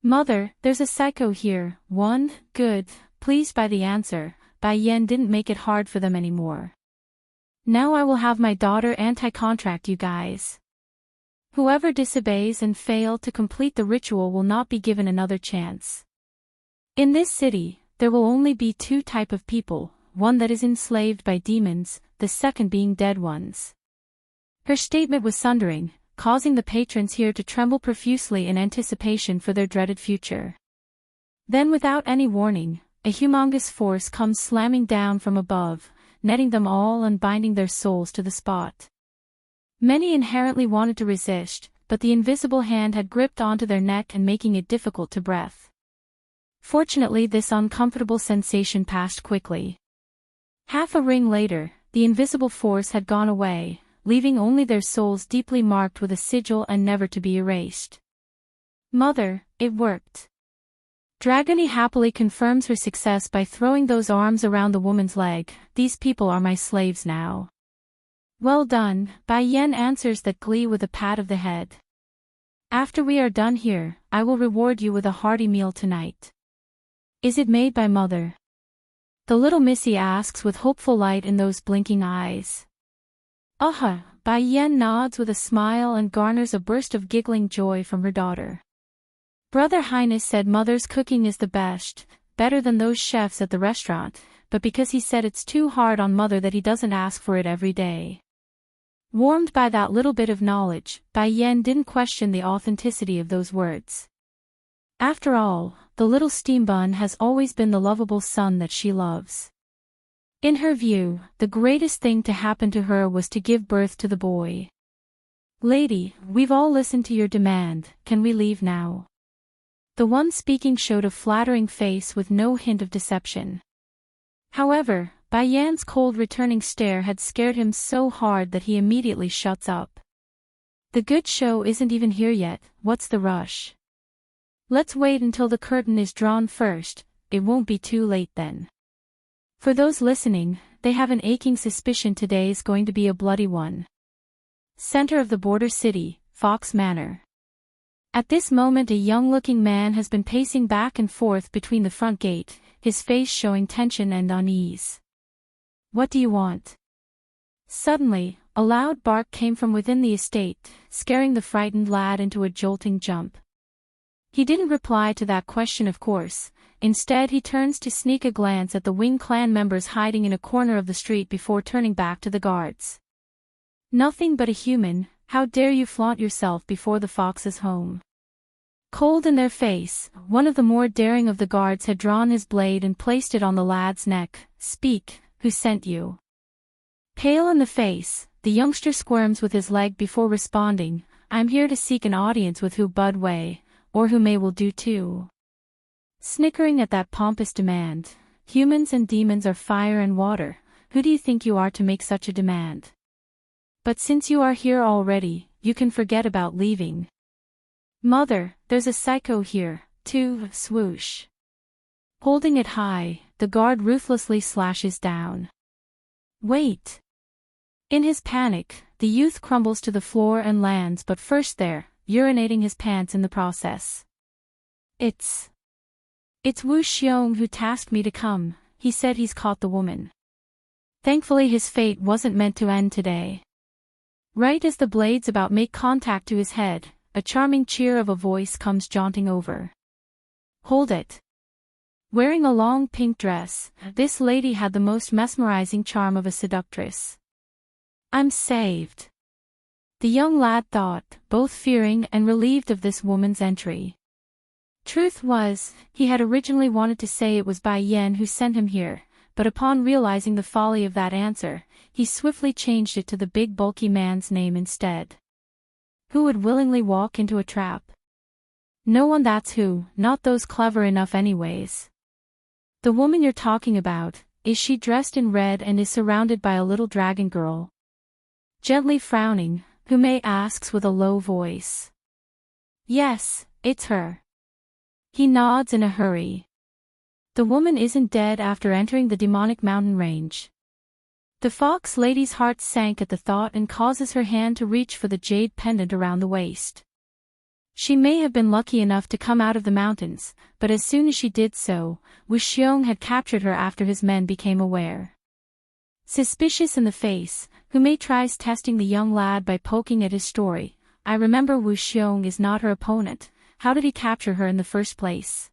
Mother, there's a psycho here. One, good, pleased by the answer, Bai Yan didn't make it hard for them anymore. Now I will have my daughter anti-contract you guys. Whoever disobeys and fails to complete the ritual will not be given another chance. In this city, there will only be two types of people, one that is enslaved by demons, the second being dead ones. Her statement was sundering, causing the patrons here to tremble profusely in anticipation for their dreaded future. Then without any warning, a humongous force comes slamming down from above, netting them all and binding their souls to the spot. Many inherently wanted to resist, but the invisible hand had gripped onto their neck and making it difficult to breathe. Fortunately, this uncomfortable sensation passed quickly. Half a ring later, the invisible force had gone away, leaving only their souls deeply marked with a sigil and never to be erased. Mother, it worked. Dragony happily confirms her success by throwing those arms around the woman's leg. These people are my slaves now. Well done, Bai Yan answers that glee with a pat of the head. After we are done here, I will reward you with a hearty meal tonight. Is it made by mother? The little missy asks with hopeful light in those blinking eyes. Bai Yan nods with a smile and garners a burst of giggling joy from her daughter. Brother Highness said mother's cooking is the best, better than those chefs at the restaurant, but because he said it's too hard on mother that he doesn't ask for it every day. Warmed by that little bit of knowledge, Bai Yan didn't question the authenticity of those words. After all, the little steam bun has always been the lovable son that she loves. In her view, the greatest thing to happen to her was to give birth to the boy. Lady, we've all listened to your demand, can we leave now? The one speaking showed a flattering face with no hint of deception. However, Bai Yan's cold returning stare had scared him so hard that he immediately shuts up. The good show isn't even here yet, what's the rush? Let's wait until the curtain is drawn first, it won't be too late then. For those listening, they have an aching suspicion today's going to be a bloody one. Center of the border city, Fox Manor. At this moment a young-looking man has been pacing back and forth between the front gate, his face showing tension and unease. What do you want? Suddenly, a loud bark came from within the estate, scaring the frightened lad into a jolting jump. He didn't reply to that question of course, instead he turns to sneak a glance at the Wing clan members hiding in a corner of the street before turning back to the guards. Nothing but a human, how dare you flaunt yourself before the fox's home? Cold in their face, one of the more daring of the guards had drawn his blade and placed it on the lad's neck. Speak, who sent you? Pale in the face, the youngster squirms with his leg before responding, I'm here to seek an audience with Hu Bud Wei, or who may will do too. Snickering at that pompous demand, humans and demons are fire and water, who do you think you are to make such a demand? But since you are here already, you can forget about leaving. Mother, there's a psycho here, too, swoosh. Holding it high, the guard ruthlessly slashes down. Wait. In his panic, the youth crumbles to the floor and lands but first there, urinating his pants in the process. It's Wu Xiong who tasked me to come, he said he's caught the woman. Thankfully his fate wasn't meant to end today. Right as the blade's about make contact to his head, a charming cheer of a voice comes jaunting over. Hold it. Wearing a long pink dress, this lady had the most mesmerizing charm of a seductress. I'm saved. The young lad thought, both fearing and relieved of this woman's entry. Truth was, he had originally wanted to say it was Bai Yan who sent him here, but upon realizing the folly of that answer, he swiftly changed it to the big bulky man's name instead. Who would willingly walk into a trap? No one, that's who, not those clever enough anyways. The woman you're talking about, is she dressed in red and is surrounded by a little dragon girl? Gently frowning, Hu Mei asks with a low voice. Yes, it's her. He nods in a hurry. The woman isn't dead after entering the demonic mountain range. The fox lady's heart sank at the thought and causes her hand to reach for the jade pendant around the waist. She may have been lucky enough to come out of the mountains, but as soon as she did so, Wu Xiong had captured her after his men became aware. Suspicious in the face, Humei tries testing the young lad by poking at his story. I remember Wu Xiong is not her opponent. How did he capture her in the first place?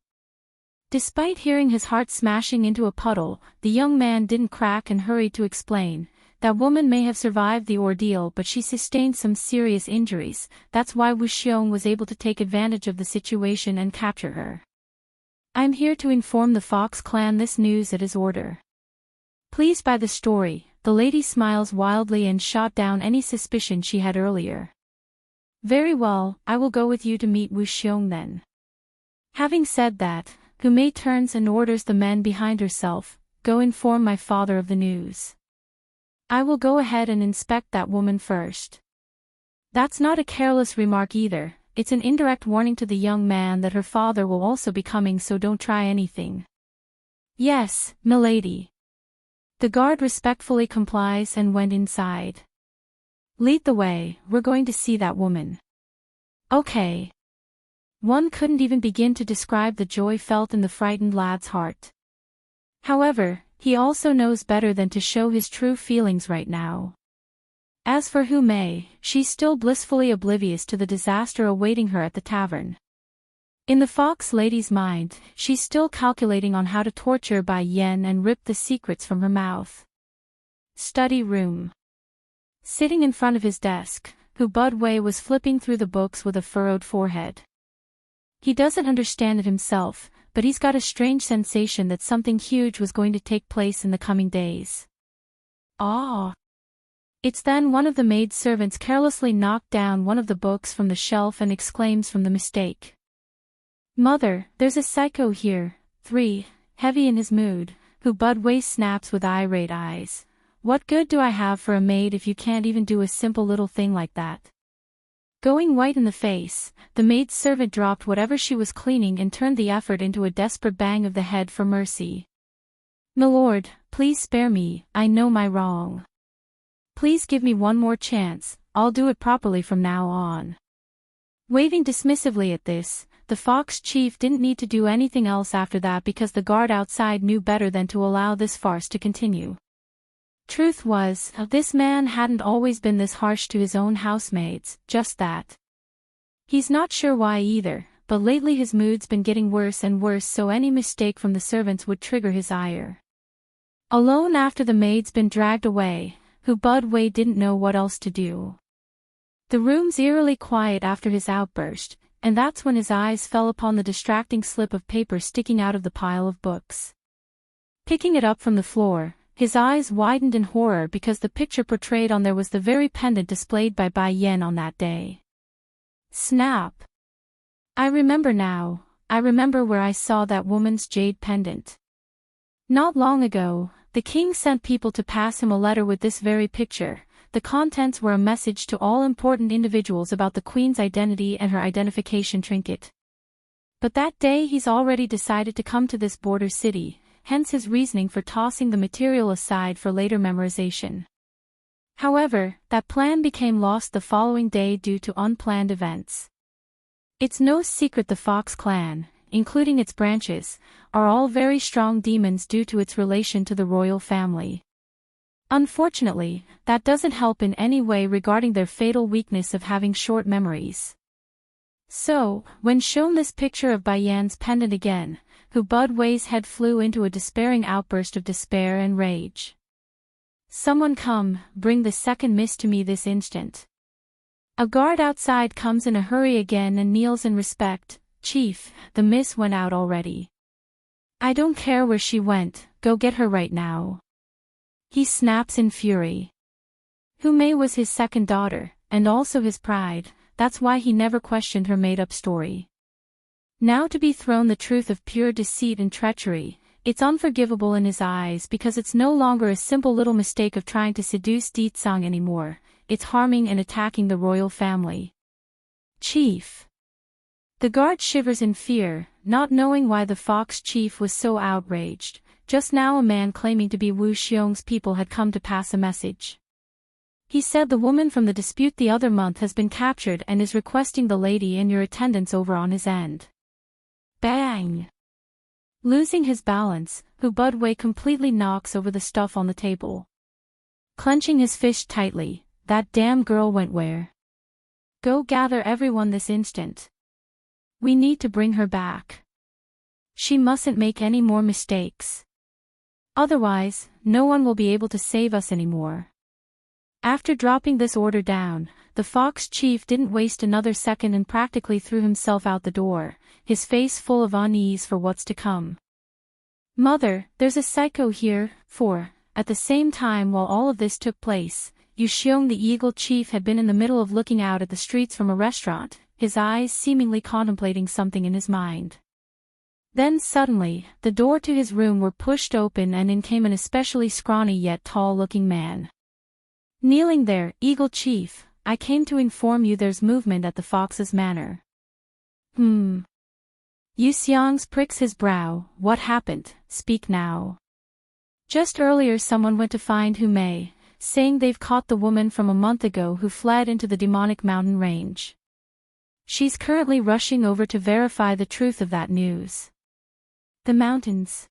Despite hearing his heart smashing into a puddle, the young man didn't crack and hurried to explain. That woman may have survived the ordeal, but she sustained some serious injuries. That's why Wu Xiong was able to take advantage of the situation and capture her. I'm here to inform the Fox clan this news at his order. Pleased by the story, the lady smiles wildly and shot down any suspicion she had earlier. Very well, I will go with you to meet Wu Xiong then. Having said that, Humei turns and orders the men behind herself, go inform my father of the news. I will go ahead and inspect that woman first. That's not a careless remark either, it's an indirect warning to the young man that her father will also be coming, so don't try anything. Yes, milady. The guard respectfully complies and went inside. Lead the way, we're going to see that woman. Okay. One couldn't even begin to describe the joy felt in the frightened lad's heart. However, he also knows better than to show his true feelings right now. As for Humei, she's still blissfully oblivious to the disaster awaiting her at the tavern. In the fox lady's mind, she's still calculating on how to torture Bai Yan and rip the secrets from her mouth. Study room. Sitting in front of his desk, Hu Budwei was flipping through the books with a furrowed forehead. He doesn't understand it himself, but he's got a strange sensation that something huge was going to take place in the coming days. Ah! It's then one of the maid servants carelessly knocked down one of the books from the shelf and exclaims from the mistake. Mother, there's a psycho here. 3. Heavy in his mood, Hu Budwei snaps with irate eyes. What good do I have for a maid if you can't even do a simple little thing like that? Going white in the face, the maid servant dropped whatever she was cleaning and turned the effort into a desperate bang of the head for mercy. Milord, please spare me, I know my wrong. Please give me one more chance, I'll do it properly from now on. Waving dismissively at this, the fox chief didn't need to do anything else after that because the guard outside knew better than to allow this farce to continue. Truth was, this man hadn't always been this harsh to his own housemaids, just that. He's not sure why either, but lately his mood's been getting worse and worse, so any mistake from the servants would trigger his ire. Alone after the maid's been dragged away, Hu Budwei didn't know what else to do. The room's eerily quiet after his outburst, and that's when his eyes fell upon the distracting slip of paper sticking out of the pile of books. Picking it up from the floor, his eyes widened in horror because the picture portrayed on there was the very pendant displayed by Bai Yan on that day. Snap! I remember now, I remember where I saw that woman's jade pendant. Not long ago, the king sent people to pass him a letter with this very picture. The contents were a message to all important individuals about the queen's identity and her identification trinket. But that day he's already decided to come to this border city, hence his reasoning for tossing the material aside for later memorization. However, that plan became lost the following day due to unplanned events. It's no secret the Fox clan, including its branches, are all very strong demons due to its relation to the royal family. Unfortunately, that doesn't help in any way regarding their fatal weakness of having short memories. So, when shown this picture of Bai Yan's pendant again, Hu Budwei's head flew into a despairing outburst of despair and rage. Someone come, bring the second miss to me this instant. A guard outside comes in a hurry again and kneels in respect. Chief, the miss went out already. I don't care where she went, go get her right now. He snaps in fury. Humei was his second daughter, and also his pride, that's why he never questioned her made-up story. Now to be thrown the truth of pure deceit and treachery, it's unforgivable in his eyes because it's no longer a simple little mistake of trying to seduce Ditsang anymore, it's harming and attacking the royal family. Chief. The guard shivers in fear, not knowing why the fox chief was so outraged. Just now a man claiming to be Wu Xiong's people had come to pass a message. He said the woman from the dispute the other month has been captured and is requesting the lady and your attendance over on his end. Bang! Losing his balance, Budway completely knocks over the stuff on the table. Clenching his fist tightly, that damn girl went where? Go gather everyone this instant. We need to bring her back. She mustn't make any more mistakes. Otherwise, no one will be able to save us anymore. After dropping this order down, the Fox chief didn't waste another second and practically threw himself out the door, his face full of unease for what's to come. Mother, there's a psycho here, at the same time while all of this took place, Yu Xiong the Eagle Chief had been in the middle of looking out at the streets from a restaurant, his eyes seemingly contemplating something in his mind. Then suddenly, the door to his room were pushed open and in came an especially scrawny yet tall-looking man. Kneeling there, Eagle Chief, I came to inform you there's movement at the Fox's Manor. Yu Xiong pricks his brow, what happened, speak now. Just earlier someone went to find Hu Mei, saying they've caught the woman from a month ago who fled into the demonic mountain range. She's currently rushing over to verify the truth of that news. The mountains.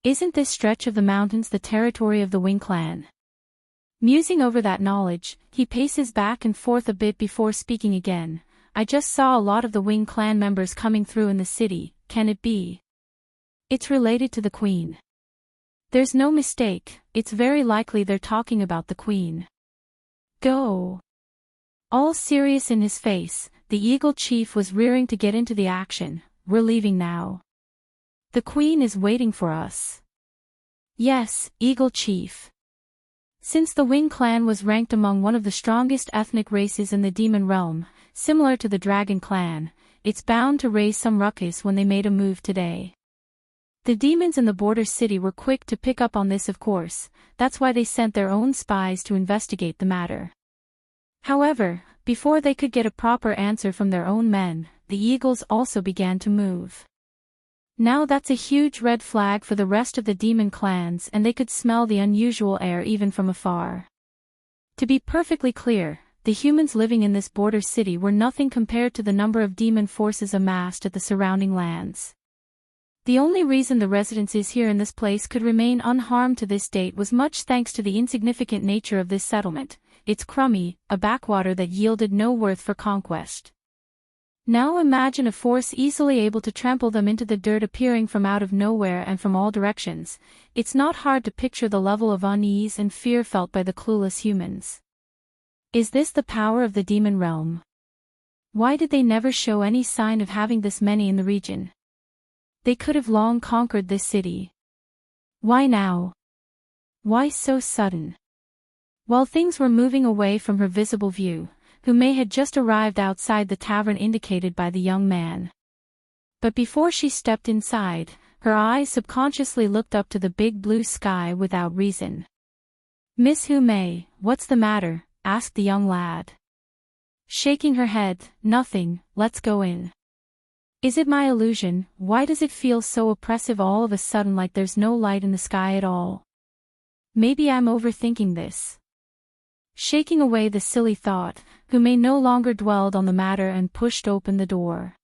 Isn't this stretch of the mountains the territory of the Wing clan? Musing over that knowledge, he paces back and forth a bit before speaking again. I just saw a lot of the Wing clan members coming through in the city, can it be? It's related to the Queen. There's no mistake, it's very likely they're talking about the Queen. Go. All serious in his face, the Eagle Chief was rearing to get into the action. We're leaving now. The Queen is waiting for us. Yes, Eagle Chief. Since the Wing clan was ranked among one of the strongest ethnic races in the demon realm, similar to the Dragon clan, it's bound to raise some ruckus when they made a move today. The demons in the border city were quick to pick up on this, of course, that's why they sent their own spies to investigate the matter. However, before they could get a proper answer from their own men, the eagles also began to move. Now that's a huge red flag for the rest of the demon clans, and they could smell the unusual air even from afar. To be perfectly clear, the humans living in this border city were nothing compared to the number of demon forces amassed at the surrounding lands. The only reason the residences here in this place could remain unharmed to this date was much thanks to the insignificant nature of this settlement. It's crummy, a backwater that yielded no worth for conquest. Now imagine a force easily able to trample them into the dirt appearing from out of nowhere and from all directions. It's not hard to picture the level of unease and fear felt by the clueless humans. Is this the power of the demon realm? Why did they never show any sign of having this many in the region? They could have long conquered this city. Why now? Why so sudden? While things were moving away from her visible view, Hu Mei had just arrived outside the tavern indicated by the young man. But before she stepped inside, her eyes subconsciously looked up to the big blue sky without reason. Miss Hu Mei, what's the matter? Asked the young lad. Shaking her head, nothing, let's go in. Is it my illusion? Why does it feel so oppressive all of a sudden, like there's no light in the sky at all? Maybe I'm overthinking this. Shaking away the silly thought, Hu Mei no longer dwelled on the matter and pushed open the door.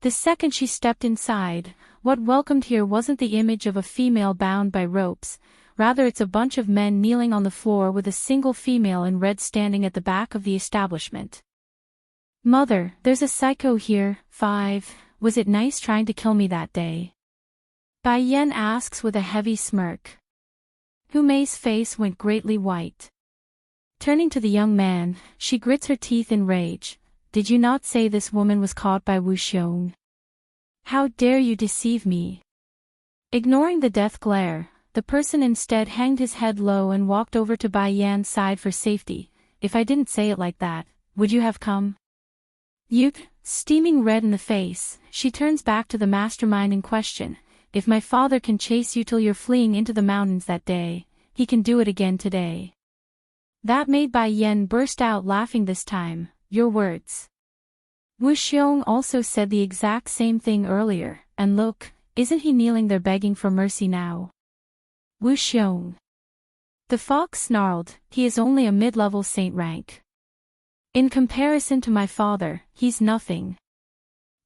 The second she stepped inside, what welcomed here wasn't the image of a female bound by ropes, rather it's a bunch of men kneeling on the floor with a single female in red standing at the back of the establishment. Mother, there's a psycho here. 5. Was it nice trying to kill me that day? Bai Yan asks with a heavy smirk. Hu Mei's face went greatly white. Turning to the young man, she grits her teeth in rage. Did you not say this woman was caught by Wu Xiong? How dare you deceive me? Ignoring the death glare, the person instead hanged his head low and walked over to Bai Yan's side for safety. If I didn't say it like that, would you have come? Steaming red in the face, she turns back to the mastermind in question. If my father can chase you till you're fleeing into the mountains that day, he can do it again today. That made Bai Yan burst out laughing this time. Your words. Wu Xiong also said the exact same thing earlier, and look, isn't he kneeling there begging for mercy now? Wu Xiong. The fox snarled, he is only a mid-level saint rank. In comparison to my father, he's nothing.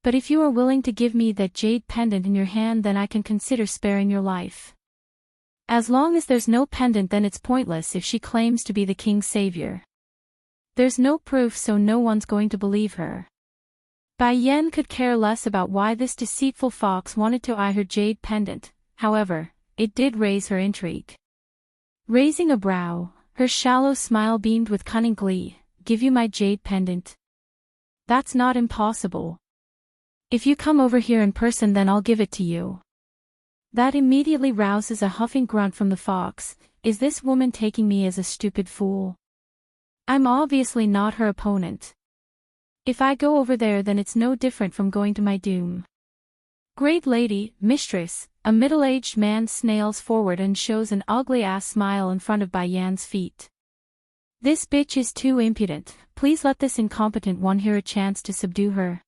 But if you are willing to give me that jade pendant in your hand, then I can consider sparing your life. As long as there's no pendant, then it's pointless if she claims to be the king's savior. There's no proof, so no one's going to believe her. Bai Yan could care less about why this deceitful fox wanted to eye her jade pendant, however, it did raise her intrigue. Raising a brow, her shallow smile beamed with cunning glee. Give you my jade pendant? That's not impossible. If you come over here in person, then I'll give it to you. That immediately rouses a huffing grunt from the fox. Is this woman taking me as a stupid fool? I'm obviously not her opponent. If I go over there, then it's no different from going to my doom. Great lady, mistress, a middle-aged man snails forward and shows an ugly-ass smile in front of Bai Yan's feet. This bitch is too impudent, please let this incompetent one here a chance to subdue her.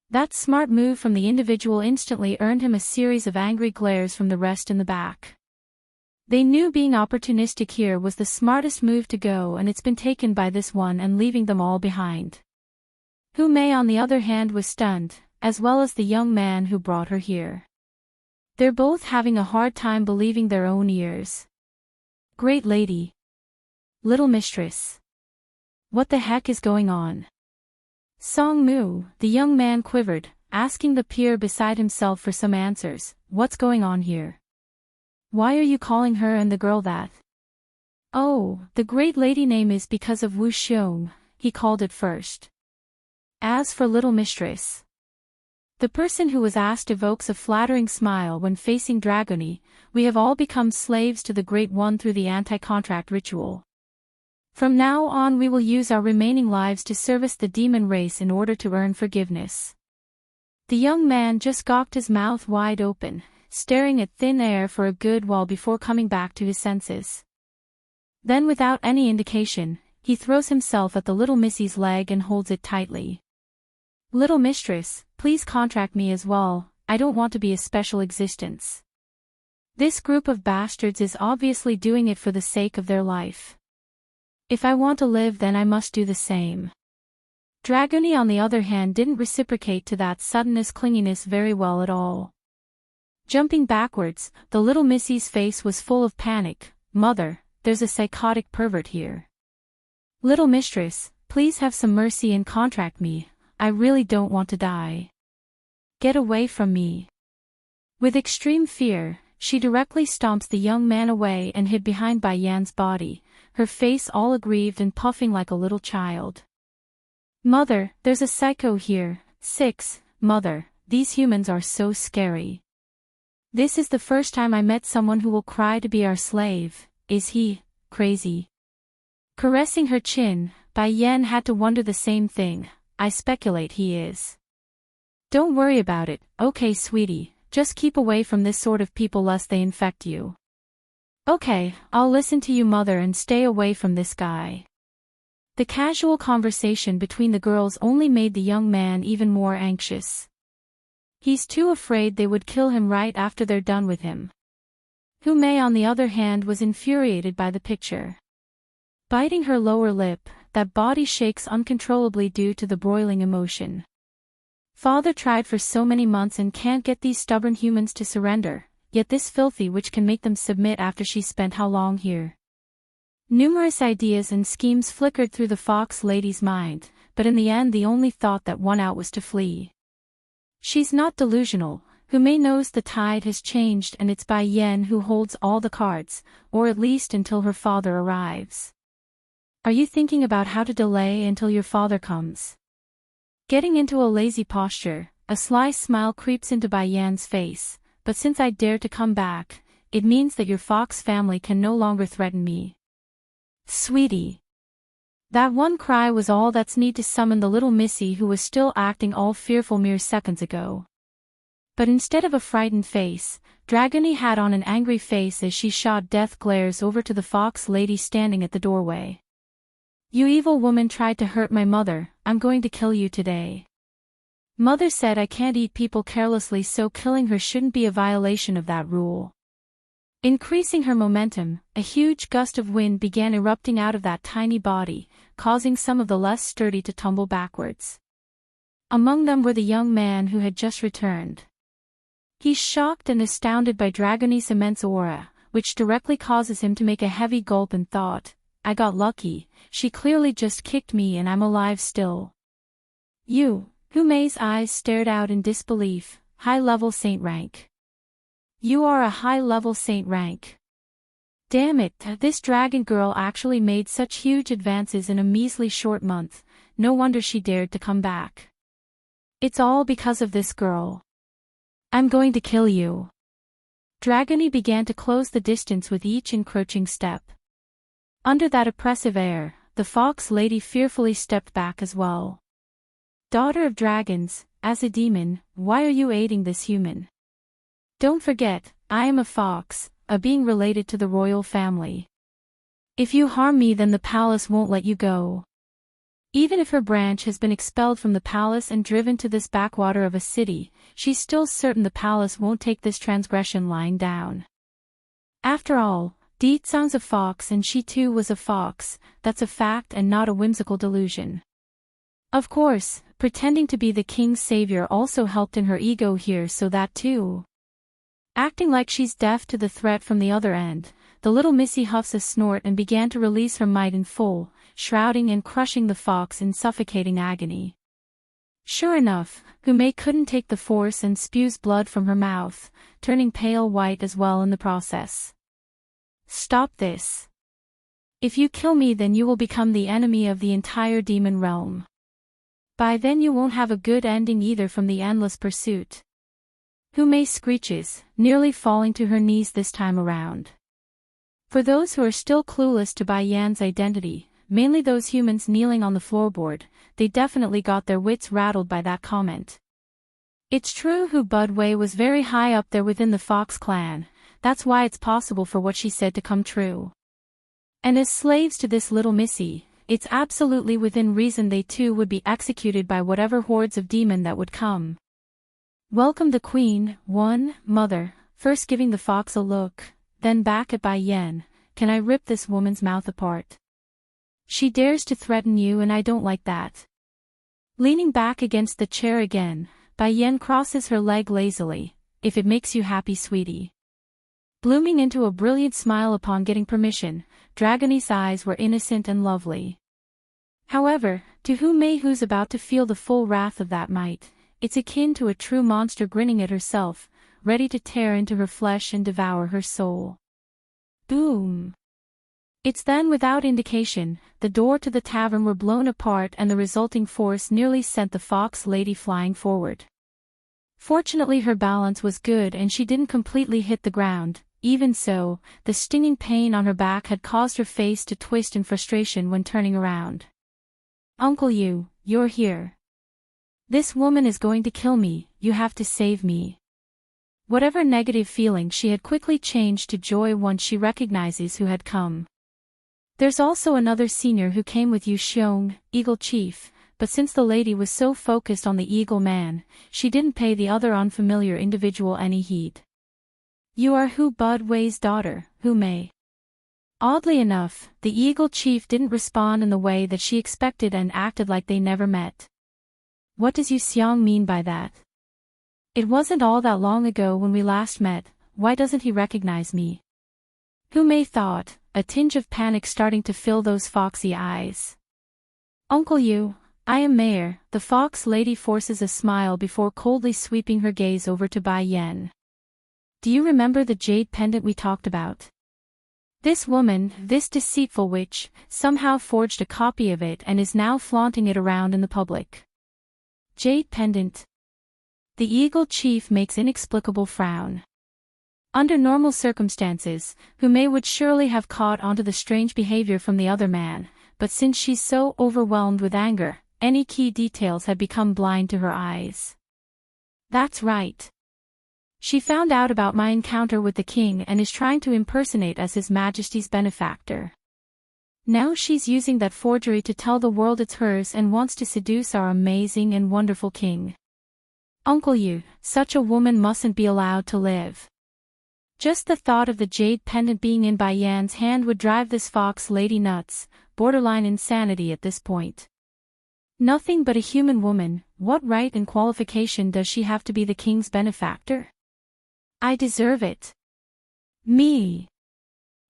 That smart move from the individual instantly earned him a series of angry glares from the rest in the back. They knew being opportunistic here was the smartest move to go, and it's been taken by this one and leaving them all behind. Hu Mei on the other hand was stunned, as well as the young man who brought her here. They're both having a hard time believing their own ears. Great lady. Little mistress. What the heck is going on? Song Mu, the young man quivered, asking the peer beside himself for some answers. What's going on here? Why are you calling her and the girl that? Oh, the great lady name is because of Wu Xiong, he called it first. As for little mistress. The person who was asked evokes a flattering smile when facing Dragony. We have all become slaves to the Great One through the anti-contract ritual. From now on we will use our remaining lives to service the demon race in order to earn forgiveness. The young man just gawked his mouth wide open, staring at thin air for a good while before coming back to his senses. Then without any indication, he throws himself at the little missy's leg and holds it tightly. Little mistress, please contract me as well, I don't want to be a special existence. This group of bastards is obviously doing it for the sake of their life. If I want to live, then I must do the same. Dragony on the other hand didn't reciprocate to that suddenness clinginess very well at all. Jumping backwards, the little missy's face was full of panic. Mother, there's a psychotic pervert here. Little mistress, please have some mercy and contract me, I really don't want to die. Get away from me. With extreme fear, she directly stomps the young man away and hid behind Bai Yan's body, her face all aggrieved and puffing like a little child. Mother, there's a psycho here. 6. Mother, these humans are so scary. This is the first time I met someone who will cry to be our slave. Is he crazy? Caressing her chin, Bai Yan had to wonder the same thing. I speculate he is. Don't worry about it, okay sweetie, just keep away from this sort of people lest they infect you. Okay, I'll listen to you mother and stay away from this guy. The casual conversation between the girls only made the young man even more anxious. He's too afraid they would kill him right after they're done with him. Hu Mei on the other hand was infuriated by the picture. Biting her lower lip, that body shakes uncontrollably due to the broiling emotion. Father tried for so many months and can't get these stubborn humans to surrender, yet this filthy witch can make them submit after she spent how long here. Numerous ideas and schemes flickered through the fox lady's mind, but in the end the only thought that won out was to flee. She's not delusional. Hu Mei knows the tide has changed and it's Bai Yan who holds all the cards, or at least until her father arrives. Are you thinking about how to delay until your father comes? Getting into a lazy posture, a sly smile creeps into Bai Yan's face, but since I dare to come back, it means that your fox family can no longer threaten me. Sweetie. That one cry was all that's needed to summon the little missy who was still acting all fearful mere seconds ago. But instead of a frightened face, Dragony had on an angry face as she shot death glares over to the fox lady standing at the doorway. You evil woman tried to hurt my mother, I'm going to kill you today. Mother said I can't eat people carelessly, so killing her shouldn't be a violation of that rule. Increasing her momentum, a huge gust of wind began erupting out of that tiny body, causing some of the less sturdy to tumble backwards. Among them were the young man who had just returned. He's shocked and astounded by Dragony's immense aura, which directly causes him to make a heavy gulp and thought, I got lucky, she clearly just kicked me and I'm alive still. You, Humei's eyes stared out in disbelief, high-level saint rank. You are a high-level saint rank. Damn it, this dragon girl actually made such huge advances in a measly short month, no wonder she dared to come back. It's all because of this girl. I'm going to kill you. Dragony began to close the distance with each encroaching step. Under that oppressive air, the fox lady fearfully stepped back as well. Daughter of dragons, as a demon, why are you aiding this human? Don't forget, I am a fox, a being related to the royal family. If you harm me, then the palace won't let you go. Even if her branch has been expelled from the palace and driven to this backwater of a city, she's still certain the palace won't take this transgression lying down. After all, Deetsang's a fox and she too was a fox, that's a fact and not a whimsical delusion. Of course, pretending to be the king's savior also helped in her ego here, so that too. Acting like she's deaf to the threat from the other end, the little missy huffs a snort and began to release her might in full, shrouding and crushing the fox in suffocating agony. Sure enough, Humei couldn't take the force and spews blood from her mouth, turning pale white as well in the process. Stop this. If you kill me, then you will become the enemy of the entire demon realm. By then you won't have a good ending either from the endless pursuit. Humei screeches, nearly falling to her knees this time around. For those who are still clueless to Bai Yan's identity, mainly those humans kneeling on the floorboard, they definitely got their wits rattled by that comment. It's true Hu Budwei was very high up there within the Fox clan, that's why it's possible for what she said to come true. And as slaves to this little missy, it's absolutely within reason they too would be executed by whatever hordes of demon that would come. Welcome the queen, mother, first giving the fox a look, then back at Bai Yan, can I rip this woman's mouth apart? She dares to threaten you and I don't like that. Leaning back against the chair again, Bai Yan crosses her leg lazily, if it makes you happy, sweetie. Blooming into a brilliant smile upon getting permission, Dragony's eyes were innocent and lovely. However, to Humei, who's about to feel the full wrath of that might, it's akin to a true monster grinning at herself, ready to tear into her flesh and devour her soul. Boom! It's then, without indication, the door to the tavern were blown apart and the resulting force nearly sent the fox lady flying forward. Fortunately her balance was good and she didn't completely hit the ground. Even so, the stinging pain on her back had caused her face to twist in frustration when turning around. Uncle Yu, you're here. This woman is going to kill me, you have to save me. Whatever negative feeling she had quickly changed to joy once she recognizes who had come. There's also another senior who came with Yu Xiong, Eagle Chief, but since the lady was so focused on the Eagle Man, she didn't pay the other unfamiliar individual any heed. You are Hu Budwei's daughter, Humei. Oddly enough, the Eagle Chief didn't respond in the way that she expected and acted like they never met. What does Yu Xiong mean by that? It wasn't all that long ago when we last met, why doesn't he recognize me? Humei thought, a tinge of panic starting to fill those foxy eyes. Uncle Yu, I am Mayor, the fox lady forces a smile before coldly sweeping her gaze over to Bai Yan. Do you remember the jade pendant we talked about? This woman, this deceitful witch, somehow forged a copy of it and is now flaunting it around in the public. Jade pendant. The Eagle Chief makes inexplicable frown. Under normal circumstances, Humei would surely have caught onto the strange behavior from the other man, but since she's so overwhelmed with anger, any key details had become blind to her eyes. That's right. She found out about my encounter with the king and is trying to impersonate as His Majesty's benefactor. Now she's using that forgery to tell the world it's hers and wants to seduce our amazing and wonderful king. Uncle Yu, such a woman mustn't be allowed to live. Just the thought of the jade pendant being in Yan's hand would drive this fox lady nuts, borderline insanity at this point. Nothing but a human woman, what right and qualification does she have to be the king's benefactor? I deserve it. Me.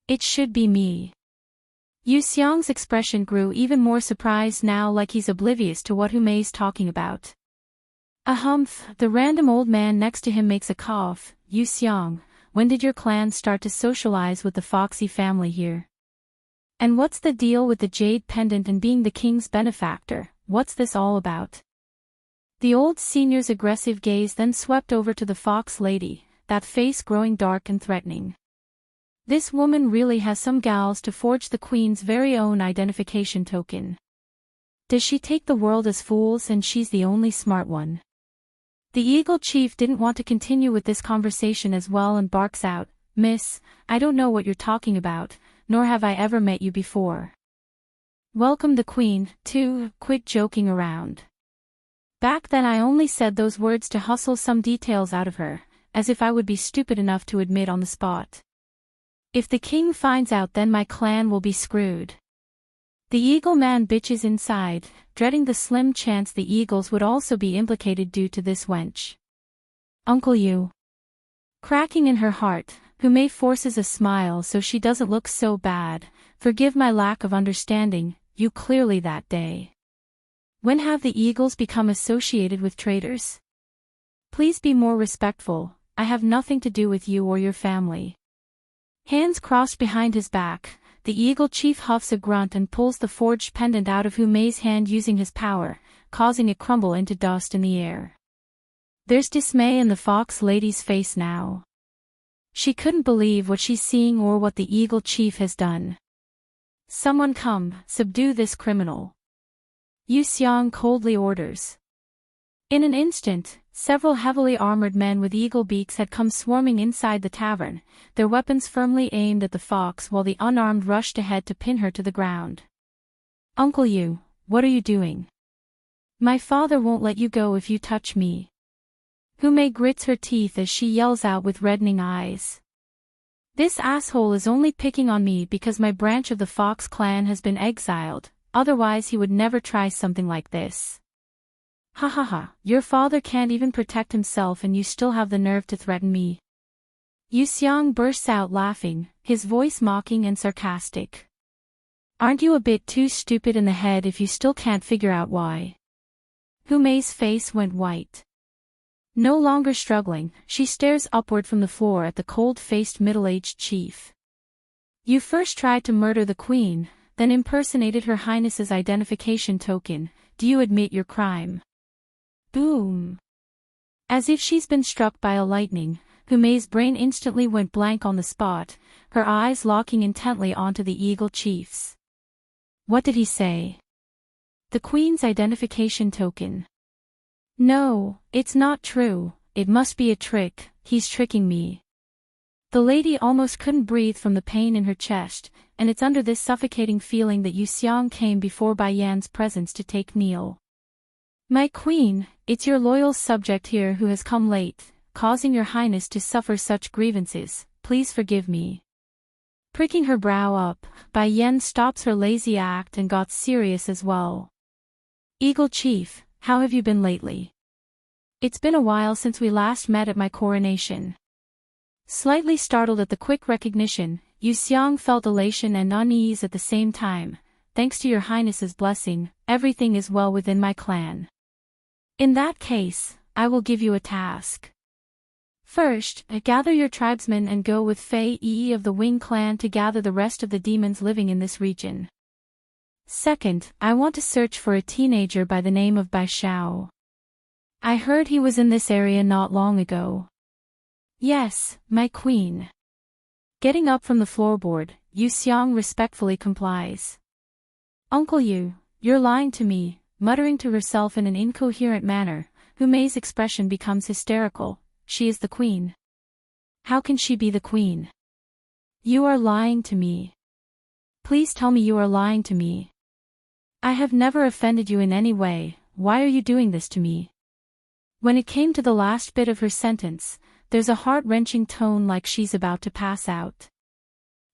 It should be me. Yu Xiang's expression grew even more surprised now, like he's oblivious to what Hu Mei's talking about. A humph, the random old man next to him makes a cough. Yu Xiang, when did your clan start to socialize with the Foxy family here? And what's the deal with the jade pendant and being the king's benefactor? What's this all about? The old senior's aggressive gaze then swept over to the fox lady, that face growing dark and threatening. This woman really has some gals to forge the queen's very own identification token. Does she take the world as fools and she's the only smart one? The Eagle Chief didn't want to continue with this conversation as well and barks out, "Miss, I don't know what you're talking about, nor have I ever met you before. Welcome the Queen, too, quit joking around." Back then I only said those words to hustle some details out of her, as if I would be stupid enough to admit on the spot. If the king finds out, then my clan will be screwed. The eagle man bitches inside, dreading the slim chance the eagles would also be implicated due to this wench. Uncle Yu. Cracking in her heart, Hu Mei forces a smile so she doesn't look so bad. Forgive my lack of understanding, you clearly that day. When have the eagles become associated with traitors? Please be more respectful, I have nothing to do with you or your family. Hands crossed behind his back, the Eagle Chief huffs a grunt and pulls the forged pendant out of Hu Mei's hand using his power, causing it crumble into dust in the air. There's dismay in the fox lady's face now. She couldn't believe what she's seeing or what the Eagle Chief has done. Someone come, subdue this criminal. Yu Xiang coldly orders. In an instant, several heavily armored men with eagle beaks had come swarming inside the tavern, their weapons firmly aimed at the fox while the unarmed rushed ahead to pin her to the ground. Uncle Yu, what are you doing? My father won't let you go if you touch me. Hu Mei grits her teeth as she yells out with reddening eyes. This asshole is only picking on me because my branch of the Fox clan has been exiled, otherwise he would never try something like this. Ha ha ha, your father can't even protect himself and you still have the nerve to threaten me. Yu Xiang bursts out laughing, his voice mocking and sarcastic. Aren't you a bit too stupid in the head if you still can't figure out why? Hu Mei's face went white. No longer struggling, she stares upward from the floor at the cold-faced middle-aged chief. You first tried to murder the queen, then impersonated Her Highness's identification token. Do you admit your crime? Boom. As if she's been struck by a lightning, Hu Mei's brain instantly went blank on the spot, her eyes locking intently onto the Eagle Chief's. What did he say? The Queen's identification token. No, it's not true, it must be a trick, he's tricking me. The lady almost couldn't breathe from the pain in her chest, and it's under this suffocating feeling that Yu Xiang came before Bai Yan's presence to take kneel. My queen, it's your loyal subject here who has come late, causing your highness to suffer such grievances, please forgive me. Pricking her brow up, Bai Yan stops her lazy act and got serious as well. Eagle Chief, how have you been lately? It's been a while since we last met at my coronation. Slightly startled at the quick recognition, Yu Xiang felt elation and unease at the same time. Thanks to your highness's blessing, everything is well within my clan. In that case, I will give you a task. First, gather your tribesmen and go with Fei Yi of the Wing clan to gather the rest of the demons living in this region. Second, I want to search for a teenager by the name of Bai Xiao. I heard he was in this area not long ago. Yes, my queen. Getting up from the floorboard, Yu Xiang respectfully complies. Uncle Yu, you're lying to me, muttering to herself in an incoherent manner. Hu Mei's expression becomes hysterical. She is the queen. How can she be the queen? You are lying to me. Please tell me you are lying to me. I have never offended you in any way, why are you doing this to me? When it came to the last bit of her sentence, there's a heart-wrenching tone like she's about to pass out.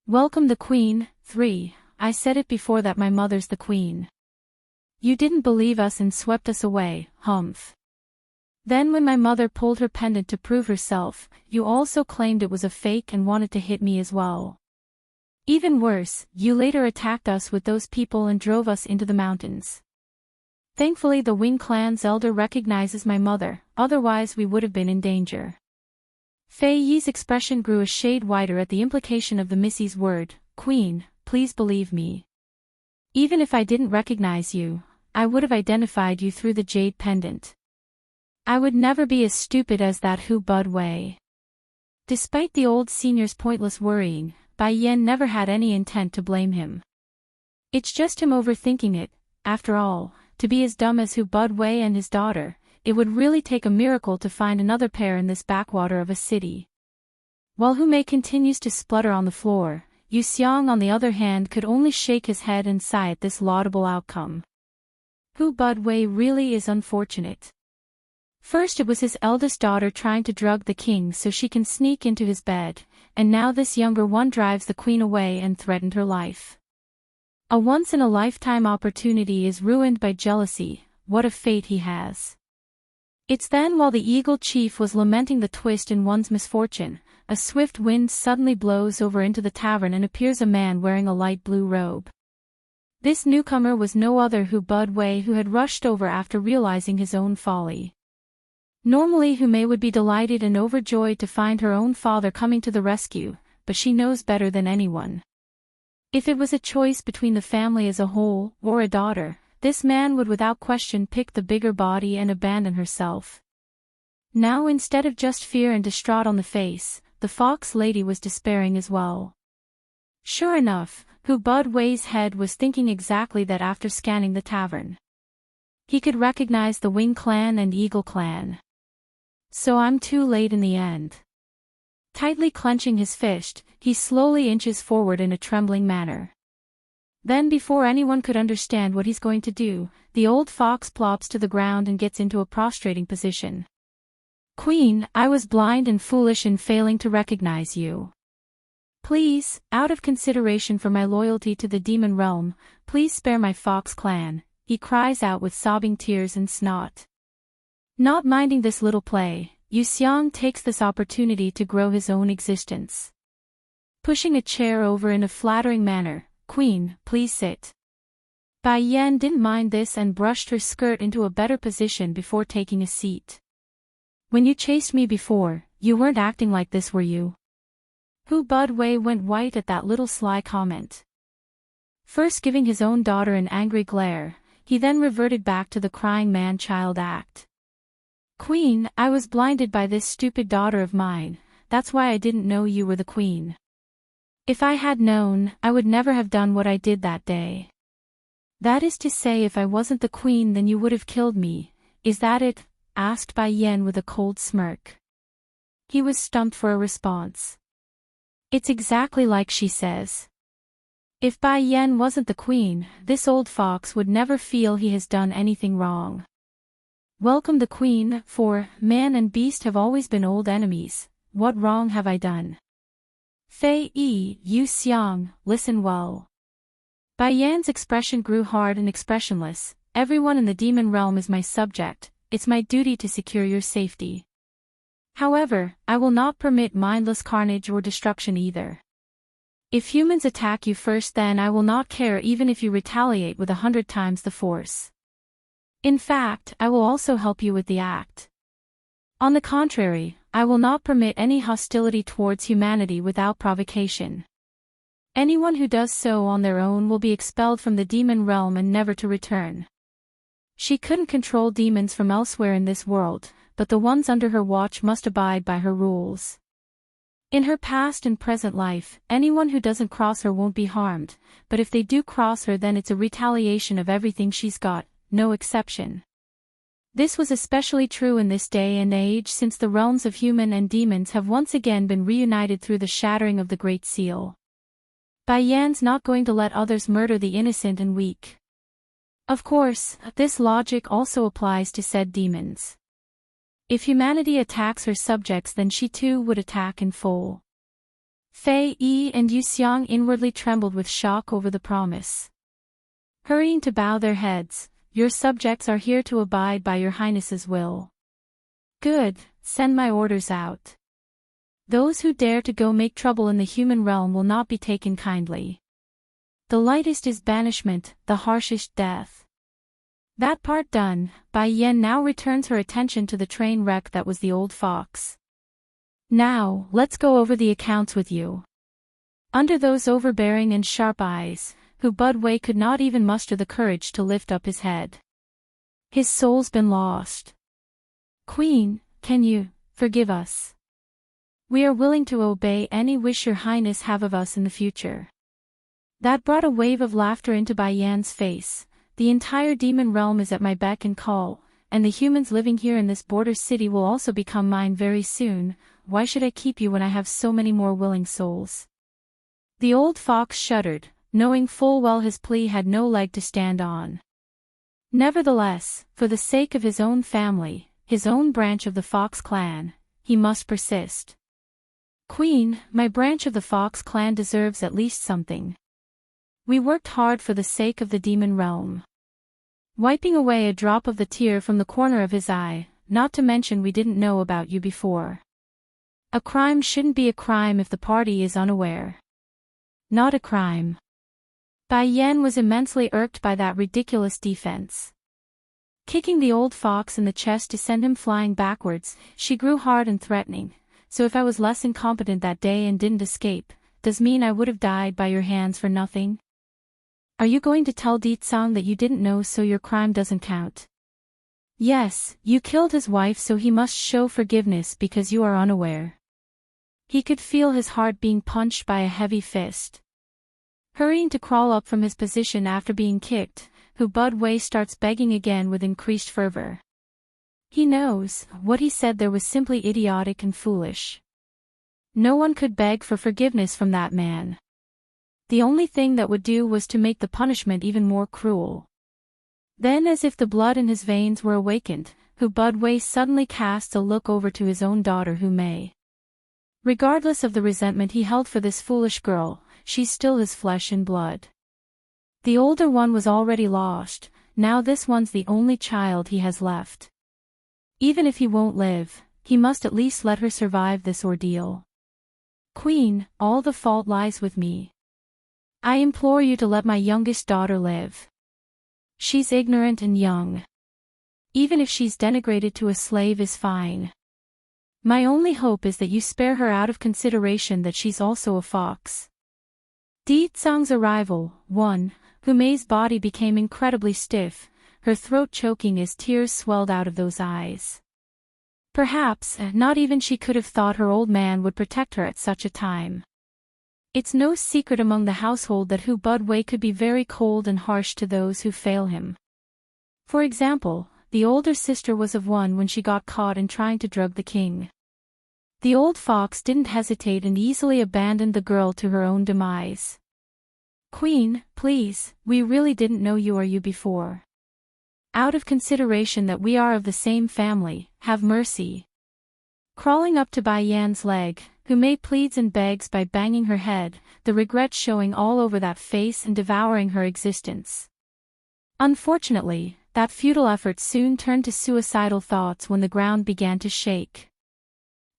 Welcome the Queen, 3, I said it before that my mother's the Queen. You didn't believe us and swept us away, humph. Then when my mother pulled her pendant to prove herself, you also claimed it was a fake and wanted to hit me as well. Even worse, you later attacked us with those people and drove us into the mountains. Thankfully the Wing clan's elder recognizes my mother, otherwise we would have been in danger. Fei Yi's expression grew a shade whiter at the implication of the Missy's word. Queen, please believe me. Even if I didn't recognize you, I would have identified you through the jade pendant. I would never be as stupid as that Hu Bud Wei. Despite the old senior's pointless worrying, Bai Yan never had any intent to blame him. It's just him overthinking it. After all, to be as dumb as Hu Bud Wei and his daughter, it would really take a miracle to find another pair in this backwater of a city. While Hu Mei continues to splutter on the floor, Yu Xiang on the other hand could only shake his head and sigh at this laudable outcome. Hu Bud Wei really is unfortunate. First it was his eldest daughter trying to drug the king so she can sneak into his bed, and now this younger one drives the queen away and threatened her life. A once-in-a-lifetime opportunity is ruined by jealousy. What a fate he has. It's then while the Eagle Chief was lamenting the twist in one's misfortune, a swift wind suddenly blows over into the tavern and appears a man wearing a light blue robe. This newcomer was no other Hu Bud Wei, who had rushed over after realizing his own folly. Normally Hu Mei would be delighted and overjoyed to find her own father coming to the rescue, but she knows better than anyone. If it was a choice between the family as a whole, or a daughter, this man would without question pick the bigger body and abandon herself. Now instead of just fear and distraught on the face, the fox lady was despairing as well. Sure enough, Hu Bud Wei's head was thinking exactly that after scanning the tavern. He could recognize the Wing clan and Eagle clan. So I'm too late in the end. Tightly clenching his fist, he slowly inches forward in a trembling manner. Then before anyone could understand what he's going to do, the old fox plops to the ground and gets into a prostrating position. Queen, I was blind and foolish in failing to recognize you. Please, out of consideration for my loyalty to the demon realm, please spare my fox clan, he cries out with sobbing tears and snot. Not minding this little play, Yu Xiang takes this opportunity to grow his own existence. Pushing a chair over in a flattering manner, Queen, please sit. Bai Yan didn't mind this and brushed her skirt into a better position before taking a seat. When you chased me before, you weren't acting like this, were you? Hu Bud Wei went white at that little sly comment. First giving his own daughter an angry glare, he then reverted back to the crying man-child act. Queen, I was blinded by this stupid daughter of mine, that's why I didn't know you were the queen. If I had known, I would never have done what I did that day. That is to say, if I wasn't the queen then you would have killed me, is that it? Asked Bai Yan with a cold smirk. He was stumped for a response. It's exactly like she says. If Bai Yan wasn't the queen, this old fox would never feel he has done anything wrong. Welcome the queen, for man and beast have always been old enemies. What wrong have I done? Fei Yi, Yu Xiang, listen well. Bai Yan's expression grew hard and expressionless. Everyone in the demon realm is my subject, it's my duty to secure your safety. However, I will not permit mindless carnage or destruction either. If humans attack you first, then I will not care even if you retaliate with 100 times the force. In fact, I will also help you with the act. On the contrary, I will not permit any hostility towards humanity without provocation. Anyone who does so on their own will be expelled from the demon realm and never to return. She couldn't control demons from elsewhere in this world, but the ones under her watch must abide by her rules. In her past and present life, anyone who doesn't cross her won't be harmed, but if they do cross her then it's a retaliation of everything she's got, no exception. This was especially true in this day and age since the realms of human and demons have once again been reunited through the shattering of the Great Seal. Bai Yan's not going to let others murder the innocent and weak. Of course, this logic also applies to said demons. If humanity attacks her subjects, then she too would attack in full. Fei Yi and Yu Xiang inwardly trembled with shock over the promise. Hurrying to bow their heads, "Your subjects are here to abide by your highness's will." "Good, send my orders out. Those who dare to go make trouble in the human realm will not be taken kindly. The lightest is banishment, the harshest death." That part done, Bai Yan now returns her attention to the train wreck that was the old fox. "Now, let's go over the accounts with you." Under those overbearing and sharp eyes, Hu Budwei could not even muster the courage to lift up his head. His soul's been lost. "Queen, can you forgive us? We are willing to obey any wish your highness have of us in the future." That brought a wave of laughter into Bai Yan's face. "The entire demon realm is at my beck and call, and the humans living here in this border city will also become mine very soon. Why should I keep you when I have so many more willing souls?" The old fox shuddered, knowing full well his plea had no leg to stand on. Nevertheless, for the sake of his own family, his own branch of the fox clan, he must persist. "Queen, my branch of the fox clan deserves at least something. We worked hard for the sake of the demon realm." Wiping away a drop of the tear from the corner of his eye, "Not to mention we didn't know about you before. A crime shouldn't be a crime if the party is unaware." "Not a crime." Bai Yan was immensely irked by that ridiculous defense. Kicking the old fox in the chest to send him flying backwards, she grew hard and threatening. "So if I was less incompetent that day and didn't escape, does mean I would have died by your hands for nothing? Are you going to tell Ditsang that you didn't know so your crime doesn't count? Yes, you killed his wife so he must show forgiveness because you are unaware." He could feel his heart being punched by a heavy fist. Hurrying to crawl up from his position after being kicked, Hu Budwei starts begging again with increased fervor. He knows, what he said there was simply idiotic and foolish. No one could beg for forgiveness from that man. The only thing that would do was to make the punishment even more cruel. Then, as if the blood in his veins were awakened, Hu Budwei suddenly casts a look over to his own daughter Hu Mei. Regardless of the resentment he held for this foolish girl, she's still his flesh and blood. The older one was already lost, now this one's the only child he has left. Even if he won't live, he must at least let her survive this ordeal. "Queen, all the fault lies with me. I implore you to let my youngest daughter live. She's ignorant and young. Even if she's denigrated to a slave is fine. My only hope is that you spare her out of consideration that she's also a fox." Di Tsang's arrival, 1. Hu Mei's body became incredibly stiff, her throat choking as tears swelled out of those eyes. Perhaps, not even she could have thought her old man would protect her at such a time. It's no secret among the household that Hu Budwei could be very cold and harsh to those who fail him. For example, the older sister was of one when she got caught in trying to drug the king. The old fox didn't hesitate and easily abandoned the girl to her own demise. "Queen, please, we really didn't know you before. Out of consideration that we are of the same family, have mercy." Crawling up to Bai Yan's leg, Hu Mei pleads and begs by banging her head, the regret showing all over that face and devouring her existence. Unfortunately, that futile effort soon turned to suicidal thoughts when the ground began to shake.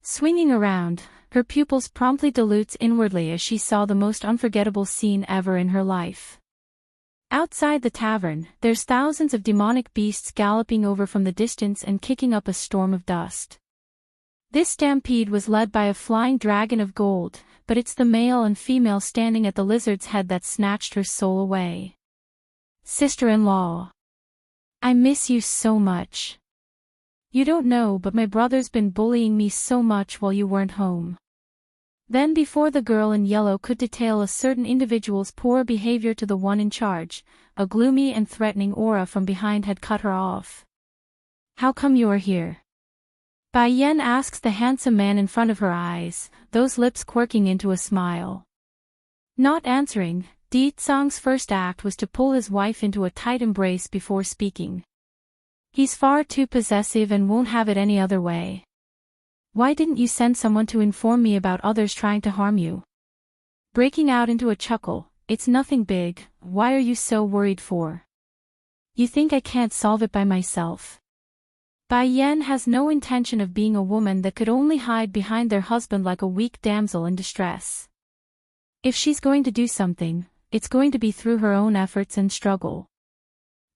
Swinging around, her pupils promptly dilutes inwardly as she saw the most unforgettable scene ever in her life. Outside the tavern, there's thousands of demonic beasts galloping over from the distance and kicking up a storm of dust. This stampede was led by a flying dragon of gold, but it's the male and female standing at the lizard's head that snatched her soul away. "Sister-in-law. I miss you so much. You don't know, but my brother's been bullying me so much while you weren't home." Then before the girl in yellow could detail a certain individual's poor behavior to the one in charge, a gloomy and threatening aura from behind had cut her off. "How come you are here?" Bai Yan asks the handsome man in front of her eyes, those lips quirking into a smile. Not answering, Di Tsang's first act was to pull his wife into a tight embrace before speaking. He's far too possessive and won't have it any other way. Why didn't you send someone to inform me about others trying to harm you? Breaking out into a chuckle, it's nothing big, why are you so worried for? You think I can't solve it by myself? Bai Yan has no intention of being a woman that could only hide behind their husband like a weak damsel in distress. If she's going to do something, it's going to be through her own efforts and struggle.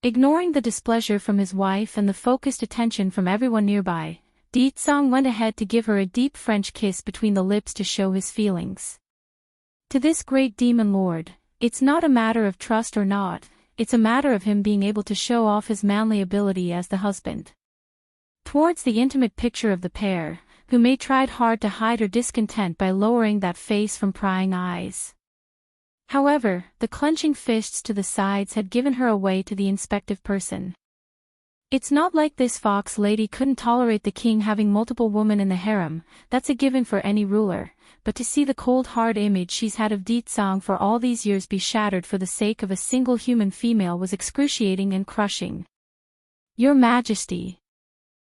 Ignoring the displeasure from his wife and the focused attention from everyone nearby, Ditsang went ahead to give her a deep French kiss between the lips to show his feelings. To this great demon lord, it's not a matter of trust or not, it's a matter of him being able to show off his manly ability as the husband. Towards the intimate picture of the pair, who may tried hard to hide her discontent by lowering that face from prying eyes. However, the clenching fists to the sides had given her away to the inspective person. It's not like this fox lady couldn't tolerate the king having multiple women in the harem, that's a given for any ruler, but to see the cold hard image she's had of Ditsang for all these years be shattered for the sake of a single human female was excruciating and crushing. Your Majesty.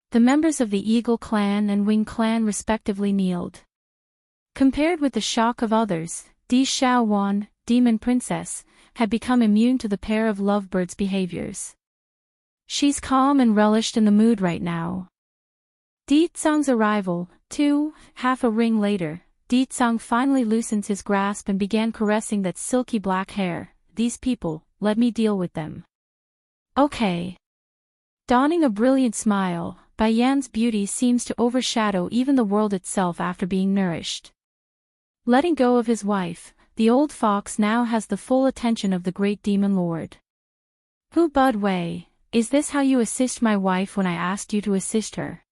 The members of the Eagle clan and Wing clan respectively kneeled. Compared with the shock of others, Di Xiaowan, Demon Princess, had become immune to the pair of lovebirds' behaviors. She's calm and relished in the mood right now. Ditsang's arrival, too, half a ring later, Ditsang finally loosens his grasp and began caressing that silky black hair. These people, let me deal with them. Okay. Donning a brilliant smile, Bai Yan's beauty seems to overshadow even the world itself after being nourished. Letting go of his wife, the old fox now has the full attention of the great demon lord. Hu Bud Wei, is this how you assist my wife when I asked you to assist her?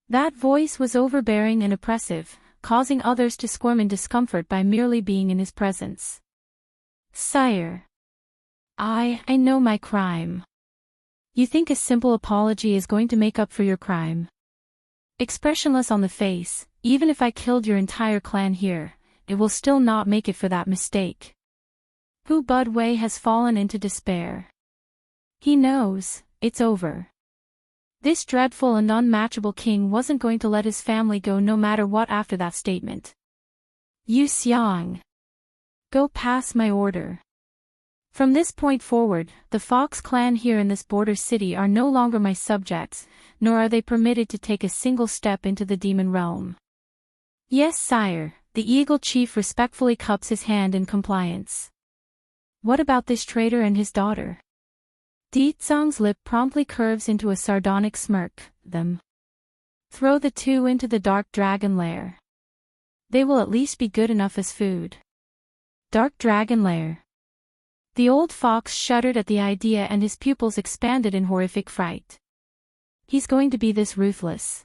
That voice was overbearing and oppressive, causing others to squirm in discomfort by merely being in his presence. Sire. I know my crime. You think a simple apology is going to make up for your crime? Expressionless on the face, even if I killed your entire clan here, it will still not make it for that mistake. Hu Bud Wei has fallen into despair. He knows, it's over. This dreadful and unmatchable king wasn't going to let his family go no matter what after that statement. Yu Xiang. Go pass my order. From this point forward, the Fox clan here in this border city are no longer my subjects, nor are they permitted to take a single step into the demon realm. Yes, sire, the Eagle Chief respectfully cups his hand in compliance. What about this traitor and his daughter? Ditsang's lip promptly curves into a sardonic smirk. Them. Throw the two into the dark dragon lair. They will at least be good enough as food. Dark dragon lair. The old fox shuddered at the idea and his pupils expanded in horrific fright. He's going to be this ruthless.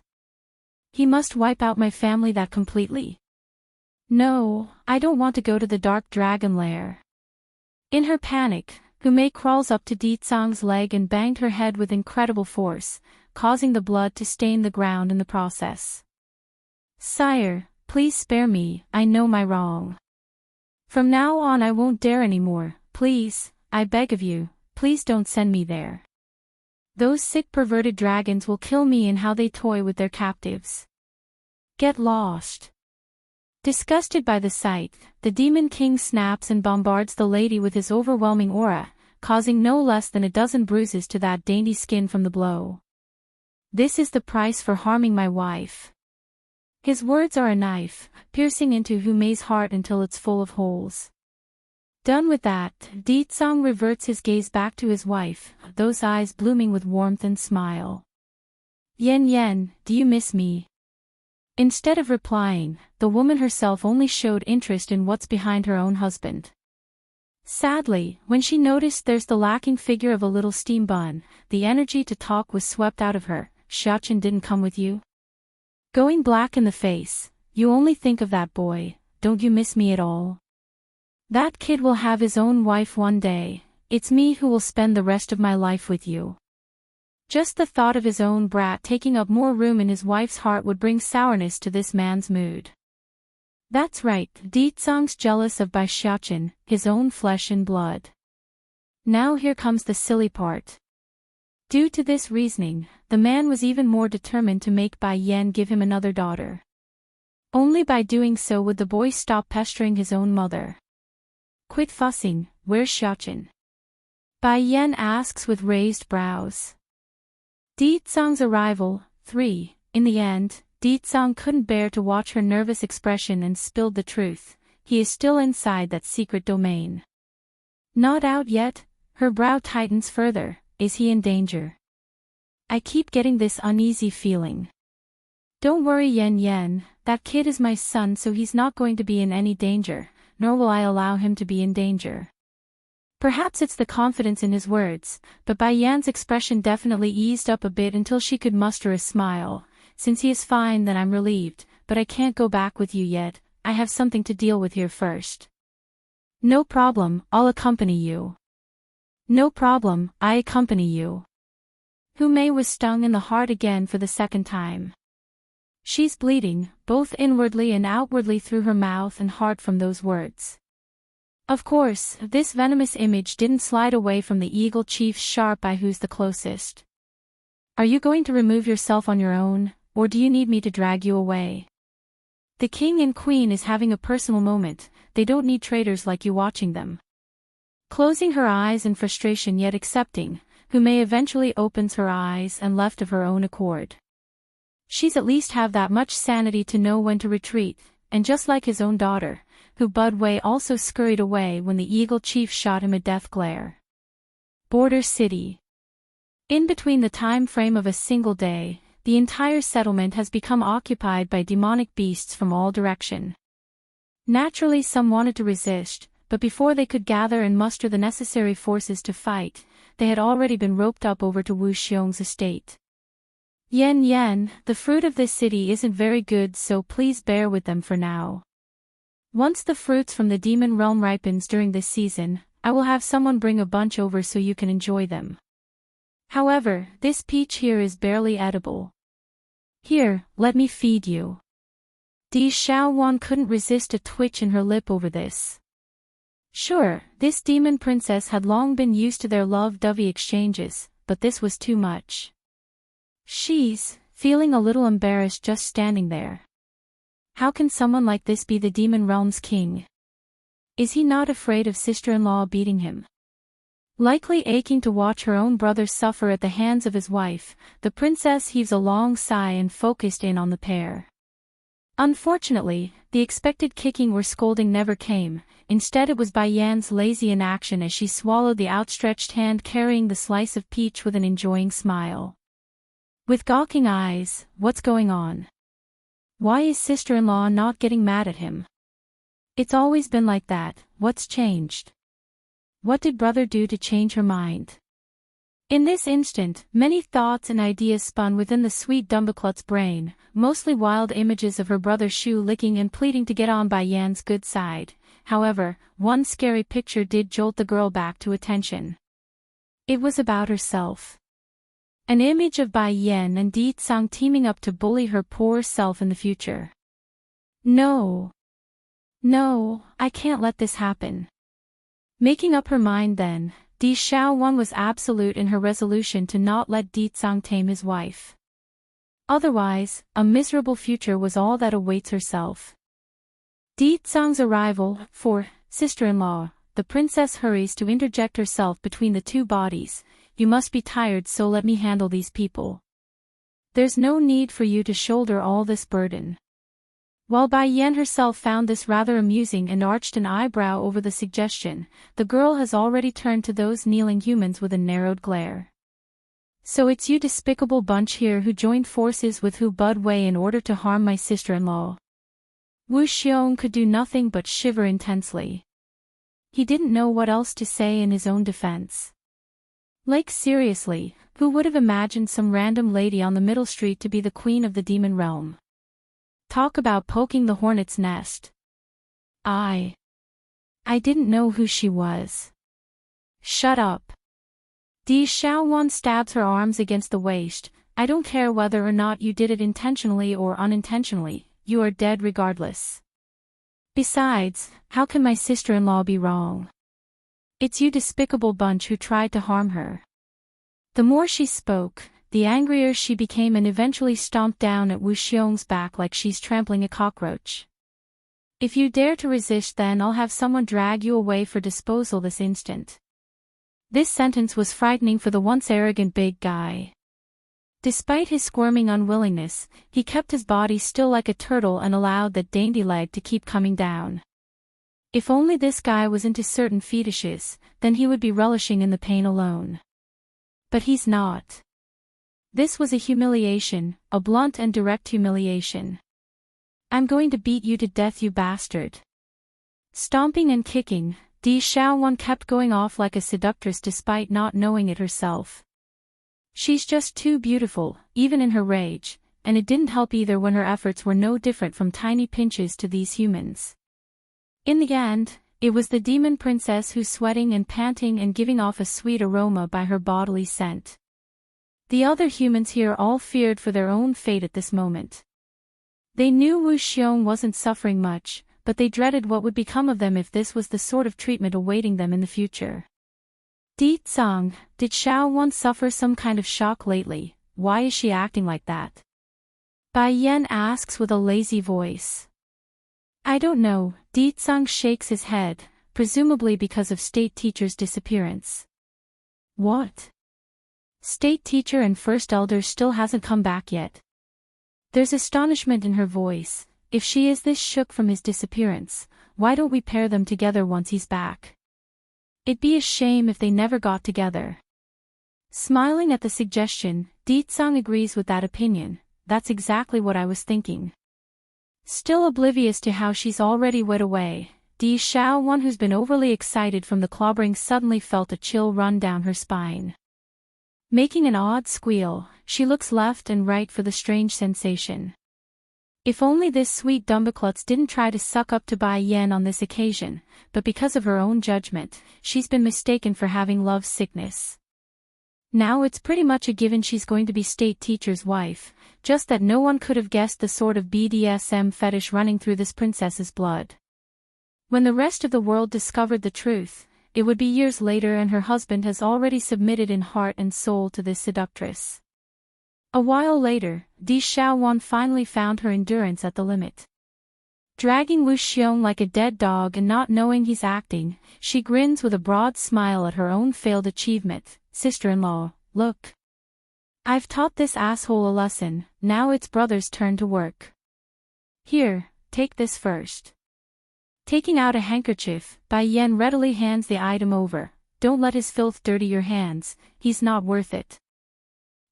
He must wipe out my family that completely. No, I don't want to go to the dark dragon lair. In her panic, Humei crawls up to Ditsang's leg and banged her head with incredible force, causing the blood to stain the ground in the process. Sire, please spare me, I know my wrong. From now on I won't dare anymore, please, I beg of you, please don't send me there. Those sick perverted dragons will kill me in how they toy with their captives. Get lost. Disgusted by the sight, the Demon King snaps and bombards the lady with his overwhelming aura, causing no less than a dozen bruises to that dainty skin from the blow. This is the price for harming my wife. His words are a knife, piercing into Humei's heart until it's full of holes. Done with that, Ditsang reverts his gaze back to his wife, those eyes blooming with warmth and smile. Yen, do you miss me? Instead of replying, the woman herself only showed interest in what's behind her own husband. Sadly, when she noticed there's the lacking figure of a little steam bun, the energy to talk was swept out of her. Xiaoqin didn't come with you? Going black in the face, you only think of that boy, don't you miss me at all? That kid will have his own wife one day, it's me who will spend the rest of my life with you. Just the thought of his own brat taking up more room in his wife's heart would bring sourness to this man's mood. That's right, Ditsang's jealous of Bai Xiaoqin, his own flesh and blood. Now here comes the silly part. Due to this reasoning, the man was even more determined to make Bai Yan give him another daughter. Only by doing so would the boy stop pestering his own mother. Quit fussing, where's Xiaochen? Bai Yan asks with raised brows. Di Tsang's arrival, 3. In the end, Di Tsang couldn't bear to watch her nervous expression and spilled the truth. He is still inside that secret domain. Not out yet? Her brow tightens further. Is he in danger? I keep getting this uneasy feeling. Don't worry, Yan, that kid is my son, so he's not going to be in any danger, nor will I allow him to be in danger. Perhaps it's the confidence in his words, but Bai Yan's expression definitely eased up a bit until she could muster a smile. Since he is fine, then I'm relieved, but I can't go back with you yet. I have something to deal with here first. No problem, I'll accompany you. No problem, I accompany you. Hu Mei was stung in the heart again for the second time. She's bleeding, both inwardly and outwardly through her mouth and heart from those words. Of course, this venomous image didn't slide away from the Eagle Chief's sharp eye. Who's the closest? Are you going to remove yourself on your own, or do you need me to drag you away? The king and queen is having a personal moment, they don't need traitors like you watching them. Closing her eyes in frustration yet accepting, Hu Mei eventually opens her eyes and left of her own accord. She's at least have that much sanity to know when to retreat, and just like his own daughter, Hu Budwei also scurried away when the Eagle Chief shot him a death glare. Border City. In between the time frame of a single day, the entire settlement has become occupied by demonic beasts from all direction. Naturally, some wanted to resist, but before they could gather and muster the necessary forces to fight, they had already been roped up over to Wu Xiong's estate. Yan, the fruit of this city isn't very good, so please bear with them for now. Once the fruits from the demon realm ripens during this season, I will have someone bring a bunch over so you can enjoy them. However, this peach here is barely edible. Here, let me feed you. Di Xiaowan couldn't resist a twitch in her lip over this. Sure, this demon princess had long been used to their love-dovey exchanges, but this was too much. She's feeling a little embarrassed just standing there. How can someone like this be the demon realm's king? Is he not afraid of sister-in-law beating him? Likely aching to watch her own brother suffer at the hands of his wife, the princess heaves a long sigh and focused in on the pair. Unfortunately, the expected kicking or scolding never came. Instead, it was Bai Yan's lazy inaction as she swallowed the outstretched hand carrying the slice of peach with an enjoying smile. With gawking eyes, what's going on? Why is sister-in-law not getting mad at him? It's always been like that, what's changed? What did brother do to change her mind? In this instant, many thoughts and ideas spun within the sweet Dumbaklut's brain, mostly wild images of her brother shoe licking and pleading to get on Bai Yan's good side. However, one scary picture did jolt the girl back to attention. It was about herself. An image of Bai Yan and Di Tsang teaming up to bully her poor self in the future. No, I can't let this happen. Making up her mind then, Di Xiaowan was absolute in her resolution to not let Di Tsang tame his wife. Otherwise, a miserable future was all that awaits herself. Di Tsang's arrival, 4, sister-in-law, the princess hurries to interject herself between the two bodies. You must be tired, so let me handle these people. There's no need for you to shoulder all this burden. While Bai Yan herself found this rather amusing and arched an eyebrow over the suggestion, the girl has already turned to those kneeling humans with a narrowed glare. So it's you despicable bunch here who joined forces with Hu Budwei in order to harm my sister-in-law. Wu Xiong could do nothing but shiver intensely. He didn't know what else to say in his own defense. Like seriously, who would have imagined some random lady on the middle street to be the queen of the demon realm? Talk about poking the hornet's nest. I didn't know who she was. Shut up. Di Xiaowan stabs her arms against the waist. I don't care whether or not you did it intentionally or unintentionally, you are dead regardless. Besides, how can my sister-in-law be wrong? It's you despicable bunch who tried to harm her. The more she spoke, the angrier she became and eventually stomped down at Wu Xiong's back like she's trampling a cockroach. If you dare to resist, then I'll have someone drag you away for disposal this instant. This sentence was frightening for the once arrogant big guy. Despite his squirming unwillingness, he kept his body still like a turtle and allowed that dainty leg to keep coming down. If only this guy was into certain fetishes, then he would be relishing in the pain alone. But he's not. This was a humiliation, a blunt and direct humiliation. I'm going to beat you to death, you bastard. Stomping and kicking, Di Xiaowan kept going off like a seductress despite not knowing it herself. She's just too beautiful, even in her rage, and it didn't help either when her efforts were no different from tiny pinches to these humans. In the end, it was the demon princess who's sweating and panting and giving off a sweet aroma by her bodily scent. The other humans here all feared for their own fate at this moment. They knew Wu Xiong wasn't suffering much, but they dreaded what would become of them if this was the sort of treatment awaiting them in the future. Di Zhang, did Xiaowan suffer some kind of shock lately? Why is she acting like that? Bai Yan asks with a lazy voice. I don't know, Di Zhang shakes his head, presumably because of state teacher's disappearance. What? State teacher and first elder still hasn't come back yet. There's astonishment in her voice. If she is this shook from his disappearance, why don't we pair them together once he's back? It'd be a shame if they never got together. Smiling at the suggestion, Di Zhang agrees with that opinion. That's exactly what I was thinking. Still oblivious to how she's already wet away, Di Xiaowan, who's been overly excited from the clobbering, suddenly felt a chill run down her spine. Making an odd squeal, she looks left and right for the strange sensation. If only this sweet Dumbaklutz didn't try to suck up to Bai Yan on this occasion, but because of her own judgment, she's been mistaken for having love sickness. Now it's pretty much a given she's going to be state teacher's wife, just that no one could have guessed the sort of BDSM fetish running through this princess's blood. When the rest of the world discovered the truth, it would be years later, and her husband has already submitted in heart and soul to this seductress. A while later, Di Xiaowan finally found her endurance at the limit. Dragging Wu Xiong like a dead dog and not knowing he's acting, she grins with a broad smile at her own failed achievement. Sister-in-law, look. I've taught this asshole a lesson, now it's brother's turn to work. Here, take this first. Taking out a handkerchief, Bai Yan readily hands the item over. Don't let his filth dirty your hands, he's not worth it.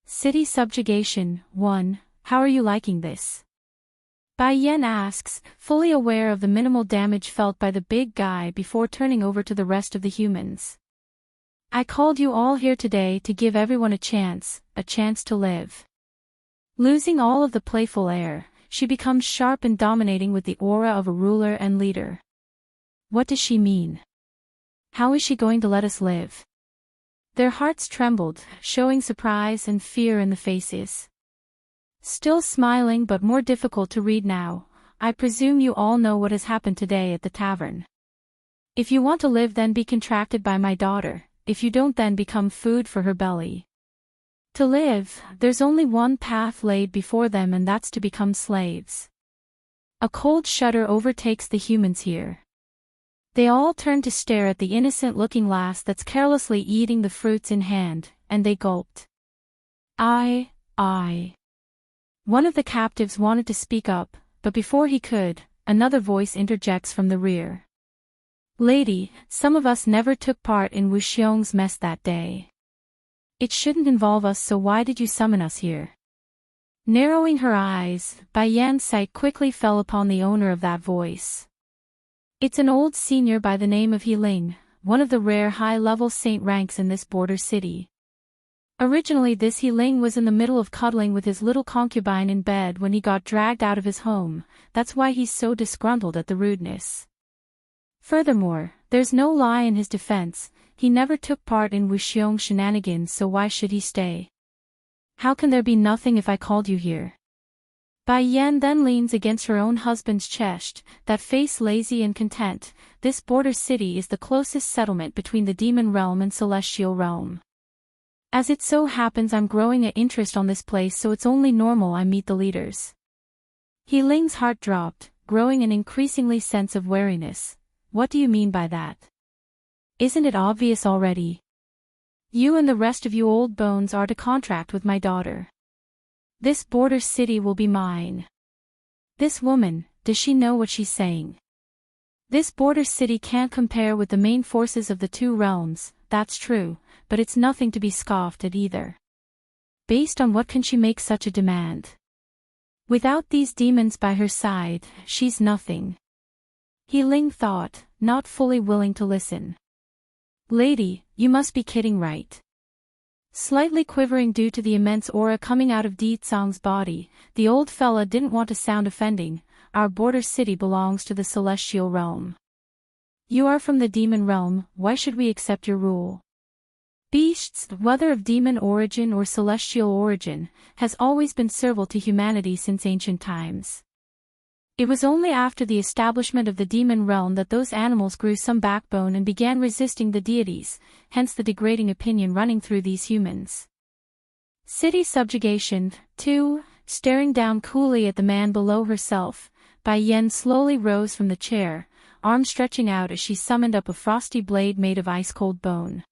City Subjugation 1, how are you liking this? Bai Yan asks, fully aware of the minimal damage felt by the big guy before turning over to the rest of the humans. I called you all here today to give everyone a chance to live. Losing all of the playful air, she becomes sharp and dominating with the aura of a ruler and leader. What does she mean? How is she going to let us live? Their hearts trembled, showing surprise and fear in the faces. Still smiling but more difficult to read now, I presume you all know what has happened today at the tavern. If you want to live, then be contracted by my daughter, if you don't, then become food for her belly. To live, there's only one path laid before them, and that's to become slaves. A cold shudder overtakes the humans here. They all turn to stare at the innocent-looking lass that's carelessly eating the fruits in hand, and they gulped. I. One of the captives wanted to speak up, but before he could, another voice interjects from the rear. Lady, some of us never took part in Wu Xiong's mess that day. It shouldn't involve us, so why did you summon us here? Narrowing her eyes, Bai Yan's sight quickly fell upon the owner of that voice. It's an old senior by the name of Heling, one of the rare high-level saint ranks in this border city. Originally this Heling was in the middle of cuddling with his little concubine in bed when he got dragged out of his home, that's why he's so disgruntled at the rudeness. Furthermore, there's no lie in his defense, he never took part in Wu Xiong's shenanigans, so why should he stay? How can there be nothing if I called you here? Bai Yan then leans against her own husband's chest, that face lazy and content. This border city is the closest settlement between the demon realm and celestial realm. As it so happens I'm growing an interest on this place, so it's only normal I meet the leaders. He Ling's heart dropped, growing an increasingly sense of wariness. What do you mean by that? Isn't it obvious already? You and the rest of you old bones are to contract with my daughter. This border city will be mine. This woman, does she know what she's saying? This border city can't compare with the main forces of the two realms, that's true, but it's nothing to be scoffed at either. Based on what can she make such a demand? Without these demons by her side, she's nothing. He Ling thought, not fully willing to listen. Lady, you must be kidding, right? Slightly quivering due to the immense aura coming out of Di Tsang's body, the old fella didn't want to sound offending. Our border city belongs to the celestial realm. You are from the demon realm, why should we accept your rule? Beasts, whether of demon origin or celestial origin, has always been servile to humanity since ancient times. It was only after the establishment of the demon realm that those animals grew some backbone and began resisting the deities, hence the degrading opinion running through these humans. City subjugation. 2. Staring down coolly at the man below herself, Bai Yen slowly rose from the chair, arm stretching out as she summoned up a frosty blade made of ice-cold bone.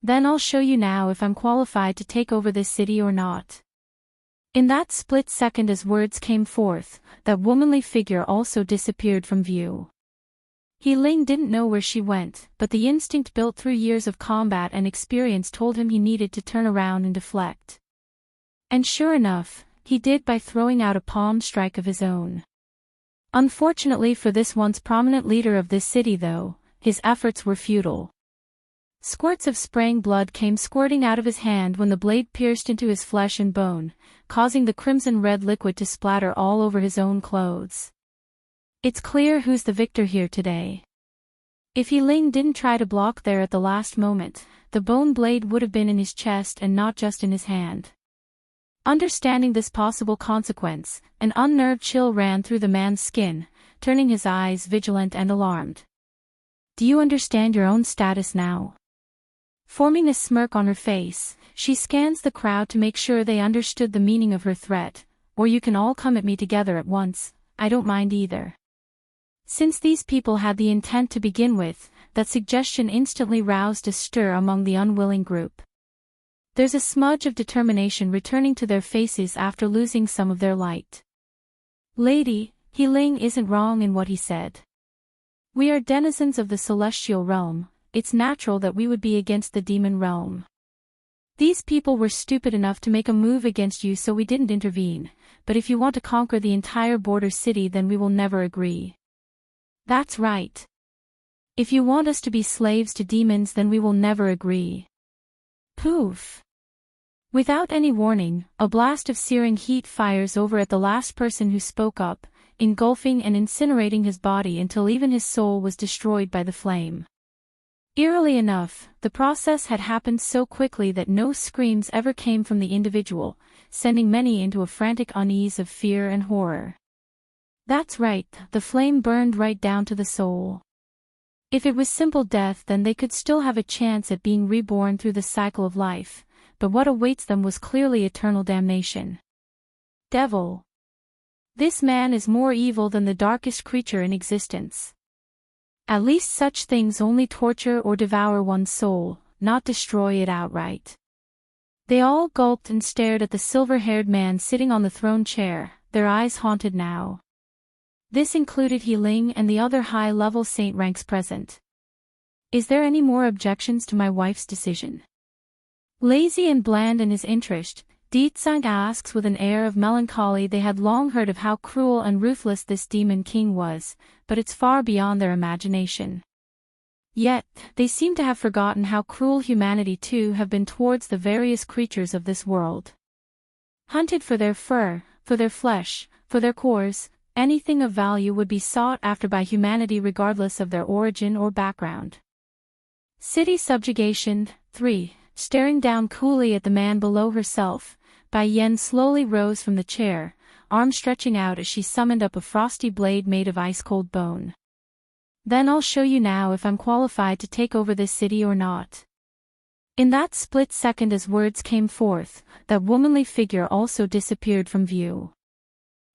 Then I'll show you now if I'm qualified to take over this city or not. In that split second as words came forth, that womanly figure also disappeared from view. He Ling didn't know where she went, but the instinct built through years of combat and experience told him he needed to turn around and deflect. And sure enough, he did by throwing out a palm strike of his own. Unfortunately for this once prominent leader of this city though, his efforts were futile. Squirts of spraying blood came squirting out of his hand when the blade pierced into his flesh and bone, causing the crimson-red liquid to splatter all over his own clothes. It's clear who's the victor here today. If He Ling didn't try to block there at the last moment, the bone blade would have been in his chest and not just in his hand. Understanding this possible consequence, an unnerved chill ran through the man's skin, turning his eyes vigilant and alarmed. Do you understand your own status now? Forming a smirk on her face, she scans the crowd to make sure they understood the meaning of her threat, or you can all come at me together at once, I don't mind either. Since these people had the intent to begin with, that suggestion instantly roused a stir among the unwilling group. There's a smudge of determination returning to their faces after losing some of their light. Lady, He Ling isn't wrong in what he said. We are denizens of the celestial realm. It's natural that we would be against the demon realm. These people were stupid enough to make a move against you, so we didn't intervene, but if you want to conquer the entire border city then we will never agree. That's right. If you want us to be slaves to demons then we will never agree. Poof. Without any warning, a blast of searing heat fires over at the last person who spoke up, engulfing and incinerating his body until even his soul was destroyed by the flame. Eerily enough, the process had happened so quickly that no screams ever came from the individual, sending many into a frantic unease of fear and horror. That's right, the flame burned right down to the soul. If it was simple death then they could still have a chance at being reborn through the cycle of life, but what awaits them was clearly eternal damnation. Devil. This man is more evil than the darkest creature in existence. At least such things only torture or devour one's soul, not destroy it outright. They all gulped and stared at the silver-haired man sitting on the throne chair, their eyes haunted now. This included He Ling and the other high-level saint ranks present. Is there any more objections to my wife's decision? Lazy and bland in his interest, Di Tsang asks with an air of melancholy. They had long heard of how cruel and ruthless this demon king was, but it's far beyond their imagination. Yet, they seem to have forgotten how cruel humanity too have been towards the various creatures of this world. Hunted for their fur, for their flesh, for their cores, anything of value would be sought after by humanity regardless of their origin or background. City subjugation. 3. Staring down coolly at the man below herself, Bai Yen slowly rose from the chair, arm stretching out as she summoned up a frosty blade made of ice-cold bone. Then I'll show you now if I'm qualified to take over this city or not. In that split second as words came forth, that womanly figure also disappeared from view.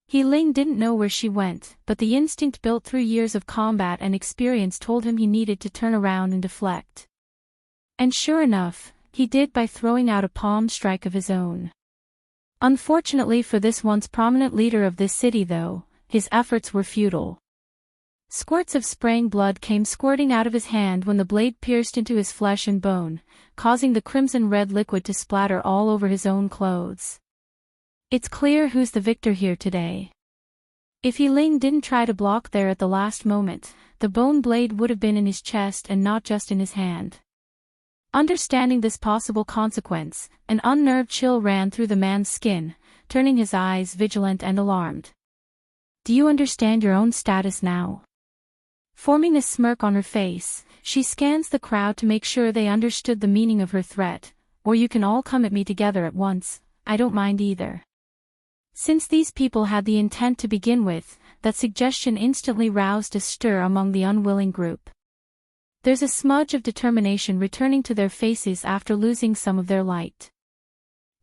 He Ling didn't know where she went, but the instinct built through years of combat and experience told him he needed to turn around and deflect. And sure enough, he did by throwing out a palm strike of his own. Unfortunately for this once prominent leader of this city though, his efforts were futile. Squirts of spraying blood came squirting out of his hand when the blade pierced into his flesh and bone, causing the crimson-red liquid to splatter all over his own clothes. It's clear who's the victor here today. If He Ling didn't try to block there at the last moment, the bone blade would have been in his chest and not just in his hand. Understanding this possible consequence, an unnerved chill ran through the man's skin, turning his eyes vigilant and alarmed. Do you understand your own status now? Forming a smirk on her face, she scans the crowd to make sure they understood the meaning of her threat, or you can all come at me together at once, I don't mind either. Since these people had the intent to begin with, that suggestion instantly roused a stir among the unwilling group. There's a smudge of determination returning to their faces after losing some of their light.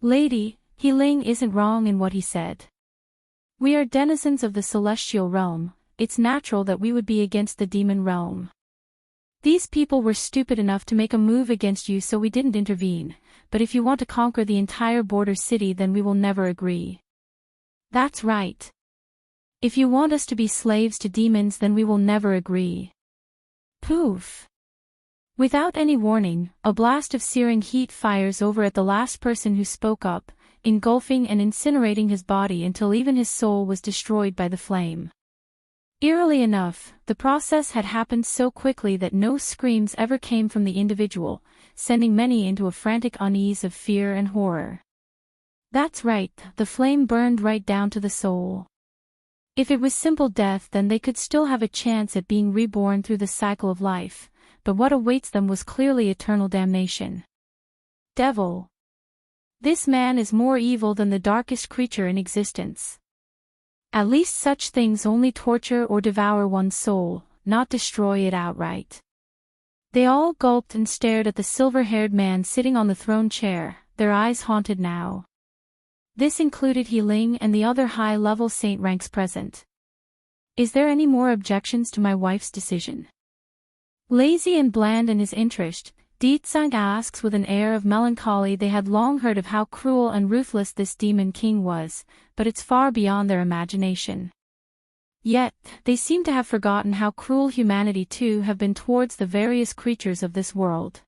Lady, He Ling isn't wrong in what he said. We are denizens of the celestial realm. It's natural that we would be against the demon realm. These people were stupid enough to make a move against you, so we didn't intervene, but if you want to conquer the entire border city, then we will never agree. That's right. If you want us to be slaves to demons, then we will never agree. Poof. Without any warning, a blast of searing heat fires over at the last person who spoke up, engulfing and incinerating his body until even his soul was destroyed by the flame. Eerily enough, the process had happened so quickly that no screams ever came from the individual, sending many into a frantic unease of fear and horror. That's right, the flame burned right down to the soul. If it was simple death, then they could still have a chance at being reborn through the cycle of life, but what awaits them was clearly eternal damnation. Devil. This man is more evil than the darkest creature in existence. At least such things only torture or devour one's soul, not destroy it outright. They all gulped and stared at the silver-haired man sitting on the throne chair, their eyes haunted now. This included He Ling and the other high-level saint ranks present. Is there any more objections to my wife's decision? Lazy and bland in his interest, Ditsang asks with an air of melancholy. They had long heard of how cruel and ruthless this demon king was, but it's far beyond their imagination. Yet, they seem to have forgotten how cruel humanity too have been towards the various creatures of this world.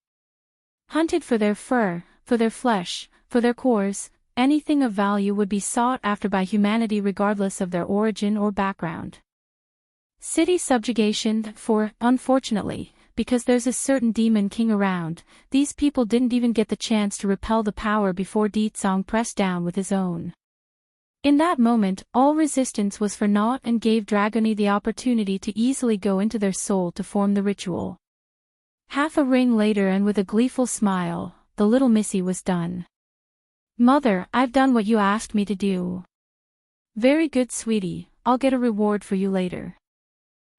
Hunted for their fur, for their flesh, for their cores, anything of value would be sought after by humanity regardless of their origin or background. City subjugation, for, unfortunately, because there's a certain demon king around, these people didn't even get the chance to repel the power before Ditsang pressed down with his own. In that moment, all resistance was for naught and gave Dragony the opportunity to easily go into their soul to form the ritual. Half a ring later, and with a gleeful smile, the little missy was done. Mother, I've done what you asked me to do. Very good, sweetie, I'll get a reward for you later.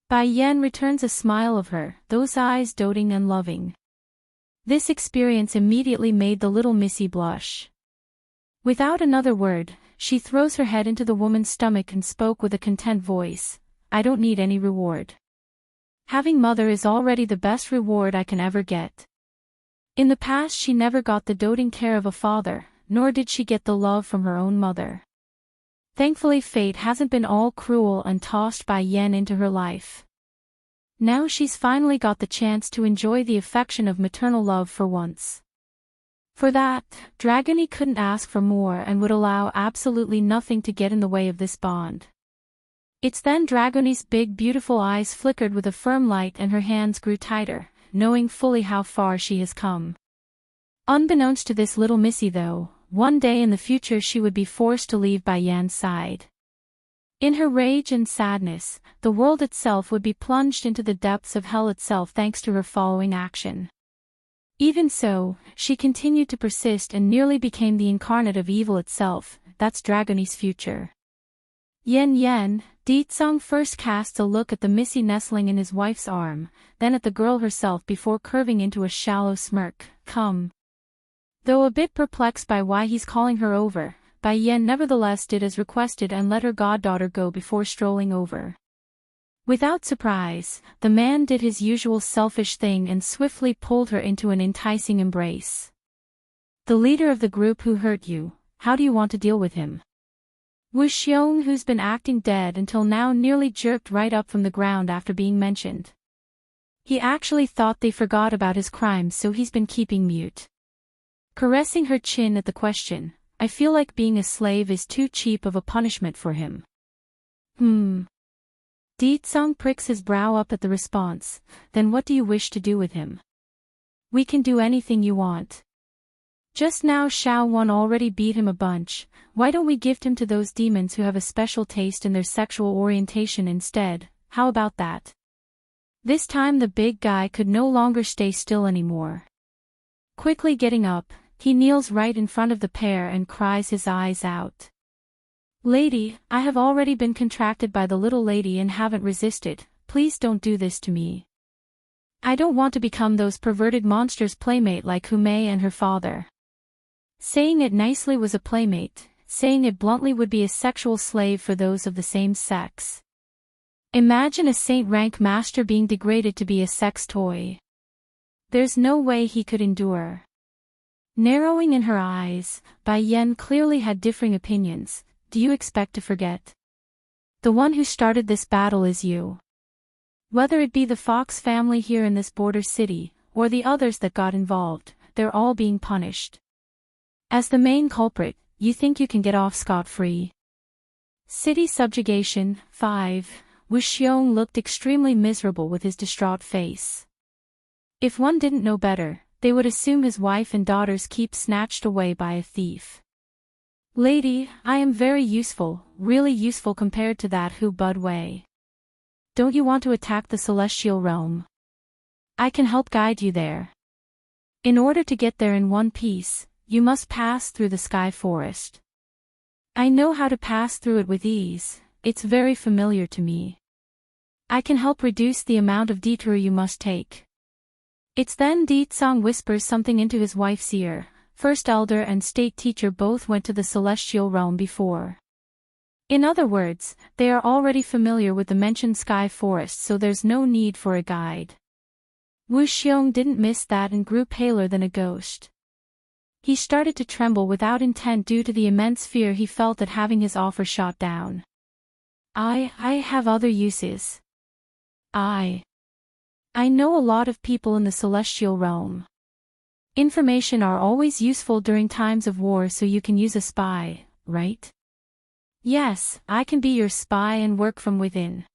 Bai Yan returns a smile of her, those eyes doting and loving. This experience immediately made the little missy blush. Without another word, she throws her head into the woman's stomach and spoke with a content voice, I don't need any reward. Having mother is already the best reward I can ever get. In the past she never got the doting care of a father, nor did she get the love from her own mother. Thankfully fate hasn't been all cruel and tossed Bai Yan into her life. Now she's finally got the chance to enjoy the affection of maternal love for once. For that, Dragony couldn't ask for more and would allow absolutely nothing to get in the way of this bond. It's then Dragony's big beautiful eyes flickered with a firm light and her hands grew tighter, knowing fully how far she has come. Unbeknownst to this little missy though, one day in the future she would be forced to leave Bai Yan's side. In her rage and sadness, the world itself would be plunged into the depths of hell itself thanks to her following action. Even so, she continued to persist and nearly became the incarnate of evil itself. That's Dragony's future. Yen, Ditsang first casts a look at the missy nestling in his wife's arm, then at the girl herself before curving into a shallow smirk. Come. Though a bit perplexed by why he's calling her over, Bai Yan nevertheless did as requested and let her goddaughter go before strolling over. Without surprise, the man did his usual selfish thing and swiftly pulled her into an enticing embrace. The leader of the group who hurt you, how do you want to deal with him? Wu Xiong, who's been acting dead until now, nearly jerked right up from the ground after being mentioned. He actually thought they forgot about his crimes, so he's been keeping mute. Caressing her chin at the question, I feel like being a slave is too cheap of a punishment for him. Di Tsang pricks his brow up at the response, then what do you wish to do with him? We can do anything you want. Just now Xiao Wan already beat him a bunch, why don't we gift him to those demons who have a special taste in their sexual orientation instead, how about that? This time the big guy could no longer stay still anymore. Quickly getting up, he kneels right in front of the pair and cries his eyes out. Lady, I have already been contracted by the little lady and haven't resisted, please don't do this to me. I don't want to become those perverted monsters' playmate like Humei and her father. Saying it nicely was a playmate, saying it bluntly would be a sexual slave for those of the same sex. Imagine a saint-rank master being degraded to be a sex toy. There's no way he could endure. Narrowing in her eyes, Bai Yan clearly had differing opinions. Do you expect to forget? The one who started this battle is you. Whether it be the Fox family here in this border city, or the others that got involved, they're all being punished. As the main culprit, you think you can get off scot-free. City subjugation, 5. Wu Xiong looked extremely miserable with his distraught face. If one didn't know better, they would assume his wife and daughters keep snatched away by a thief. Lady, I am very useful, really useful compared to that Hu Bud Wei. Don't you want to attack the celestial realm? I can help guide you there. In order to get there in one piece, you must pass through the sky forest. I know how to pass through it with ease, it's very familiar to me. I can help reduce the amount of detour you must take. It's then Di Tsang whispers something into his wife's ear. First elder and state teacher both went to the celestial realm before. In other words, they are already familiar with the mentioned sky forest, so there's no need for a guide. Wu Xiong didn't miss that and grew paler than a ghost. He started to tremble without intent due to the immense fear he felt at having his offer shot down. I have other uses. I know a lot of people in the celestial realm. Information are always useful during times of war, so you can use a spy, right? Yes, I can be your spy and work from within.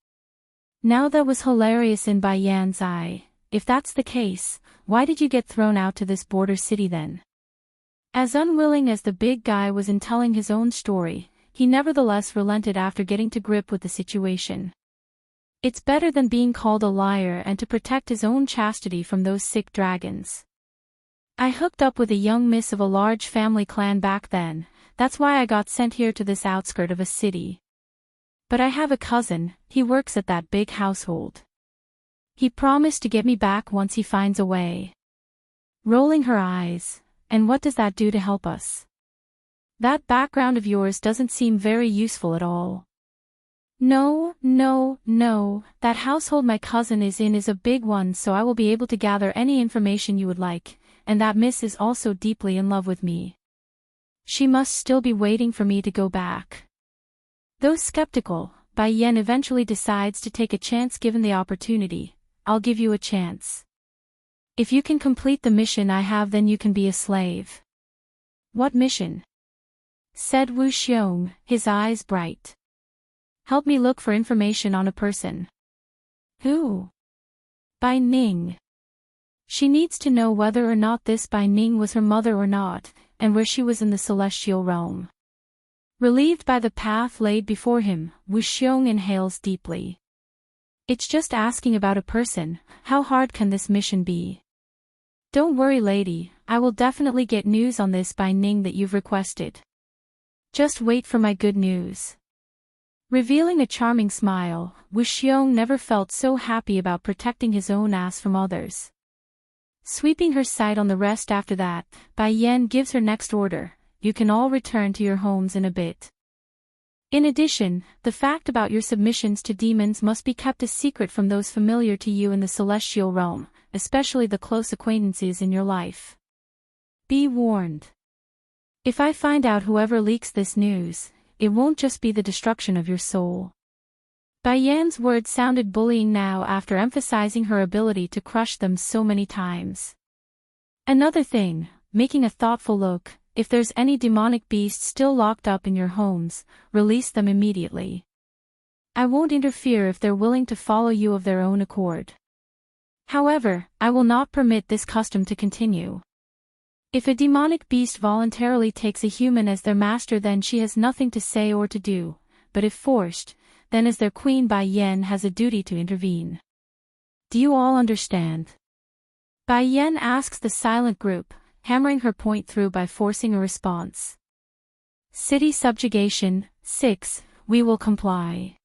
Now that was hilarious in Bai Yan's eye. If that's the case, why did you get thrown out to this border city then? As unwilling as the big guy was in telling his own story, he nevertheless relented after getting to grip with the situation. It's better than being called a liar and to protect his own chastity from those sick dragons. I hooked up with a young miss of a large family clan back then, that's why I got sent here to this outskirt of a city. But I have a cousin, he works at that big household. He promised to get me back once he finds a way. Rolling her eyes, and what does that do to help us? That background of yours doesn't seem very useful at all. No, that household my cousin is in is a big one, so I will be able to gather any information you would like, and that miss is also deeply in love with me. She must still be waiting for me to go back. Though skeptical, Bai Yan eventually decides to take a chance given the opportunity. I'll give you a chance. If you can complete the mission I have, then you can be a slave. What mission? Said Wu Xiong, his eyes bright. Help me look for information on a person. Who? Bai Ning. She needs to know whether or not this Bai Ning was her mother or not, and where she was in the celestial realm. Relieved by the path laid before him, Wu Xiong inhales deeply. It's just asking about a person, how hard can this mission be? Don't worry lady, I will definitely get news on this Bai Ning that you've requested. Just wait for my good news. Revealing a charming smile, Wu Xiong never felt so happy about protecting his own ass from others. Sweeping her sight on the rest after that, Bai Yan gives her next order: you can all return to your homes in a bit. In addition, the fact about your submissions to demons must be kept a secret from those familiar to you in the celestial realm, especially the close acquaintances in your life. Be warned. If I find out whoever leaks this news, it won't just be the destruction of your soul. Bai Yan's words sounded bullying now after emphasizing her ability to crush them so many times. Another thing, making a thoughtful look: if there's any demonic beasts still locked up in your homes, release them immediately. I won't interfere if they're willing to follow you of their own accord. However, I will not permit this custom to continue. If a demonic beast voluntarily takes a human as their master, then she has nothing to say or to do, but if forced, then as their queen Bai Yan has a duty to intervene. Do you all understand? Bai Yan asks the silent group, hammering her point through by forcing a response. City subjugation, 6, we will comply.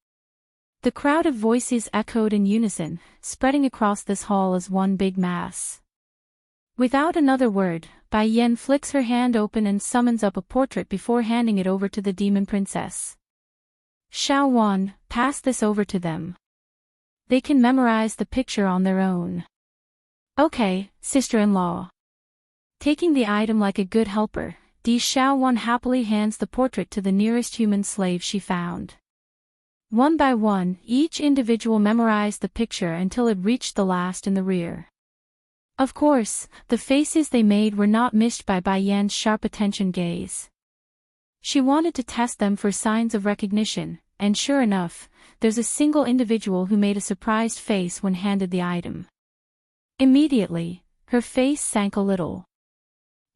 The crowd of voices echoed in unison, spreading across this hall as one big mass. Without another word, Bai Yan flicks her hand open and summons up a portrait before handing it over to the demon princess. Xiao Wan, pass this over to them. They can memorize the picture on their own. Okay, sister-in-law. Taking the item like a good helper, Xiao Wan happily hands the portrait to the nearest human slave she found. One by one, each individual memorized the picture until it reached the last in the rear. Of course, the faces they made were not missed by Bai Yan's sharp attention gaze. She wanted to test them for signs of recognition, and sure enough, there's a single individual who made a surprised face when handed the item. Immediately, her face sank a little.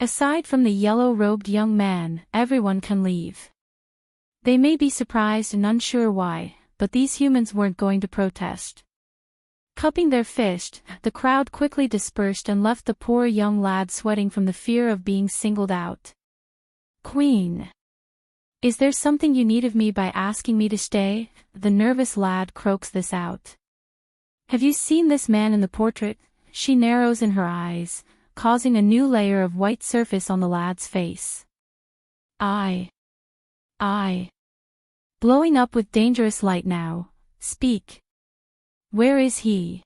Aside from the yellow-robed young man, everyone can leave. They may be surprised and unsure why, but these humans weren't going to protest. Cupping their fist, the crowd quickly dispersed and left the poor young lad sweating from the fear of being singled out. Queen. Is there something you need of me by asking me to stay? The nervous lad croaks this out. Have you seen this man in the portrait? She narrows in her eyes, causing a new layer of white surface on the lad's face. I. Blowing up with dangerous light now. Speak. Where is he?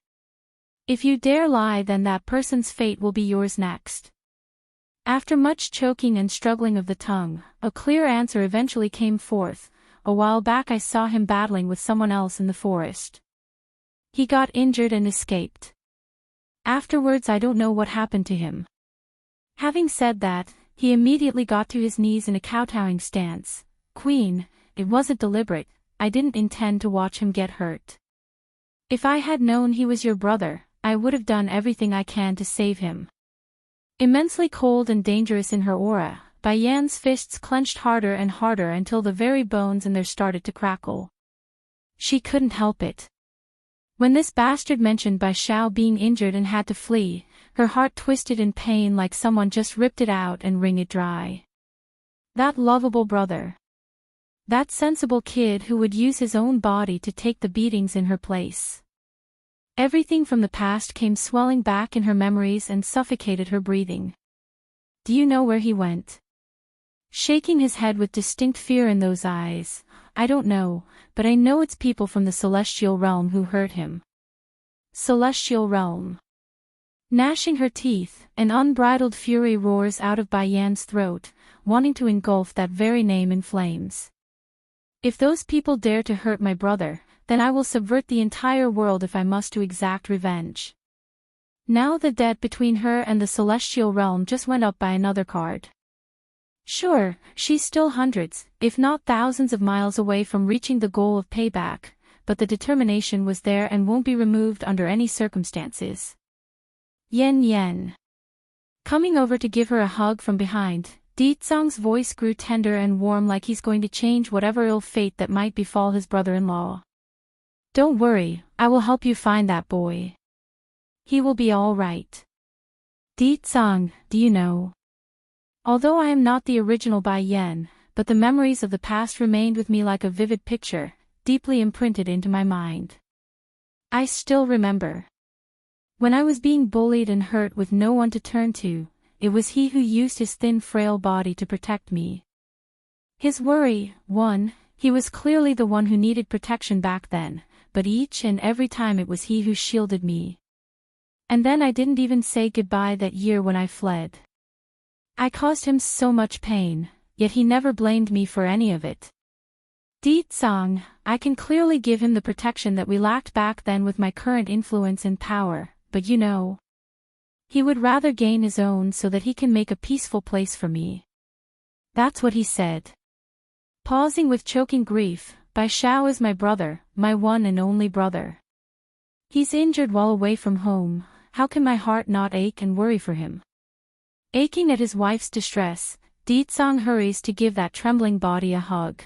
If you dare lie, then that person's fate will be yours next. After much choking and struggling of the tongue, a clear answer eventually came forth. A while back I saw him battling with someone else in the forest. He got injured and escaped. Afterwards I don't know what happened to him. Having said that, he immediately got to his knees in a kowtowing stance. Queen, it wasn't deliberate, I didn't intend to watch him get hurt. If I had known he was your brother, I would have done everything I can to save him. Immensely cold and dangerous in her aura, Bai Yan's fists clenched harder and harder until the very bones in there started to crackle. She couldn't help it. When this bastard mentioned Bai Xiao being injured and had to flee, her heart twisted in pain like someone just ripped it out and wrung it dry. That lovable brother. That sensible kid who would use his own body to take the beatings in her place. Everything from the past came swelling back in her memories and suffocated her breathing. Do you know where he went? Shaking his head with distinct fear in those eyes. I don't know, but I know it's people from the celestial realm who hurt him. Celestial realm. Gnashing her teeth, an unbridled fury roars out of Bai Yan's throat, wanting to engulf that very name in flames. If those people dare to hurt my brother, then I will subvert the entire world if I must to exact revenge. Now the debt between her and the celestial realm just went up by another card. Sure, she's still hundreds, if not thousands of miles away from reaching the goal of payback, but the determination was there and won't be removed under any circumstances. Yen. Coming over to give her a hug from behind, Ditsang's voice grew tender and warm like he's going to change whatever ill fate that might befall his brother-in-law. Don't worry, I will help you find that boy. He will be all right. Ditsang, do you know? Although I am not the original Bai Yan, but the memories of the past remained with me like a vivid picture, deeply imprinted into my mind. I still remember. When I was being bullied and hurt with no one to turn to, it was he who used his thin frail body to protect me. His worry, he was clearly the one who needed protection back then, but each and every time it was he who shielded me. And then I didn't even say goodbye that year when I fled. I caused him so much pain, yet he never blamed me for any of it. Song, I can clearly give him the protection that we lacked back then with my current influence and power, but he would rather gain his own so that he can make a peaceful place for me. That's what he said. Pausing with choking grief, Bai Xiao is my brother, my one and only brother. He's injured while away from home, how can my heart not ache and worry for him? Aching at his wife's distress, Song hurries to give that trembling body a hug.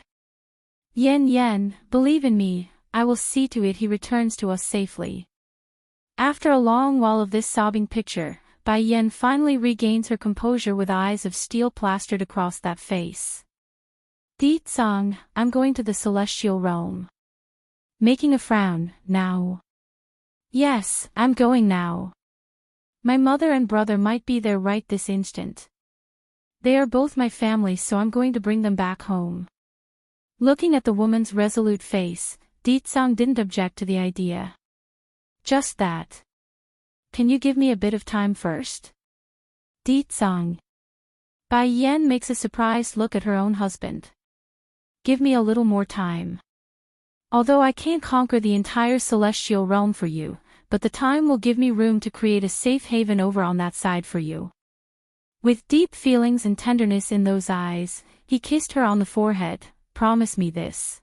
Yan, believe in me, I will see to it he returns to us safely. After a long while of this sobbing picture, Bai Yan finally regains her composure with eyes of steel plastered across that face. Song, I'm going to the celestial realm. Making a frown, now. Yes, I'm going now. My mother and brother might be there right this instant. They are both my family, so I'm going to bring them back home. Looking at the woman's resolute face, Song didn't object to the idea. Just that. Can you give me a bit of time first? Song. Bai Yan makes a surprised look at her own husband. Give me a little more time. Although I can't conquer the entire celestial realm for you, but the time will give me room to create a safe haven over on that side for you. With deep feelings and tenderness in those eyes, he kissed her on the forehead. Promise me this.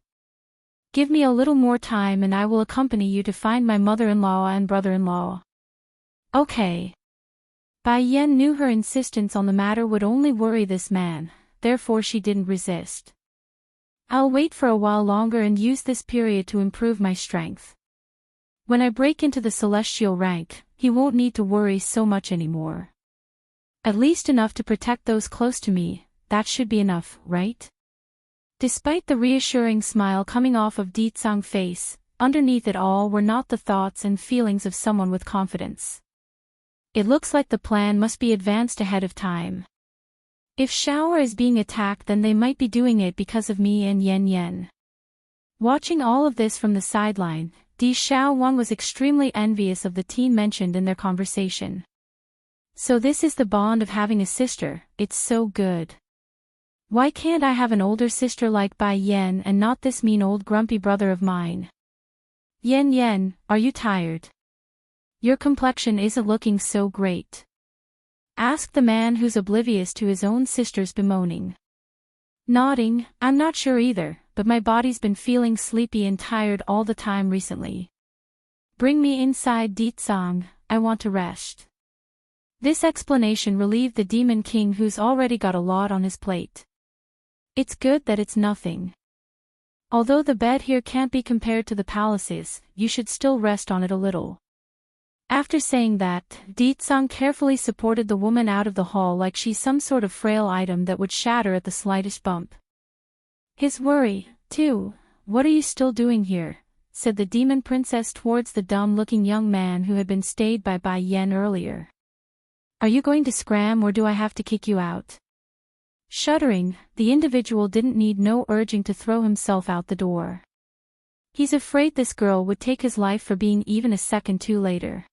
Give me a little more time and I will accompany you to find my mother-in-law and brother-in-law. Okay. Bai Yan knew her insistence on the matter would only worry this man, therefore she didn't resist. I'll wait for a while longer and use this period to improve my strength. When I break into the celestial rank, he won't need to worry so much anymore. At least enough to protect those close to me, that should be enough, right? Despite the reassuring smile coming off of Song's face, underneath it all were not the thoughts and feelings of someone with confidence. It looks like the plan must be advanced ahead of time. If Xiao is being attacked, then they might be doing it because of me and Yan. Watching all of this from the sideline, Xiao was extremely envious of the teen mentioned in their conversation. So this is the bond of having a sister, it's so good. Why can't I have an older sister like Bai Yan and not this mean old grumpy brother of mine? Yan, are you tired? Your complexion isn't looking so great. Asked the man who's oblivious to his own sister's bemoaning. Nodding, I'm not sure either, but my body's been feeling sleepy and tired all the time recently. Bring me inside, Song, I want to rest. This explanation relieved the Demon King, who's already got a lot on his plate. It's good that it's nothing. Although the bed here can't be compared to the palaces, you should still rest on it a little. After saying that, Song carefully supported the woman out of the hall like she's some sort of frail item that would shatter at the slightest bump. His worry, too. What are you still doing here? Said the demon princess towards the dumb-looking young man who had been stayed by Bai Yan earlier. Are you going to scram or do I have to kick you out? Shuddering, the individual didn't need no urging to throw himself out the door. He's afraid this girl would take his life for being even a second too later.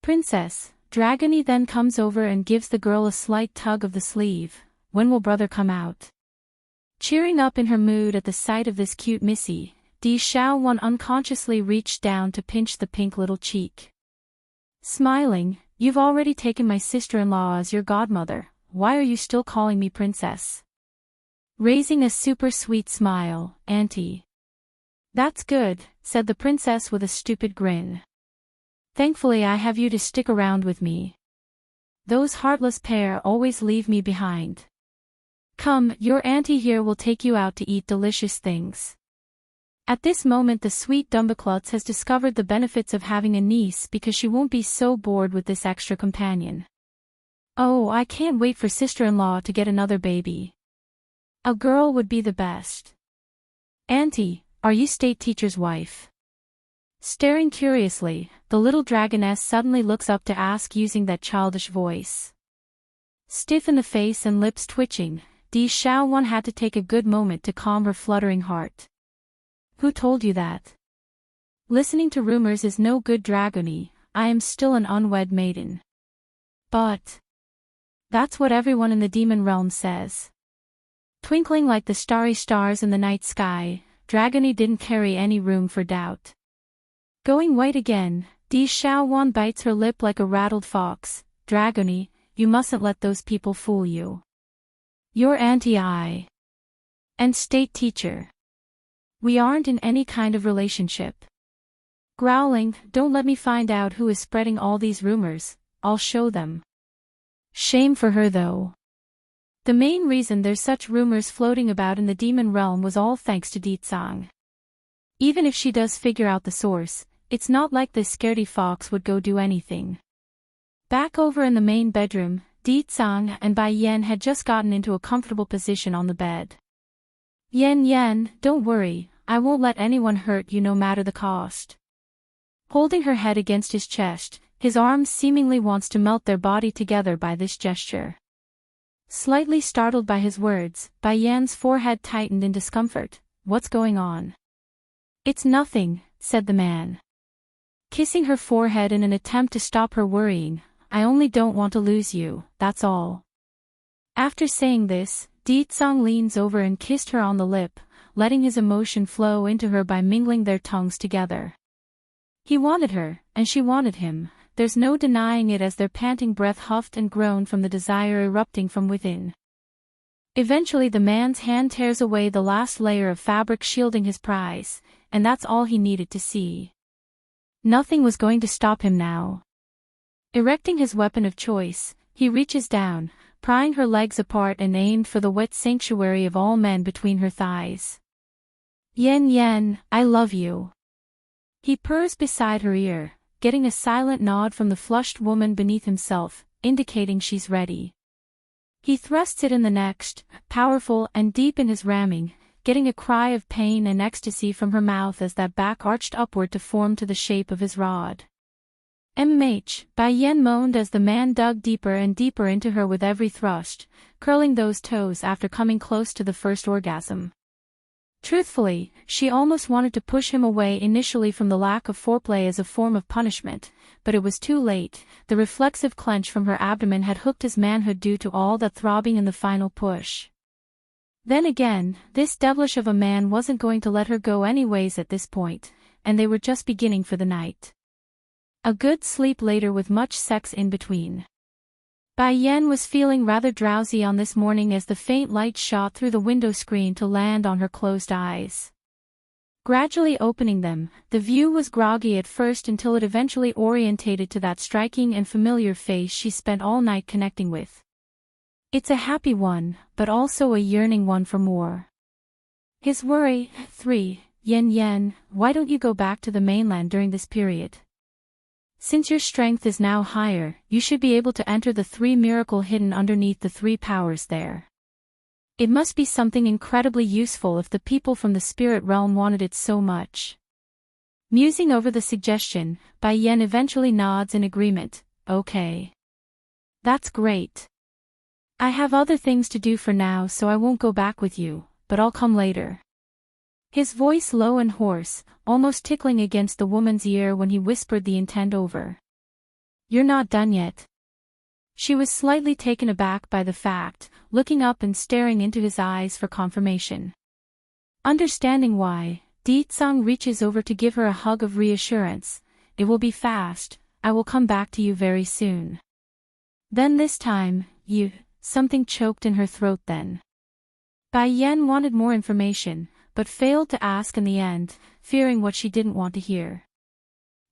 Princess, Dragony then comes over and gives the girl a slight tug of the sleeve. When will brother come out? Cheering up in her mood at the sight of this cute missy, Xiao unconsciously reached down to pinch the pink little cheek. Smiling, you've already taken my sister-in-law as your godmother, why are you still calling me princess? Raising a super sweet smile, Auntie. That's good, said the princess with a stupid grin. Thankfully I have you to stick around with me. Those heartless pair always leave me behind. Come, your auntie here will take you out to eat delicious things. At this moment the sweet Dumbaklutz has discovered the benefits of having a niece because she won't be so bored with this extra companion. Oh, I can't wait for sister-in-law to get another baby. A girl would be the best. Auntie, are you state teacher's wife? Staring curiously, the little dragoness suddenly looks up to ask using that childish voice. Stiff in the face and lips twitching, Di Xiaowan had to take a good moment to calm her fluttering heart. Who told you that? Listening to rumors is no good, Dragony. I am still an unwed maiden. But that's what everyone in the demon realm says. Twinkling like the starry stars in the night sky, Dragony didn't carry any room for doubt. Going white again, Di Xiaowan bites her lip like a rattled fox. Dragony, you mustn't let those people fool you. You're Auntie and state teacher. We aren't in any kind of relationship. Growling, don't let me find out who is spreading all these rumors, I'll show them. Shame for her though. The main reason there's such rumors floating about in the demon realm was all thanks to Di Tsang. Even if she does figure out the source, it's not like this scaredy fox would go do anything. Back over in the main bedroom, Di Tsang and Bai Yan had just gotten into a comfortable position on the bed. Yan, don't worry, I won't let anyone hurt you no matter the cost. Holding her head against his chest, his arms seemingly wants to melt their body together by this gesture. Slightly startled by his words, Bai Yan's forehead tightened in discomfort. What's going on? It's nothing, said the man. Kissing her forehead in an attempt to stop her worrying. I only don't want to lose you, that's all. After saying this, Di Tsang leans over and kissed her on the lip, letting his emotion flow into her by mingling their tongues together. He wanted her, and she wanted him, there's no denying it as their panting breath huffed and groaned from the desire erupting from within. Eventually the man's hand tears away the last layer of fabric shielding his prize, and that's all he needed to see. Nothing was going to stop him now. Erecting his weapon of choice, he reaches down, prying her legs apart and aimed for the wet sanctuary of all men between her thighs. Yan, I love you. He purrs beside her ear, getting a silent nod from the flushed woman beneath himself, indicating she's ready. He thrusts it in the next, powerful and deep in his ramming, getting a cry of pain and ecstasy from her mouth as that back arched upward to form to the shape of his rod. Bai Yan moaned as the man dug deeper and deeper into her with every thrust, curling those toes after coming close to the first orgasm. Truthfully, she almost wanted to push him away initially from the lack of foreplay as a form of punishment, but it was too late. The reflexive clench from her abdomen had hooked his manhood due to all that throbbing in the final push. Then again, this devilish of a man wasn't going to let her go anyways at this point, and they were just beginning for the night. A good sleep later with much sex in between. Bai Yan was feeling rather drowsy on this morning as the faint light shot through the window screen to land on her closed eyes. Gradually opening them, the view was groggy at first until it eventually orientated to that striking and familiar face she spent all night connecting with. It's a happy one, but also a yearning one for more. His worry. 3. Yan, why don't you go back to the mainland during this period? Since your strength is now higher, you should be able to enter the 3 miracle hidden underneath the 3 powers there. It must be something incredibly useful if the people from the spirit realm wanted it so much. Musing over the suggestion, Bai Yan eventually nods in agreement. Okay. That's great. I have other things to do for now, so I won't go back with you, but I'll come later. His voice low and hoarse, almost tickling against the woman's ear when he whispered the intent over. You're not done yet. She was slightly taken aback by the fact, looking up and staring into his eyes for confirmation. Understanding why, Di Tsang reaches over to give her a hug of reassurance. It will be fast, I will come back to you very soon. Then this time, something choked in her throat then. Bai Yan wanted more information, but failed to ask in the end, fearing what she didn't want to hear.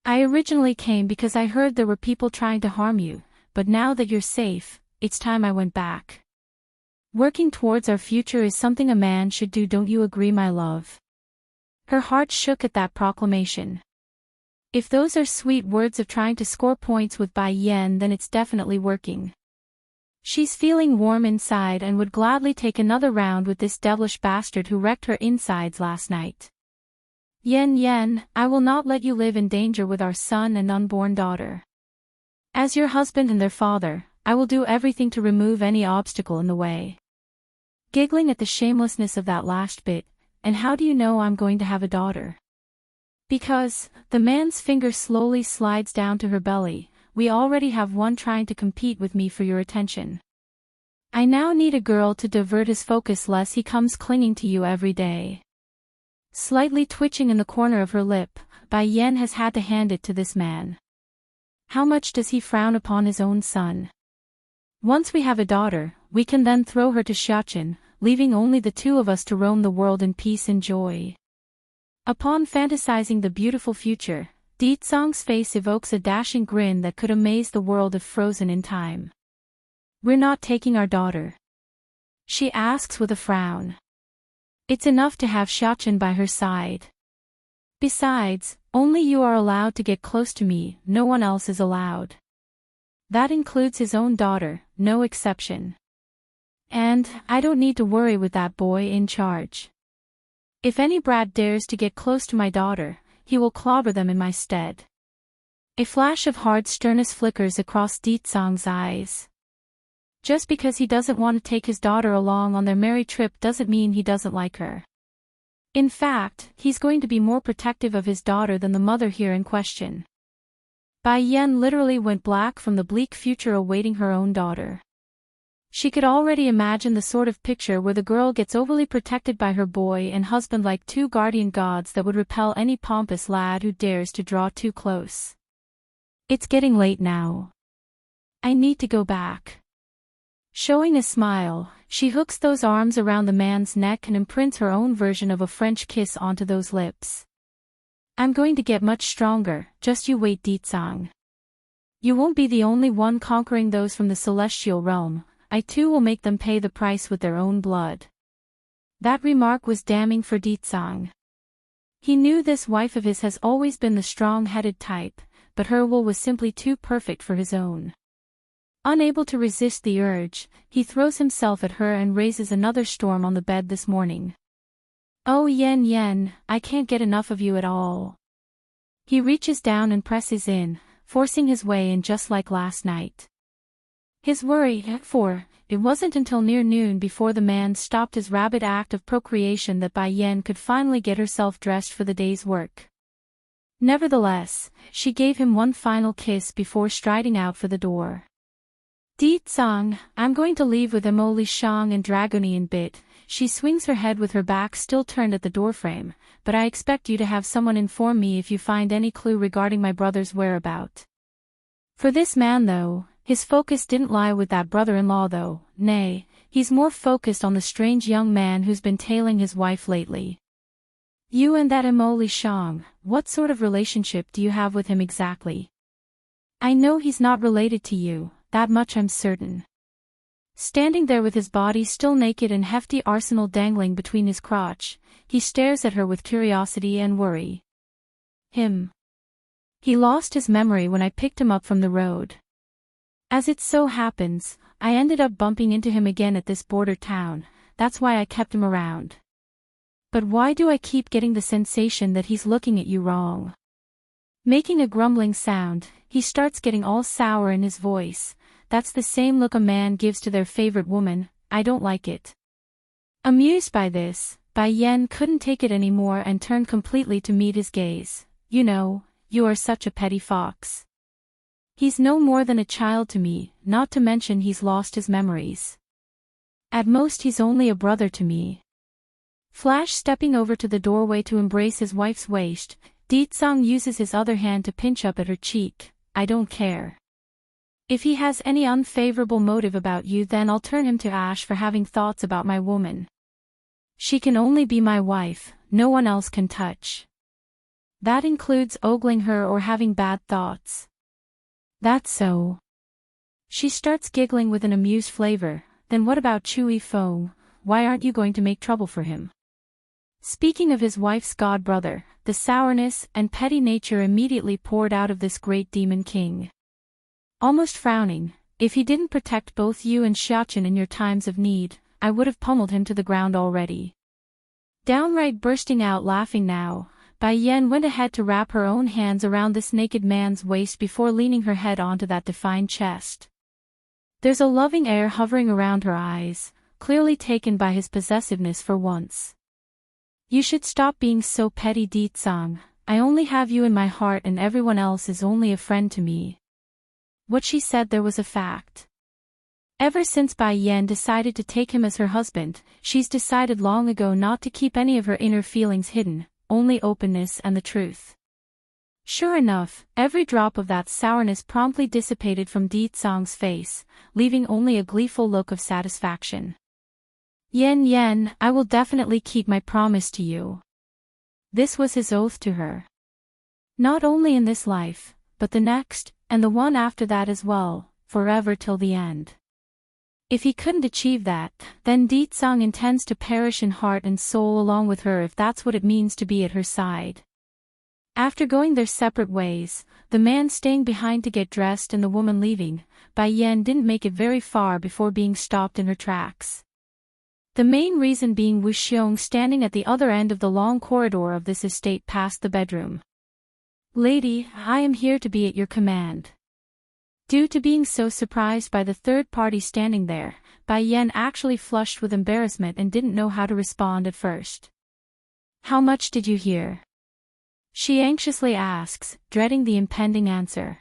I originally came because I heard there were people trying to harm you, but now that you're safe, it's time I went back. Working towards our future is something a man should do, don't you agree, my love? Her heart shook at that proclamation. If those are sweet words of trying to score points with Bai Yan, then it's definitely working. She's feeling warm inside and would gladly take another round with this devilish bastard who wrecked her insides last night. Yen, I will not let you live in danger with our son and unborn daughter. As your husband and their father, I will do everything to remove any obstacle in the way. Giggling at the shamelessness of that last bit, and how do you know I'm going to have a daughter? Because, the man's finger slowly slides down to her belly, we already have one trying to compete with me for your attention. I now need a girl to divert his focus lest he comes clinging to you every day. Slightly twitching in the corner of her lip, Bai Yen has had to hand it to this man. How much does he frown upon his own son? Once we have a daughter, we can then throw her to Xiachen, leaving only the two of us to roam the world in peace and joy. Upon fantasizing the beautiful future, Ditsong's face evokes a dashing grin that could amaze the world if frozen in time. We're not taking our daughter? She asks with a frown. It's enough to have Xiachen by her side. Besides, only you are allowed to get close to me, no one else is allowed. That includes his own daughter, no exception. And, I don't need to worry with that boy in charge. If any brat dares to get close to my daughter, he will clobber them in my stead. A flash of hard sternness flickers across Ditsong's eyes. Just because he doesn't want to take his daughter along on their merry trip doesn't mean he doesn't like her. In fact, he's going to be more protective of his daughter than the mother here in question. Bai Yen literally went black from the bleak future awaiting her own daughter. She could already imagine the sort of picture where the girl gets overly protected by her boy and husband like two guardian gods that would repel any pompous lad who dares to draw too close. It's getting late now. I need to go back. Showing a smile, she hooks those arms around the man's neck and imprints her own version of a French kiss onto those lips. I'm going to get much stronger, just you wait, Ditsong. You won't be the only one conquering those from the celestial realm, I too will make them pay the price with their own blood. That remark was damning for Ditsong. He knew this wife of his has always been the strong-headed type, but her will was simply too perfect for his own. Unable to resist the urge, he throws himself at her and raises another storm on the bed this morning. Oh Yen, I can't get enough of you at all. He reaches down and presses in, forcing his way in just like last night. His worry, for, it wasn't until near noon before the man stopped his rabid act of procreation that Bai Yen could finally get herself dressed for the day's work. Nevertheless, she gave him one final kiss before striding out for the door. Ditsong, I'm going to leave with Emily Shang and Dragoni in bit. She swings her head with her back still turned at the doorframe, but I expect you to have someone inform me if you find any clue regarding my brother's whereabout. For this man though, his focus didn't lie with that brother-in-law though, nay, he's more focused on the strange young man who's been tailing his wife lately. You and that Emily Shang, what sort of relationship do you have with him exactly? I know he's not related to you, that much I'm certain. Standing there with his body still naked and hefty arsenal dangling between his crotch, he stares at her with curiosity and worry. Him. He lost his memory when I picked him up from the road. As it so happens, I ended up bumping into him again at this border town, that's why I kept him around. But why do I keep getting the sensation that he's looking at you wrong? Making a grumbling sound, he starts getting all sour in his voice. That's the same look a man gives to their favorite woman, I don't like it. Amused by this, Bai Yen couldn't take it anymore and turned completely to meet his gaze. You know, you are such a petty fox. He's no more than a child to me, not to mention he's lost his memories. At most he's only a brother to me. Flash stepping over to the doorway to embrace his wife's waist, Ditsong uses his other hand to pinch up at her cheek. I don't care. If he has any unfavorable motive about you then I'll turn him to ash for having thoughts about my woman. She can only be my wife, no one else can touch. That includes ogling her or having bad thoughts. That's so. She starts giggling with an amused flavor, then what about Chui Feng, why aren't you going to make trouble for him? Speaking of his wife's god-brother, the sourness and petty nature immediately poured out of this great demon king. Almost frowning, if he didn't protect both you and Xiachen in your times of need, I would have pummeled him to the ground already. Downright bursting out laughing now, Bai Yan went ahead to wrap her own hands around this naked man's waist before leaning her head onto that defined chest. There's a loving air hovering around her eyes, clearly taken by his possessiveness for once. You should stop being so petty, Deetsang. I only have you in my heart and everyone else is only a friend to me. What she said there was a fact. Ever since Bai Yan decided to take him as her husband, she's decided long ago not to keep any of her inner feelings hidden, only openness and the truth. Sure enough, every drop of that sourness promptly dissipated from Deetsang's face, leaving only a gleeful look of satisfaction. Yan, I will definitely keep my promise to you. This was his oath to her. Not only in this life, but the next, and the one after that as well, forever till the end. If he couldn't achieve that, then Deetsang intends to perish in heart and soul along with her if that's what it means to be at her side. After going their separate ways, the man staying behind to get dressed and the woman leaving, Bai Yan didn't make it very far before being stopped in her tracks. The main reason being Wu Xiong standing at the other end of the long corridor of this estate past the bedroom. Lady, I am here to be at your command. Due to being so surprised by the third party standing there, Bai Yan actually flushed with embarrassment and didn't know how to respond at first. How much did you hear? She anxiously asks, dreading the impending answer.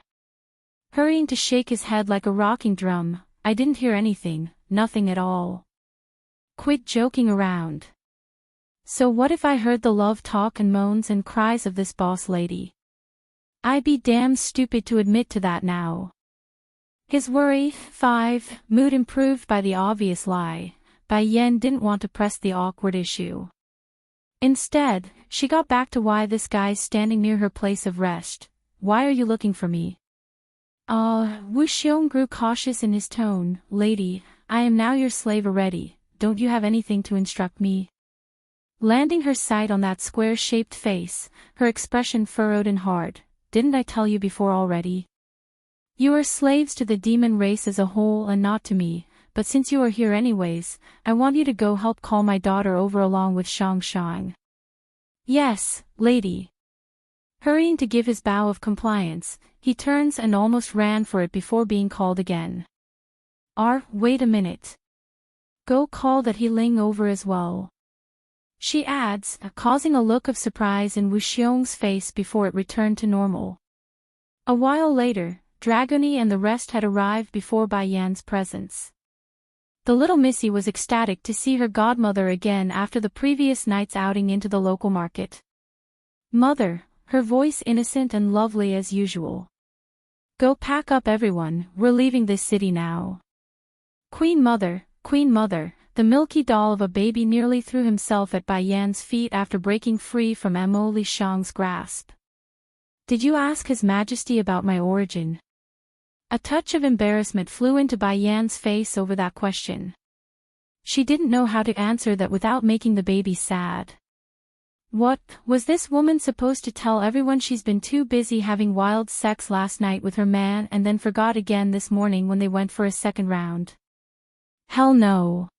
Hurrying to shake his head like a rocking drum, I didn't hear anything, nothing at all. Quit joking around. So what if I heard the love talk and moans and cries of this boss lady? I'd be damn stupid to admit to that now. His worry, 5, mood improved by the obvious lie, Bai Yan didn't want to press the awkward issue. Instead, she got back to why this guy's standing near her place of rest. Why are you looking for me? Wu Xiong grew cautious in his tone. Lady, I am now your slave already, don't you have anything to instruct me? Landing her sight on that square-shaped face, her expression furrowed and hard. Didn't I tell you before already? You are slaves to the demon race as a whole and not to me, but since you are here anyways, I want you to go help call my daughter over along with Shang. Yes, lady. Hurrying to give his bow of compliance, he turns and almost ran for it before being called again. Wait a minute. Go call that He Ling over as well. She adds, causing a look of surprise in Wu Xiong's face before it returned to normal. A while later, Dragony and the rest had arrived before Bai Yan's presence. The little missy was ecstatic to see her godmother again after the previous night's outing into the local market. Mother, her voice innocent and lovely as usual. Go pack up everyone, we're leaving this city now. Queen Mother, the milky doll of a baby nearly threw himself at Bai Yan's feet after breaking free from Mo Li Shang's grasp. Did you ask His Majesty about my origin? A touch of embarrassment flew into Bai Yan's face over that question. She didn't know how to answer that without making the baby sad. What, was this woman supposed to tell everyone she's been too busy having wild sex last night with her man and then forgot again this morning when they went for a second round? Hell no.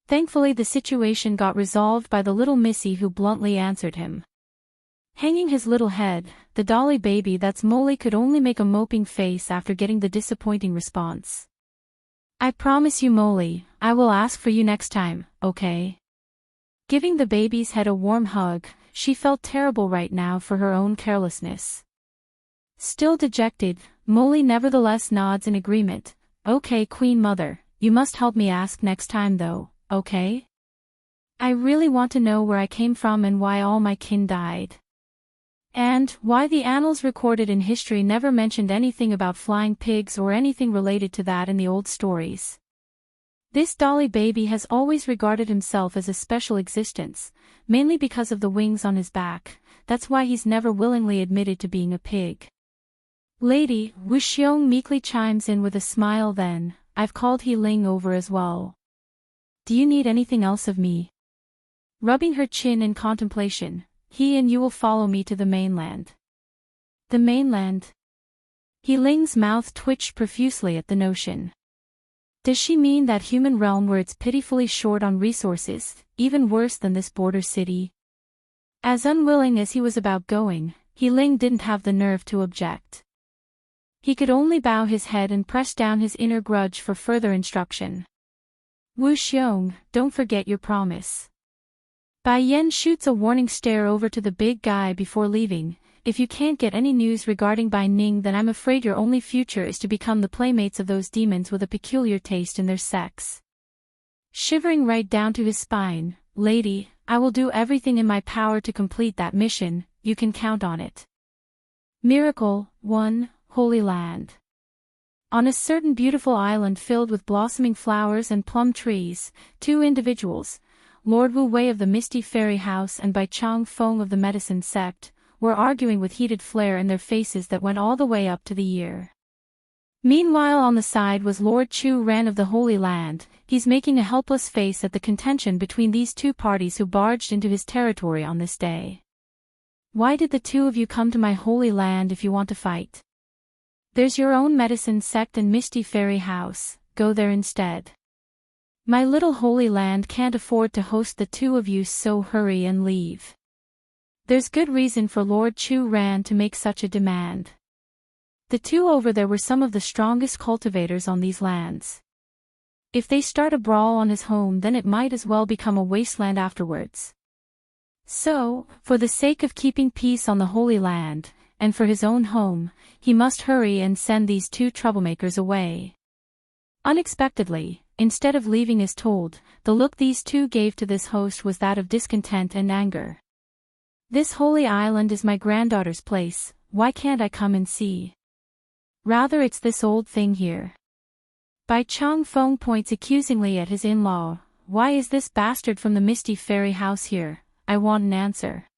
Thankfully the situation got resolved by the little missy who bluntly answered him. Hanging his little head, the dolly baby that's Molly could only make a moping face after getting the disappointing response. I promise you Molly, I will ask for you next time, okay? Giving the baby's head a warm hug, she felt terrible right now for her own carelessness. Still dejected, Molly nevertheless nods in agreement. Okay Queen Mother, you must help me ask next time though, okay? I really want to know where I came from and why all my kin died. And why the annals recorded in history never mentioned anything about flying pigs or anything related to that in the old stories. This dolly baby has always regarded himself as a special existence, mainly because of the wings on his back. That's why he's never willingly admitted to being a pig. Lady, Wu Xiong meekly chimes in with a smile then, I've called He Ling over as well. Do you need anything else of me? Rubbing her chin in contemplation, he and you will follow me to the mainland. The mainland? He Ling's mouth twitched profusely at the notion. Does she mean that human realm where it's pitifully short on resources, even worse than this border city? As unwilling as he was about going, Ling didn't have the nerve to object. He could only bow his head and press down his inner grudge for further instruction. Wu Xiong, don't forget your promise. Bai Yan shoots a warning stare over to the big guy before leaving. If you can't get any news regarding Bai Ning, then I'm afraid your only future is to become the playmates of those demons with a peculiar taste in their sex. Shivering right down to his spine, lady, I will do everything in my power to complete that mission, you can count on it. Miracle 1, Holy Land. On a certain beautiful island filled with blossoming flowers and plum trees, two individuals, Lord Wu Wei of the Misty Fairy House and Bai Chang Feng of the Medicine Sect, were arguing with heated flare in their faces that went all the way up to the ear. Meanwhile on the side was Lord Chu Ran of the Holy Land. He's making a helpless face at the contention between these two parties who barged into his territory on this day. Why did the two of you come to my Holy Land if you want to fight? There's your own Medicine Sect and Misty Fairy House, go there instead. My little Holy Land can't afford to host the two of you, so hurry and leave. There's good reason for Lord Chu Ran to make such a demand. The two over there were some of the strongest cultivators on these lands. If they start a brawl on his home, then it might as well become a wasteland afterwards. So, for the sake of keeping peace on the Holy Land, and for his own home, he must hurry and send these two troublemakers away. Unexpectedly, instead of leaving as told, the look these two gave to this host was that of discontent and anger. This holy island is my granddaughter's place, why can't I come and see? Rather it's this old thing here. Bai Chang Feng points accusingly at his in-law. Why is this bastard from the Misty Fairy House here? I want an answer.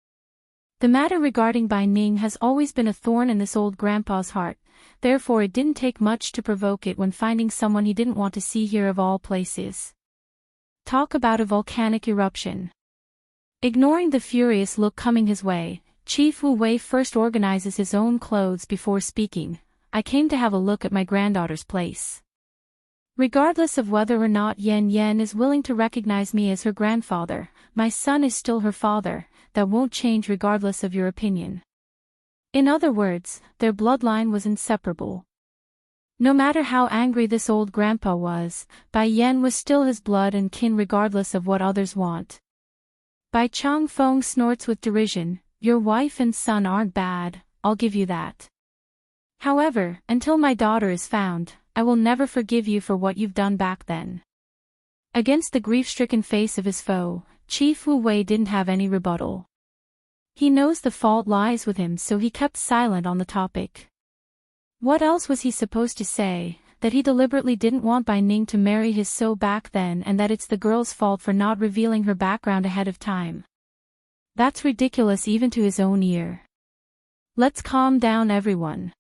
The matter regarding Bai Ning has always been a thorn in this old grandpa's heart, therefore it didn't take much to provoke it when finding someone he didn't want to see here of all places. Talk about a volcanic eruption. Ignoring the furious look coming his way, Chief Wu Wei first organizes his own clothes before speaking. I came to have a look at my granddaughter's place. Regardless of whether or not Yan is willing to recognize me as her grandfather, my son is still her father. That won't change regardless of your opinion. In other words, their bloodline was inseparable. No matter how angry this old grandpa was, Bai Yan was still his blood and kin regardless of what others want. Bai Chang Feng snorts with derision. Your wife and son aren't bad, I'll give you that. However, until my daughter is found, I will never forgive you for what you've done back then. Against the grief-stricken face of his foe, Chief Wu Wei didn't have any rebuttal. He knows the fault lies with him, so he kept silent on the topic. What else was he supposed to say? That he deliberately didn't want Bai Ning to marry his so back then, and that it's the girl's fault for not revealing her background ahead of time. That's ridiculous even to his own ear. Let's calm down everyone.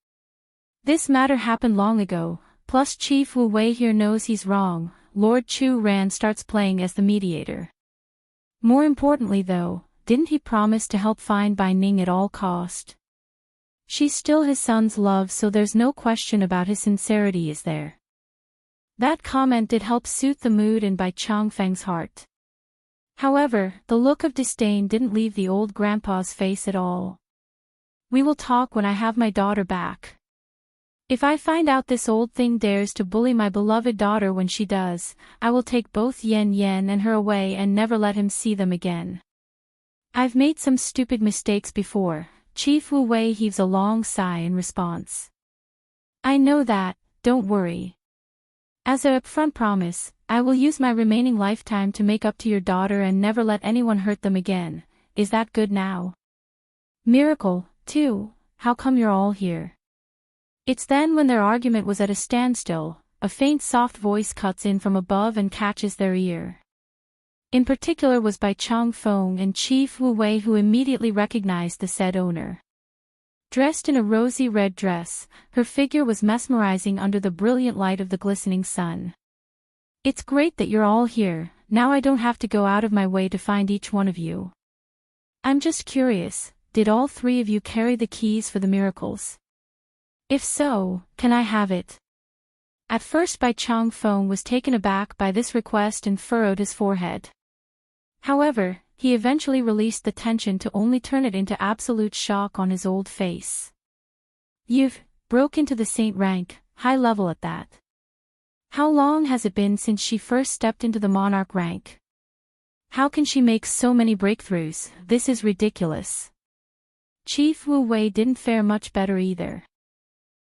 This matter happened long ago, plus Chief Wu Wei here knows he's wrong. Lord Chu Ran starts playing as the mediator. More importantly though, didn't he promise to help find Bai Ning at all cost? She's still his son's love, so there's no question about his sincerity, is there? That comment did help soothe the mood in Bai Chang Feng's heart. However, the look of disdain didn't leave the old grandpa's face at all. We will talk when I have my daughter back. If I find out this old thing dares to bully my beloved daughter when she does, I will take both Yan and her away and never let him see them again. I've made some stupid mistakes before. Chief Wu Wei heaves a long sigh in response. I know that, don't worry. As a upfront promise, I will use my remaining lifetime to make up to your daughter and never let anyone hurt them again. Is that good now? Miracle, too, how come you're all here? It's then when their argument was at a standstill, a faint soft voice cuts in from above and catches their ear. In particular was Bai Chang Feng and Chief Wu Wei, who immediately recognized the said owner. Dressed in a rosy red dress, her figure was mesmerizing under the brilliant light of the glistening sun. It's great that you're all here, now I don't have to go out of my way to find each one of you. I'm just curious, did all three of you carry the keys for the miracles? If so, can I have it? At first Bai Chang Feng was taken aback by this request and furrowed his forehead. However, he eventually released the tension to only turn it into absolute shock on his old face. You've broke into the saint rank, high level at that. How long has it been since she first stepped into the monarch rank? How can she make so many breakthroughs? This is ridiculous. Chief Wu Wei didn't fare much better either.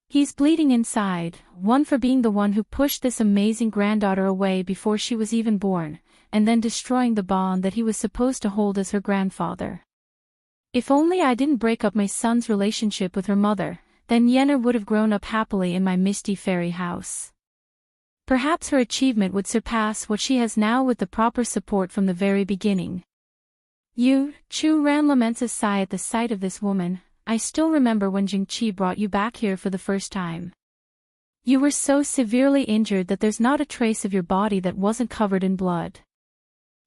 He's bleeding inside, one for being the one who pushed this amazing granddaughter away before she was even born, and then destroying the bond that he was supposed to hold as her grandfather. If only I didn't break up my son's relationship with her mother, then Yenna would have grown up happily in my misty fairy house. Perhaps her achievement would surpass what she has now with the proper support from the very beginning. Chu Ran laments a sigh at the sight of this woman. I still remember when Jingqi brought you back here for the first time. You were so severely injured that there's not a trace of your body that wasn't covered in blood.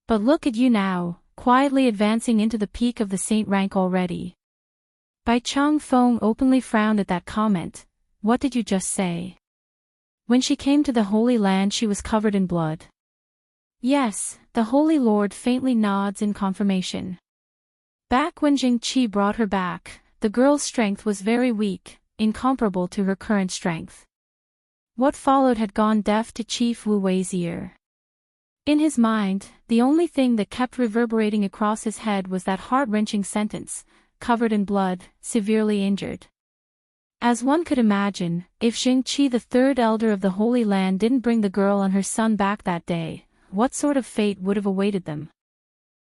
But look at you now, quietly advancing into the peak of the saint rank already. Bai Chang Feng openly frowned at that comment. What did you just say? When she came to the Holy Land she was covered in blood. Yes, the Holy Lord faintly nods in confirmation. Back when Jingqi brought her back, the girl's strength was very weak, incomparable to her current strength. What followed had gone deaf to Chief Wu Wei's ear. In his mind, the only thing that kept reverberating across his head was that heart-wrenching sentence, covered in blood, severely injured. As one could imagine, if Jingqi the third elder of the Holy Land didn't bring the girl and her son back that day, what sort of fate would have awaited them?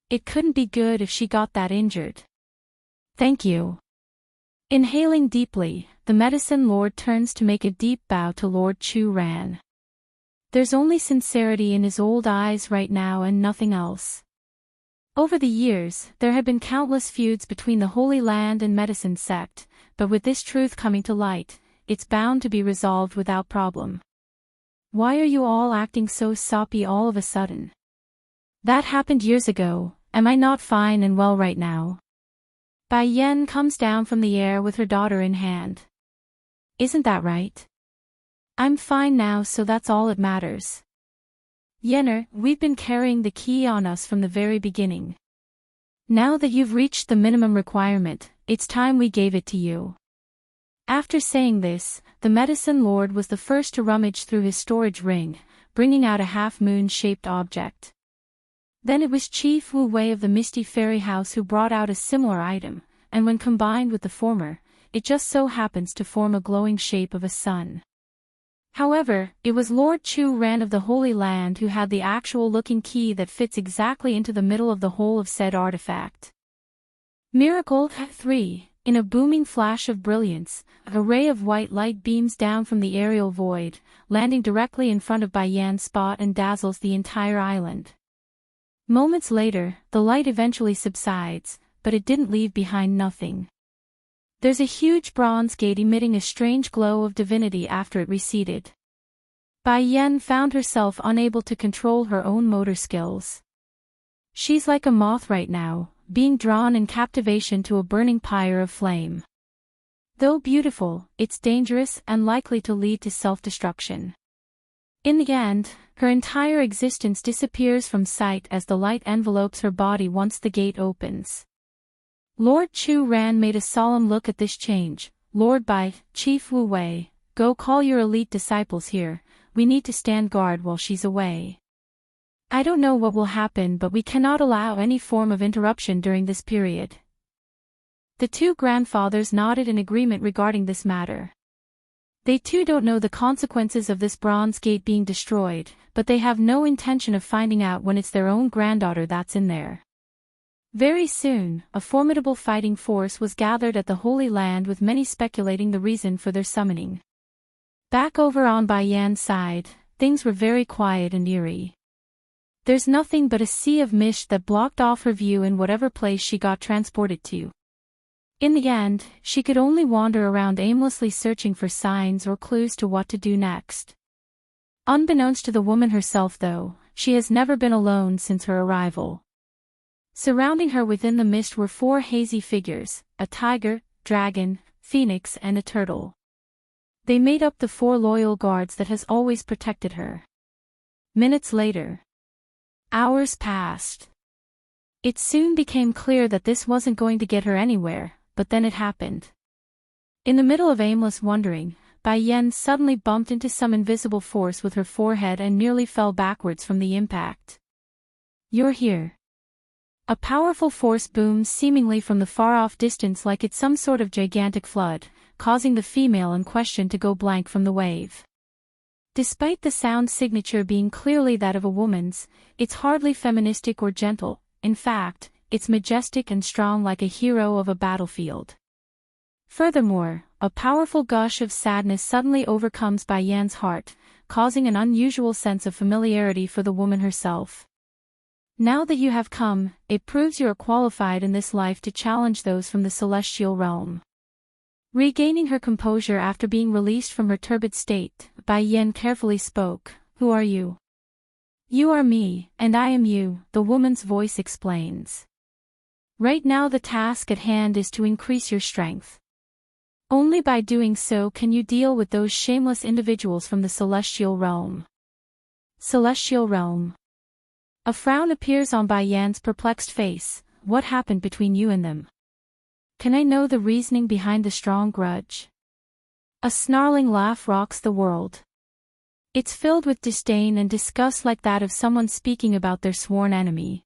It couldn't be good if she got that injured. Thank you. Inhaling deeply, the medicine lord turns to make a deep bow to Lord Chu Ran. There's only sincerity in his old eyes right now and nothing else. Over the years, there have been countless feuds between the Holy Land and Medicine Sect, but with this truth coming to light, it's bound to be resolved without problem. Why are you all acting so soppy all of a sudden? That happened years ago. Am I not fine and well right now? Bai Yan comes down from the air with her daughter in hand. Isn't that right? I'm fine now, so that's all that matters. Yenner, we've been carrying the key on us from the very beginning. Now that you've reached the minimum requirement, it's time we gave it to you. After saying this, the medicine lord was the first to rummage through his storage ring, bringing out a half-moon-shaped object. Then it was Chief Wu Wei of the Misty Fairy House who brought out a similar item, and when combined with the former, it just so happens to form a glowing shape of a sun. However, it was Lord Chu Ran of the Holy Land who had the actual looking key that fits exactly into the middle of the hole of said artifact. Miracle 3. In a booming flash of brilliance, a ray of white light beams down from the aerial void, landing directly in front of Bai Yan's spot and dazzles the entire island. Moments later, the light eventually subsides, but it didn't leave behind nothing. There's a huge bronze gate emitting a strange glow of divinity after it receded. Bai Yan found herself unable to control her own motor skills. She's like a moth right now, being drawn in captivation to a burning pyre of flame. Though beautiful, it's dangerous and likely to lead to self-destruction. In the end, her entire existence disappears from sight as the light envelopes her body once the gate opens. Lord Chu Ran made a solemn look at this change. Lord Bai, Chief Wu Wei, go call your elite disciples here, we need to stand guard while she's away. I don't know what will happen, but we cannot allow any form of interruption during this period. The two grandfathers nodded in agreement regarding this matter. They too don't know the consequences of this bronze gate being destroyed, but they have no intention of finding out when it's their own granddaughter that's in there. Very soon, a formidable fighting force was gathered at the Holy Land, with many speculating the reason for their summoning. Back over on Bai Yan's side, things were very quiet and eerie. There's nothing but a sea of mist that blocked off her view in whatever place she got transported to. In the end, she could only wander around aimlessly searching for signs or clues to what to do next. Unbeknownst to the woman herself though, she has never been alone since her arrival. Surrounding her within the mist were 4 hazy figures, a tiger, dragon, phoenix and a turtle. They made up the 4 loyal guards that has always protected her. Minutes later. Hours passed. It soon became clear that this wasn't going to get her anywhere, but then it happened. In the middle of aimless wandering, Bai Yan suddenly bumped into some invisible force with her forehead and nearly fell backwards from the impact. "You're here." A powerful force boomed seemingly from the far-off distance like it's some sort of gigantic flood, causing the female in question to go blank from the wave. Despite the sound signature being clearly that of a woman's, it's hardly feministic or gentle. In fact, it's majestic and strong like a hero of a battlefield. Furthermore, a powerful gush of sadness suddenly overcomes Bai Yan's heart, causing an unusual sense of familiarity for the woman herself. "Now that you have come, it proves you are qualified in this life to challenge those from the celestial realm." Regaining her composure after being released from her turbid state, Bai Yan carefully spoke. "Who are you?" "You are me, and I am you," the woman's voice explains. "Right now the task at hand is to increase your strength. Only by doing so can you deal with those shameless individuals from the celestial realm." Celestial realm. A frown appears on Bai Yan's perplexed face. "What happened between you and them? Can I know the reasoning behind the strong grudge?" A snarling laugh rocks the world. It's filled with disdain and disgust like that of someone speaking about their sworn enemy.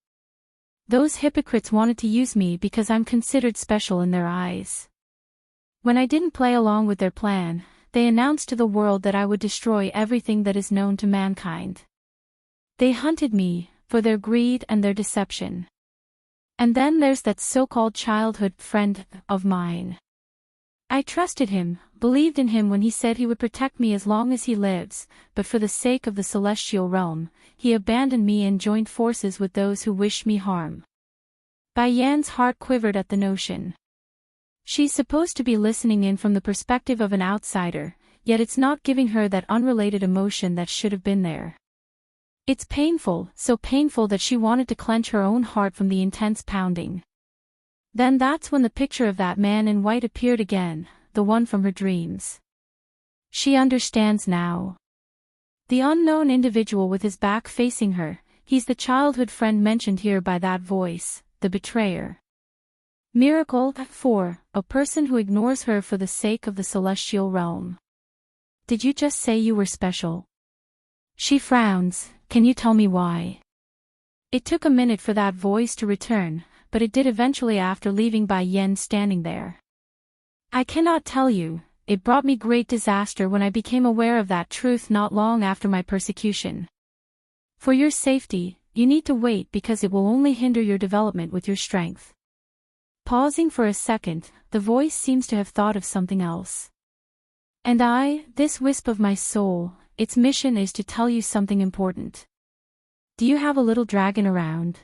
"Those hypocrites wanted to use me because I'm considered special in their eyes. When I didn't play along with their plan, they announced to the world that I would destroy everything that is known to mankind. They hunted me, for their greed and their deception. And then there's that so-called childhood friend of mine. I trusted him, believed in him when he said he would protect me as long as he lives, but for the sake of the celestial realm, he abandoned me and joined forces with those who wished me harm." Bai Yan's heart quivered at the notion. She's supposed to be listening in from the perspective of an outsider, yet it's not giving her that unrelated emotion that should have been there. It's painful, so painful that she wanted to clench her own heart from the intense pounding. Then that's when the picture of that man in white appeared again, the one from her dreams. She understands now. The unknown individual with his back facing her, he's the childhood friend mentioned here by that voice, the betrayer. Miracle 4, a person who ignores her for the sake of the celestial realm. "Did you just say you were special?" She frowns. "Can you tell me why?" It took a minute for that voice to return, but it did eventually after leaving Bai Yan standing there. "I cannot tell you. It brought me great disaster when I became aware of that truth not long after my persecution. For your safety, you need to wait because it will only hinder your development with your strength." Pausing for a second, the voice seems to have thought of something else. "And this wisp of my soul, its mission is to tell you something important. Do you have a little dragon around?"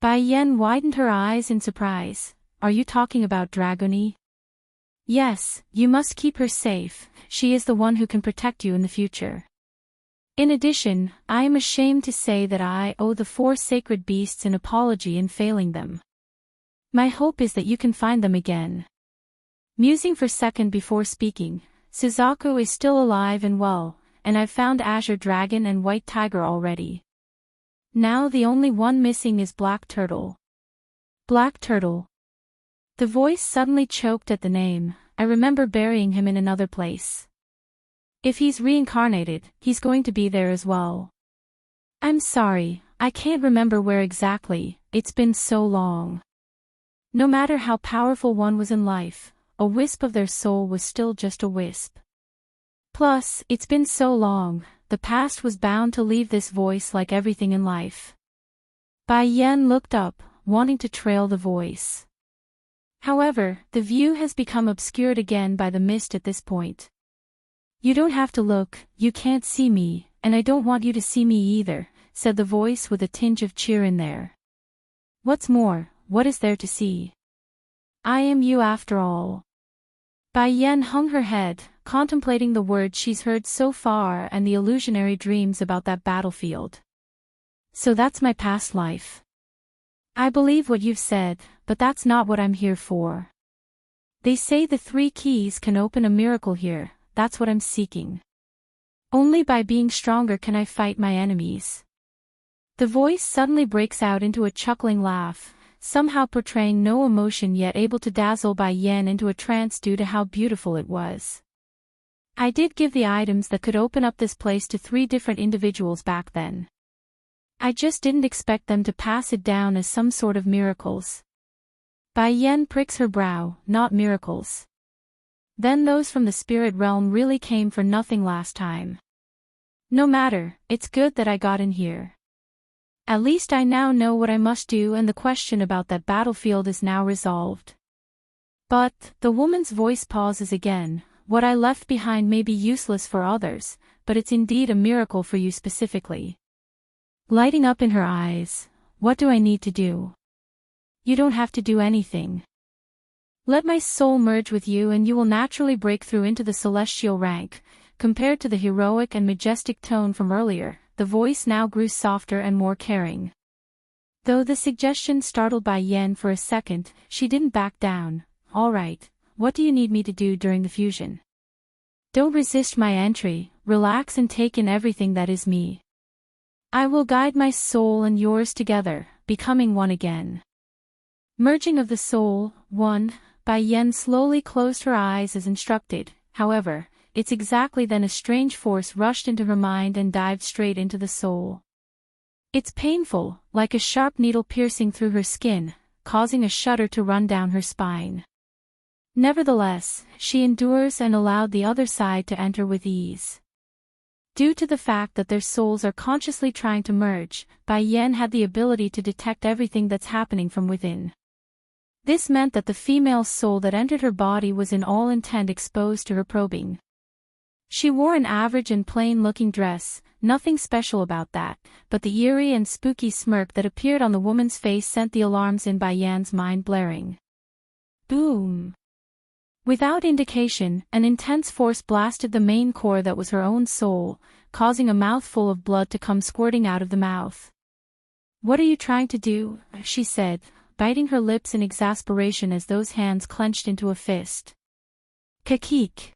Bai Yan widened her eyes in surprise. "Are you talking about Dragony?" "Yes, you must keep her safe, she is the one who can protect you in the future. In addition, I am ashamed to say that I owe the 4 sacred beasts an apology in failing them. My hope is that you can find them again." Musing for a second before speaking, "Suzaku is still alive and well, and I've found Azure Dragon and White Tiger already. Now the only one missing is Black Turtle." "Black Turtle?" The voice suddenly choked at the name. "I remember burying him in another place. If he's reincarnated, he's going to be there as well. I'm sorry, I can't remember where exactly, it's been so long." No matter how powerful one was in life, a wisp of their soul was still just a wisp. Plus, it's been so long, the past was bound to leave this voice like everything in life. Bai Yan looked up, wanting to trail the voice. However, the view has become obscured again by the mist at this point. "You don't have to look, you can't see me, and I don't want you to see me either," said the voice with a tinge of cheer in there. "What's more, what is there to see? I am you after all." Bai Yan hung her head, contemplating the words she's heard so far and the illusionary dreams about that battlefield. "So that's my past life. I believe what you've said, but that's not what I'm here for. They say the 3 keys can open a miracle here, that's what I'm seeking. Only by being stronger can I fight my enemies." The voice suddenly breaks out into a chuckling laugh, somehow portraying no emotion yet able to dazzle Bai Yan into a trance due to how beautiful it was. I did give the items that could open up this place to 3 different individuals back then. I just didn't expect them to pass it down as some sort of miracles. Bai Yan pricks her brow, not miracles. Then those from the spirit realm really came for nothing last time. No matter, it's good that I got in here. At least I now know what I must do and the question about that battlefield is now resolved. But, the woman's voice pauses again, what I left behind may be useless for others, but it's indeed a miracle for you specifically. Lighting up in her eyes, what do I need to do? You don't have to do anything. Let my soul merge with you and you will naturally break through into the celestial rank. Compared to the heroic and majestic tone from earlier, the voice now grew softer and more caring. Though the suggestion startled Bai Yan for a second, she didn't back down. All right, what do you need me to do during the fusion? Don't resist my entry, relax and take in everything that is me. I will guide my soul and yours together, becoming one again. Merging of the soul, one, Bai Yan slowly closed her eyes as instructed. However, it's exactly then a strange force rushed into her mind and dived straight into the soul. It's painful, like a sharp needle piercing through her skin, causing a shudder to run down her spine. Nevertheless, she endures and allowed the other side to enter with ease. Due to the fact that their souls are consciously trying to merge, Bai Yan had the ability to detect everything that's happening from within. This meant that the female soul that entered her body was in all intent exposed to her probing. She wore an average and plain-looking dress, nothing special about that, but the eerie and spooky smirk that appeared on the woman's face sent the alarms in Bai Yan's mind blaring. Boom! Without indication, an intense force blasted the main core that was her own soul, causing a mouthful of blood to come squirting out of the mouth. "What are you trying to do?" she said, biting her lips in exasperation as those hands clenched into a fist. Kakik!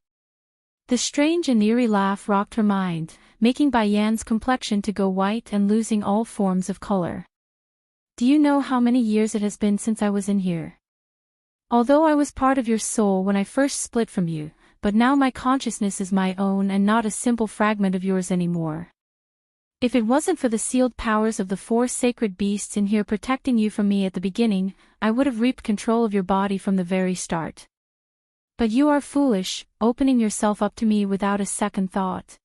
The strange and eerie laugh rocked her mind, making Bai Yan's complexion to go white and losing all forms of color. "Do you know how many years it has been since I was in here? Although I was part of your soul when I first split from you, but now my consciousness is my own and not a simple fragment of yours anymore. If it wasn't for the sealed powers of the 4 sacred beasts in here protecting you from me at the beginning, I would have reaped control of your body from the very start. But you are foolish, opening yourself up to me without a second thought."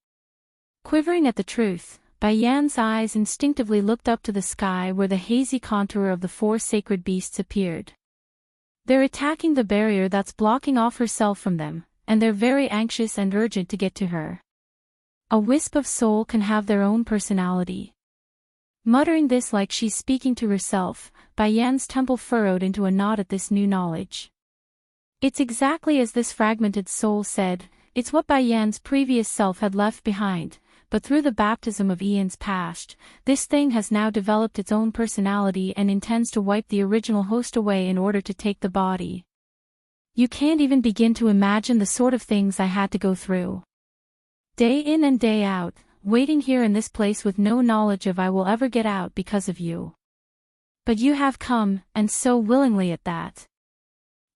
Quivering at the truth, Bai Yan's eyes instinctively looked up to the sky where the hazy contour of the 4 sacred beasts appeared. They're attacking the barrier that's blocking off herself from them, and they're very anxious and urgent to get to her. A wisp of soul can have their own personality. Muttering this like she's speaking to herself, Bai Yan's temple furrowed into a knot at this new knowledge. It's exactly as this fragmented soul said, it's what Bai Yan's previous self had left behind, but through the baptism of eons past, this thing has now developed its own personality and intends to wipe the original host away in order to take the body. You can't even begin to imagine the sort of things I had to go through. Day in and day out, waiting here in this place with no knowledge of I will ever get out because of you. But you have come, and so willingly at that.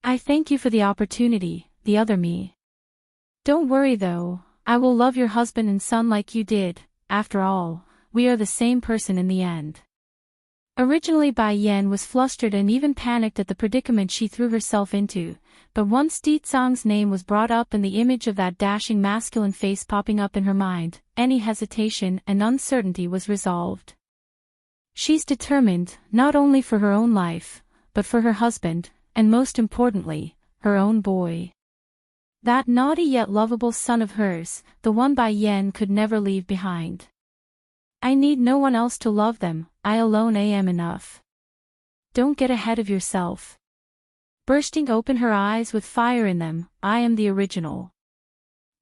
I thank you for the opportunity, the other me. Don't worry though, I will love your husband and son like you did. After all, we are the same person in the end. Originally Bai Yan was flustered and even panicked at the predicament she threw herself into, but once Di Zhang's name was brought up and the image of that dashing masculine face popping up in her mind, any hesitation and uncertainty was resolved. She's determined, not only for her own life, but for her husband, and most importantly, her own boy. That naughty yet lovable son of hers, the one Bai Yan could never leave behind. I need no one else to love them, I alone am enough. Don't get ahead of yourself. Bursting open her eyes with fire in them, I am the original.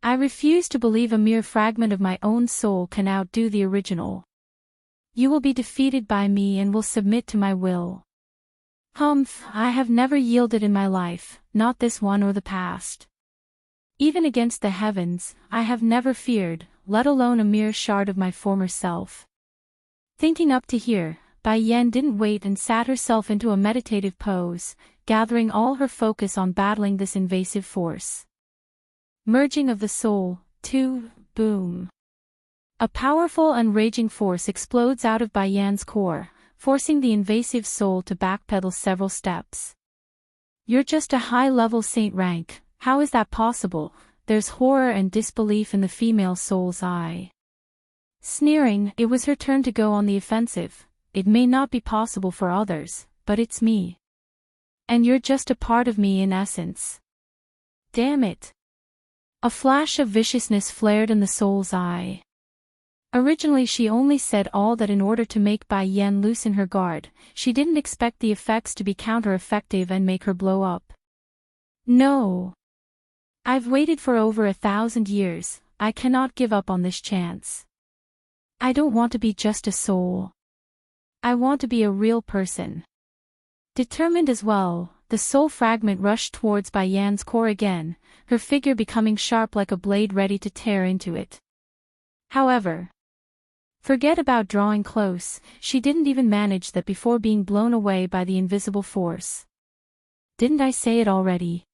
I refuse to believe a mere fragment of my own soul can outdo the original. You will be defeated by me and will submit to my will. Humph, I have never yielded in my life, not this one or the past. Even against the heavens, I have never feared, let alone a mere shard of my former self. Thinking up to here, Bai Yan didn't wait and sat herself into a meditative pose, gathering all her focus on battling this invasive force. Merging of the soul, 2, boom. A powerful and raging force explodes out of Bai Yan's core, forcing the invasive soul to backpedal several steps. You're just a high-level saint rank, how is that possible? There's horror and disbelief in the female soul's eye. Sneering, it was her turn to go on the offensive. It may not be possible for others, but it's me. And you're just a part of me in essence. Damn it. A flash of viciousness flared in the soul's eye. Originally she only said all that in order to make Bai Yan loosen her guard. She didn't expect the effects to be counter-effective and make her blow up. No. I've waited for over 1,000 years, I cannot give up on this chance. I don't want to be just a soul. I want to be a real person. Determined as well, the soul fragment rushed towards Bai Yan's core again, her figure becoming sharp like a blade ready to tear into it. However, forget about drawing close, she didn't even manage that before being blown away by the invisible force. Didn't I say it already?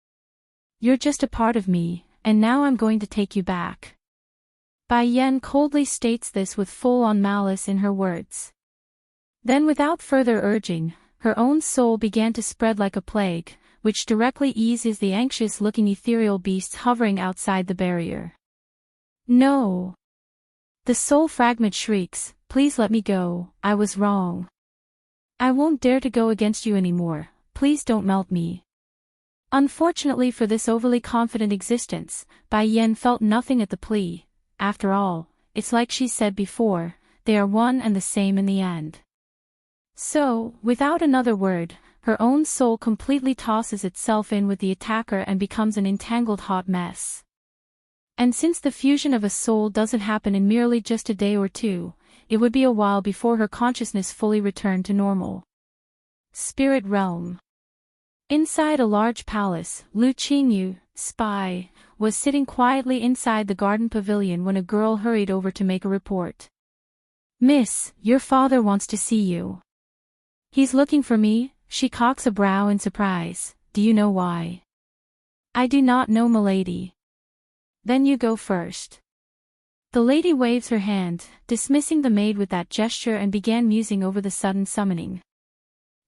You're just a part of me, and now I'm going to take you back. Bai Yan coldly states this with full-on malice in her words. Then without further urging, her own soul began to spread like a plague, which directly eases the anxious-looking ethereal beasts hovering outside the barrier. No! The soul fragment shrieks, please let me go, I was wrong. I won't dare to go against you anymore, please don't melt me. Unfortunately for this overly confident existence, Bai Yan felt nothing at the plea. After all, it's like she said before, they are one and the same in the end. So, without another word, her own soul completely tosses itself in with the attacker and becomes an entangled hot mess. And since the fusion of a soul doesn't happen in merely just a day or two, it would be a while before her consciousness fully returned to normal. Spirit Realm. Inside a large palace, Lu Qingyu, spy, was sitting quietly inside the garden pavilion when a girl hurried over to make a report. Miss, your father wants to see you. He's looking for me, she cocks a brow in surprise, do you know why? I do not know, milady. Then you go first. The lady waves her hand, dismissing the maid with that gesture and began musing over the sudden summoning.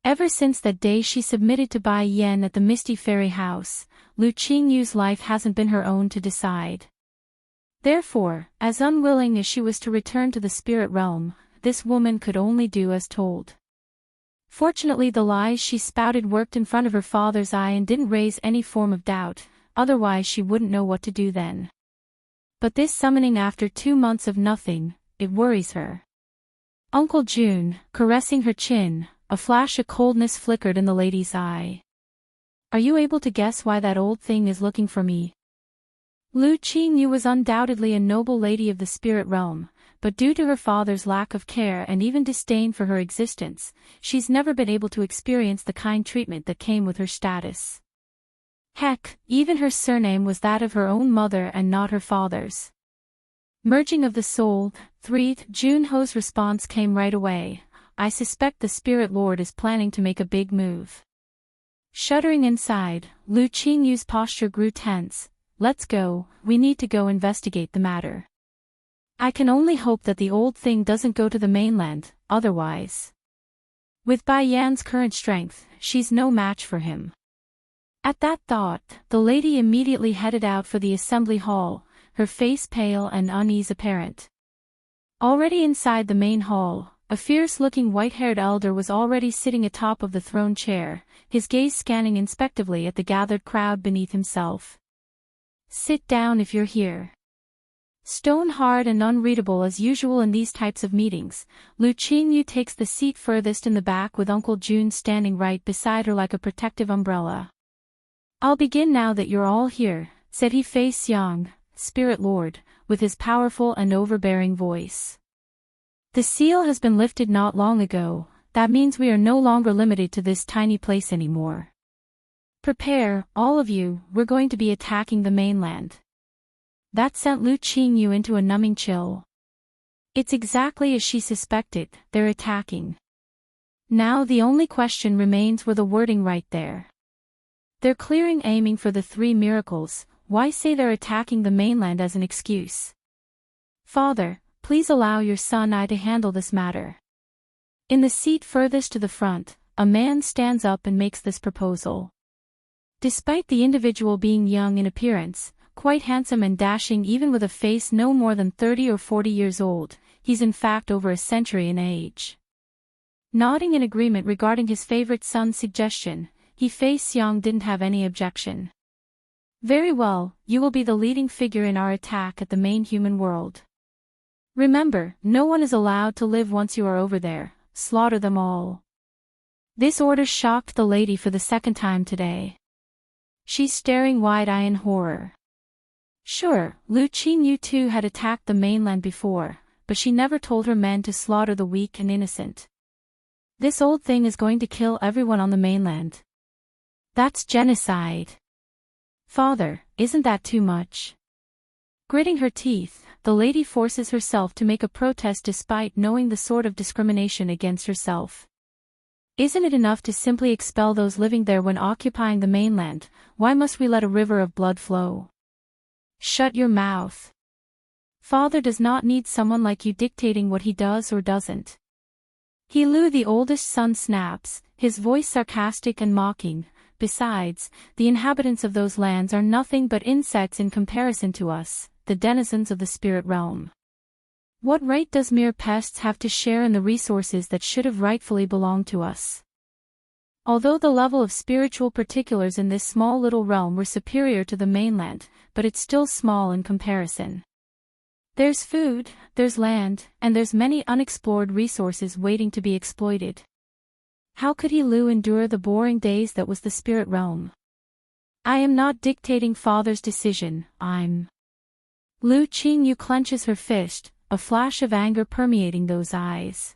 Ever since that day she submitted to Bai Yan at the Misty Fairy House, Lu Qingyu's life hasn't been her own to decide. Therefore, as unwilling as she was to return to the spirit realm, this woman could only do as told. Fortunately the lies she spouted worked in front of her father's eye and didn't raise any form of doubt, otherwise she wouldn't know what to do then. But this summoning after 2 months of nothing, it worries her. Uncle June, caressing her chin, a flash of coldness flickered in the lady's eye. Are you able to guess why that old thing is looking for me? Lu Qingyu was undoubtedly a noble lady of the spirit realm, but due to her father's lack of care and even disdain for her existence, she's never been able to experience the kind treatment that came with her status. Heck, even her surname was that of her own mother and not her father's. Merging of the soul, 3. Junho's response came right away. I suspect the Spirit Lord is planning to make a big move. Shuddering inside, Lu Qingyu's posture grew tense. Let's go, we need to go investigate the matter. I can only hope that the old thing doesn't go to the mainland, otherwise. With Bai Yan's current strength, she's no match for him. At that thought, the lady immediately headed out for the assembly hall, her face pale and unease apparent. Already inside the main hall, a fierce-looking white-haired elder was already sitting atop of the throne chair, his gaze scanning inspectively at the gathered crowd beneath himself. Sit down if you're here. Stone-hard and unreadable as usual in these types of meetings, Lu Qingyu takes the seat furthest in the back with Uncle June standing right beside her like a protective umbrella. I'll begin now that you're all here, said he Fei Xiang, Spirit Lord, with his powerful and overbearing voice. The seal has been lifted not long ago, that means we are no longer limited to this tiny place anymore. Prepare, all of you, we're going to be attacking the mainland. That sent Lu Qingyu into a numbing chill. It's exactly as she suspected, they're attacking. Now the only question remains, were the wording right there? They're clearing aiming for the 3 miracles, why say they're attacking the mainland as an excuse? Father, please allow your son I to handle this matter. In the seat furthest to the front, a man stands up and makes this proposal. Despite the individual being young in appearance, quite handsome and dashing even with a face no more than 30 or 40 years old, he's in fact over a century in age. Nodding in agreement regarding his favorite son's suggestion, Fei Xiang didn't have any objection. Very well, you will be the leading figure in our attack at the main human world. Remember, no one is allowed to live once you are over there, slaughter them all. This order shocked the lady for the second time today. She's staring wide-eyed in horror. Sure, Lu Qingyu too had attacked the mainland before, but she never told her men to slaughter the weak and innocent. This old thing is going to kill everyone on the mainland. That's genocide. Father, isn't that too much? Gritting her teeth, the lady forces herself to make a protest despite knowing the sort of discrimination against herself. Isn't it enough to simply expel those living there when occupying the mainland? Why must we let a river of blood flow? Shut your mouth. Father does not need someone like you dictating what he does or doesn't. He Lu, the oldest son, snaps, his voice sarcastic and mocking. Besides, the inhabitants of those lands are nothing but insects in comparison to us, the denizens of the spirit realm. What right does mere pests have to share in the resources that should have rightfully belonged to us? Although the level of spiritual particulars in this small little realm were superior to the mainland, but it's still small in comparison. There's food, there's land, and there's many unexplored resources waiting to be exploited. How could Lu endure the boring days that was the spirit realm? I am not dictating Father's decision, I'm. Lu Qingyu clenches her fist, a flash of anger permeating those eyes.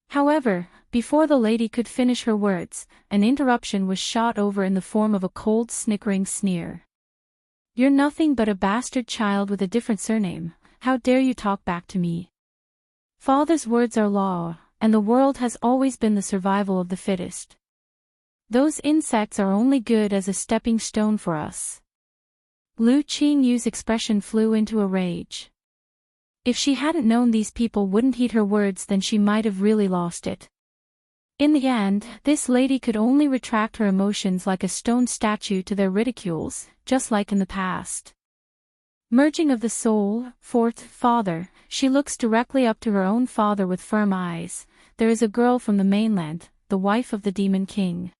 However, before the lady could finish her words, an interruption was shot over in the form of a cold snickering sneer. You're nothing but a bastard child with a different surname, how dare you talk back to me? Father's words are law, and the world has always been the survival of the fittest. Those insects are only good as a stepping stone for us. Lu Qingyu's expression flew into a rage. If she hadn't known these people wouldn't heed her words, then she might have really lost it. In the end, this lady could only retract her emotions like a stone statue to their ridicules, just like in the past. Merging of the soul, fourth, Father, she looks directly up to her own father with firm eyes. There is a girl from the mainland, the wife of the Demon King.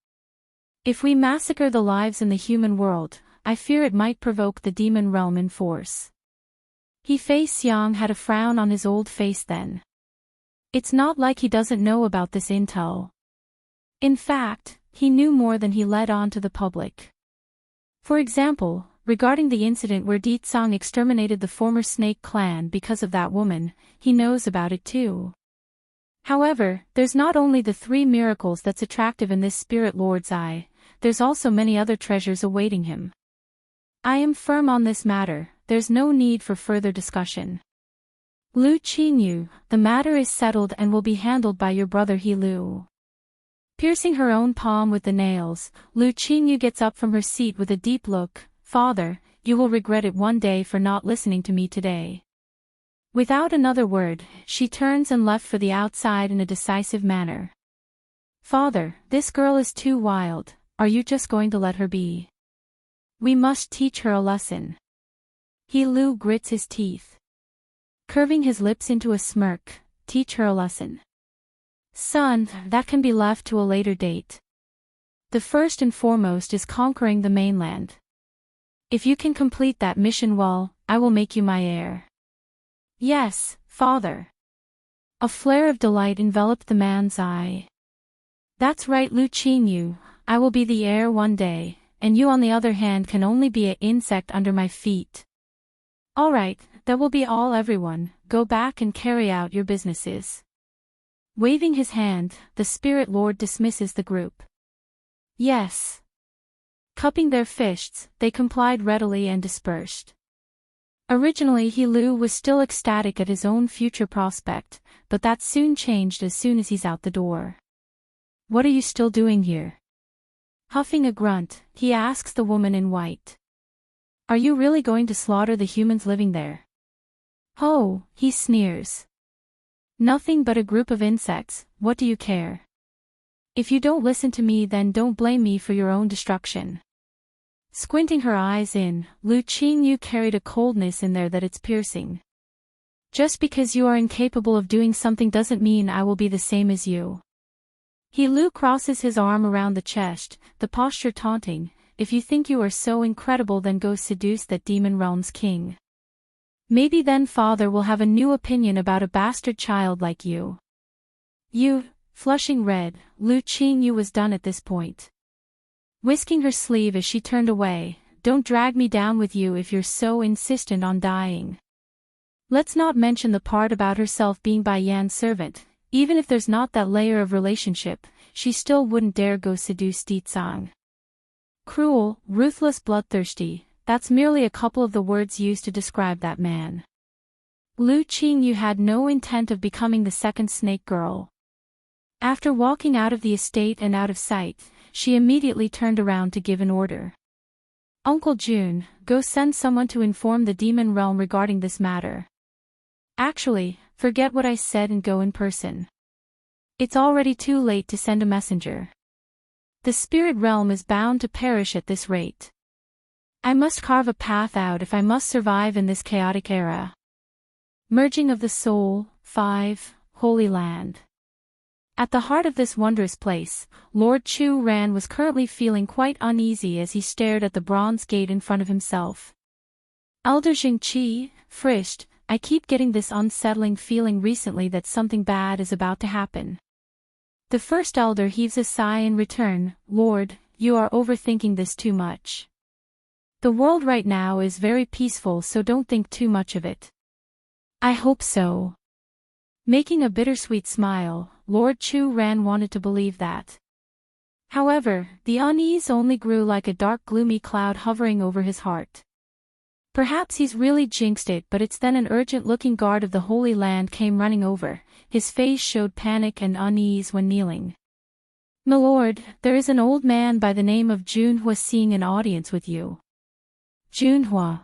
If we massacre the lives in the human world, I fear it might provoke the demon realm in force. Fei Xiang had a frown on his old face then. It's not like he doesn't know about this intel. In fact, he knew more than he let on to the public. For example, regarding the incident where Di Tsang exterminated the former Snake clan because of that woman, he knows about it too. However, there's not only the 3 miracles that's attractive in this spirit lord's eye, there's also many other treasures awaiting him. I am firm on this matter, there's no need for further discussion. Lu Qingyu, the matter is settled and will be handled by your brother Lu. Piercing her own palm with the nails, Lu Qingyu gets up from her seat with a deep look. Father, you will regret it one day for not listening to me today. Without another word, she turns and left for the outside in a decisive manner. Father, this girl is too wild, are you just going to let her be? We must teach her a lesson. Lu grits his teeth. Curving his lips into a smirk, teach her a lesson. Son, that can be left to a later date. The first and foremost is conquering the mainland. If you can complete that mission well, I will make you my heir. Yes, Father. A flare of delight enveloped the man's eye. That's right, Lu Qingyu, I will be the heir one day, and you on the other hand can only be an insect under my feet. All right, that will be all everyone, go back and carry out your businesses. Waving his hand, the spirit lord dismisses the group. Yes. Cupping their fists, they complied readily and dispersed. Originally Lu was still ecstatic at his own future prospect, but that soon changed as soon as he's out the door. What are you still doing here? Huffing a grunt, he asks the woman in white. Are you really going to slaughter the humans living there? Oh, he sneers. Nothing but a group of insects, what do you care? If you don't listen to me then don't blame me for your own destruction. Squinting her eyes in, Lu Qingyu carried a coldness in there that it's piercing. Just because you are incapable of doing something doesn't mean I will be the same as you. Lu crosses his arm around the chest, the posture taunting, if you think you are so incredible then go seduce that demon realm's king. Maybe then father will have a new opinion about a bastard child like you. Flushing red, Lu Qingyu was done at this point. Whisking her sleeve as she turned away, don't drag me down with you if you're so insistent on dying. Let's not mention the part about herself being Bai Yan's servant, even if there's not that layer of relationship, she still wouldn't dare go seduce Ditsang. Cruel, ruthless, bloodthirsty, that's merely a couple of the words used to describe that man. Lu Qingyu had no intent of becoming the second snake girl. After walking out of the estate and out of sight, she immediately turned around to give an order. Uncle Jun, go send someone to inform the demon realm regarding this matter. Actually, forget what I said and go in person. It's already too late to send a messenger. The spirit realm is bound to perish at this rate. I must carve a path out if I must survive in this chaotic era. Merging of the soul, 5, Holy Land. At the heart of this wondrous place, Lord Chu Ran was currently feeling quite uneasy as he stared at the bronze gate in front of himself. Elder Jingqi, frished, I keep getting this unsettling feeling recently that something bad is about to happen. The first elder heaves a sigh in return, Lord, you are overthinking this too much. The world right now is very peaceful so don't think too much of it. I hope so. Making a bittersweet smile, Lord Chu Ran wanted to believe that. However, the unease only grew like a dark gloomy cloud hovering over his heart. Perhaps he's really jinxed it, but it's then an urgent-looking guard of the Holy Land came running over. His face showed panic and unease when kneeling. Milord, there is an old man by the name of Junhua seeking an audience with you. Junhua.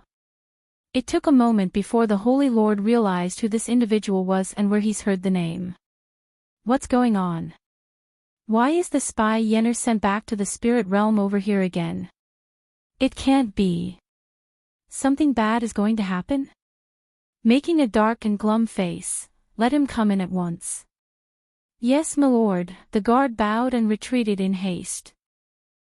It took a moment before the Holy Lord realized who this individual was and where he's heard the name. What's going on? Why is the spy Yenner sent back to the spirit realm over here again? It can't be. Something bad is going to happen? Making a dark and glum face, let him come in at once. Yes, milord, the guard bowed and retreated in haste.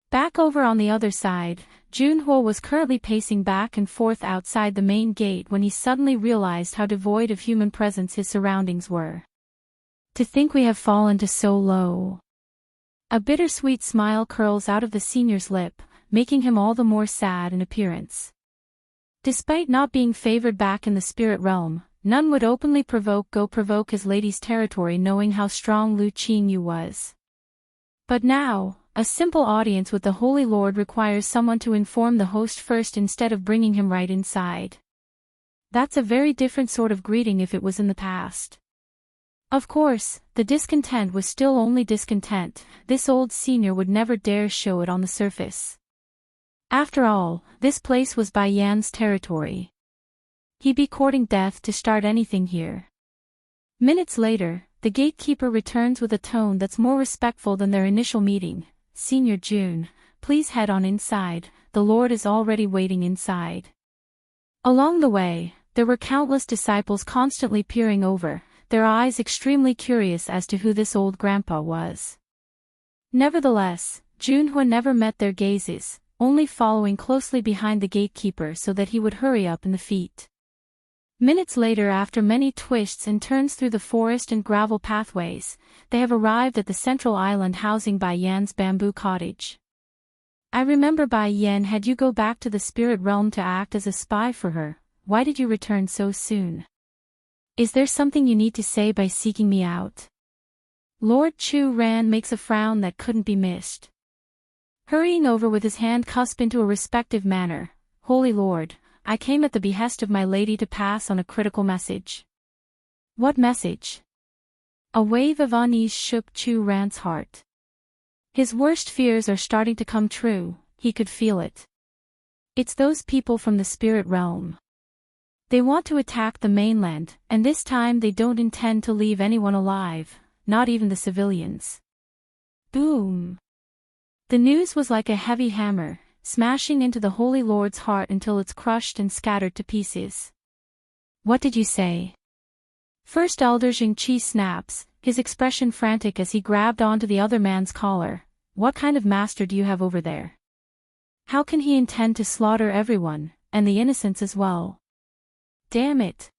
Back over on the other side, Junhua was currently pacing back and forth outside the main gate when he suddenly realized how devoid of human presence his surroundings were. To think we have fallen to so low. A bittersweet smile curls out of the senior's lip, making him all the more sad in appearance. Despite not being favored back in the spirit realm, none would openly provoke his lady's territory knowing how strong Lu Qingyu was. But now, a simple audience with the Holy Lord requires someone to inform the host first instead of bringing him right inside. That's a very different sort of greeting if it was in the past. Of course, the discontent was still only discontent, this old senior would never dare show it on the surface. After all, this place was Bai Yan's territory. He'd be courting death to start anything here. Minutes later, the gatekeeper returns with a tone that's more respectful than their initial meeting. Senior Jun, please head on inside, the Lord is already waiting inside. Along the way, there were countless disciples constantly peering over, their eyes extremely curious as to who this old grandpa was. Nevertheless, Junhua never met their gazes, only following closely behind the gatekeeper so that he would hurry up in the feet. Minutes later, after many twists and turns through the forest and gravel pathways, they have arrived at the central island housing Bai Yan's bamboo cottage. I remember Bai Yan had you go back to the spirit realm to act as a spy for her, why did you return so soon? Is there something you need to say by seeking me out? Lord Chu Ran makes a frown that couldn't be missed. Hurrying over with his hand cusped into a respective manner, Holy Lord, I came at the behest of my lady to pass on a critical message. What message? A wave of unease shook Chu Ran's heart. His worst fears are starting to come true, he could feel it. It's those people from the spirit realm. They want to attack the mainland, and this time they don't intend to leave anyone alive, not even the civilians. Boom! The news was like a heavy hammer, smashing into the Holy Lord's heart until it's crushed and scattered to pieces. What did you say? First Elder Jingqi snaps, his expression frantic as he grabbed onto the other man's collar. What kind of master do you have over there? How can he intend to slaughter everyone, and the innocents as well? Damn it!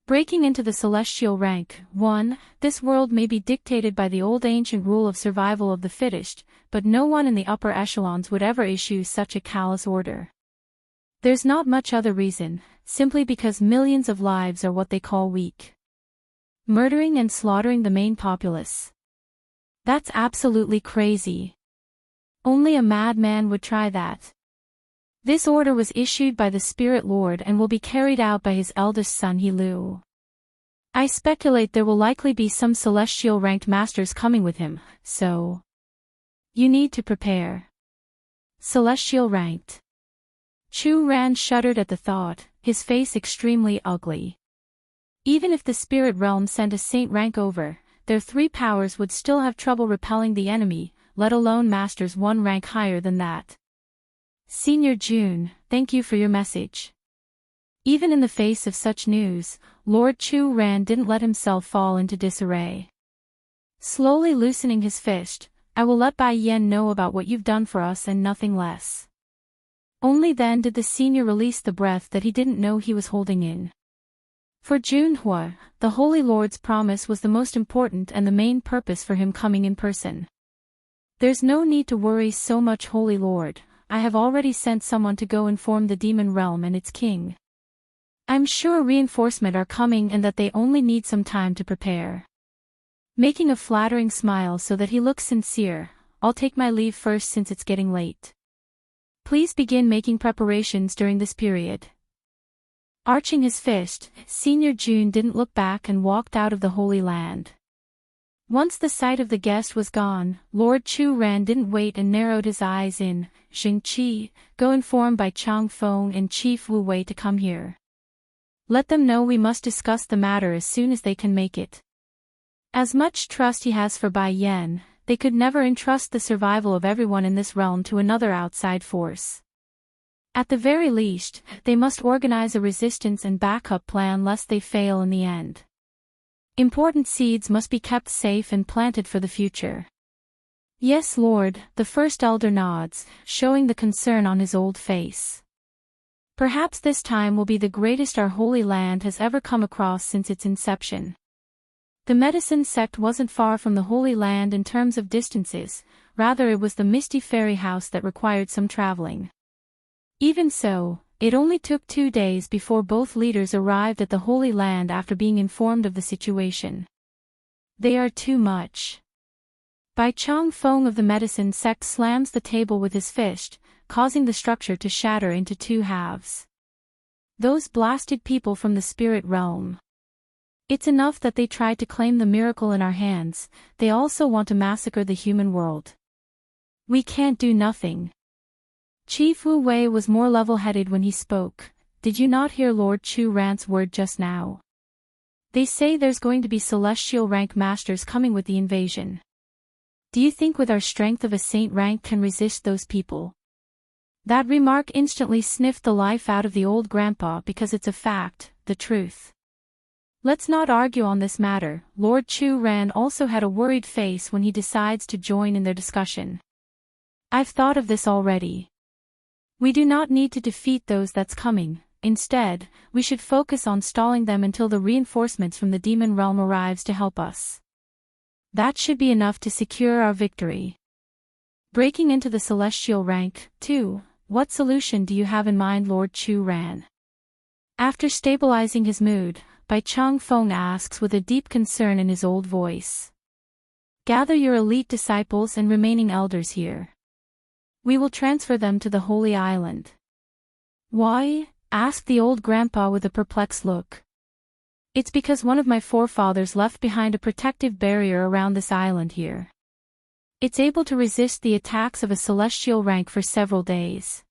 Breaking into the celestial rank, 1. This world may be dictated by the old ancient rule of survival of the fittest, but no one in the upper echelons would ever issue such a callous order. There's not much other reason, simply because millions of lives are what they call weak. Murdering and slaughtering the main populace. That's absolutely crazy. Only a madman would try that. This order was issued by the Spirit Lord and will be carried out by his eldest son He Lu. I speculate there will likely be some celestial ranked masters coming with him, so you need to prepare. Celestial ranked. Chu Ran shuddered at the thought, his face extremely ugly. Even if the spirit realm sent a saint rank over, their 3 powers would still have trouble repelling the enemy, let alone masters 1 rank higher than that. Senior June, thank you for your message. Even in the face of such news, Lord Chu Ran didn't let himself fall into disarray. Slowly loosening his fist, I will let Bai Yan know about what you've done for us and nothing less. Only then did the senior release the breath that he didn't know he was holding in. For Junhua, the Holy Lord's promise was the most important and the main purpose for him coming in person. There's no need to worry so much, Holy Lord. I have already sent someone to go inform the demon realm and its king. I'm sure reinforcement are coming and that they only need some time to prepare. Making a flattering smile so that he looks sincere, I'll take my leave first since it's getting late. Please begin making preparations during this period. Arching his fist, Senior June didn't look back and walked out of the Holy Land. Once the sight of the guest was gone, Lord Chu Ran didn't wait and narrowed his eyes in, Jingqi, go inform by Chang Feng and Chief Wu Wei to come here. Let them know we must discuss the matter as soon as they can make it. As much trust he has for Bai Yan, they could never entrust the survival of everyone in this realm to another outside force. At the very least, they must organize a resistance and backup plan lest they fail in the end. Important seeds must be kept safe and planted for the future. Yes, Lord, the first elder nods, showing the concern on his old face. Perhaps this time will be the greatest our Holy Land has ever come across since its inception. The medicine sect wasn't far from the Holy Land in terms of distances, rather it was the misty fairy house that required some traveling. Even so, it only took 2 days before both leaders arrived at the Holy Land after being informed of the situation. They are too much. Bai Chang Feng of the medicine sect slams the table with his fist, causing the structure to shatter into 2 halves. Those blasted people from the spirit realm. It's enough that they tried to claim the miracle in our hands, they also want to massacre the human world. We can't do nothing. Chief Wu Wei was more level-headed when he spoke. Did you not hear Lord Chu Ran's word just now? They say there's going to be celestial rank masters coming with the invasion. Do you think with our strength of a saint rank can resist those people? That remark instantly sniffed the life out of the old grandpa because it's a fact, the truth. Let's not argue on this matter. Lord Chu Ran also had a worried face when he decides to join in their discussion. I've thought of this already. We do not need to defeat those that's coming, instead, we should focus on stalling them until the reinforcements from the demon realm arrives to help us. That should be enough to secure our victory. Breaking into the celestial rank, 2, what solution do you have in mind, Lord Chu Ran? After stabilizing his mood, Bai Chang Feng asks with a deep concern in his old voice. Gather your elite disciples and remaining elders here. We will transfer them to the Holy Island. Why? asked the old grandpa with a perplexed look. It's because one of my forefathers left behind a protective barrier around this island here. It's able to resist the attacks of a celestial rank for several days.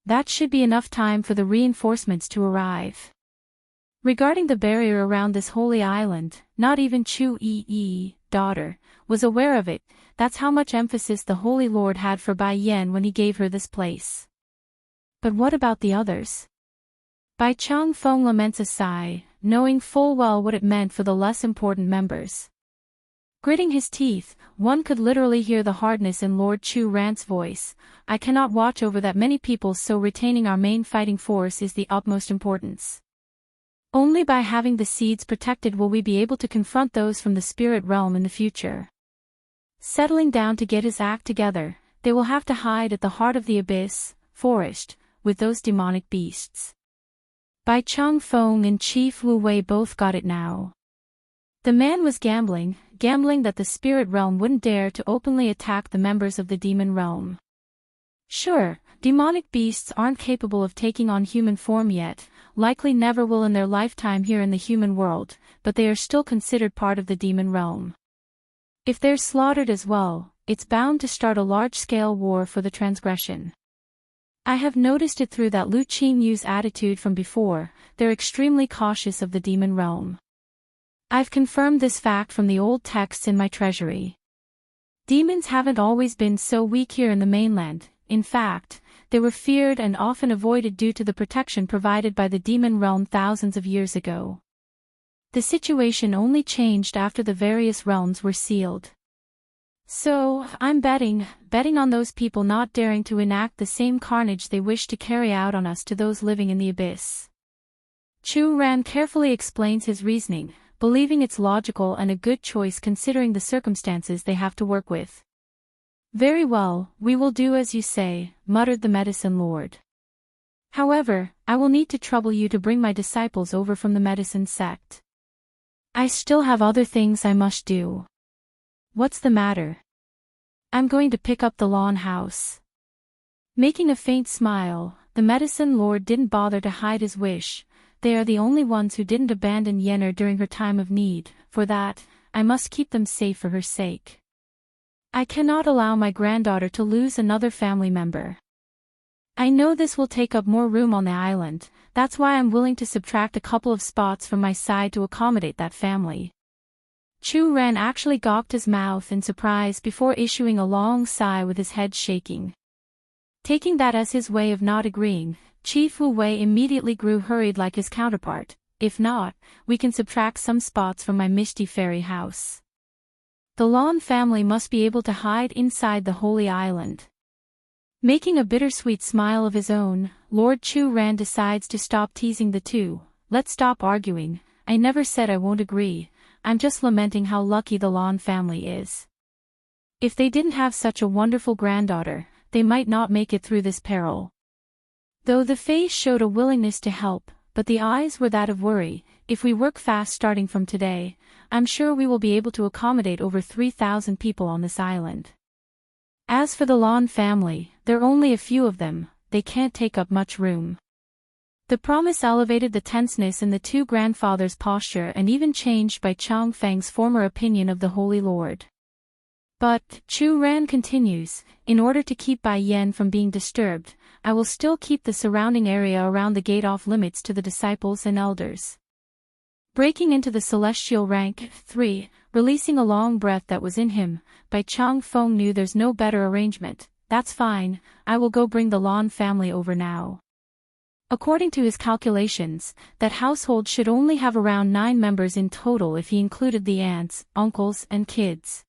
That should be enough time for the reinforcements to arrive. Regarding the barrier around this holy island, not even Chu-Yi, daughter, was aware of it. That's how much emphasis the Holy Lord had for Bai Yan when he gave her this place. But what about the others? Bai Chang Feng laments a sigh, knowing full well what it meant for the less important members. Gritting his teeth, one could literally hear the hardness in Lord Chu Ran's voice. I cannot watch over that many people, so retaining our main fighting force is the utmost importance. Only by having the seeds protected will we be able to confront those from the spirit realm in the future. Settling down to get his act together, they will have to hide at the heart of the abyss, forest, with those demonic beasts. Bai Chang Feng and Chief Wu Wei both got it now. The man was gambling that the spirit realm wouldn't dare to openly attack the members of the demon realm. Sure, demonic beasts aren't capable of taking on human form yet, likely never will in their lifetime here in the human world, but they are still considered part of the demon realm. If they're slaughtered as well, it's bound to start a large-scale war for the transgression. I have noticed it through that Lu Qingyu's attitude from before. They're extremely cautious of the demon realm. I've confirmed this fact from the old texts in my treasury. Demons haven't always been so weak here in the mainland. In fact, they were feared and often avoided due to the protection provided by the demon realm thousands of years ago. The situation only changed after the various realms were sealed. So, I'm betting on those people not daring to enact the same carnage they wish to carry out on us to those living in the abyss. Chu Ran carefully explains his reasoning, believing it's logical and a good choice considering the circumstances they have to work with. Very well, we will do as you say, muttered the medicine lord. However, I will need to trouble you to bring my disciples over from the medicine sect. I still have other things I must do. What's the matter? I'm going to pick up the lawn house. Making a faint smile, the medicine lord didn't bother to hide his wish. They are the only ones who didn't abandon Yenner during her time of need. For that, I must keep them safe for her sake. I cannot allow my granddaughter to lose another family member. I know this will take up more room on the island, that's why I'm willing to subtract a couple of spots from my side to accommodate that family. Chu Ran actually gawked his mouth in surprise before issuing a long sigh with his head shaking. Taking that as his way of not agreeing, Chief Wu Wei immediately grew hurried like his counterpart. If not, we can subtract some spots from my Misty Fairy house. The Lawn family must be able to hide inside the Holy Island. Making a bittersweet smile of his own, Lord Chu Ran decides to stop teasing the two. Let's stop arguing. I never said I won't agree. I'm just lamenting how lucky the Lawn family is. If they didn't have such a wonderful granddaughter, they might not make it through this peril. Though the face showed a willingness to help, but the eyes were that of worry. If we work fast starting from today, I'm sure we will be able to accommodate over 3,000 people on this island. As for the Lawn family, there are only a few of them, they can't take up much room. The promise elevated the tenseness in the two grandfathers' posture and even changed Bai Chang Feng's former opinion of the Holy Lord. But, Chu Ran continues, in order to keep Bai Yan from being disturbed, I will still keep the surrounding area around the gate off limits to the disciples and elders. Breaking into the celestial rank, 3, releasing a long breath that was in him, Bai Chang Feng knew there's no better arrangement. That's fine, I will go bring the Lawn family over now. According to his calculations, that household should only have around 9 members in total if he included the aunts, uncles and kids.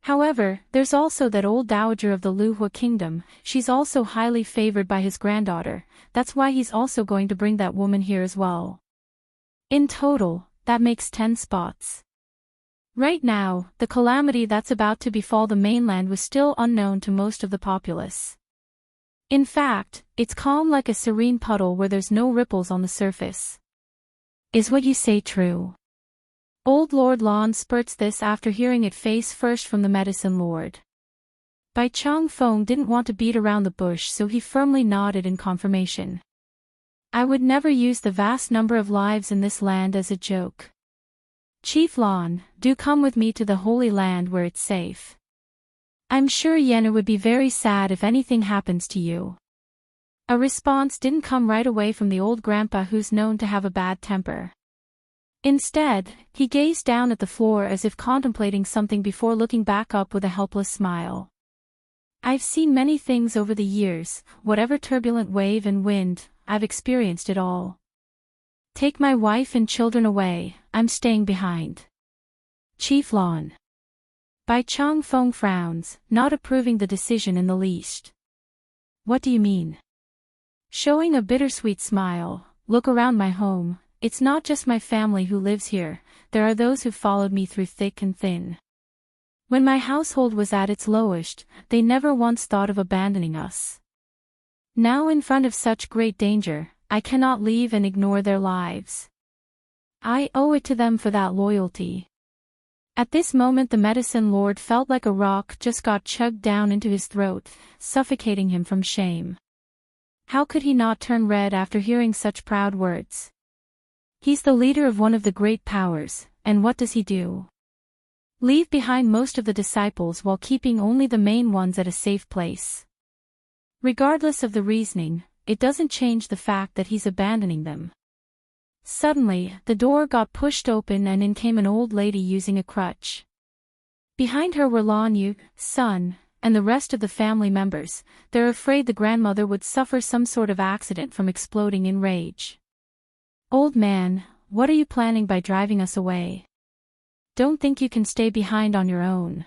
However, there's also that old dowager of the Lu Hua kingdom, she's also highly favored by his granddaughter, that's why he's also going to bring that woman here as well. In total, that makes 10 spots. Right now, the calamity that's about to befall the mainland was still unknown to most of the populace. In fact, it's calm like a serene puddle where there's no ripples on the surface. Is what you say true? Old Lord Lan spurts this after hearing it face first from the medicine lord. Bai Chang Feng didn't want to beat around the bush, so he firmly nodded in confirmation. I would never use the vast number of lives in this land as a joke. Chief Lon, do come with me to the Holy Land where it's safe. I'm sure Yenna would be very sad if anything happens to you. A response didn't come right away from the old grandpa who's known to have a bad temper. Instead, he gazed down at the floor as if contemplating something before looking back up with a helpless smile. I've seen many things over the years, whatever turbulent wave and wind, I've experienced it all. Take my wife and children away, I'm staying behind. Chief Lon. Bai Chong Feng frowns, not approving the decision in the least. What do you mean? Showing a bittersweet smile, look around my home, it's not just my family who lives here, there are those who followed me through thick and thin. When my household was at its lowest, they never once thought of abandoning us. Now in front of such great danger, I cannot leave and ignore their lives. I owe it to them for that loyalty. At this moment the medicine lord felt like a rock just got chugged down into his throat, suffocating him from shame. How could he not turn red after hearing such proud words? He's the leader of one of the great powers, and what does he do? Leave behind most of the disciples while keeping only the main ones at a safe place. Regardless of the reasoning, it doesn't change the fact that he's abandoning them. Suddenly, the door got pushed open and in came an old lady using a crutch. Behind her were Lan Yu, son, and the rest of the family members. They're afraid the grandmother would suffer some sort of accident from exploding in rage. Old man, what are you planning by driving us away? Don't think you can stay behind on your own.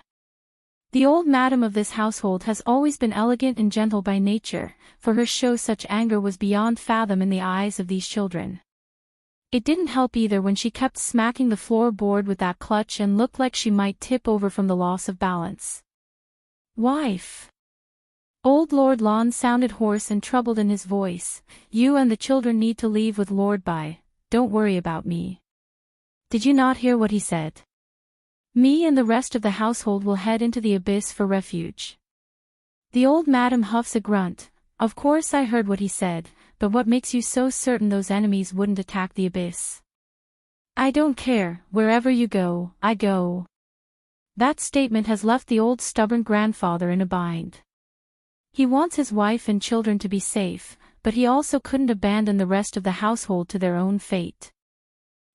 The old madam of this household has always been elegant and gentle by nature, for her show such anger was beyond fathom in the eyes of these children. It didn't help either when she kept smacking the floorboard with that clutch and looked like she might tip over from the loss of balance. Wife. Old Lord Lon sounded hoarse and troubled in his voice. You and the children need to leave with Lord Bai, don't worry about me. Did you not hear what he said? Me and the rest of the household will head into the abyss for refuge. The old madam huffs a grunt. Of course I heard what he said, but what makes you so certain those enemies wouldn't attack the abyss? I don't care, wherever you go, I go. That statement has left the old stubborn grandfather in a bind. He wants his wife and children to be safe, but he also couldn't abandon the rest of the household to their own fate.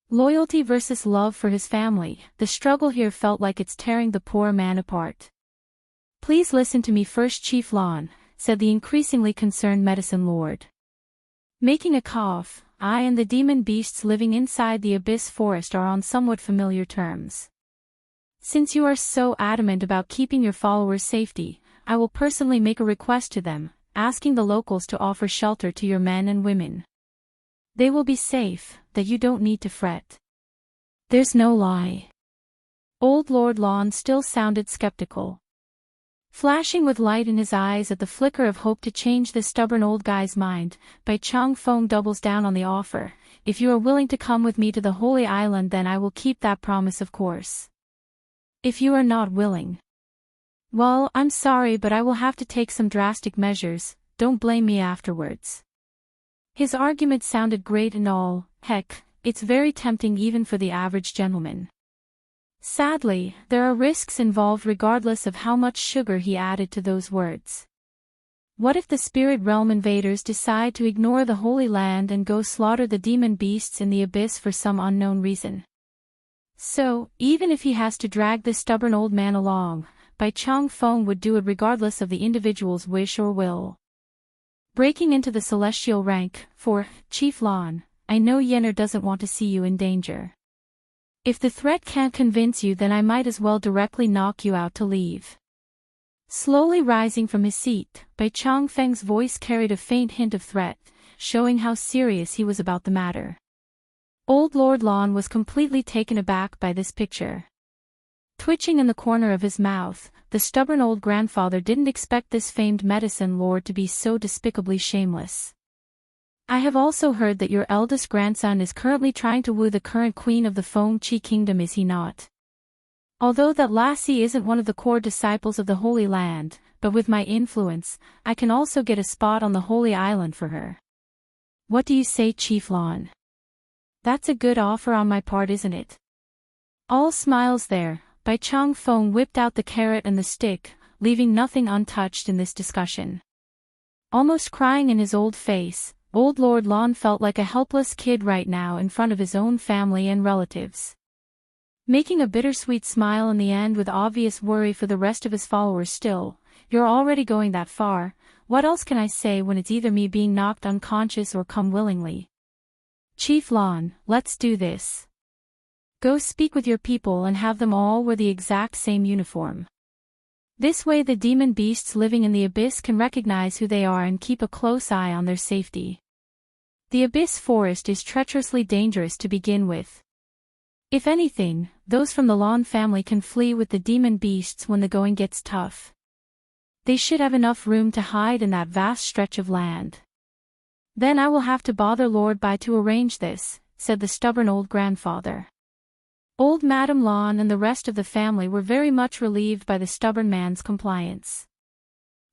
Loyalty versus love for his family, the struggle here felt like it's tearing the poor man apart. Please listen to me first, Chief Lon, said the increasingly concerned medicine lord. Making a cough, I and the demon beasts living inside the abyss forest are on somewhat familiar terms. Since you are so adamant about keeping your followers' safety, I will personally make a request to them, asking the locals to offer shelter to your men and women. They will be safe, that you don't need to fret. There's no lie. Old Lord Lon still sounded skeptical. Flashing with light in his eyes at the flicker of hope to change this stubborn old guy's mind, Bai Chong Feng doubles down on the offer. If you are willing to come with me to the Holy Island, then I will keep that promise, of course. If you are not willing, well, I'm sorry, but I will have to take some drastic measures, don't blame me afterwards. His argument sounded great and all, heck, it's very tempting even for the average gentleman. Sadly, there are risks involved regardless of how much sugar he added to those words. What if the spirit realm invaders decide to ignore the Holy Land and go slaughter the demon beasts in the abyss for some unknown reason? So, even if he has to drag this stubborn old man along, Bai Chong Feng would do it regardless of the individual's wish or will. Breaking into the celestial rank, for, Chief Lon, I know Yenner doesn't want to see you in danger. If the threat can't convince you, then I might as well directly knock you out to leave. Slowly rising from his seat, Bai Chong Feng's voice carried a faint hint of threat, showing how serious he was about the matter. Old Lord Lon was completely taken aback by this picture. Twitching in the corner of his mouth, the stubborn old grandfather didn't expect this famed medicine lord to be so despicably shameless. I have also heard that your eldest grandson is currently trying to woo the current queen of the Feng Chi Kingdom, is he not? Although that lassie isn't one of the core disciples of the Holy Land, but with my influence, I can also get a spot on the Holy Island for her. What do you say, Chief Lon? That's a good offer on my part, isn't it? All smiles there. Bai Chang Feng whipped out the carrot and the stick, leaving nothing untouched in this discussion. Almost crying in his old face, old Lord Lon felt like a helpless kid right now in front of his own family and relatives. Making a bittersweet smile in the end with obvious worry for the rest of his followers still, "You're already going that far, what else can I say when it's either me being knocked unconscious or come willingly? Chief Lon, let's do this. Go speak with your people and have them all wear the exact same uniform. This way the demon beasts living in the abyss can recognize who they are and keep a close eye on their safety. The abyss forest is treacherously dangerous to begin with. If anything, those from the Lon family can flee with the demon beasts when the going gets tough. They should have enough room to hide in that vast stretch of land." "Then I will have to bother Lord Bai to arrange this," said the stubborn old grandfather. Old Madame Lon and the rest of the family were very much relieved by the stubborn man's compliance.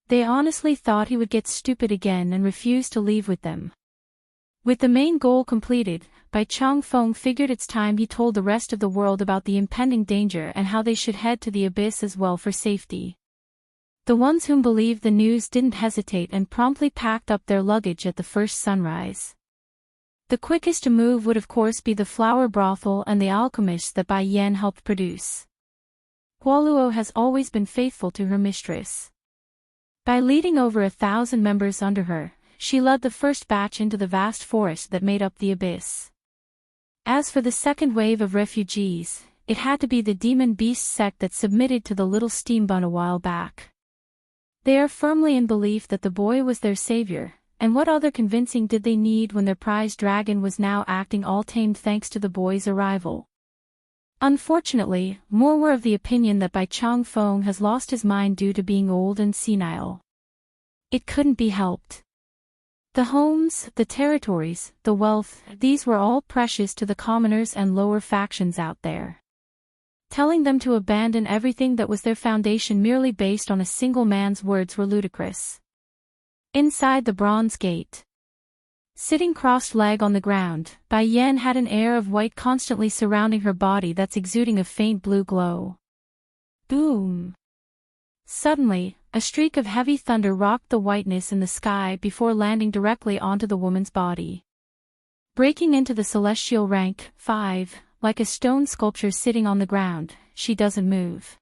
They honestly thought he would get stupid again and refuse to leave with them. With the main goal completed, Bai Chang Feng figured it's time he told the rest of the world about the impending danger and how they should head to the abyss as well for safety. The ones whom believed the news didn't hesitate and promptly packed up their luggage at the first sunrise. The quickest to move would of course be the flower brothel and the alchemists that Bai Yan helped produce. Huoluo has always been faithful to her mistress. By leading over 1,000 members under her, she led the first batch into the vast forest that made up the abyss. As for the second wave of refugees, it had to be the demon beast sect that submitted to the little steam bun a while back. They are firmly in belief that the boy was their savior, and what other convincing did they need when their prize dragon was now acting all tamed thanks to the boy's arrival? Unfortunately, more were of the opinion that Bai Chang Feng has lost his mind due to being old and senile. It couldn't be helped. The homes, the territories, the wealth, these were all precious to the commoners and lower factions out there. Telling them to abandon everything that was their foundation merely based on a single man's words were ludicrous. Inside the bronze gate, sitting crossed-legged on the ground, Bai Yan had an air of white constantly surrounding her body that's exuding a faint blue glow. Boom! Suddenly, a streak of heavy thunder rocked the whiteness in the sky before landing directly onto the woman's body. Breaking into the celestial rank 5, like a stone sculpture sitting on the ground, she doesn't move.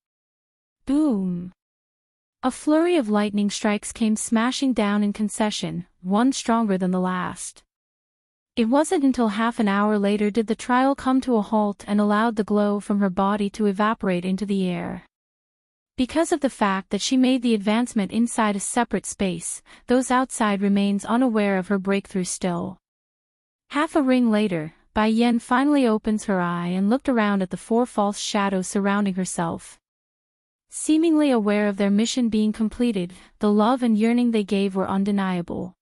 Boom! A flurry of lightning strikes came smashing down in succession, one stronger than the last. It wasn't until half an hour later did the trial come to a halt and allowed the glow from her body to evaporate into the air. Because of the fact that she made the advancement inside a separate space, those outside remains unaware of her breakthrough still. Half a ring later, Bai Yan finally opens her eye and looked around at the 4 false shadows surrounding herself. Seemingly aware of their mission being completed, the love and yearning they gave were undeniable.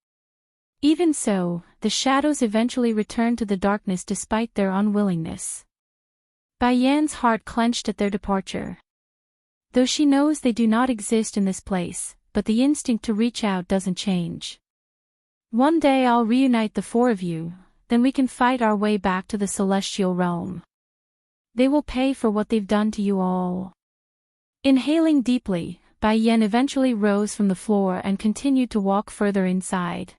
Even so, the shadows eventually returned to the darkness despite their unwillingness. Bai Yan's heart clenched at their departure. Though she knows they do not exist in this place, but the instinct to reach out doesn't change. "One day I'll reunite the 4 of you, then we can fight our way back to the celestial realm. They will pay for what they've done to you all." Inhaling deeply, Bai Yan eventually rose from the floor and continued to walk further inside.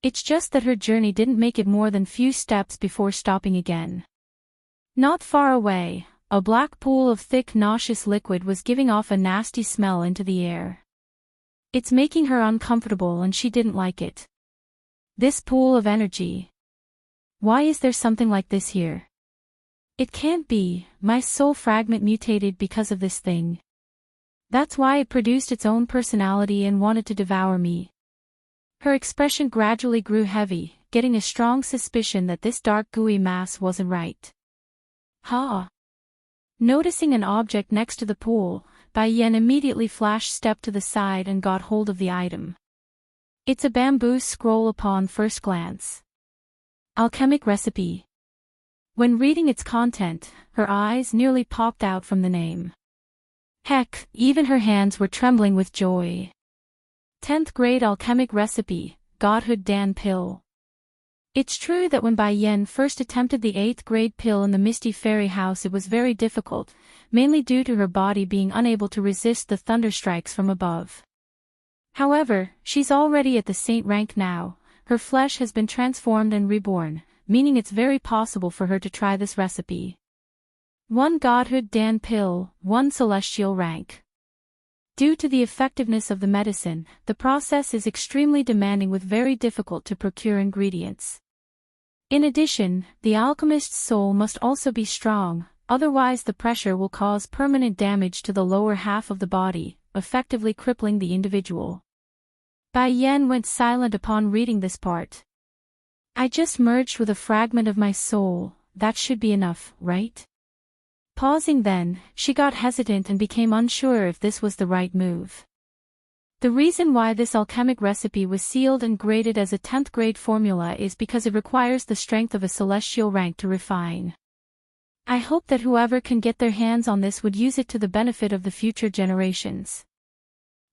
It's just that her journey didn't make it more than few steps before stopping again. Not far away, a black pool of thick nauseous liquid was giving off a nasty smell into the air. It's making her uncomfortable and she didn't like it. This pool of energy. Why is there something like this here? It can't be, my soul fragment mutated because of this thing. That's why it produced its own personality and wanted to devour me. Her expression gradually grew heavy, getting a strong suspicion that this dark gooey mass wasn't right. Noticing an object next to the pool, Bai Yan immediately flash stepped to the side and got hold of the item. It's a bamboo scroll upon first glance. Alchemic recipe. When reading its content, her eyes nearly popped out from the name. Heck, even her hands were trembling with joy. 10th grade alchemic recipe, Godhood Dan Pill. It's true that when Bai Yen first attempted the 8th grade pill in the Misty Fairy House it was very difficult, mainly due to her body being unable to resist the thunder strikes from above. However, she's already at the saint rank now, her flesh has been transformed and reborn, meaning it's very possible for her to try this recipe. 1 Godhood Dan pill, 1 celestial rank. Due to the effectiveness of the medicine, the process is extremely demanding with very difficult to procure ingredients. In addition, the alchemist's soul must also be strong, otherwise the pressure will cause permanent damage to the lower half of the body, effectively crippling the individual. Bai Yen went silent upon reading this part. I just merged with a fragment of my soul, that should be enough, right? Pausing then, she got hesitant and became unsure if this was the right move. The reason why this alchemic recipe was sealed and graded as a 10th grade formula is because it requires the strength of a celestial rank to refine. I hope that whoever can get their hands on this would use it to the benefit of the future generations.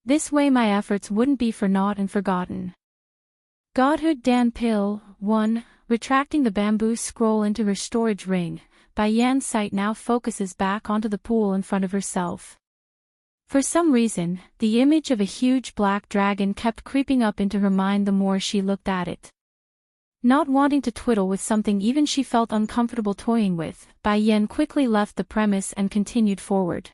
This way my efforts wouldn't be for naught and forgotten. Godhood Dan pill, 1, retracting the bamboo scroll into her storage ring, Bai Yan's sight now focuses back onto the pool in front of herself. For some reason, the image of a huge black dragon kept creeping up into her mind the more she looked at it. Not wanting to twiddle with something even she felt uncomfortable toying with, Bai Yan quickly left the premise and continued forward.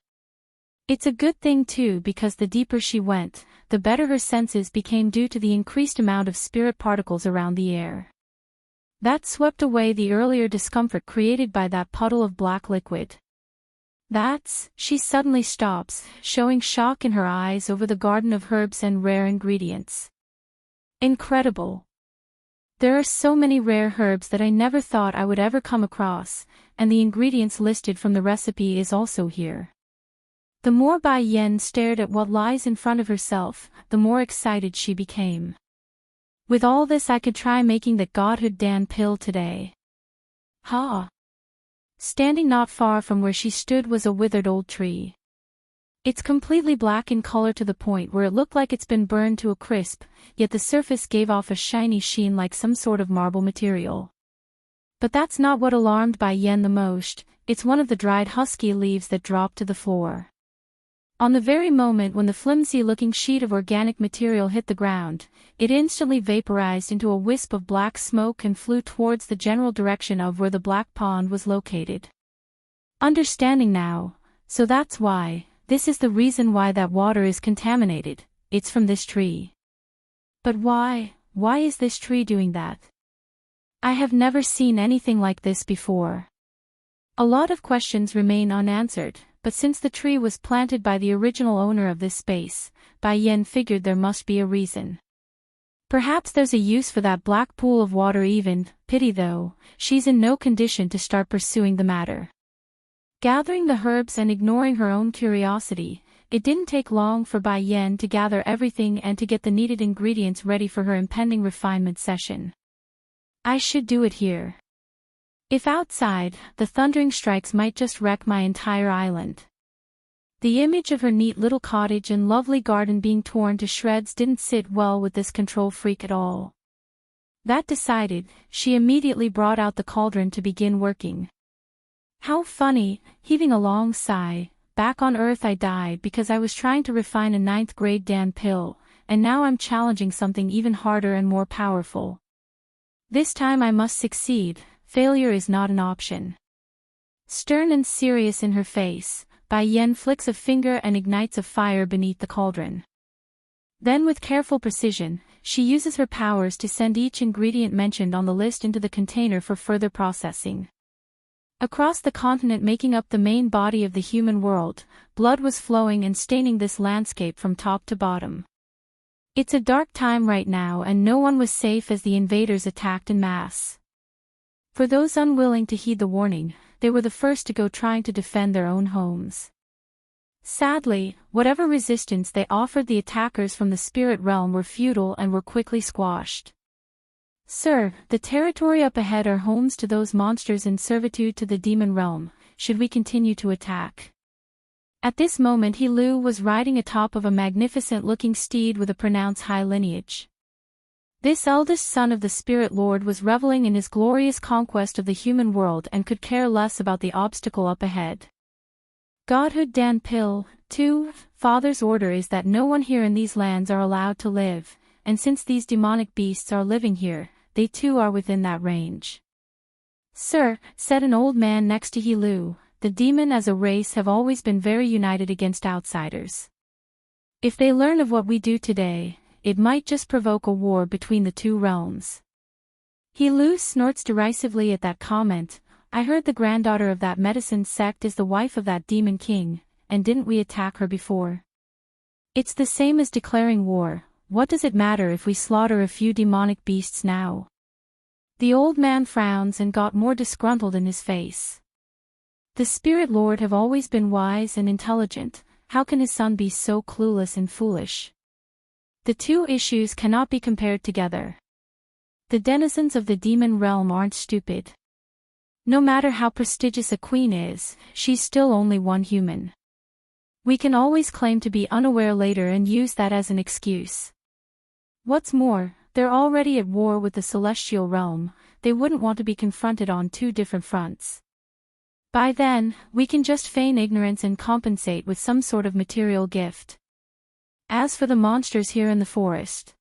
It's a good thing too because the deeper she went, the better her senses became due to the increased amount of spirit particles around the air. That swept away the earlier discomfort created by that puddle of black liquid. She suddenly stops, showing shock in her eyes over the garden of herbs and rare ingredients. Incredible. There are so many rare herbs that I never thought I would ever come across, and the ingredients listed from the recipe is also here. The more Bai Yan stared at what lies in front of herself, the more excited she became. With all this I could try making the Godhood Dan pill today. Ha! Standing not far from where she stood was a withered old tree. It's completely black in color to the point where it looked like it's been burned to a crisp, yet the surface gave off a shiny sheen like some sort of marble material. But that's not what alarmed Bai Yan the most, it's one of the dried husky leaves that dropped to the floor. On the very moment when the flimsy-looking sheet of organic material hit the ground, it instantly vaporized into a wisp of black smoke and flew towards the general direction of where the black pond was located. Understanding now, so that's why, this is the reason why that water is contaminated, it's from this tree. But why is this tree doing that? I have never seen anything like this before. A lot of questions remain unanswered. But since the tree was planted by the original owner of this space, Bai Yan figured there must be a reason. Perhaps there's a use for that black pool of water even, pity though, she's in no condition to start pursuing the matter. Gathering the herbs and ignoring her own curiosity, it didn't take long for Bai Yan to gather everything and to get the needed ingredients ready for her impending refinement session. I should do it here. If outside, the thundering strikes might just wreck my entire island. The image of her neat little cottage and lovely garden being torn to shreds didn't sit well with this control freak at all. That decided, she immediately brought out the cauldron to begin working. How funny, heaving a long sigh, back on Earth I died because I was trying to refine a 9th grade Dan pill, and now I'm challenging something even harder and more powerful. This time I must succeed. Failure is not an option. Stern and serious in her face, Bai Yan flicks a finger and ignites a fire beneath the cauldron. Then with careful precision, she uses her powers to send each ingredient mentioned on the list into the container for further processing. Across the continent making up the main body of the human world, blood was flowing and staining this landscape from top to bottom. It's a dark time right now and no one was safe as the invaders attacked en masse. For those unwilling to heed the warning, they were the first to go trying to defend their own homes. Sadly, whatever resistance they offered the attackers from the spirit realm were futile and were quickly squashed. Sir, the territory up ahead are homes to those monsters in servitude to the demon realm, should we continue to attack? At this moment He Lu was riding atop of a magnificent-looking steed with a pronounced high lineage. This eldest son of the Spirit Lord was reveling in his glorious conquest of the human world and could care less about the obstacle up ahead. Godhood Dan Pill, 2. Father's order is that no one here in these lands are allowed to live, and since these demonic beasts are living here, they too are within that range. Sir, said an old man next to Hilu, the demon as a race have always been very united against outsiders. If they learn of what we do today, it might just provoke a war between the two realms. Hilu snorts derisively at that comment. I heard the granddaughter of that medicine sect is the wife of that demon king, and didn't we attack her before? It's the same as declaring war. What does it matter if we slaughter a few demonic beasts now? The old man frowns and got more disgruntled in his face. The Spirit Lord have always been wise and intelligent. How can his son be so clueless and foolish? The two issues cannot be compared together. The denizens of the demon realm aren't stupid. No matter how prestigious a queen is, she's still only one human. We can always claim to be unaware later and use that as an excuse. What's more, they're already at war with the celestial realm. They wouldn't want to be confronted on two different fronts. By then, we can just feign ignorance and compensate with some sort of material gift. As for the monsters here in the forest,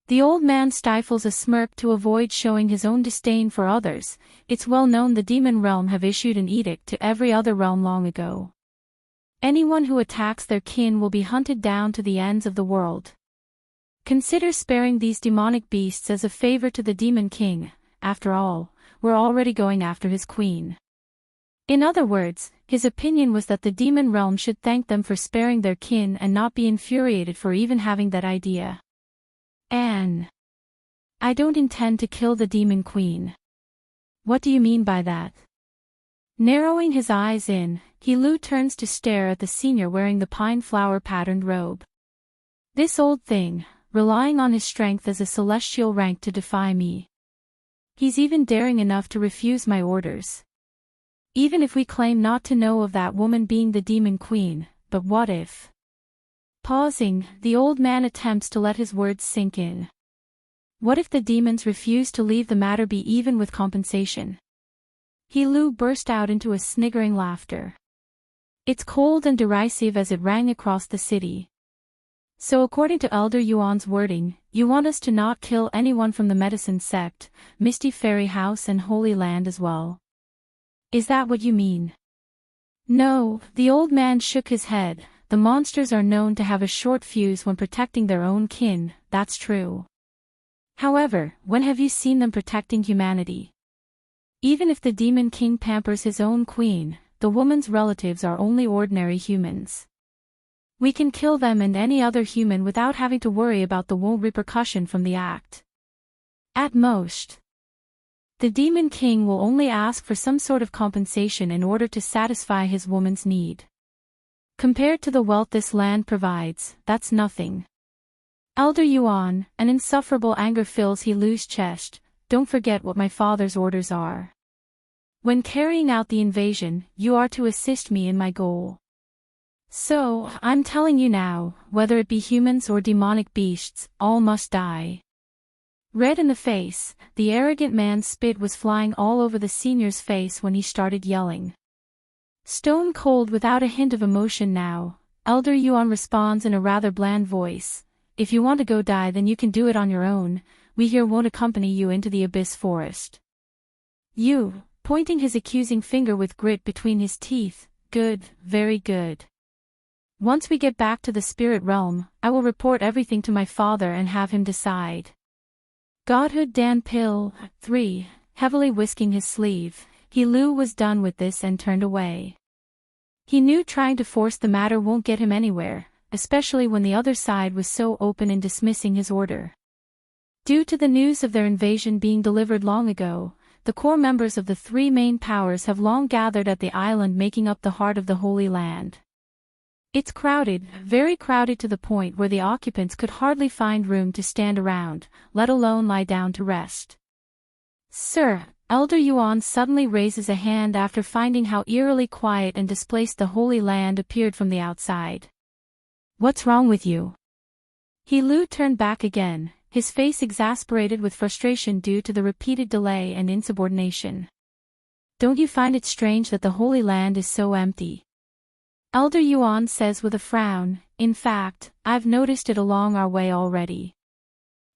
the old man stifles a smirk to avoid showing his own disdain for others. It's well known the demon realm have issued an edict to every other realm long ago. Anyone who attacks their kin will be hunted down to the ends of the world. Consider sparing these demonic beasts as a favor to the demon king. After all, we're already going after his queen. In other words, his opinion was that the demon realm should thank them for sparing their kin and not be infuriated for even having that idea. Anne. I don't intend to kill the demon queen. What do you mean by that? Narrowing his eyes in, Hilu turns to stare at the senior wearing the pine flower patterned robe. This old thing, relying on his strength as a celestial rank to defy me. He's even daring enough to refuse my orders. Even if we claim not to know of that woman being the demon queen, but what if? Pausing, the old man attempts to let his words sink in. What if the demons refuse to leave the matter be even with compensation? Hilu burst out into a sniggering laughter. It's cold and derisive as it rang across the city. So according to Elder Yuan's wording, you want us to not kill anyone from the medicine sect, Misty Fairy House and Holy Land as well. Is that what you mean? No, the old man shook his head. The monsters are known to have a short fuse when protecting their own kin, that's true. However, when have you seen them protecting humanity? Even if the demon king pampers his own queen, the woman's relatives are only ordinary humans. We can kill them and any other human without having to worry about the repercussion from the act. At most, the demon king will only ask for some sort of compensation in order to satisfy his woman's need. Compared to the wealth this land provides, that's nothing. Elder Yuan, an insufferable anger fills Hilu's chest. Don't forget what my father's orders are. When carrying out the invasion, you are to assist me in my goal. So, I'm telling you now, whether it be humans or demonic beasts, all must die. Red in the face, the arrogant man's spit was flying all over the senior's face when he started yelling. Stone cold without a hint of emotion now, Elder Yuan responds in a rather bland voice. If you want to go die then you can do it on your own, we here won't accompany you into the abyss forest. You, pointing his accusing finger with grit between his teeth, good, very good. Once we get back to the spirit realm, I will report everything to my father and have him decide. Godhood Dan Pill, 3, heavily whisking his sleeve, Hilu was done with this and turned away. He knew trying to force the matter won't get him anywhere, especially when the other side was so open in dismissing his order. Due to the news of their invasion being delivered long ago, the core members of the three main powers have long gathered at the island making up the heart of the Holy Land. It's crowded, very crowded to the point where the occupants could hardly find room to stand around, let alone lie down to rest. Sir, Elder Yuan suddenly raises a hand after finding how eerily quiet and displaced the Holy Land appeared from the outside. What's wrong with you? Hilu turned back again, his face exasperated with frustration due to the repeated delay and insubordination. "Don't you find it strange that the Holy Land is so empty?" Elder Yuan says with a frown. "In fact, I've noticed it along our way already.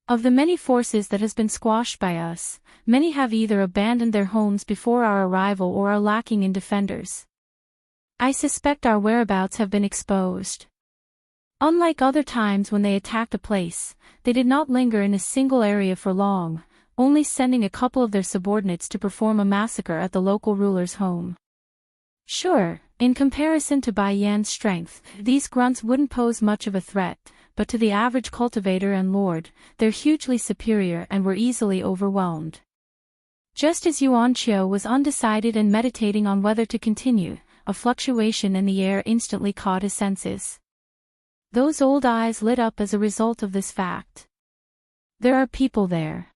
Of the many forces that has been squashed by us, many have either abandoned their homes before our arrival or are lacking in defenders. I suspect our whereabouts have been exposed." Unlike other times when they attacked a place, they did not linger in a single area for long, only sending a couple of their subordinates to perform a massacre at the local ruler's home. Sure, in comparison to Bai Yan's strength, these grunts wouldn't pose much of a threat, but to the average cultivator and lord, they're hugely superior and were easily overwhelmed. Just as Yuan Qiu was undecided and meditating on whether to continue, a fluctuation in the air instantly caught his senses. Those old eyes lit up as a result of this fact. There are people there.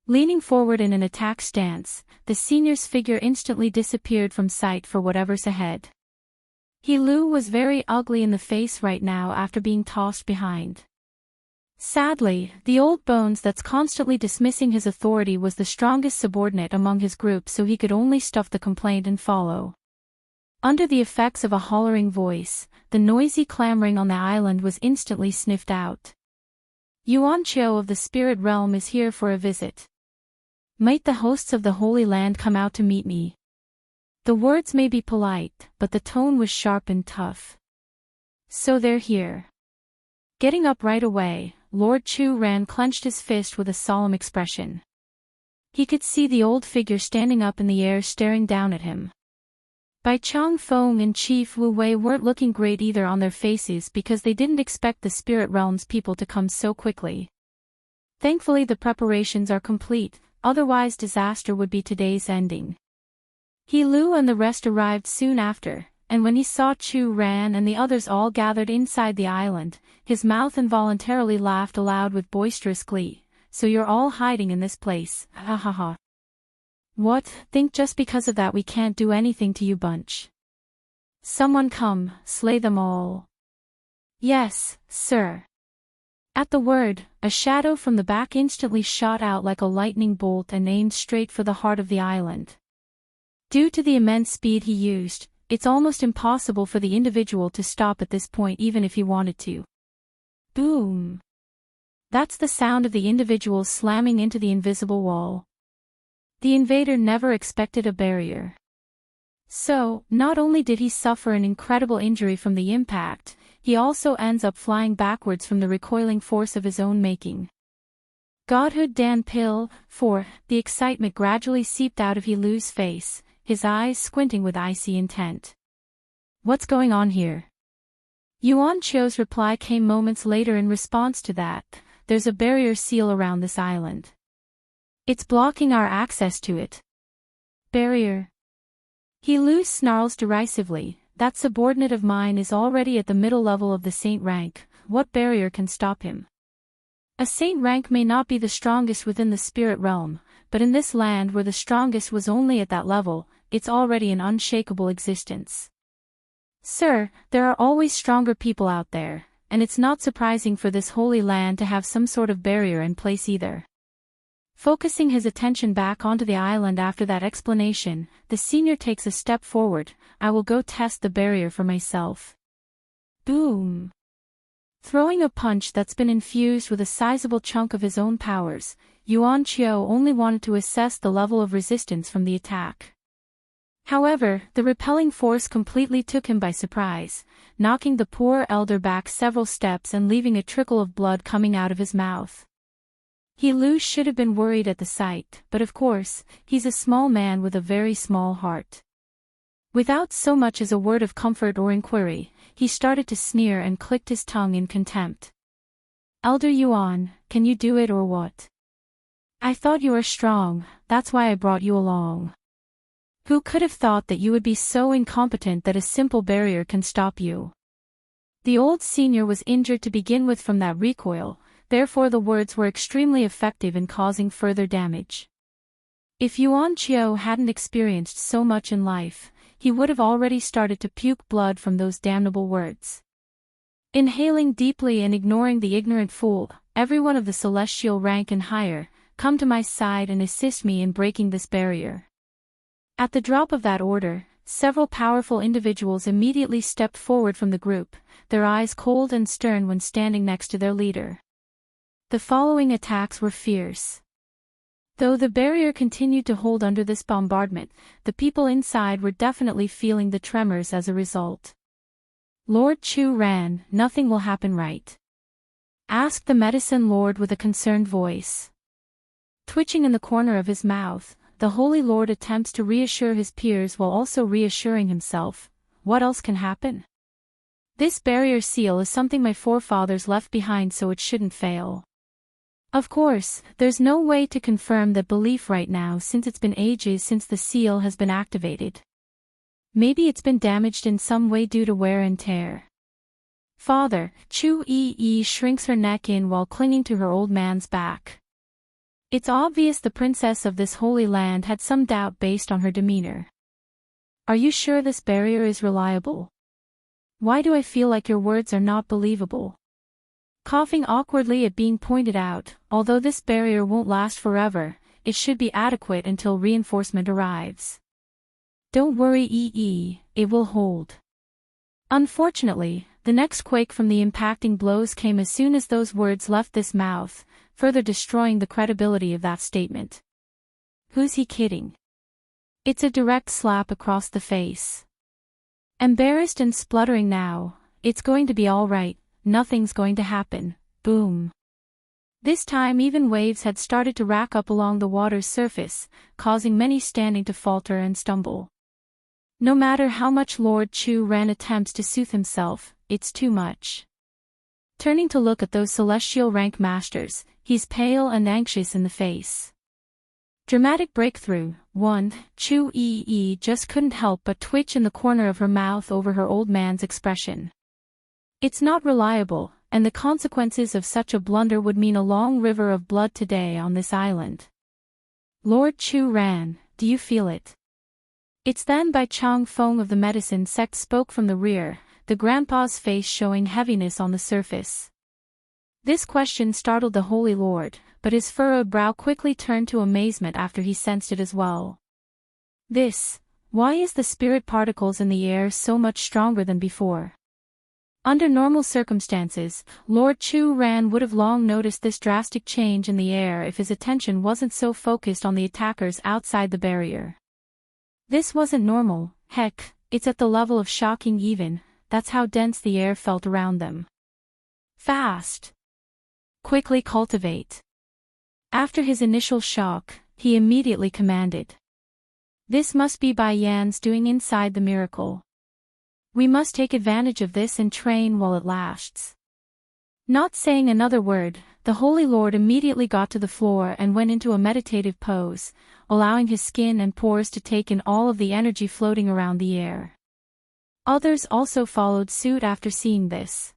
Leaning forward in an attack stance, the senior's figure instantly disappeared from sight for whatever's ahead. He Lu was very ugly in the face right now after being tossed behind. Sadly, the old bones that's constantly dismissing his authority was the strongest subordinate among his group, so he could only stuff the complaint and follow. Under the effects of a hollering voice, the noisy clamoring on the island was instantly sniffed out. "Yuan Qiu of the spirit realm is here for a visit. Might the hosts of the Holy Land come out to meet me?" The words may be polite, but the tone was sharp and tough. "So they're here." Getting up right away, Lord Chu Ran clenched his fist with a solemn expression. He could see the old figure standing up in the air staring down at him. Bai Chang Feng and Chief Wu Wei weren't looking great either on their faces because they didn't expect the spirit realm's people to come so quickly. Thankfully the preparations are complete, otherwise disaster would be today's ending. He Lu and the rest arrived soon after, and when he saw Chu Ran and the others all gathered inside the island, his mouth involuntarily laughed aloud with boisterous glee. "So you're all hiding in this place, ha ha ha. What, think just because of that we can't do anything to you bunch? Someone come, slay them all." "Yes, sir." At the word, a shadow from the back instantly shot out like a lightning bolt and aimed straight for the heart of the island. Due to the immense speed he used, it's almost impossible for the individual to stop at this point even if he wanted to. Boom! That's the sound of the individual slamming into the invisible wall. The invader never expected a barrier. So, not only did he suffer an incredible injury from the impact, he also ends up flying backwards from the recoiling force of his own making. Godhood Dan Pill, 4, the excitement gradually seeped out of He Lu's face, his eyes squinting with icy intent. "What's going on here?" Yuan Qiu's reply came moments later in response to that. "There's a barrier seal around this island. It's blocking our access to it." "Barrier?" He Lu snarls derisively. "That subordinate of mine is already at the middle level of the saint rank. What barrier can stop him?" A saint rank may not be the strongest within the spirit realm, but in this land where the strongest was only at that level, it's already an unshakable existence. "Sir, there are always stronger people out there, and it's not surprising for this holy land to have some sort of barrier in place either." Focusing his attention back onto the island after that explanation, the senior takes a step forward. "I will go test the barrier for myself." Boom! Throwing a punch that's been infused with a sizable chunk of his own powers, Yuan Qiu only wanted to assess the level of resistance from the attack. However, the repelling force completely took him by surprise, knocking the poor elder back several steps and leaving a trickle of blood coming out of his mouth. He Lu should have been worried at the sight, but of course, he's a small man with a very small heart. Without so much as a word of comfort or inquiry, he started to sneer and clicked his tongue in contempt. "Elder Yuan, can you do it or what? I thought you were strong, that's why I brought you along. Who could have thought that you would be so incompetent that a simple barrier can stop you?" The old senior was injured to begin with from that recoil, therefore the words were extremely effective in causing further damage. If Yuan Qiu hadn't experienced so much in life, he would have already started to puke blood from those damnable words. Inhaling deeply and ignoring the ignorant fool, everyone of the celestial rank and higher, come to my side and assist me in breaking this barrier. At the drop of that order, several powerful individuals immediately stepped forward from the group, their eyes cold and stern when standing next to their leader. The following attacks were fierce. Though the barrier continued to hold under this bombardment, the people inside were definitely feeling the tremors as a result. Lord Chu ran, nothing will happen, right? Asked the medicine lord with a concerned voice. Twitching in the corner of his mouth, the Holy Lord attempts to reassure his peers while also reassuring himself. What else can happen? This barrier seal is something my forefathers left behind, so it shouldn't fail. Of course, there's no way to confirm that belief right now since it's been ages since the seal has been activated. Maybe it's been damaged in some way due to wear and tear. Father, Chu Yi shrinks her neck in while clinging to her old man's back. It's obvious the princess of this holy land had some doubt based on her demeanor. Are you sure this barrier is reliable? Why do I feel like your words are not believable? Coughing awkwardly at being pointed out, although this barrier won't last forever, it should be adequate until reinforcement arrives. Don't worry, it will hold. Unfortunately, the next quake from the impacting blows came as soon as those words left this mouth, further destroying the credibility of that statement. Who's he kidding? It's a direct slap across the face. Embarrassed and spluttering now, it's going to be all right. Nothing's going to happen. Boom. This time even waves had started to rack up along the water's surface, causing many standing to falter and stumble. No matter how much Lord Chu Ran attempts to soothe himself, it's too much. Turning to look at those celestial rank masters, he's pale and anxious in the face. Dramatic breakthrough. 1. Chu Yi just couldn't help but twitch in the corner of her mouth over her old man's expression. It's not reliable, and the consequences of such a blunder would mean a long river of blood today on this island. Lord Chu Ran, do you feel it? It's then Bai Chong Feng of the medicine sect spoke from the rear, the grandpa's face showing heaviness on the surface. This question startled the Holy Lord, but his furrowed brow quickly turned to amazement after he sensed it as well. Why is the spirit particles in the air so much stronger than before? Under normal circumstances, Lord Chu Ran would have long noticed this drastic change in the air if his attention wasn't so focused on the attackers outside the barrier. This wasn't normal, heck, it's at the level of shocking even, that's how dense the air felt around them. Fast! Quickly cultivate! After his initial shock, he immediately commanded. This must be Bai Yan's doing inside the miracle. We must take advantage of this and train while it lasts. Not saying another word, the Holy Lord immediately got to the floor and went into a meditative pose, allowing his skin and pores to take in all of the energy floating around the air. Others also followed suit after seeing this.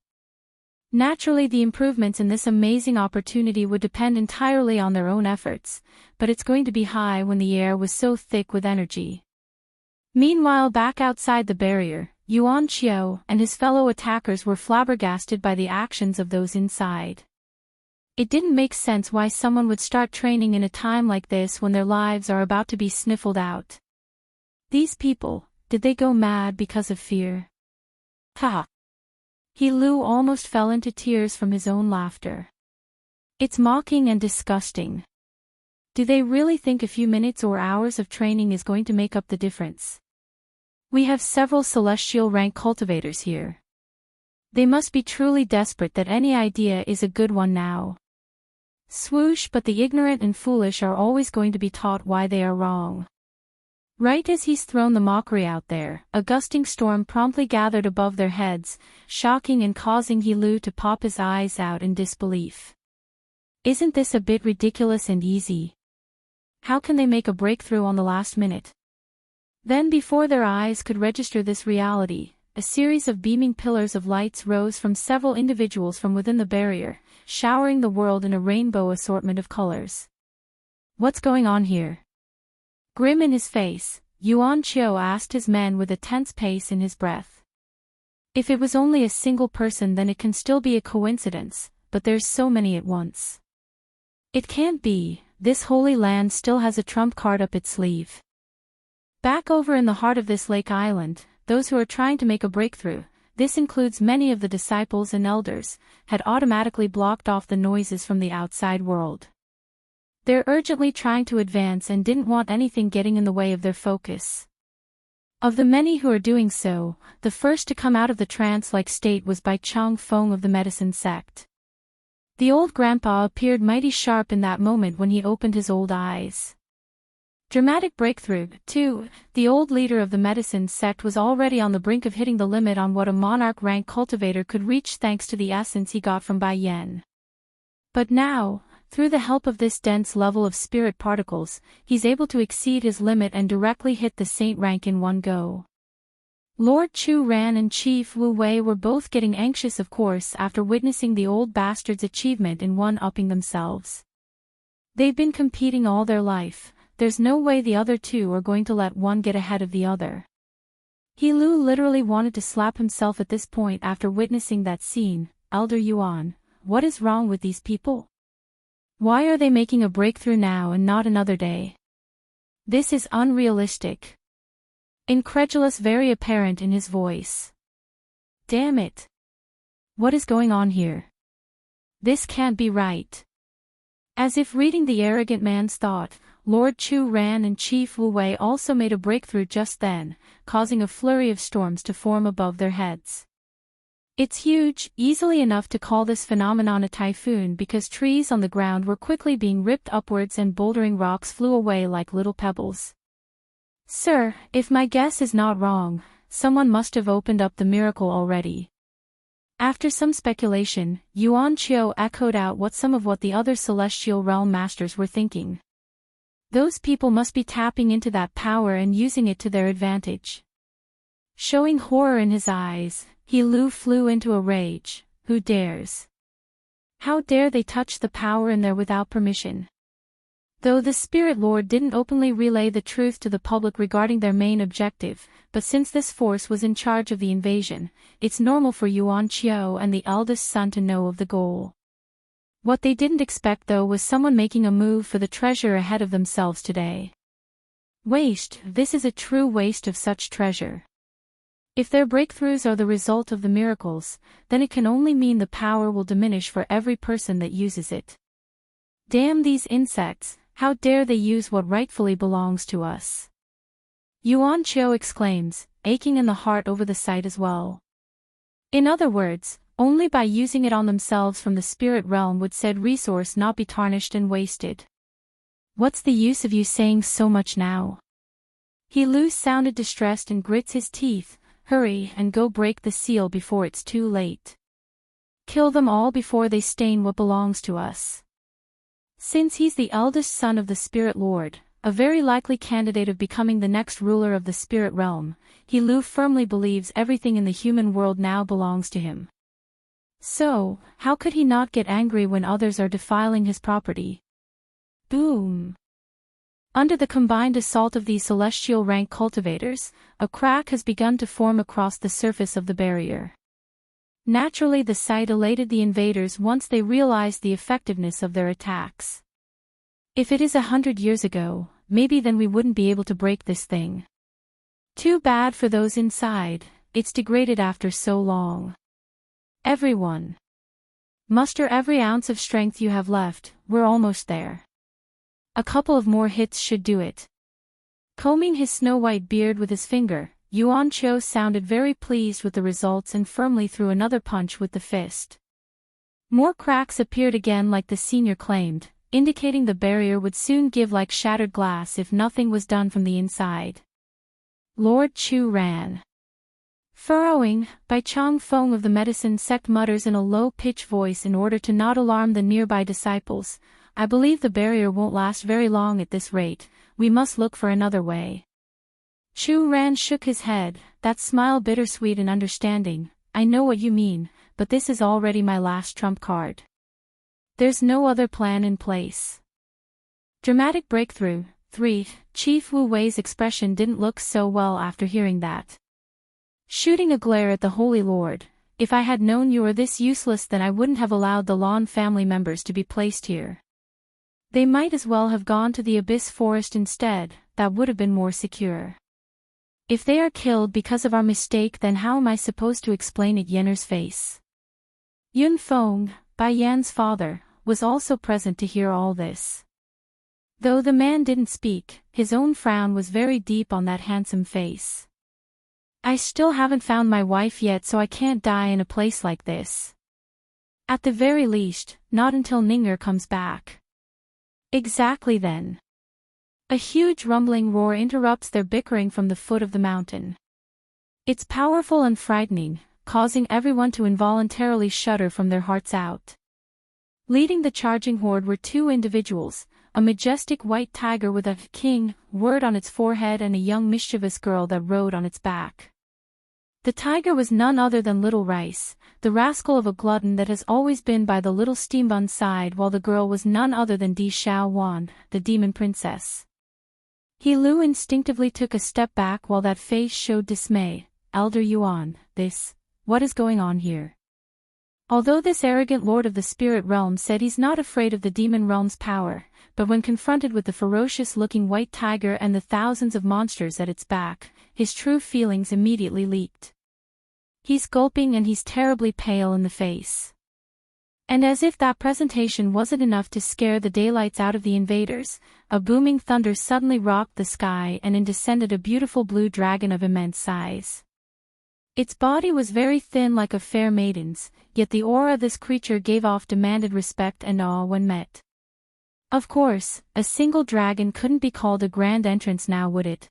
Naturally, the improvements in this amazing opportunity would depend entirely on their own efforts, but it's going to be high when the air was so thick with energy. Meanwhile, back outside the barrier, Yuan Qiu and his fellow attackers were flabbergasted by the actions of those inside. It didn't make sense why someone would start training in a time like this when their lives are about to be sniffled out. These people, did they go mad because of fear? Ha! He Lu almost fell into tears from his own laughter. It's mocking and disgusting. Do they really think a few minutes or hours of training is going to make up the difference? We have several celestial rank cultivators here. They must be truly desperate that any idea is a good one now. Swoosh, but the ignorant and foolish are always going to be taught why they are wrong. Right as he's thrown the mockery out there, a gusting storm promptly gathered above their heads, shocking and causing He Lu to pop his eyes out in disbelief. Isn't this a bit ridiculous and easy? How can they make a breakthrough on the last minute? Then before their eyes could register this reality, a series of beaming pillars of lights rose from several individuals from within the barrier, showering the world in a rainbow assortment of colors. What's going on here? Grim in his face, Yuan Qiu asked his men with a tense pace in his breath. If it was only a single person, then it can still be a coincidence, but there's so many at once. It can't be. This holy land still has a trump card up its sleeve. Back over in the heart of this lake island, those who are trying to make a breakthrough, this includes many of the disciples and elders, had automatically blocked off the noises from the outside world. They're urgently trying to advance and didn't want anything getting in the way of their focus. Of the many who are doing so, the first to come out of the trance-like state was Bai Chang Feng of the medicine sect. The old grandpa appeared mighty sharp in that moment when he opened his old eyes. Dramatic breakthrough, too. The old leader of the medicine sect was already on the brink of hitting the limit on what a monarch-rank cultivator could reach thanks to the essence he got from Bai Yen. But now, through the help of this dense level of spirit particles, he's able to exceed his limit and directly hit the saint rank in one go. Lord Chu Ran and Chief Wu Wei were both getting anxious, of course, after witnessing the old bastard's achievement in one-upping themselves. They've been competing all their life. There's no way the other two are going to let one get ahead of the other. He Lu literally wanted to slap himself at this point after witnessing that scene. Elder Yuan, what is wrong with these people? Why are they making a breakthrough now and not another day? This is unrealistic. Incredulous very apparent in his voice. Damn it. What is going on here? This can't be right. As if reading the arrogant man's thought, Lord Chu Ran and Chief Wu Wei also made a breakthrough just then, causing a flurry of storms to form above their heads. It's huge, easily enough to call this phenomenon a typhoon because trees on the ground were quickly being ripped upwards and bouldering rocks flew away like little pebbles. Sir, if my guess is not wrong, someone must have opened up the miracle already. After some speculation, Yuan Qiu echoed out some of what the other celestial realm masters were thinking. Those people must be tapping into that power and using it to their advantage. Showing horror in his eyes, He Lu flew into a rage. Who dares? How dare they touch the power in there without permission? Though the Spirit Lord didn't openly relay the truth to the public regarding their main objective, but since this force was in charge of the invasion, it's normal for Yuan Qiu and the eldest son to know of the goal. What they didn't expect though was someone making a move for the treasure ahead of themselves today. Waste, this is a true waste of such treasure. If their breakthroughs are the result of the miracles, then it can only mean the power will diminish for every person that uses it. Damn these insects, how dare they use what rightfully belongs to us? Yuan Qiu exclaims, aching in the heart over the sight as well. In other words, only by using it on themselves from the spirit realm would said resource not be tarnished and wasted. What's the use of you saying so much now? He Lu sounded distressed and grits his teeth. Hurry and go break the seal before it's too late. Kill them all before they stain what belongs to us. Since he's the eldest son of the Spirit Lord, a very likely candidate of becoming the next ruler of the spirit realm, He Lu firmly believes everything in the human world now belongs to him. So, how could he not get angry when others are defiling his property? Boom! Under the combined assault of these celestial rank cultivators, a crack has begun to form across the surface of the barrier. Naturally, the sight elated the invaders once they realized the effectiveness of their attacks. If it is 100 years ago, maybe then we wouldn't be able to break this thing. Too bad for those inside, it's degraded after so long. Everyone. Muster every ounce of strength you have left, we're almost there. A couple of more hits should do it. Combing his snow-white beard with his finger, Yuan Qiu sounded very pleased with the results and firmly threw another punch with the fist. More cracks appeared again like the senior claimed, indicating the barrier would soon give like shattered glass if nothing was done from the inside. Lord Chu ran. Furrowing, Bai Chang Feng of the medicine sect mutters in a low-pitched voice in order to not alarm the nearby disciples. I believe the barrier won't last very long at this rate, we must look for another way. Chu Ran shook his head, that smile bittersweet and understanding. I know what you mean, but this is already my last trump card. There's no other plan in place. Dramatic breakthrough. 3. Chief Wu Wei's expression didn't look so well after hearing that. shooting a glare at the Holy Lord. If I had known you were this useless, then I wouldn't have allowed the Lawn family members to be placed here. They might as well have gone to the Abyss Forest instead, that would have been more secure. If they are killed because of our mistake, then how am I supposed to explain it? Yenner's face. Yun Fong, Bai Yan's father, was also present to hear all this. Though the man didn't speak, his own frown was very deep on that handsome face. I still haven't found my wife yet, so I can't die in a place like this. At the very least, not until Ninger comes back. Exactly then. A huge rumbling roar interrupts their bickering from the foot of the mountain. It's powerful and frightening, causing everyone to involuntarily shudder from their hearts out. Leading the charging horde were two individuals, a majestic white tiger with a king word on its forehead and a young mischievous girl that rode on its back. The tiger was none other than Little Rice, the rascal of a glutton that has always been by the little steambun's side, while the girl was none other than Di Xiao Wan, the demon princess. He Lu instinctively took a step back while that face showed dismay. Elder Yuan, what is going on here? Although this arrogant lord of the spirit realm said he's not afraid of the demon realm's power, but when confronted with the ferocious-looking white tiger and the thousands of monsters at its back, his true feelings immediately leaked. He's gulping and he's terribly pale in the face. And as if that presentation wasn't enough to scare the daylights out of the invaders, a booming thunder suddenly rocked the sky and in descended a beautiful blue dragon of immense size. Its body was very thin like a fair maiden's, yet the aura this creature gave off demanded respect and awe when met. Of course, a single dragon couldn't be called a grand entrance now, would it?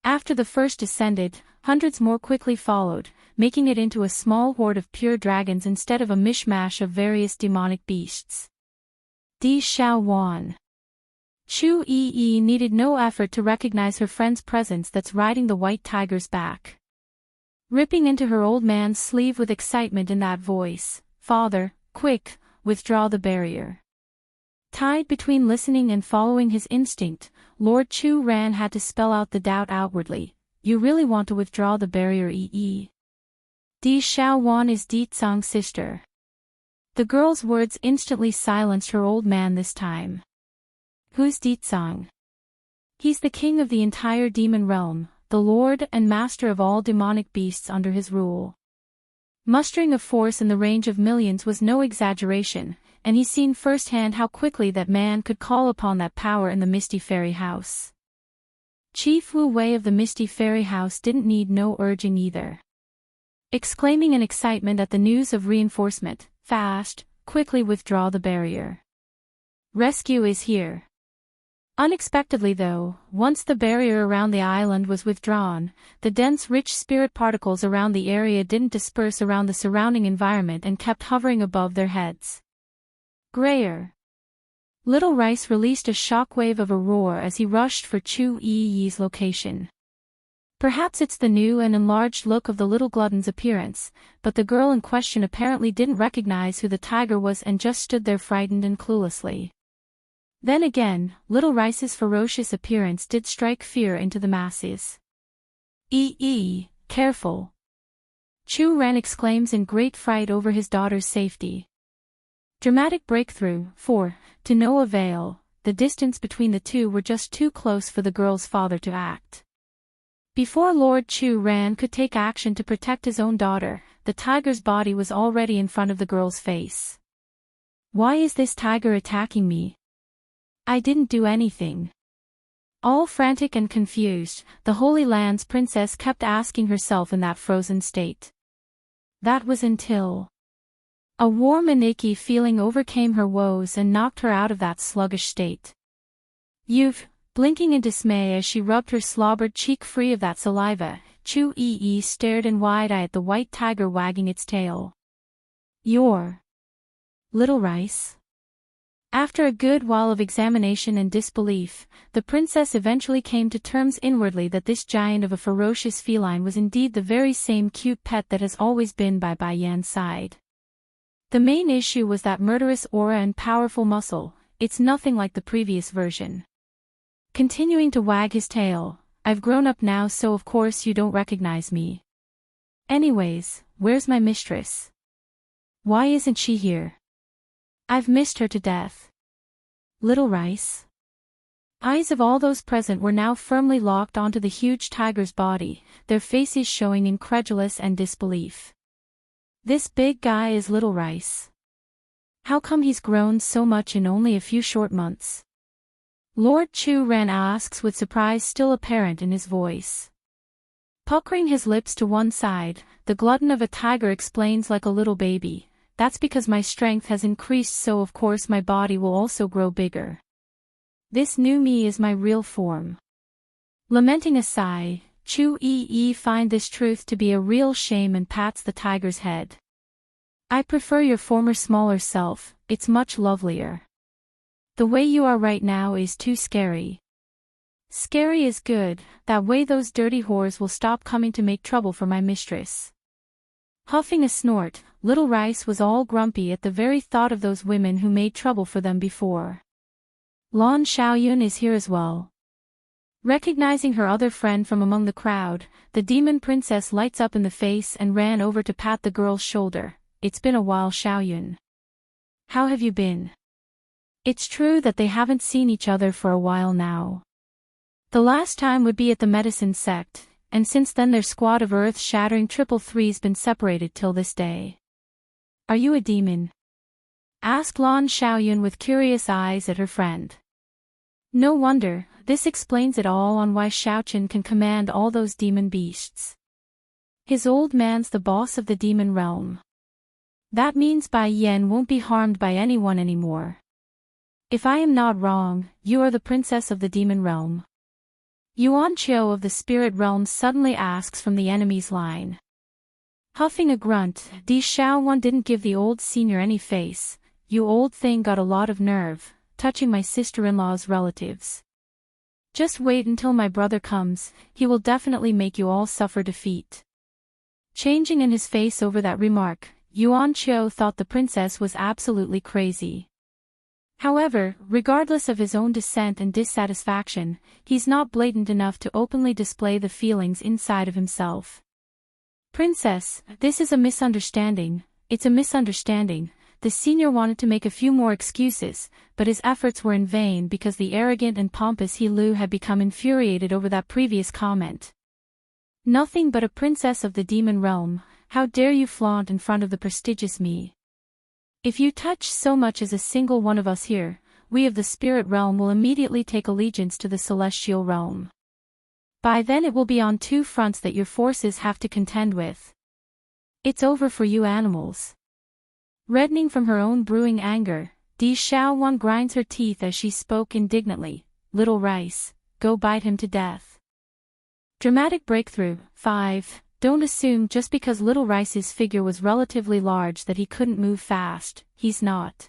After the first descended, hundreds more quickly followed, making it into a small horde of pure dragons instead of a mishmash of various demonic beasts. Di Xiao Wan. Chu Yi needed no effort to recognize her friend's presence that's riding the white tiger's back. Ripping into her old man's sleeve with excitement in that voice, "Father, quick, withdraw the barrier." Tied between listening and following his instinct, Lord Chu Ran had to spell out the doubt outwardly. "You really want to withdraw the barrier, Yi?" Di Xiao Wan is Di Tsang's sister. The girl's words instantly silenced her old man this time. Who's Di Tsang? He's the king of the entire demon realm, the lord and master of all demonic beasts under his rule. Mustering a force in the range of millions was no exaggeration, and he's seen firsthand how quickly that man could call upon that power in the Misty Fairy House. Chief Wu Wei of the Misty Fairy House didn't need no urging either. Exclaiming in excitement at the news of reinforcement, "Fast, quickly withdraw the barrier. Rescue is here." Unexpectedly though, once the barrier around the island was withdrawn, the dense rich spirit particles around the area didn't disperse around the surrounding environment and kept hovering above their heads. Grayer. Little Rice released a shockwave of a roar as he rushed for Chu Yi's location. Perhaps it's the new and enlarged look of the little glutton's appearance, but the girl in question apparently didn't recognize who the tiger was and just stood there frightened and cluelessly. Then again, Little Rice's ferocious appearance did strike fear into the masses. Careful! Chu Ran exclaims in great fright over his daughter's safety. Dramatic breakthrough, for, to no avail, the distance between the two were just too close for the girl's father to act. Before Lord Chu Ran could take action to protect his own daughter, the tiger's body was already in front of the girl's face. Why is this tiger attacking me? I didn't do anything. All frantic and confused, the Holy Land's princess kept asking herself in that frozen state. That was until a warm and achy feeling overcame her woes and knocked her out of that sluggish state. You've, blinking in dismay as she rubbed her slobbered cheek free of that saliva, Chu Yi stared in wide-eye at the white tiger wagging its tail. You're Little Rice? After a good while of examination and disbelief, the princess eventually came to terms inwardly that this giant of a ferocious feline was indeed the very same cute pet that has always been by Bai Yan's side. The main issue was that murderous aura and powerful muscle. It's nothing like the previous version. Continuing to wag his tail, I've grown up now, so of course you don't recognize me. Anyways, where's my mistress? Why isn't she here? I've missed her to death. Little Rice? Eyes of all those present were now firmly locked onto the huge tiger's body, their faces showing incredulous and disbelief. This big guy is Little Rice. How come he's grown so much in only a few short months? Lord Chu Ran asks with surprise still apparent in his voice. Puckering his lips to one side, the glutton of a tiger explains like a little baby, "That's because my strength has increased, so of course my body will also grow bigger. This new me is my real form." Lamenting a sigh, Chu Yi finds this truth to be a real shame and pats the tiger's head. "I prefer your former smaller self, it's much lovelier. The way you are right now is too scary." "Scary is good, that way those dirty whores will stop coming to make trouble for my mistress." Huffing a snort, Little Rice was all grumpy at the very thought of those women who made trouble for them before. Lan Xiaoyun is here as well. Recognizing her other friend from among the crowd, the demon princess lights up in the face and ran over to pat the girl's shoulder. "It's been a while, Xiaoyun. How have you been?" It's true that they haven't seen each other for a while now. The last time would be at the medicine sect, and since then their squad of earth-shattering triple threes been separated till this day. "Are you a demon?" asked Lan Xiaoyun with curious eyes at her friend. No wonder, this explains it all on why Xiaochen can command all those demon beasts. His old man's the boss of the demon realm. That means Bai Yan won't be harmed by anyone anymore. If I am not wrong, you are the princess of the demon realm. Yuan Qiu of the spirit realm suddenly asks from the enemy's line. Huffing a grunt, Di Xiaowan didn't give the old senior any face. "You old thing got a lot of nerve, touching my sister-in-law's relatives. Just wait until my brother comes, he will definitely make you all suffer defeat." Changing in his face over that remark, Yuan Qiu thought the princess was absolutely crazy. However, regardless of his own dissent and dissatisfaction, he's not blatant enough to openly display the feelings inside of himself. "Princess, this is a misunderstanding, it's a misunderstanding." The senior wanted to make a few more excuses, but his efforts were in vain because the arrogant and pompous He Lu had become infuriated over that previous comment. "Nothing but a princess of the demon realm, how dare you flaunt in front of the prestigious me? If you touch so much as a single one of us here, we of the spirit realm will immediately take allegiance to the celestial realm. By then it will be on two fronts that your forces have to contend with. It's over for you animals." Reddening from her own brewing anger, Di Xiaowan grinds her teeth as she spoke indignantly. "Little Rice, go bite him to death." Dramatic breakthrough. 5. Don't assume just because Little Rice's figure was relatively large that he couldn't move fast, he's not.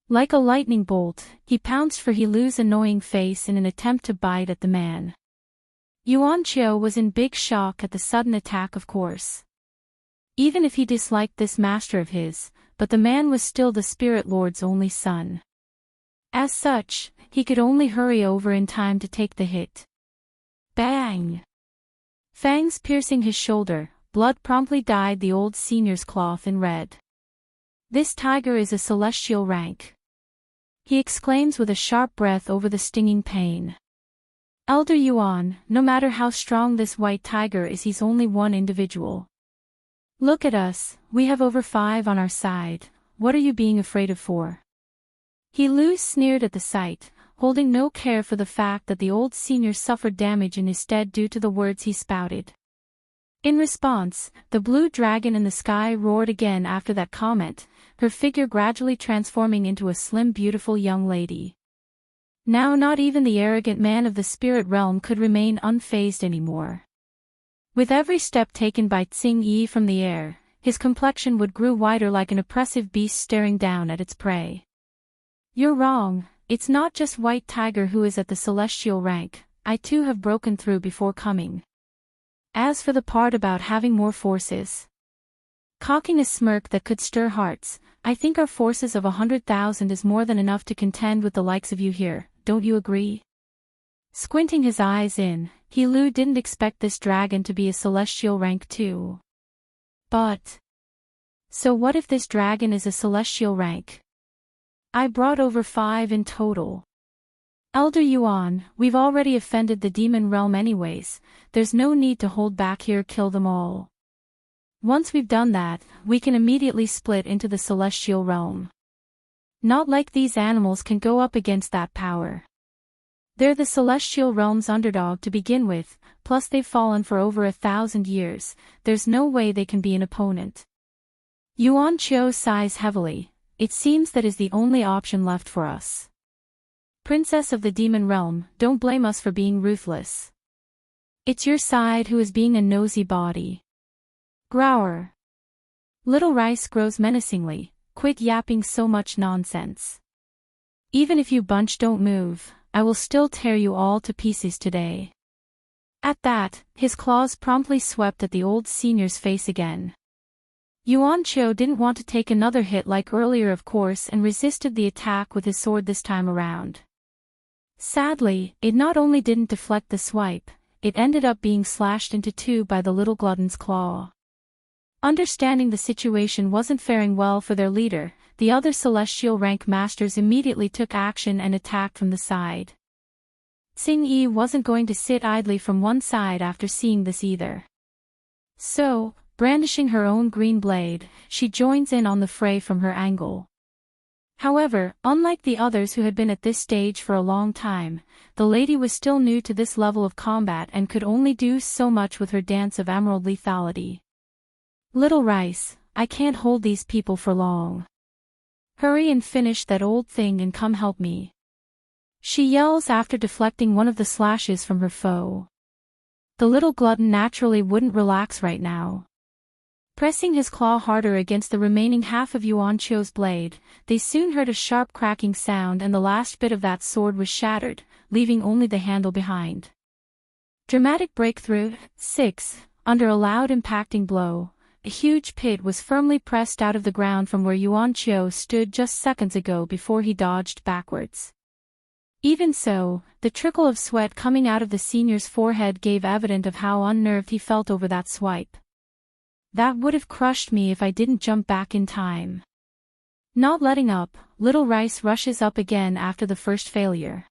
Like a lightning bolt, he pounced for He Lu's annoying face in an attempt to bite at the man. Yuan Qiu was in big shock at the sudden attack, of course. Even if he disliked this master of his, but the man was still the Spirit Lord's only son. As such, he could only hurry over in time to take the hit. Bang! Fangs piercing his shoulder, blood promptly dyed the old senior's cloth in red. "This tiger is a celestial rank," he exclaims with a sharp breath over the stinging pain. "Elder Yuan, no matter how strong this white tiger is, he's only one individual. Look at us, we have over 5 on our side, what are you being afraid of for?" He Lu sneered at the sight, holding no care for the fact that the old senior suffered damage in his stead due to the words he spouted. In response, the blue dragon in the sky roared again after that comment, her figure gradually transforming into a slim beautiful young lady. Now not even the arrogant man of the spirit realm could remain unfazed anymore. With every step taken by Tsing Yi from the air, his complexion would grow whiter like an oppressive beast staring down at its prey. "You're wrong, it's not just White Tiger who is at the celestial rank, I too have broken through before coming. As for the part about having more forces," cocking a smirk that could stir hearts, "I think our forces of 100,000 is more than enough to contend with the likes of you here, don't you agree?" Squinting his eyes in, He Lu didn't expect this dragon to be a celestial rank too. But... so what if this dragon is a celestial rank? I brought over 5 in total. Elder Yuan, we've already offended the demon realm anyways, there's no need to hold back here, kill them all. Once we've done that, we can immediately split into the celestial realm. Not like these animals can go up against that power. They're the celestial realm's underdog to begin with, plus they've fallen for over 1,000 years, there's no way they can be an opponent. Yuan Qiu sighs heavily, it seems that is the only option left for us. Princess of the Demon Realm, don't blame us for being ruthless. It's your side who is being a nosy body. Grower. Little Rice grows menacingly, quit yapping so much nonsense. Even if you bunch don't move, I will still tear you all to pieces today. At that, his claws promptly swept at the old senior's face again. Yuan Qiu didn't want to take another hit like earlier of course and resisted the attack with his sword this time around. Sadly, it not only didn't deflect the swipe, it ended up being slashed into 2 by the little glutton's claw. Understanding the situation wasn't faring well for their leader, the other celestial rank masters immediately took action and attacked from the side. Xing Yi wasn't going to sit idly from one side after seeing this either. So, brandishing her own green blade, she joins in on the fray from her angle. However, unlike the others who had been at this stage for a long time, the lady was still new to this level of combat and could only do so much with her dance of emerald lethality. Little Rice, I can't hold these people for long. Hurry and finish that old thing and come help me. She yells after deflecting one of the slashes from her foe. The little glutton naturally wouldn't relax right now. Pressing his claw harder against the remaining half of Yuan Qiu's blade, they soon heard a sharp cracking sound and the last bit of that sword was shattered, leaving only the handle behind. Dramatic breakthrough. 6. Under a loud impacting blow, a huge pit was firmly pressed out of the ground from where Yuan Qiu stood just seconds ago before he dodged backwards. Even so, the trickle of sweat coming out of the senior's forehead gave evidence of how unnerved he felt over that swipe. That would have crushed me if I didn't jump back in time. Not letting up, Little Rice rushes up again after the first failure.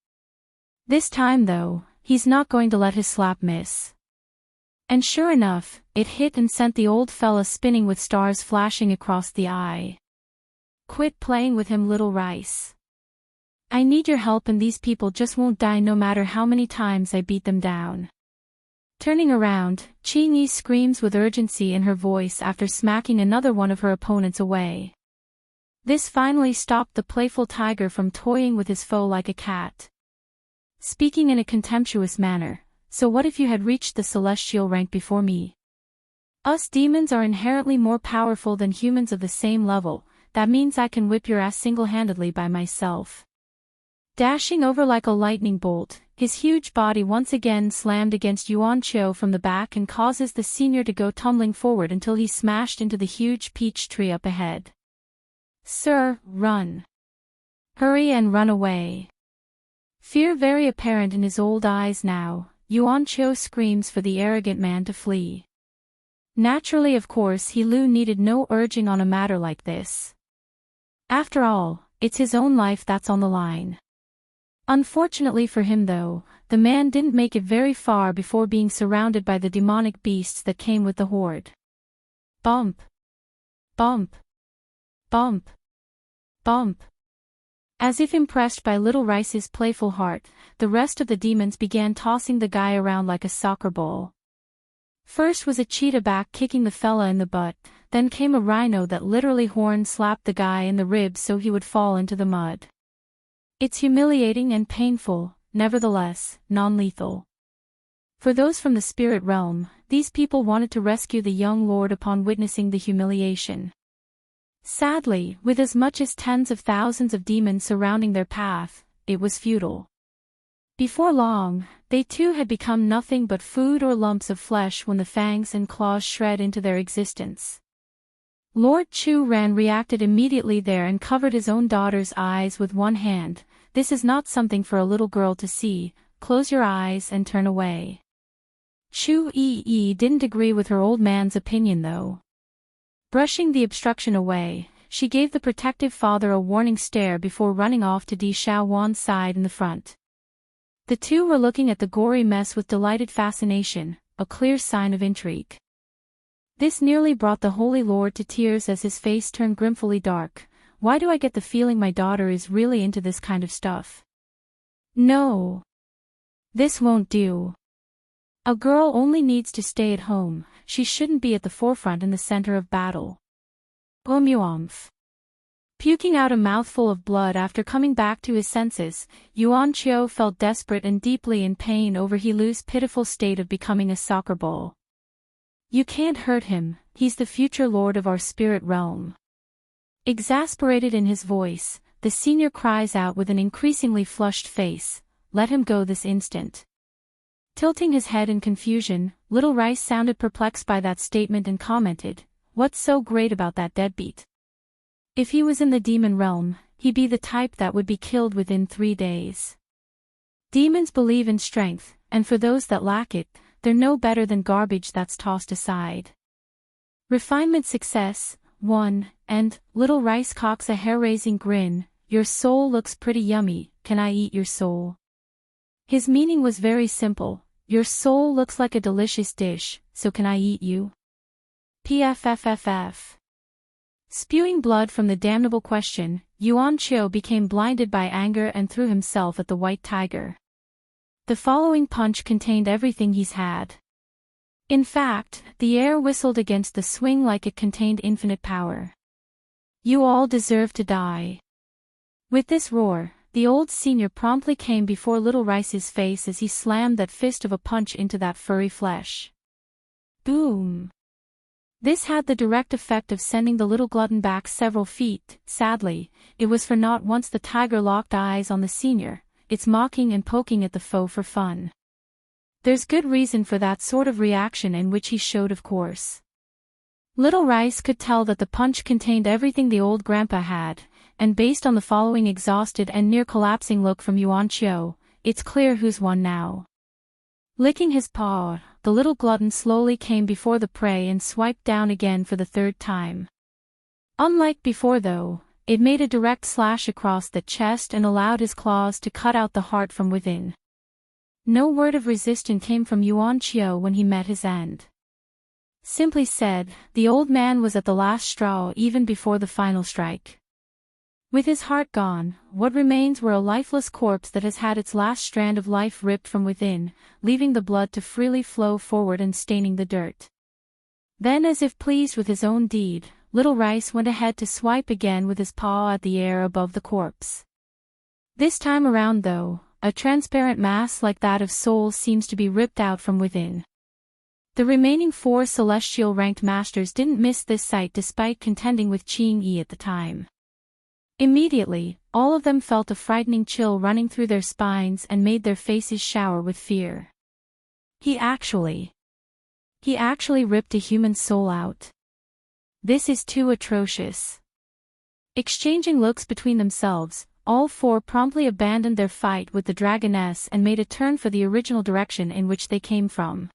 This time though, he's not going to let his slap miss. And sure enough, it hit and sent the old fella spinning with stars flashing across the eye. Quit playing with him, Little Rice. I need your help and these people just won't die no matter how many times I beat them down. Turning around, Qing Yi screams with urgency in her voice after smacking another one of her opponents away. This finally stopped the playful tiger from toying with his foe like a cat. Speaking in a contemptuous manner, so what if you had reached the celestial rank before me? Us demons are inherently more powerful than humans of the same level, that means I can whip your ass single-handedly by myself. Dashing over like a lightning bolt, his huge body once again slammed against Yuan Qiu from the back and causes the senior to go tumbling forward until he smashed into the huge peach tree up ahead. Sir, run. Hurry and run away. Fear very apparent in his old eyes now, Yuan Qiu screams for the arrogant man to flee. Naturally of course He Lu needed no urging on a matter like this. After all, it's his own life that's on the line. Unfortunately for him though, the man didn't make it very far before being surrounded by the demonic beasts that came with the horde. Bump. Bump. Bump. Bump. As if impressed by Little Rice's playful heart, the rest of the demons began tossing the guy around like a soccer ball. First was a cheetah back kicking the fella in the butt, then came a rhino that literally horn slapped the guy in the ribs so he would fall into the mud. It's humiliating and painful, nevertheless, non-lethal. For those from the spirit realm, these people wanted to rescue the young lord upon witnessing the humiliation. Sadly, with as much as tens of thousands of demons surrounding their path, it was futile. Before long, they too had become nothing but food or lumps of flesh when the fangs and claws shred into their existence. Lord Chu Ran reacted immediately there and covered his own daughter's eyes with one hand. This is not something for a little girl to see, close your eyes and turn away. Chu Yi didn't agree with her old man's opinion though. Brushing the obstruction away, she gave the protective father a warning stare before running off to Di Xiaowan's side in the front. The two were looking at the gory mess with delighted fascination, a clear sign of intrigue. This nearly brought the Holy Lord to tears as his face turned grimfully dark. Why do I get the feeling my daughter is really into this kind of stuff? No. This won't do. A girl only needs to stay at home, she shouldn't be at the forefront in the center of battle. Omuomph. Puking out a mouthful of blood after coming back to his senses, Yuan Qiu felt desperate and deeply in pain over Helu's pitiful state of becoming a soccer ball. You can't hurt him, he's the future lord of our spirit realm. Exasperated in his voice, the senior cries out with an increasingly flushed face, let him go this instant. Tilting his head in confusion, Little Rice sounded perplexed by that statement and commented, what's so great about that deadbeat? If he was in the demon realm, he'd be the type that would be killed within 3 days. Demons believe in strength, and for those that lack it, they're no better than garbage that's tossed aside. Refinement success, 1, and, Little Rice cocks a hair-raising grin, your soul looks pretty yummy, can I eat your soul? His meaning was very simple, your soul looks like a delicious dish, so can I eat you? PFFFF. Spewing blood from the damnable question, Yuan Qiu became blinded by anger and threw himself at the white tiger. The following punch contained everything he's had. In fact, the air whistled against the swing like it contained infinite power. You all deserve to die. With this roar, the old senior promptly came before Little Rice's face as he slammed that fist of a punch into that furry flesh. Boom! This had the direct effect of sending the little glutton back several feet. Sadly, it was for not once the tiger locked eyes on the senior, it's mocking and poking at the foe for fun. There's good reason for that sort of reaction, in which he showed, of course. Little Rice could tell that the punch contained everything the old grandpa had, and based on the following exhausted and near-collapsing look from Yuan Qiu, it's clear who's won now. Licking his paw, the little glutton slowly came before the prey and swiped down again for the 3rd time. Unlike before though, it made a direct slash across the chest and allowed his claws to cut out the heart from within. No word of resistance came from Yuan Qiu when he met his end. Simply said, the old man was at the last straw even before the final strike. With his heart gone, what remains were a lifeless corpse that has had its last strand of life ripped from within, leaving the blood to freely flow forward and staining the dirt. Then, as if pleased with his own deed, Little Rice went ahead to swipe again with his paw at the air above the corpse. This time around though, a transparent mass like that of soul seems to be ripped out from within. The remaining 4 celestial ranked masters didn't miss this sight despite contending with Qing Yi at the time. Immediately, all of them felt a frightening chill running through their spines and made their faces shower with fear. He actually ripped a human soul out. This is too atrocious. Exchanging looks between themselves, all 4 promptly abandoned their fight with the dragoness and made a turn for the original direction in which they came from.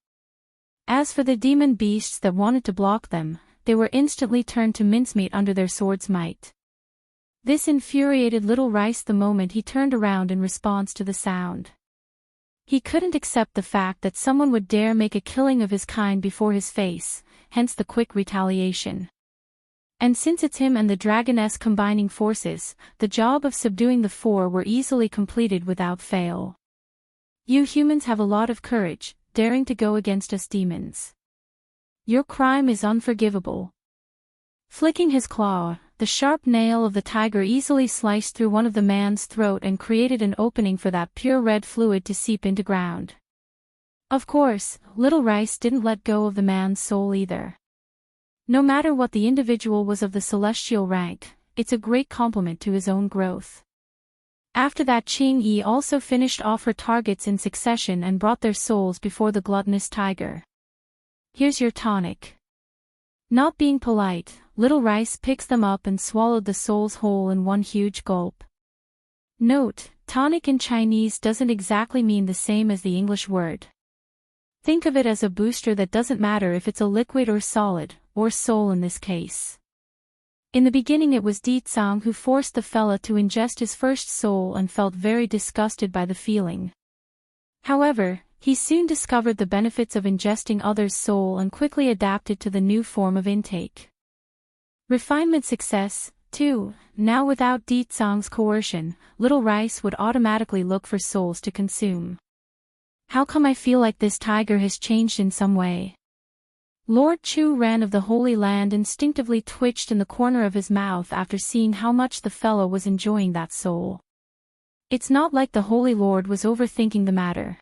As for the demon beasts that wanted to block them, they were instantly turned to mincemeat under their sword's might. This infuriated Little Rice the moment he turned around in response to the sound. He couldn't accept the fact that someone would dare make a killing of his kind before his face, hence the quick retaliation. And since it's him and the dragoness combining forces, the job of subduing the 4 were easily completed without fail. You humans have a lot of courage, daring to go against us demons. Your crime is unforgivable. Flicking his claw, the sharp nail of the tiger easily sliced through one of the man's throat and created an opening for that pure red fluid to seep into ground. Of course, Little Rice didn't let go of the man's soul either. No matter what the individual was of the celestial rank, it's a great compliment to his own growth. After that, Qing Yi also finished off her targets in succession and brought their souls before the gluttonous tiger. Here's your tonic. Not being polite, Little Rice picks them up and swallowed the souls whole in one huge gulp. Note, tonic in Chinese doesn't exactly mean the same as the English word. Think of it as a booster that doesn't matter if it's a liquid or solid, or soul in this case. In the beginning it was Di-tsang who forced the fella to ingest his first soul and felt very disgusted by the feeling. However, he soon discovered the benefits of ingesting others' soul and quickly adapted to the new form of intake. Refinement success, 2. Now without Di-tsang's coercion, Little Rice would automatically look for souls to consume. How come I feel like this tiger has changed in some way? Lord Chu Ren of the Holy Land instinctively twitched in the corner of his mouth after seeing how much the fellow was enjoying that soul. It's not like the Holy Lord was overthinking the matter.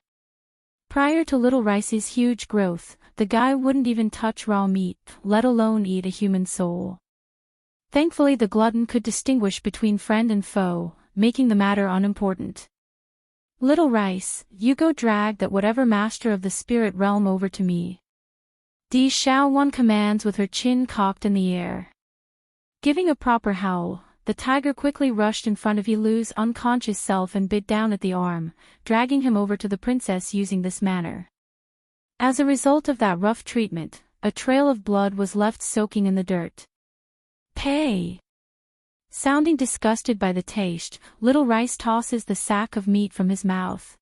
Prior to Little Rice's huge growth, the guy wouldn't even touch raw meat, let alone eat a human soul. Thankfully the glutton could distinguish between friend and foe, making the matter unimportant. Little Rice, you go drag that whatever master of the spirit realm over to me. Di Xiaowan commands with her chin cocked in the air. Giving a proper howl, the tiger quickly rushed in front of Yilu's unconscious self and bit down at the arm, dragging him over to the princess using this manner. As a result of that rough treatment, a trail of blood was left soaking in the dirt. Pay! Sounding disgusted by the taste, Little Rice tosses the sack of meat from his mouth.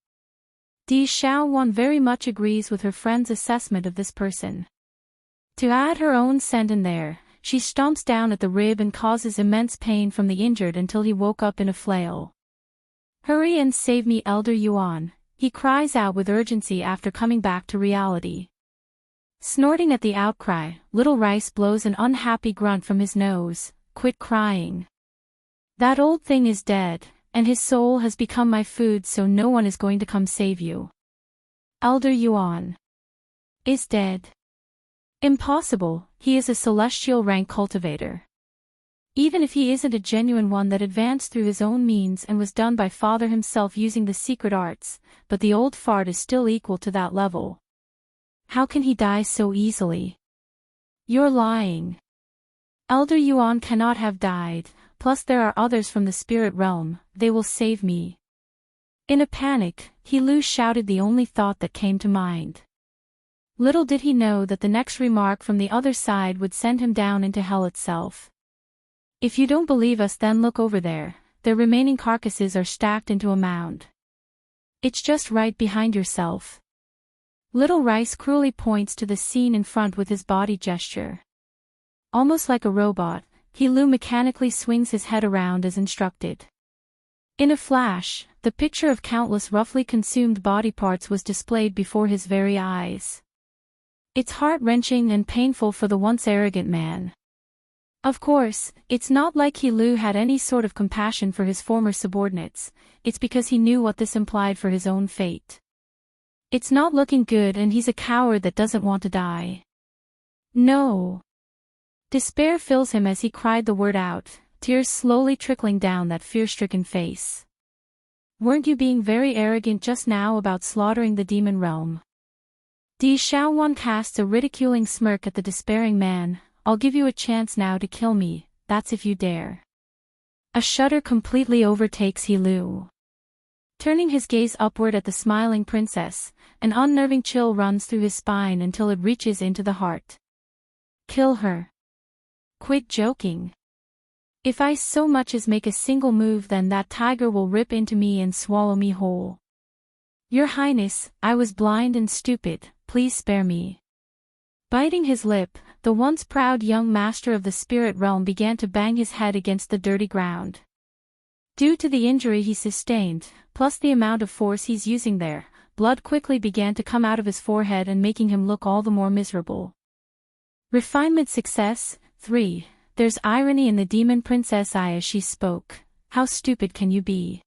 Di Xiaowan very much agrees with her friend's assessment of this person. To add her own scent in there, she stomps down at the rib and causes immense pain from the injured until he woke up in a flail. Hurry and save me, Elder Yuan, he cries out with urgency after coming back to reality. Snorting at the outcry, Little Rice blows an unhappy grunt from his nose. Quit crying. That old thing is dead, and his soul has become my food, so no one is going to come save you. Elder Yuan is dead. Impossible, he is a celestial rank cultivator. Even if he isn't a genuine one that advanced through his own means and was done by Father himself using the secret arts, but the old fart is still equal to that level. How can he die so easily? You're lying. Elder Yuan cannot have died, plus there are others from the spirit realm, they will save me. In a panic, Yilu shouted the only thought that came to mind. Little did he know that the next remark from the other side would send him down into hell itself. If you don't believe us, then look over there, their remaining carcasses are stacked into a mound. It's just right behind yourself. Little Rice cruelly points to the scene in front with his body gesture. Almost like a robot, Yilu mechanically swings his head around as instructed. In a flash, the picture of countless roughly consumed body parts was displayed before his very eyes. It's heart-wrenching and painful for the once arrogant man. Of course, it's not like Yilu had any sort of compassion for his former subordinates, it's because he knew what this implied for his own fate. It's not looking good, and he's a coward that doesn't want to die. No. Despair fills him as he cried the word out, tears slowly trickling down that fear-stricken face. Weren't you being very arrogant just now about slaughtering the demon realm? Di Xiaowan casts a ridiculing smirk at the despairing man. I'll give you a chance now to kill me, that's if you dare. A shudder completely overtakes Yilu. Turning his gaze upward at the smiling princess, an unnerving chill runs through his spine until it reaches into the heart. Kill her. Quit joking. If I so much as make a single move, then that tiger will rip into me and swallow me whole. Your Highness, I was blind and stupid, please spare me. Biting his lip, the once proud young master of the spirit realm began to bang his head against the dirty ground. Due to the injury he sustained, plus the amount of force he's using there, blood quickly began to come out of his forehead and making him look all the more miserable. Refinement success, 3. There's irony in the demon princess eye as she spoke. How stupid can you be?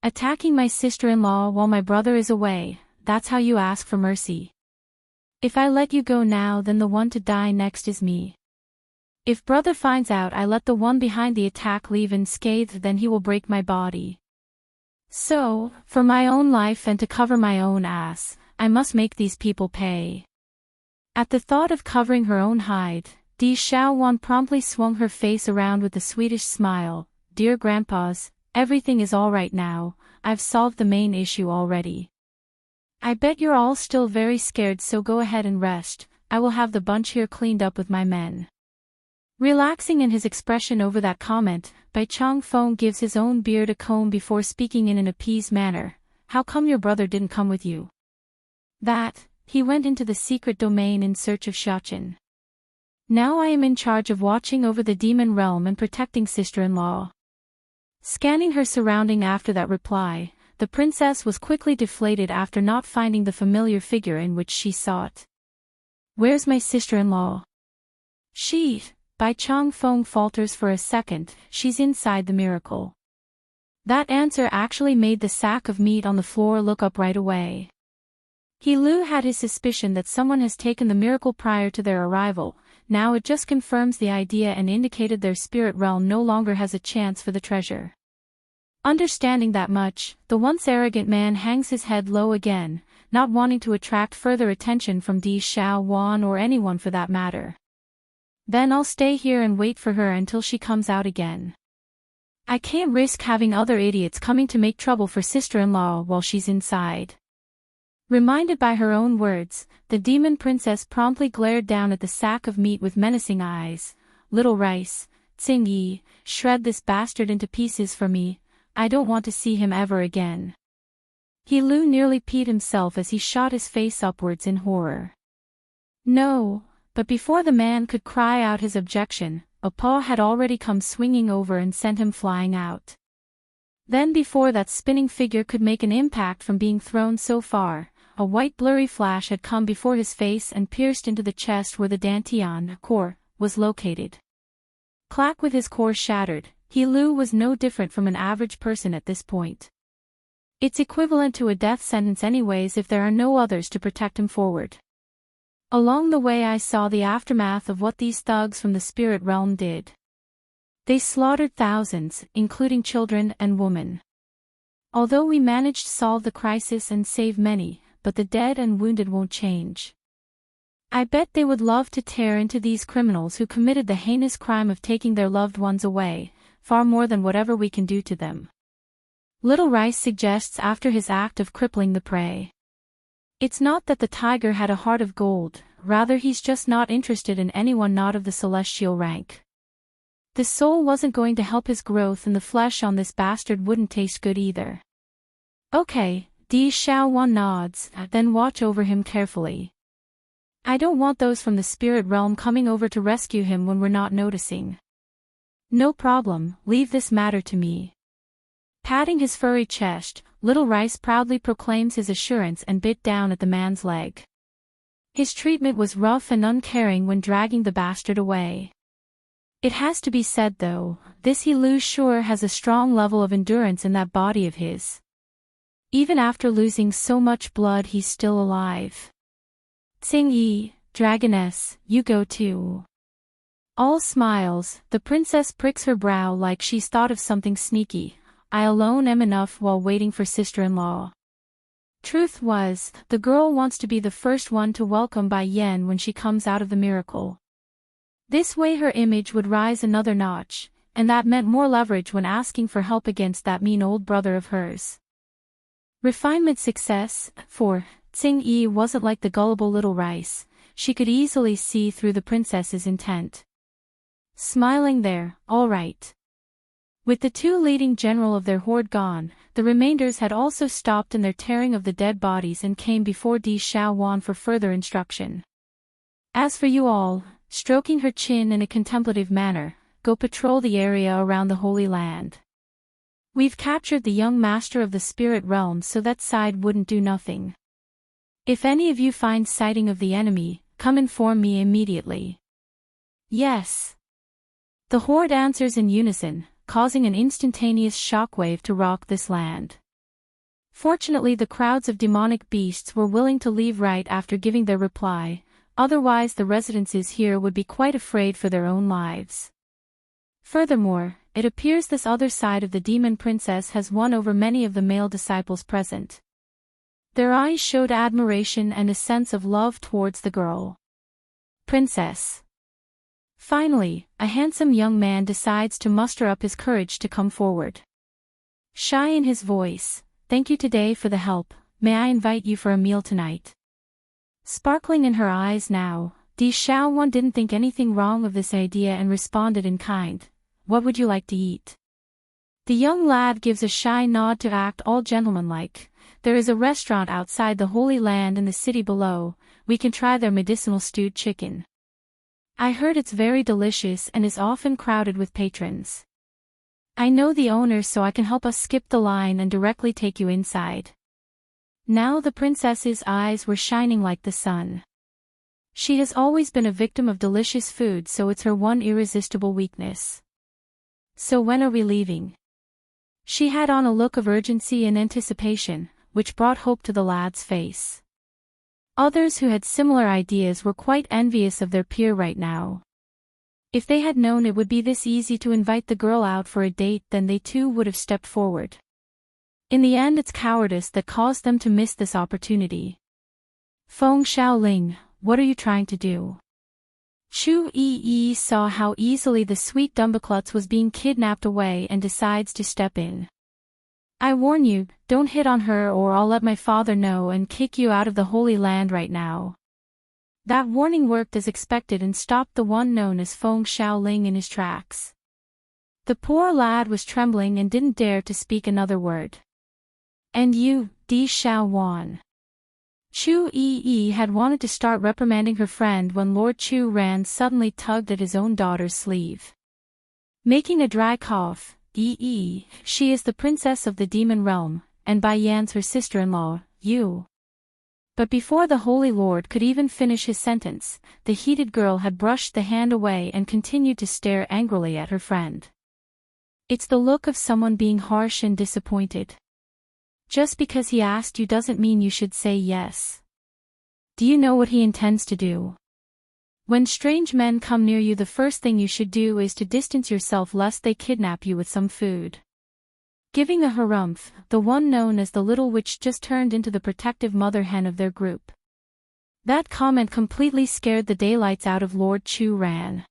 Attacking my sister-in-law while my brother is away, that's how you ask for mercy. If I let you go now, then the one to die next is me. If brother finds out I let the one behind the attack leave unscathed, then he will break my body. So, for my own life and to cover my own ass, I must make these people pay. At the thought of covering her own hide, Di Xiaowan promptly swung her face around with a Swedish smile. Dear grandpas, everything is all right now, I've solved the main issue already. I bet you're all still very scared, so go ahead and rest. I will have the bunch here cleaned up with my men. Relaxing in his expression over that comment, Bai Chang Feng gives his own beard a comb before speaking in an appeased manner. How come your brother didn't come with you? That, he went into the secret domain in search of Xiaochen. Now I am in charge of watching over the demon realm and protecting sister-in-law. Scanning her surrounding after that reply, the princess was quickly deflated after not finding the familiar figure in which she sought. Where's my sister-in-law? She, Bai Chang Feng falters for a second, she's inside the miracle. That answer actually made the sack of meat on the floor look up right away. He Lu had his suspicion that someone has taken the miracle prior to their arrival. Now it just confirms the idea and indicated their spirit realm no longer has a chance for the treasure. Understanding that much, the once arrogant man hangs his head low again, not wanting to attract further attention from Di Xiao Wan or anyone for that matter. Then I'll stay here and wait for her until she comes out again. I can't risk having other idiots coming to make trouble for sister-in-law while she's inside. Reminded by her own words, the demon princess promptly glared down at the sack of meat with menacing eyes. Little Rice, Tsing Yi, shred this bastard into pieces for me. I don't want to see him ever again. He Lu nearly peed himself as he shot his face upwards in horror. No, but before the man could cry out his objection, a paw had already come swinging over and sent him flying out. Then before that spinning figure could make an impact from being thrown so far, a white blurry flash had come before his face and pierced into the chest where the Dantian core was located. Clack with his core shattered, He Lu was no different from an average person at this point. It's equivalent to a death sentence anyways if there are no others to protect him forward. Along the way I saw the aftermath of what these thugs from the spirit realm did. They slaughtered thousands, including children and women. Although we managed to solve the crisis and save many, but the dead and wounded won't change. I bet they would love to tear into these criminals who committed the heinous crime of taking their loved ones away, far more than whatever we can do to them. Little Rice suggests after his act of crippling the prey. It's not that the tiger had a heart of gold, rather he's just not interested in anyone not of the celestial rank. The soul wasn't going to help his growth and the flesh on this bastard wouldn't taste good either. Okay, Di Xiaowan nods, then watch over him carefully. I don't want those from the spirit realm coming over to rescue him when we're not noticing. No problem, leave this matter to me. Patting his furry chest, Little Rice proudly proclaims his assurance and bit down at the man's leg. His treatment was rough and uncaring when dragging the bastard away. It has to be said though, this He Lu sure has a strong level of endurance in that body of his. Even after losing so much blood he's still alive. Tsing Yi, Dragoness, you go too. All smiles, the princess pricks her brow like she's thought of something sneaky. I alone am enough while waiting for sister-in-law. Truth was, the girl wants to be the first one to welcome Bai Yan when she comes out of the miracle. This way her image would rise another notch, and that meant more leverage when asking for help against that mean old brother of hers. Refinement success, for Tsing Yi wasn't like the gullible Little Rice, she could easily see through the princess's intent. Smiling there, all right. With the two leading general of their horde gone, the remainders had also stopped in their tearing of the dead bodies and came before Di Xiaowan for further instruction. As for you all, stroking her chin in a contemplative manner, go patrol the area around the Holy Land. We've captured the young master of the spirit realm so that side wouldn't do nothing. If any of you find sighting of the enemy, come inform me immediately. Yes. The horde answers in unison, causing an instantaneous shockwave to rock this land. Fortunately the crowds of demonic beasts were willing to leave right after giving their reply, otherwise the residents here would be quite afraid for their own lives. Furthermore, it appears this other side of the demon princess has won over many of the male disciples present. Their eyes showed admiration and a sense of love towards the girl. Princess. Finally, a handsome young man decides to muster up his courage to come forward. Shy in his voice, thank you today for the help, may I invite you for a meal tonight? Sparkling in her eyes now, Di Xiaowan didn't think anything wrong of this idea and responded in kind. What would you like to eat? The young lad gives a shy nod to act all gentlemanlike. There is a restaurant outside the Holy Land in the city below. We can try their medicinal stewed chicken. I heard it's very delicious and is often crowded with patrons. I know the owner, so I can help us skip the line and directly take you inside. Now the princess's eyes were shining like the sun. She has always been a victim of delicious food, so it's her one irresistible weakness. So when are we leaving? She had on a look of urgency and anticipation, which brought hope to the lad's face. Others who had similar ideas were quite envious of their peer right now. If they had known it would be this easy to invite the girl out for a date, then they too would have stepped forward. In the end, it's cowardice that caused them to miss this opportunity. Feng Xiaoling, what are you trying to do? Chu Yi saw how easily the sweet Dumbaklutz was being kidnapped away and decides to step in. I warn you, don't hit on her or I'll let my father know and kick you out of the Holy Land right now. That warning worked as expected and stopped the one known as Feng Xiaoling in his tracks. The poor lad was trembling and didn't dare to speak another word. And you, Di Xiaowan. Chu Yi had wanted to start reprimanding her friend when Lord Chu Ran suddenly tugged at his own daughter's sleeve. Making a dry cough, Yi, she is the princess of the demon realm, and Bai Yan's her sister-in-law, you. But before the Holy Lord could even finish his sentence, the heated girl had brushed the hand away and continued to stare angrily at her friend. It's the look of someone being harsh and disappointed. Just because he asked you doesn't mean you should say yes. Do you know what he intends to do? When strange men come near you, the first thing you should do is to distance yourself lest they kidnap you with some food. Giving a harumph, the one known as the Little Witch just turned into the protective mother hen of their group. That comment completely scared the daylights out of Lord Chu Ran.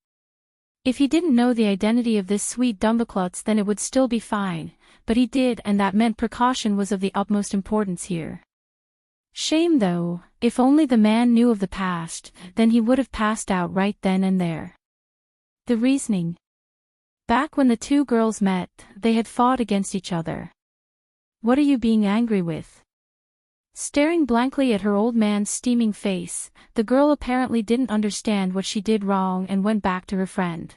If he didn't know the identity of this sweet Dumbaklutz, then it would still be fine, but he did, and that meant precaution was of the utmost importance here. Shame though, if only the man knew of the past, then he would have passed out right then and there. The reasoning. Back when the two girls met, they had fought against each other. What are you being angry with? Staring blankly at her old man's steaming face, the girl apparently didn't understand what she did wrong and went back to her friend.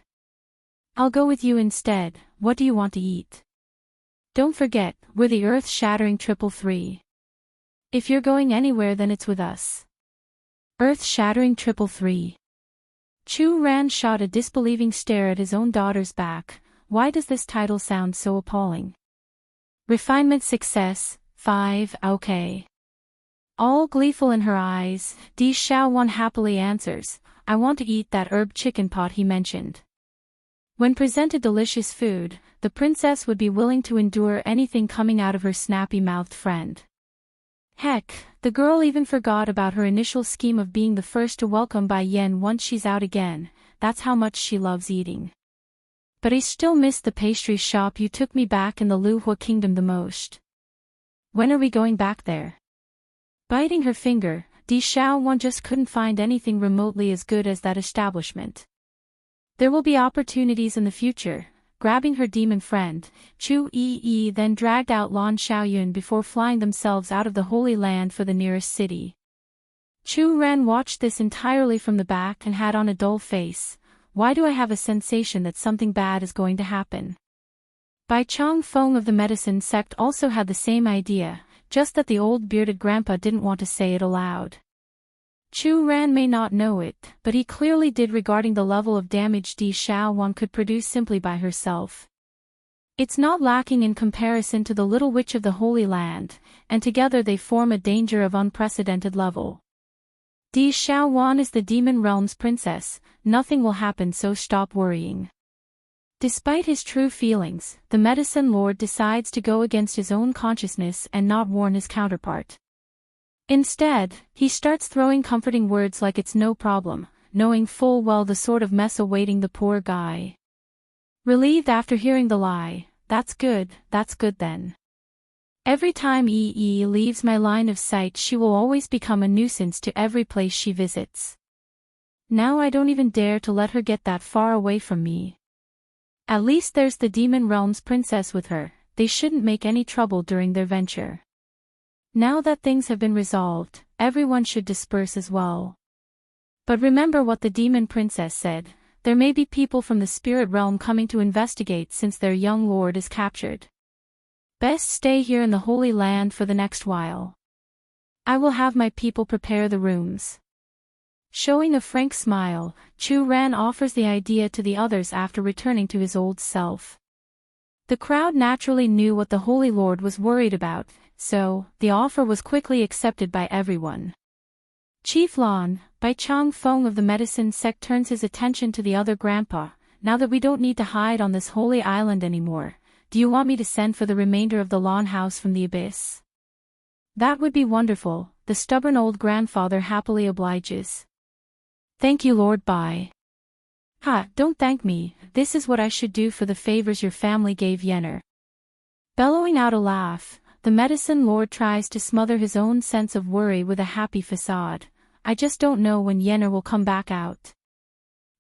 I'll go with you instead. What do you want to eat? Don't forget, we're the earth-shattering 333. If you're going anywhere, then it's with us. Earth-shattering 333. Chu Ran shot a disbelieving stare at his own daughter's back. Why does this title sound so appalling? Refinement success, 5, okay. All gleeful in her eyes, Di Xiaowan happily answers, I want to eat that herb chicken pot he mentioned. When presented delicious food, the princess would be willing to endure anything coming out of her snappy-mouthed friend. Heck, the girl even forgot about her initial scheme of being the first to welcome Bai Yan once she's out again. That's how much she loves eating. But I still miss the pastry shop you took me back in the Luhua Kingdom the most. When are we going back there? Biting her finger, Di Xiaowan just couldn't find anything remotely as good as that establishment. There will be opportunities in the future. Grabbing her demon friend, Chu Yi then dragged out Lan Xiaoyun before flying themselves out of the Holy Land for the nearest city. Chu Ran watched this entirely from the back and had on a dull face. Why do I have a sensation that something bad is going to happen? Bai Chong Feng of the medicine sect also had the same idea, just that the old bearded grandpa didn't want to say it aloud. Chu Ran may not know it, but he clearly did regarding the level of damage Di Xiaowan could produce simply by herself. It's not lacking in comparison to the Little Witch of the Holy Land, and together they form a danger of unprecedented level. Di Xiaowan is the demon realm's princess, nothing will happen, so stop worrying. Despite his true feelings, the medicine lord decides to go against his own consciousness and not warn his counterpart. Instead, he starts throwing comforting words like it's no problem, knowing full well the sort of mess awaiting the poor guy. Relieved after hearing the lie, that's good then. Every time EE leaves my line of sight, she will always become a nuisance to every place she visits. Now I don't even dare to let her get that far away from me. At least there's the Demon Realm's princess with her. They shouldn't make any trouble during their venture. Now that things have been resolved, everyone should disperse as well. But remember what the Demon Princess said, there may be people from the spirit realm coming to investigate since their young lord is captured. Best stay here in the Holy Land for the next while. I will have my people prepare the rooms. Showing a frank smile, Chu Ran offers the idea to the others after returning to his old self. The crowd naturally knew what the Holy Lord was worried about, so the offer was quickly accepted by everyone. Chief Lan, Bai Chang Feng of the medicine sect, turns his attention to the other grandpa. Now that we don't need to hide on this holy island anymore, do you want me to send for the remainder of the Lan house from the abyss? That would be wonderful, the stubborn old grandfather happily obliges. Thank you, Lord Bai. Ha, don't thank me, this is what I should do for the favors your family gave Yenner. Bellowing out a laugh, the medicine lord tries to smother his own sense of worry with a happy facade. I just don't know when Yenner will come back out.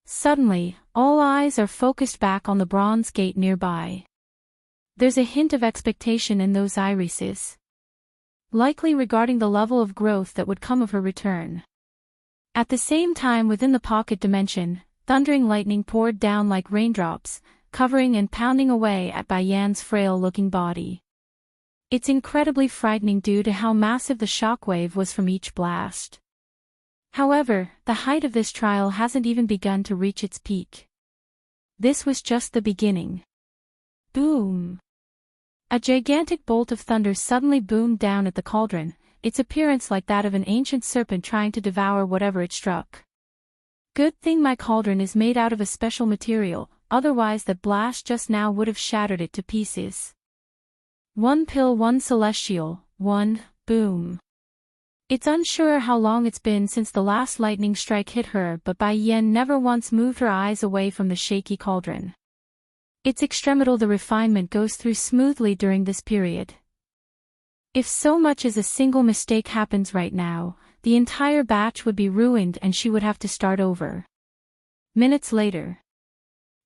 Suddenly, all eyes are focused back on the bronze gate nearby. There's a hint of expectation in those irises. Likely regarding the level of growth that would come of her return. At the same time, within the pocket dimension, thundering lightning poured down like raindrops, covering and pounding away at Bai Yan's frail-looking body. It's incredibly frightening due to how massive the shockwave was from each blast. However, the height of this trial hasn't even begun to reach its peak. This was just the beginning. Boom! A gigantic bolt of thunder suddenly boomed down at the cauldron, its appearance like that of an ancient serpent trying to devour whatever it struck. Good thing my cauldron is made out of a special material, otherwise that blast just now would have shattered it to pieces. One pill, one celestial, one, boom. It's unsure how long it's been since the last lightning strike hit her, but Bai Yan never once moved her eyes away from the shaky cauldron. Its extremadal the refinement goes through smoothly during this period. If so much as a single mistake happens right now, the entire batch would be ruined and she would have to start over. Minutes later.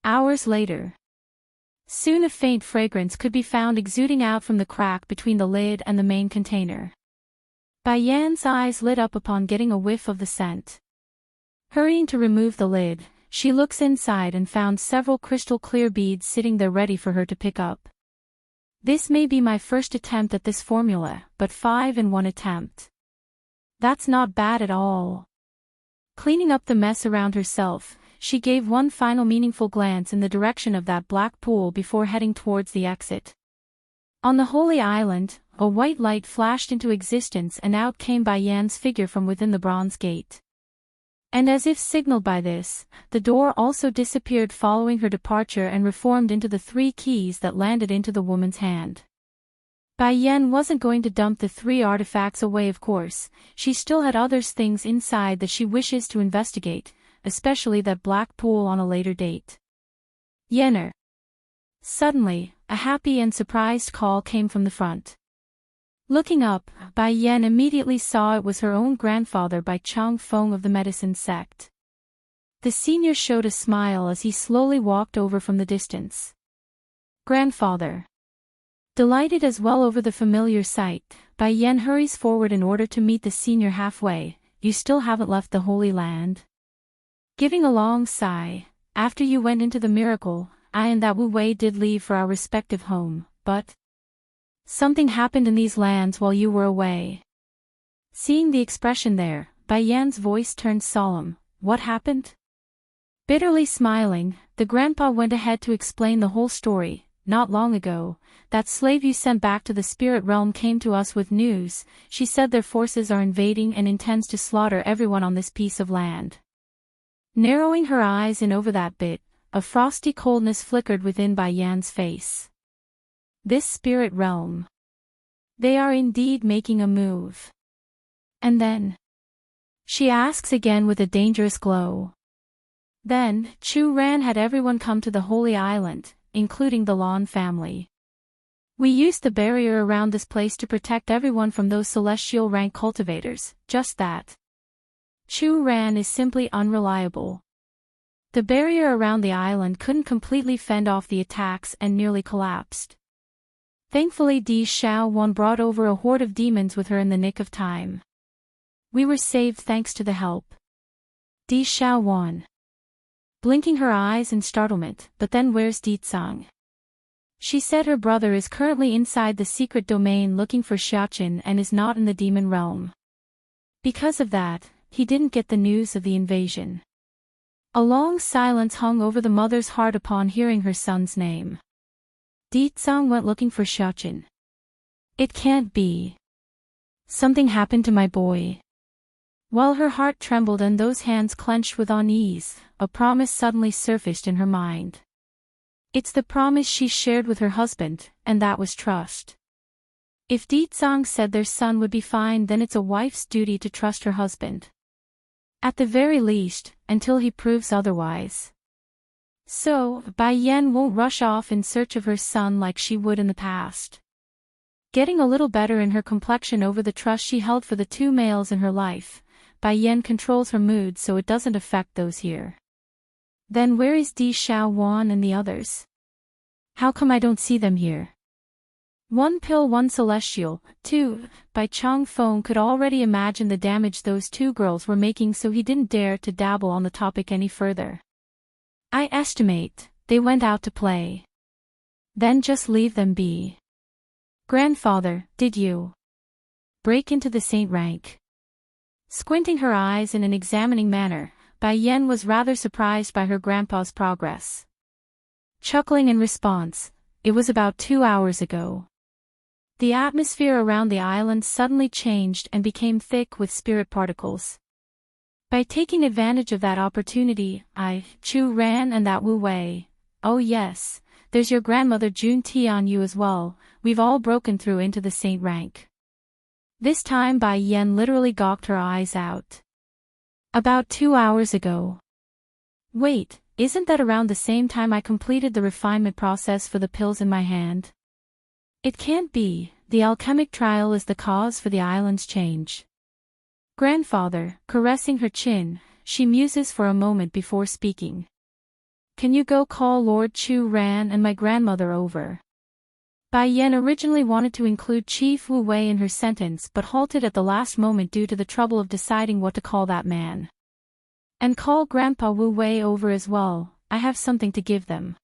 Hours later. Soon a faint fragrance could be found exuding out from the crack between the lid and the main container. Bai Yan's eyes lit up upon getting a whiff of the scent. Hurrying to remove the lid, she looks inside and found several crystal-clear beads sitting there ready for her to pick up. This may be my first attempt at this formula, but 5 in one attempt. That's not bad at all. Cleaning up the mess around herself, she gave one final meaningful glance in the direction of that black pool before heading towards the exit. On the Holy Island, a white light flashed into existence and out came Bai Yan's figure from within the bronze gate. And as if signaled by this, the door also disappeared following her departure and reformed into the 3 keys that landed into the woman's hand. Bai Yan wasn't going to dump the 3 artifacts away, of course. She still had other things inside that she wishes to investigate, especially that black pool on a later date. Yenner. Suddenly, a happy and surprised call came from the front. Looking up, Bai Yan immediately saw it was her own grandfather Bai Chang Feng of the medicine sect. The senior showed a smile as he slowly walked over from the distance. Grandfather. Delighted as well over the familiar sight, Bai Yan hurries forward in order to meet the senior halfway. You still haven't left the Holy Land? Giving a long sigh, after you went into the miracle, I and that Wu Wei did leave for our respective home, but something happened in these lands while you were away. Seeing the expression there, Bai Yan's voice turned solemn. What happened? Bitterly smiling, the grandpa went ahead to explain the whole story. Not long ago, that slave you sent back to the spirit realm came to us with news. She said their forces are invading and intends to slaughter everyone on this piece of land. Narrowing her eyes in over that bit, a frosty coldness flickered within Bai Yan's face. This spirit realm. They are indeed making a move. And then? She asks again with a dangerous glow. Then, Chu Ran had everyone come to the Holy Island, including the Lan family. We used the barrier around this place to protect everyone from those celestial rank cultivators, just that. Chu Ran is simply unreliable. The barrier around the island couldn't completely fend off the attacks and nearly collapsed. Thankfully Di Xiaowan brought over a horde of demons with her in the nick of time. We were saved thanks to the help. Di Xiaowan. Blinking her eyes in startlement, but then where's Di Tsang? She said her brother is currently inside the secret domain looking for Xiaoqin and is not in the demon realm. Because of that, he didn't get the news of the invasion. A long silence hung over the mother's heart upon hearing her son's name. Di Tsang went looking for Xiaoqin. It can't be. Something happened to my boy. While her heart trembled and those hands clenched with unease, a promise suddenly surfaced in her mind. It's the promise she shared with her husband, and that was trust. If Di Tsang said their son would be fine, then it's a wife's duty to trust her husband. At the very least, until he proves otherwise. So, Bai Yan won't rush off in search of her son like she would in the past. Getting a little better in her complexion over the trust she held for the two males in her life, Bai Yan controls her mood so it doesn't affect those here. Then where is Di Xiaowan and the others? How come I don't see them here? One pill, one celestial, two. Bai Changfeng could already imagine the damage those two girls were making, so he didn't dare to dabble on the topic any further. I estimate, they went out to play. Then just leave them be. Grandfather, did you break into the saint rank? Squinting her eyes in an examining manner, Bai Yan was rather surprised by her grandpa's progress. Chuckling in response, it was about 2 hours ago. The atmosphere around the island suddenly changed and became thick with spirit particles. By taking advantage of that opportunity, Chu Ran and that Wu Wei. Oh yes, there's your grandmother Jun Tianyu as well, we've all broken through into the saint rank. This time Bai Yan literally gawked her eyes out. About 2 hours ago. Wait, isn't that around the same time I completed the refinement process for the pills in my hand? It can't be, the alchemic trial is the cause for the island's change. Grandfather, caressing her chin, she muses for a moment before speaking. Can you go call Lord Chu Ran and my grandmother over? Bai Yan originally wanted to include Chief Wu Wei in her sentence but halted at the last moment due to the trouble of deciding what to call that man. And call Grandpa Wu Wei over as well, I have something to give them.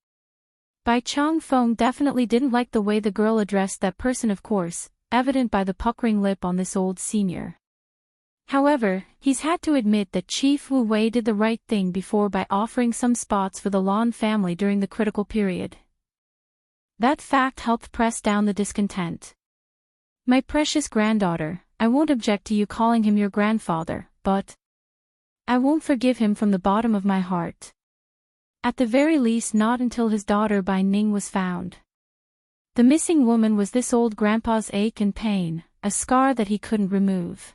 Bai Changfeng definitely didn't like the way the girl addressed that person, of course, evident by the puckering lip on this old senior. However, he's had to admit that Chief Wu Wei did the right thing before by offering some spots for the Lan family during the critical period. That fact helped press down the discontent. My precious granddaughter, I won't object to you calling him your grandfather, but I won't forgive him from the bottom of my heart. At the very least not until his daughter Bai Ning was found. The missing woman was this old grandpa's ache and pain, a scar that he couldn't remove.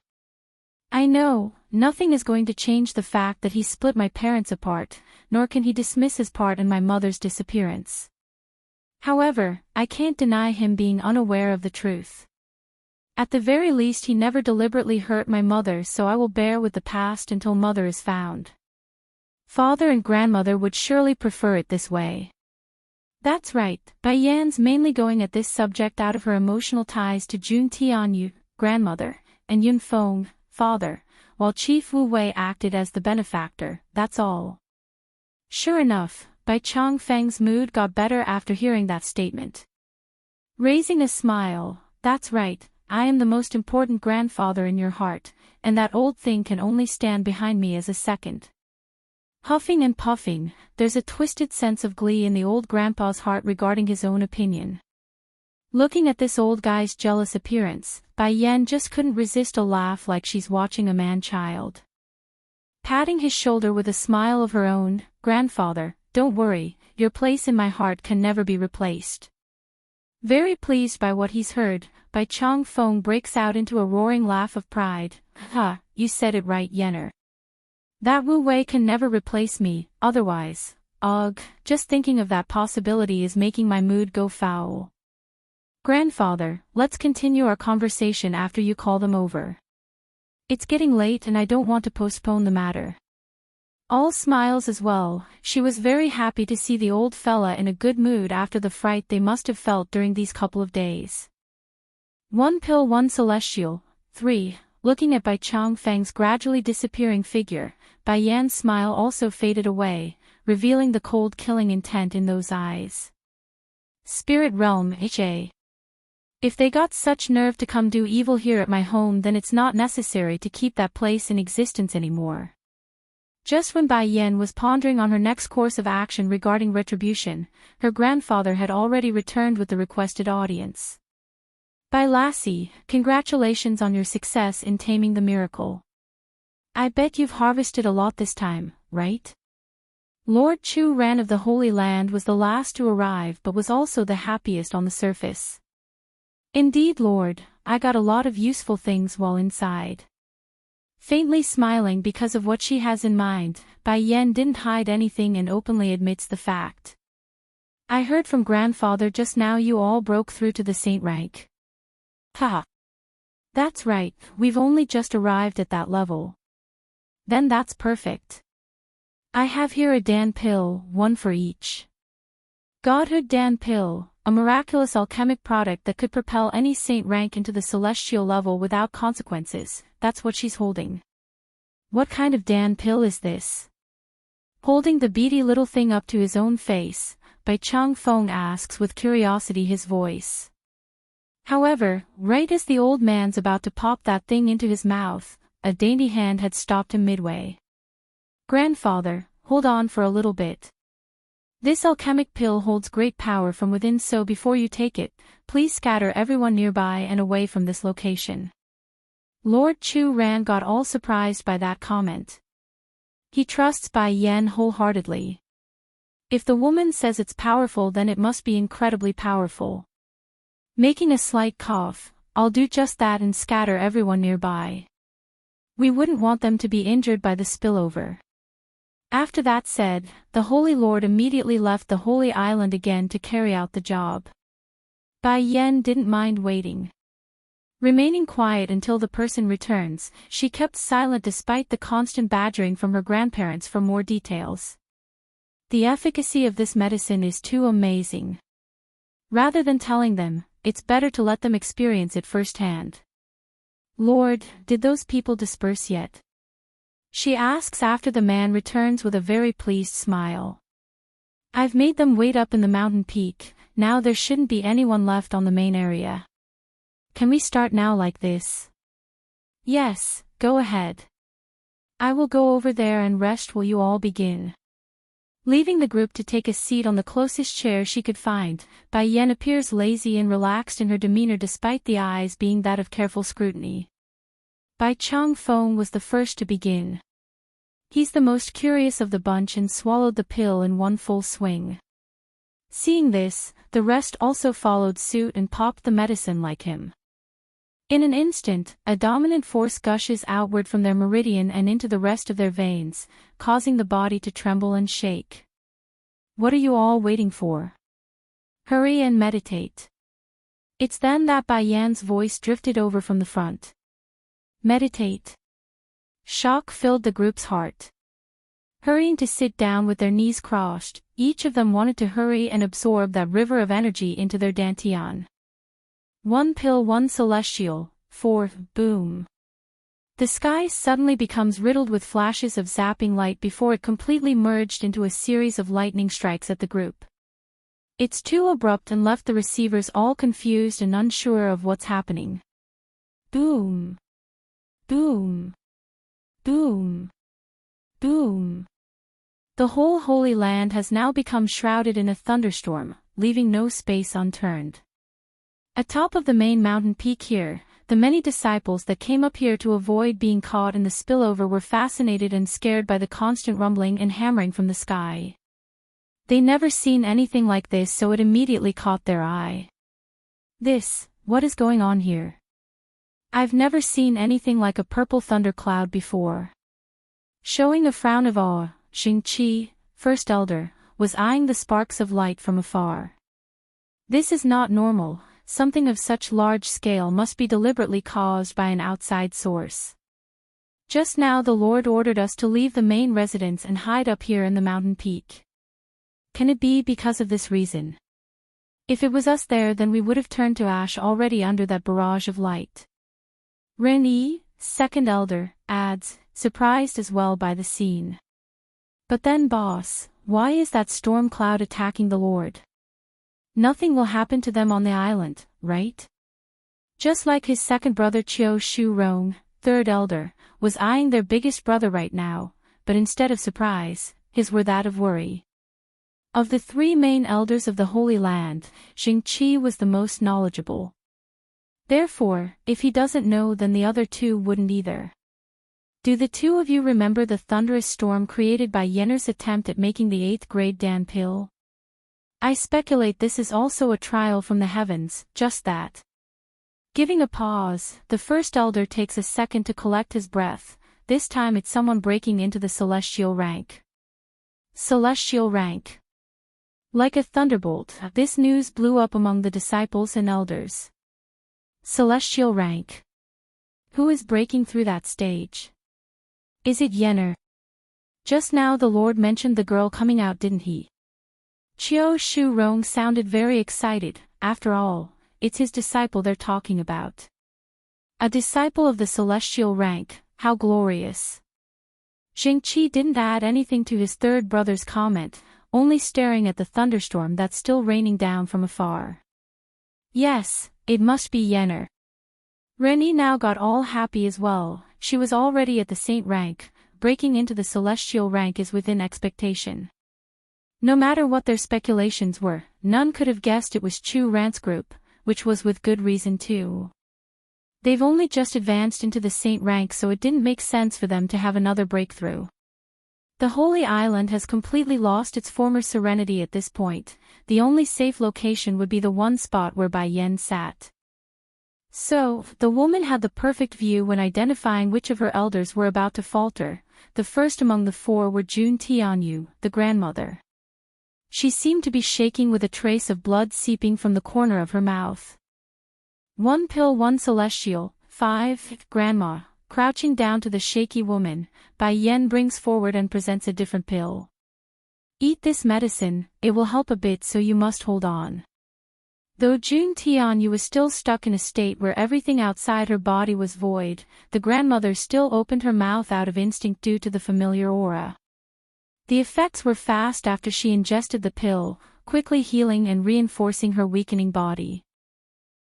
I know, nothing is going to change the fact that he split my parents apart, nor can he dismiss his part in my mother's disappearance. However, I can't deny him being unaware of the truth. At the very least he never deliberately hurt my mother, so I will bear with the past until mother is found. Father and grandmother would surely prefer it this way. That's right, Bai Yan's mainly going at this subject out of her emotional ties to Jun Tianyu, grandmother, and Yun Feng, father, while Chief Wu Wei acted as the benefactor, that's all. Sure enough, Bai Changfeng's mood got better after hearing that statement. Raising a smile, that's right, I am the most important grandfather in your heart, and that old thing can only stand behind me as a second. Huffing and puffing, there's a twisted sense of glee in the old grandpa's heart regarding his own opinion. Looking at this old guy's jealous appearance, Bai Yan just couldn't resist a laugh like she's watching a man-child. Patting his shoulder with a smile of her own, grandfather, don't worry, your place in my heart can never be replaced. Very pleased by what he's heard, Bai Changfeng breaks out into a roaring laugh of pride. Ha, you said it right, Yenner. That Wu Wei can never replace me, otherwise, ugh, just thinking of that possibility is making my mood go foul. Grandfather, let's continue our conversation after you call them over. It's getting late and I don't want to postpone the matter. All smiles as well. She was very happy to see the old fella in a good mood after the fright they must have felt during these couple of days. One pill, one celestial. 3. Looking at Bai Chang Feng's gradually disappearing figure, Bai Yan's smile also faded away, revealing the cold killing intent in those eyes. Spirit realm, HA. If they got such nerve to come do evil here at my home, then it's not necessary to keep that place in existence anymore. Just when Bai Yan was pondering on her next course of action regarding retribution, her grandfather had already returned with the requested audience. Bai Lassie, congratulations on your success in taming the miracle. I bet you've harvested a lot this time, right? Lord Chu Ran of the Holy Land was the last to arrive but was also the happiest on the surface. Indeed, Lord, I got a lot of useful things while inside. Faintly smiling because of what she has in mind, Bai Yan didn't hide anything and openly admits the fact. I heard from grandfather just now you all broke through to the saint rank. Ha! That's right, we've only just arrived at that level. Then that's perfect. I have here a Dan pill, one for each. Godhood Dan pill, a miraculous alchemic product that could propel any saint rank into the celestial level without consequences. That's what she's holding. What kind of Dan pill is this? Holding the beady little thing up to his own face, Bai Chang Feng asks with curiosity his voice. However, right as the old man's about to pop that thing into his mouth, a dainty hand had stopped him midway. Grandfather, hold on for a little bit. This alchemic pill holds great power from within, so before you take it, please scatter everyone nearby and away from this location. Lord Chu Ran got all surprised by that comment. He trusts Bai Yan wholeheartedly. If the woman says it's powerful, then it must be incredibly powerful. Making a slight cough, I'll do just that and scatter everyone nearby. We wouldn't want them to be injured by the spillover. After that said, the Holy Lord immediately left the Holy Island again to carry out the job. Bai Yan didn't mind waiting. Remaining quiet until the person returns, she kept silent despite the constant badgering from her grandparents for more details. The efficacy of this medicine is too amazing. Rather than telling them, it's better to let them experience it firsthand. Lord, did those people disperse yet? She asks after the man returns with a very pleased smile. I've made them wait up in the mountain peak, now there shouldn't be anyone left on the main area. Can we start now like this? Yes, go ahead. I will go over there and rest while you all begin. Leaving the group to take a seat on the closest chair she could find, Bai Yan appears lazy and relaxed in her demeanor despite the eyes being that of careful scrutiny. Bai Chang Feng was the first to begin. He's the most curious of the bunch and swallowed the pill in one full swing. Seeing this, the rest also followed suit and popped the medicine like him. In an instant, a dominant force gushes outward from their meridian and into the rest of their veins, causing the body to tremble and shake. What are you all waiting for? Hurry and meditate. It's then that Bai Yan's voice drifted over from the front. Meditate. Shock filled the group's heart. Hurrying to sit down with their knees crossed, each of them wanted to hurry and absorb that river of energy into their dantian. One pill, one celestial. 4. Boom. The sky suddenly becomes riddled with flashes of zapping light before it completely merged into a series of lightning strikes at the group. It's too abrupt and left the receivers all confused and unsure of what's happening. Boom. Boom. Boom. Boom. The whole Holy Land has now become shrouded in a thunderstorm, leaving no space unturned. Atop of the main mountain peak here, the many disciples that came up here to avoid being caught in the spillover were fascinated and scared by the constant rumbling and hammering from the sky. They never seen anything like this, so it immediately caught their eye. What is going on here? I've never seen anything like a purple thundercloud before. Showing a frown of awe, Xingqi, first elder, was eyeing the sparks of light from afar. This is not normal, something of such large scale must be deliberately caused by an outside source. Just now the Lord ordered us to leave the main residence and hide up here in the mountain peak. Can it be because of this reason? If it was us there, then we would have turned to ash already under that barrage of light. Rennie, second elder, adds, surprised as well by the scene. But then boss, why is that storm cloud attacking the Lord? Nothing will happen to them on the island, right? Just like his second brother Chiu Shu Rong, third elder, was eyeing their biggest brother right now, but instead of surprise, his were that of worry. Of the three main elders of the Holy Land, Xingqi was the most knowledgeable. Therefore, if he doesn't know, then the other two wouldn't either. Do the two of you remember the thunderous storm created by Yenner's attempt at making the 8th grade Dan pill? I speculate this is also a trial from the heavens, just that. Giving a pause, the first elder takes a second to collect his breath. This time it's someone breaking into the celestial rank. Celestial rank. Like a thunderbolt, this news blew up among the disciples and elders. Celestial rank. Who is breaking through that stage? Is it Yenner? Just now the Lord mentioned the girl coming out, didn't he? Chiu Shu Rong sounded very excited. After all, it's his disciple they're talking about. A disciple of the celestial rank, how glorious. Xingqi didn't add anything to his third brother's comment, only staring at the thunderstorm that's still raining down from afar. Yes, it must be Yenner. Rennie now got all happy as well. She was already at the saint rank. Breaking into the celestial rank is within expectation. No matter what their speculations were, none could have guessed it was Chu Rant's group, which was with good reason too. They've only just advanced into the saint rank, so it didn't make sense for them to have another breakthrough. The Holy Island has completely lost its former serenity at this point. The only safe location would be the one spot where Bai Yen sat. So, the woman had the perfect view when identifying which of her elders were about to falter. The first among the four were Jun Tianyu, the grandmother. She seemed to be shaking with a trace of blood seeping from the corner of her mouth. One pill, one celestial, 5, grandma. Crouching down to the shaky woman, Bai Yen brings forward and presents a different pill. Eat this medicine, it will help a bit, so you must hold on. Though Jun Tianyu was still stuck in a state where everything outside her body was void, the grandmother still opened her mouth out of instinct due to the familiar aura. The effects were fast after she ingested the pill, quickly healing and reinforcing her weakening body.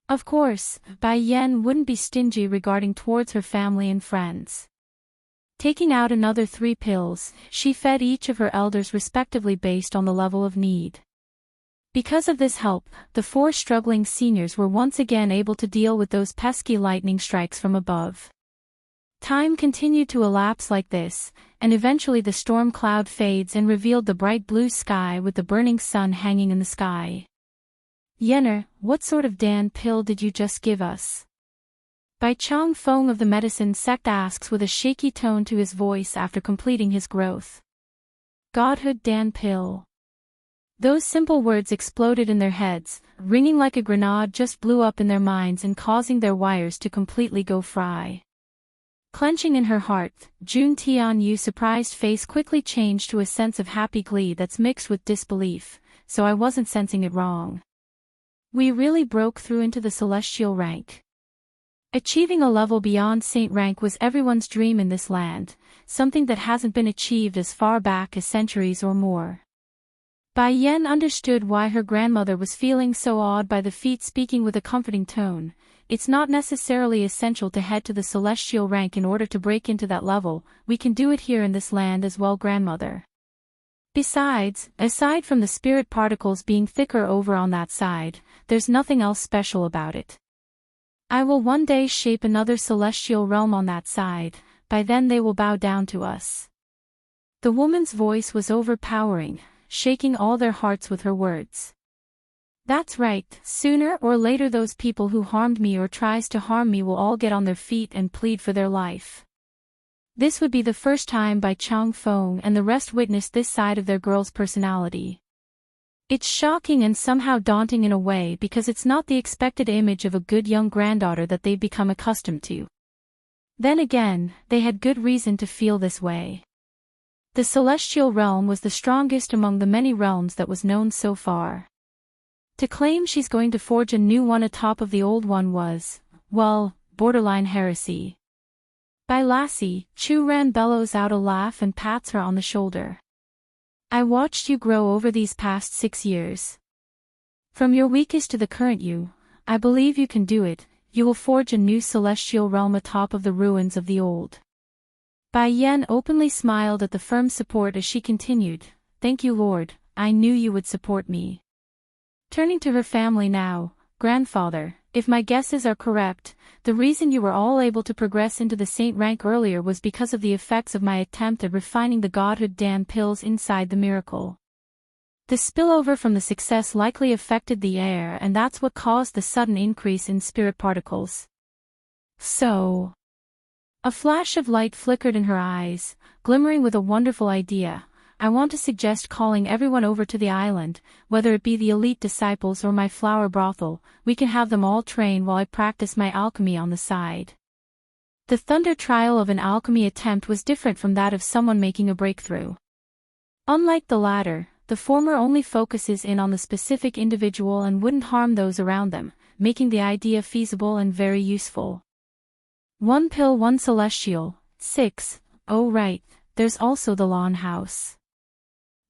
Of course, Bai Yen wouldn't be stingy regarding towards her family and friends. Taking out another 3 pills, she fed each of her elders respectively based on the level of need. Because of this help, the 4 struggling seniors were once again able to deal with those pesky lightning strikes from above. Time continued to elapse like this, and eventually the storm cloud fades and revealed the bright blue sky with the burning sun hanging in the sky. Yenner, what sort of Dan pill did you just give us? Bai Chong Feng of the medicine sect asks with a shaky tone to his voice after completing his growth. Godhood Dan pill. Those simple words exploded in their heads, ringing like a grenade just blew up in their minds and causing their wires to completely go fry. Clenching in her heart, Jun Tianyu's surprised face quickly changed to a sense of happy glee that's mixed with disbelief, so I wasn't sensing it wrong. We really broke through into the celestial rank. Achieving a level beyond saint rank was everyone's dream in this land, something that hasn't been achieved as far back as centuries or more. Bai Yen understood why her grandmother was feeling so awed by the feat, speaking with a comforting tone. It's not necessarily essential to head to the celestial rank in order to break into that level, we can do it here in this land as well, grandmother. Besides, aside from the spirit particles being thicker over on that side, there's nothing else special about it. I will one day shape another celestial realm on that side, by then they will bow down to us. The woman's voice was overpowering, shaking all their hearts with her words. That's right, sooner or later those people who harmed me or tries to harm me will all get on their feet and plead for their life. This would be the first time Bai Chong Feng and the rest witnessed this side of their girl's personality. It's shocking and somehow daunting in a way because it's not the expected image of a good young granddaughter that they've become accustomed to. Then again, they had good reason to feel this way. The celestial realm was the strongest among the many realms that was known so far. To claim she's going to forge a new one atop of the old one was, well, borderline heresy. By lassie, Chu-Ran bellows out a laugh and pats her on the shoulder. I watched you grow over these past 6 years. From your weakest to the current you, I believe you can do it. You will forge a new celestial realm atop of the ruins of the old. Bai Yan openly smiled at the firm support as she continued, Thank you, Lord, I knew you would support me. Turning to her family now, grandfather, if my guesses are correct, the reason you were all able to progress into the saint rank earlier was because of the effects of my attempt at refining the godhood damn pills inside the miracle. The spillover from the success likely affected the air, and that's what caused the sudden increase in spirit particles. So... A flash of light flickered in her eyes, glimmering with a wonderful idea. I want to suggest calling everyone over to the island, whether it be the elite disciples or my flower brothel. We can have them all train while I practice my alchemy on the side. The thunder trial of an alchemy attempt was different from that of someone making a breakthrough. Unlike the latter, the former only focuses in on the specific individual and wouldn't harm those around them, making the idea feasible and very useful. One pill, one celestial, 6, oh right, there's also the lawn house.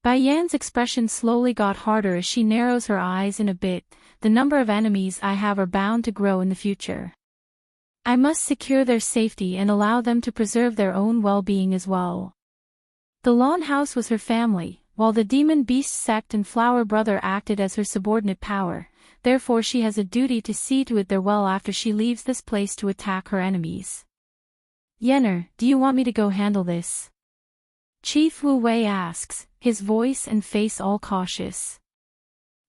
Bai Yan's expression slowly got harder as she narrows her eyes in a bit. The number of enemies I have are bound to grow in the future. I must secure their safety and allow them to preserve their own well-being as well. The lawn house was her family, while the demon beast sect and flower brother acted as her subordinate power. Therefore she has a duty to see to it they're well after she leaves this place to attack her enemies. Yenner, do you want me to go handle this? Chief Wu Wei asks, his voice and face all cautious.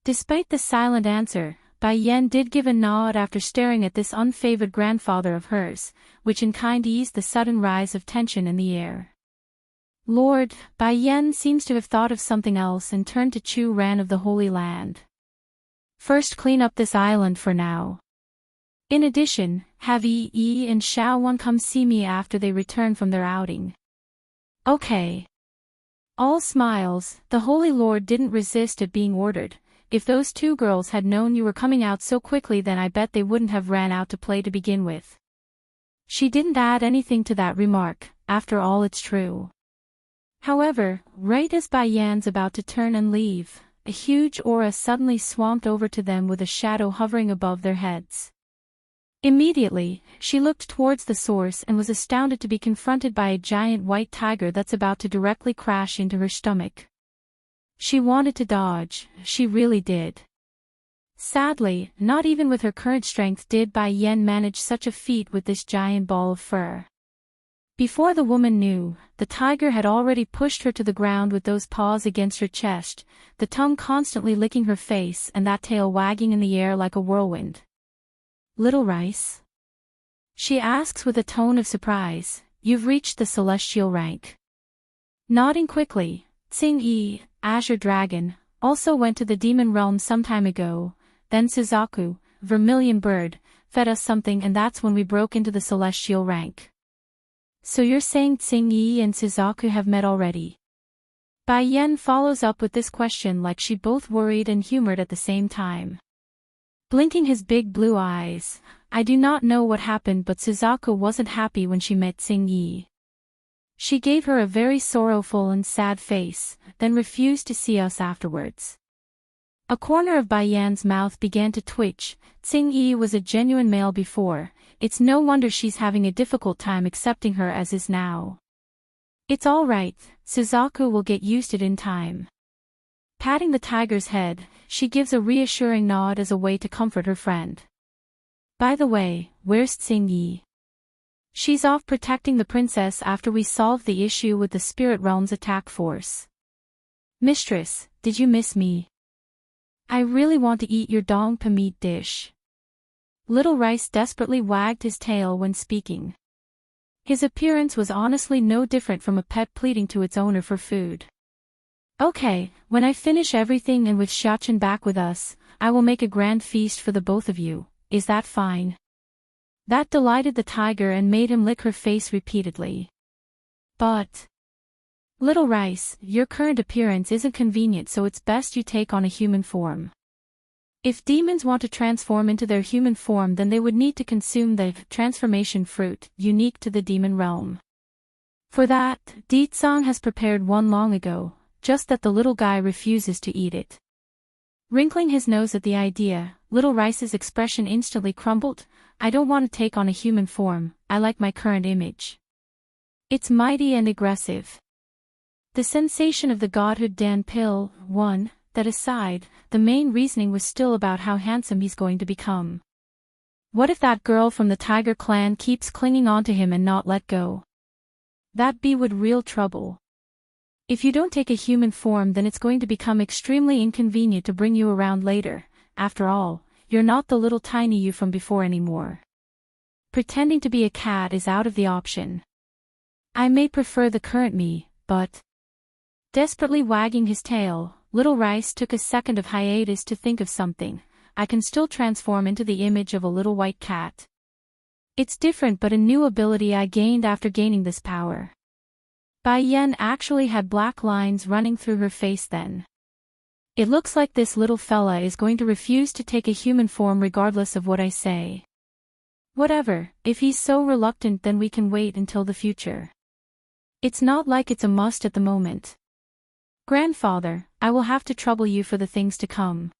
Despite the silent answer, Bai Yan did give a nod after staring at this unfavored grandfather of hers, which in kind eased the sudden rise of tension in the air. Lord, Bai Yan seems to have thought of something else and turned to Chu-Ran of the Holy Land. First clean up this island for now. In addition, have Yi and Xiao Wan come see me after they return from their outing. Okay. All smiles, the Holy Lord didn't resist at being ordered. If those two girls had known you were coming out so quickly, then I bet they wouldn't have ran out to play to begin with. She didn't add anything to that remark, after all it's true. However, right as Bai Yan's about to turn and leave, a huge aura suddenly swamped over to them with a shadow hovering above their heads. Immediately, she looked towards the source and was astounded to be confronted by a giant white tiger that's about to directly crash into her stomach. She wanted to dodge, she really did. Sadly, not even with her current strength did Bai Yan manage such a feat with this giant ball of fur. Before the woman knew, the tiger had already pushed her to the ground with those paws against her chest, the tongue constantly licking her face and that tail wagging in the air like a whirlwind. Little Rice? She asks with a tone of surprise, you've reached the celestial rank. Nodding quickly, Tsing Yi, Azure Dragon, also went to the demon realm some time ago, then Suzaku, Vermilion Bird, fed us something and that's when we broke into the celestial rank. So you're saying Tsing Yi and Suzaku have met already? Bai Yan follows up with this question like she both worried and humored at the same time. Blinking his big blue eyes, I do not know what happened but Suzaku wasn't happy when she met Tsing Yi. She gave her a very sorrowful and sad face, then refused to see us afterwards. A corner of Bai Yan's mouth began to twitch. Tsing Yi was a genuine male before, it's no wonder she's having a difficult time accepting her as is now. It's all right, Suzaku will get used to it in time. Patting the tiger's head, she gives a reassuring nod as a way to comfort her friend. By the way, where's Tsing Yi? She's off protecting the princess after we solved the issue with the spirit realm's attack force. Mistress, did you miss me? I really want to eat your dong pamit dish. Little Rice desperately wagged his tail when speaking. His appearance was honestly no different from a pet pleading to its owner for food. Okay, when I finish everything and with Xiachen back with us, I will make a grand feast for the both of you, is that fine? That delighted the tiger and made him lick her face repeatedly. But, Little Rice, your current appearance isn't convenient, so it's best you take on a human form. If demons want to transform into their human form, then they would need to consume the transformation fruit, unique to the demon realm. For that, Deetsong has prepared one long ago, just that the little guy refuses to eat it. Wrinkling his nose at the idea, Little Rice's expression instantly crumbled. I don't want to take on a human form, I like my current image. It's mighty and aggressive. The sensation of the godhood Dan pill, one, that aside, the main reasoning was still about how handsome he's going to become. What if that girl from the Tiger clan keeps clinging on to him and not let go? That be would real trouble. If you don't take a human form, then it's going to become extremely inconvenient to bring you around later. After all, you're not the little tiny you from before anymore. Pretending to be a cat is out of the option. I may prefer the current me, but... Desperately wagging his tail, Little Rice took a second of hiatus to think of something. I can still transform into the image of a little white cat. It's different, but a new ability I gained after gaining this power. Bai Yen actually had black lines running through her face then. It looks like this little fella is going to refuse to take a human form regardless of what I say. Whatever, if he's so reluctant, then we can wait until the future. It's not like it's a must at the moment. Grandfather, I will have to trouble you for the things to come.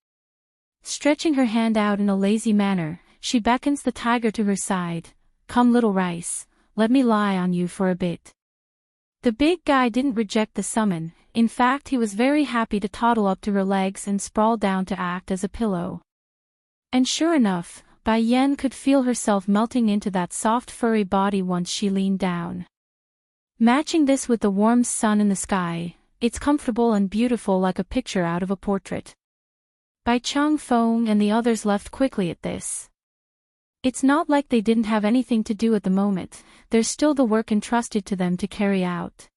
Stretching her hand out in a lazy manner, she beckons the tiger to her side. Come, Little Rice, let me lie on you for a bit. The big guy didn't reject the summon. In fact, he was very happy to toddle up to her legs and sprawl down to act as a pillow. And sure enough, Bai Yen could feel herself melting into that soft furry body once she leaned down. Matching this with the warm sun in the sky, it's comfortable and beautiful like a picture out of a portrait. Bai Chang Feng and the others left quickly at this. It's not like they didn't have anything to do at the moment, there's still the work entrusted to them to carry out.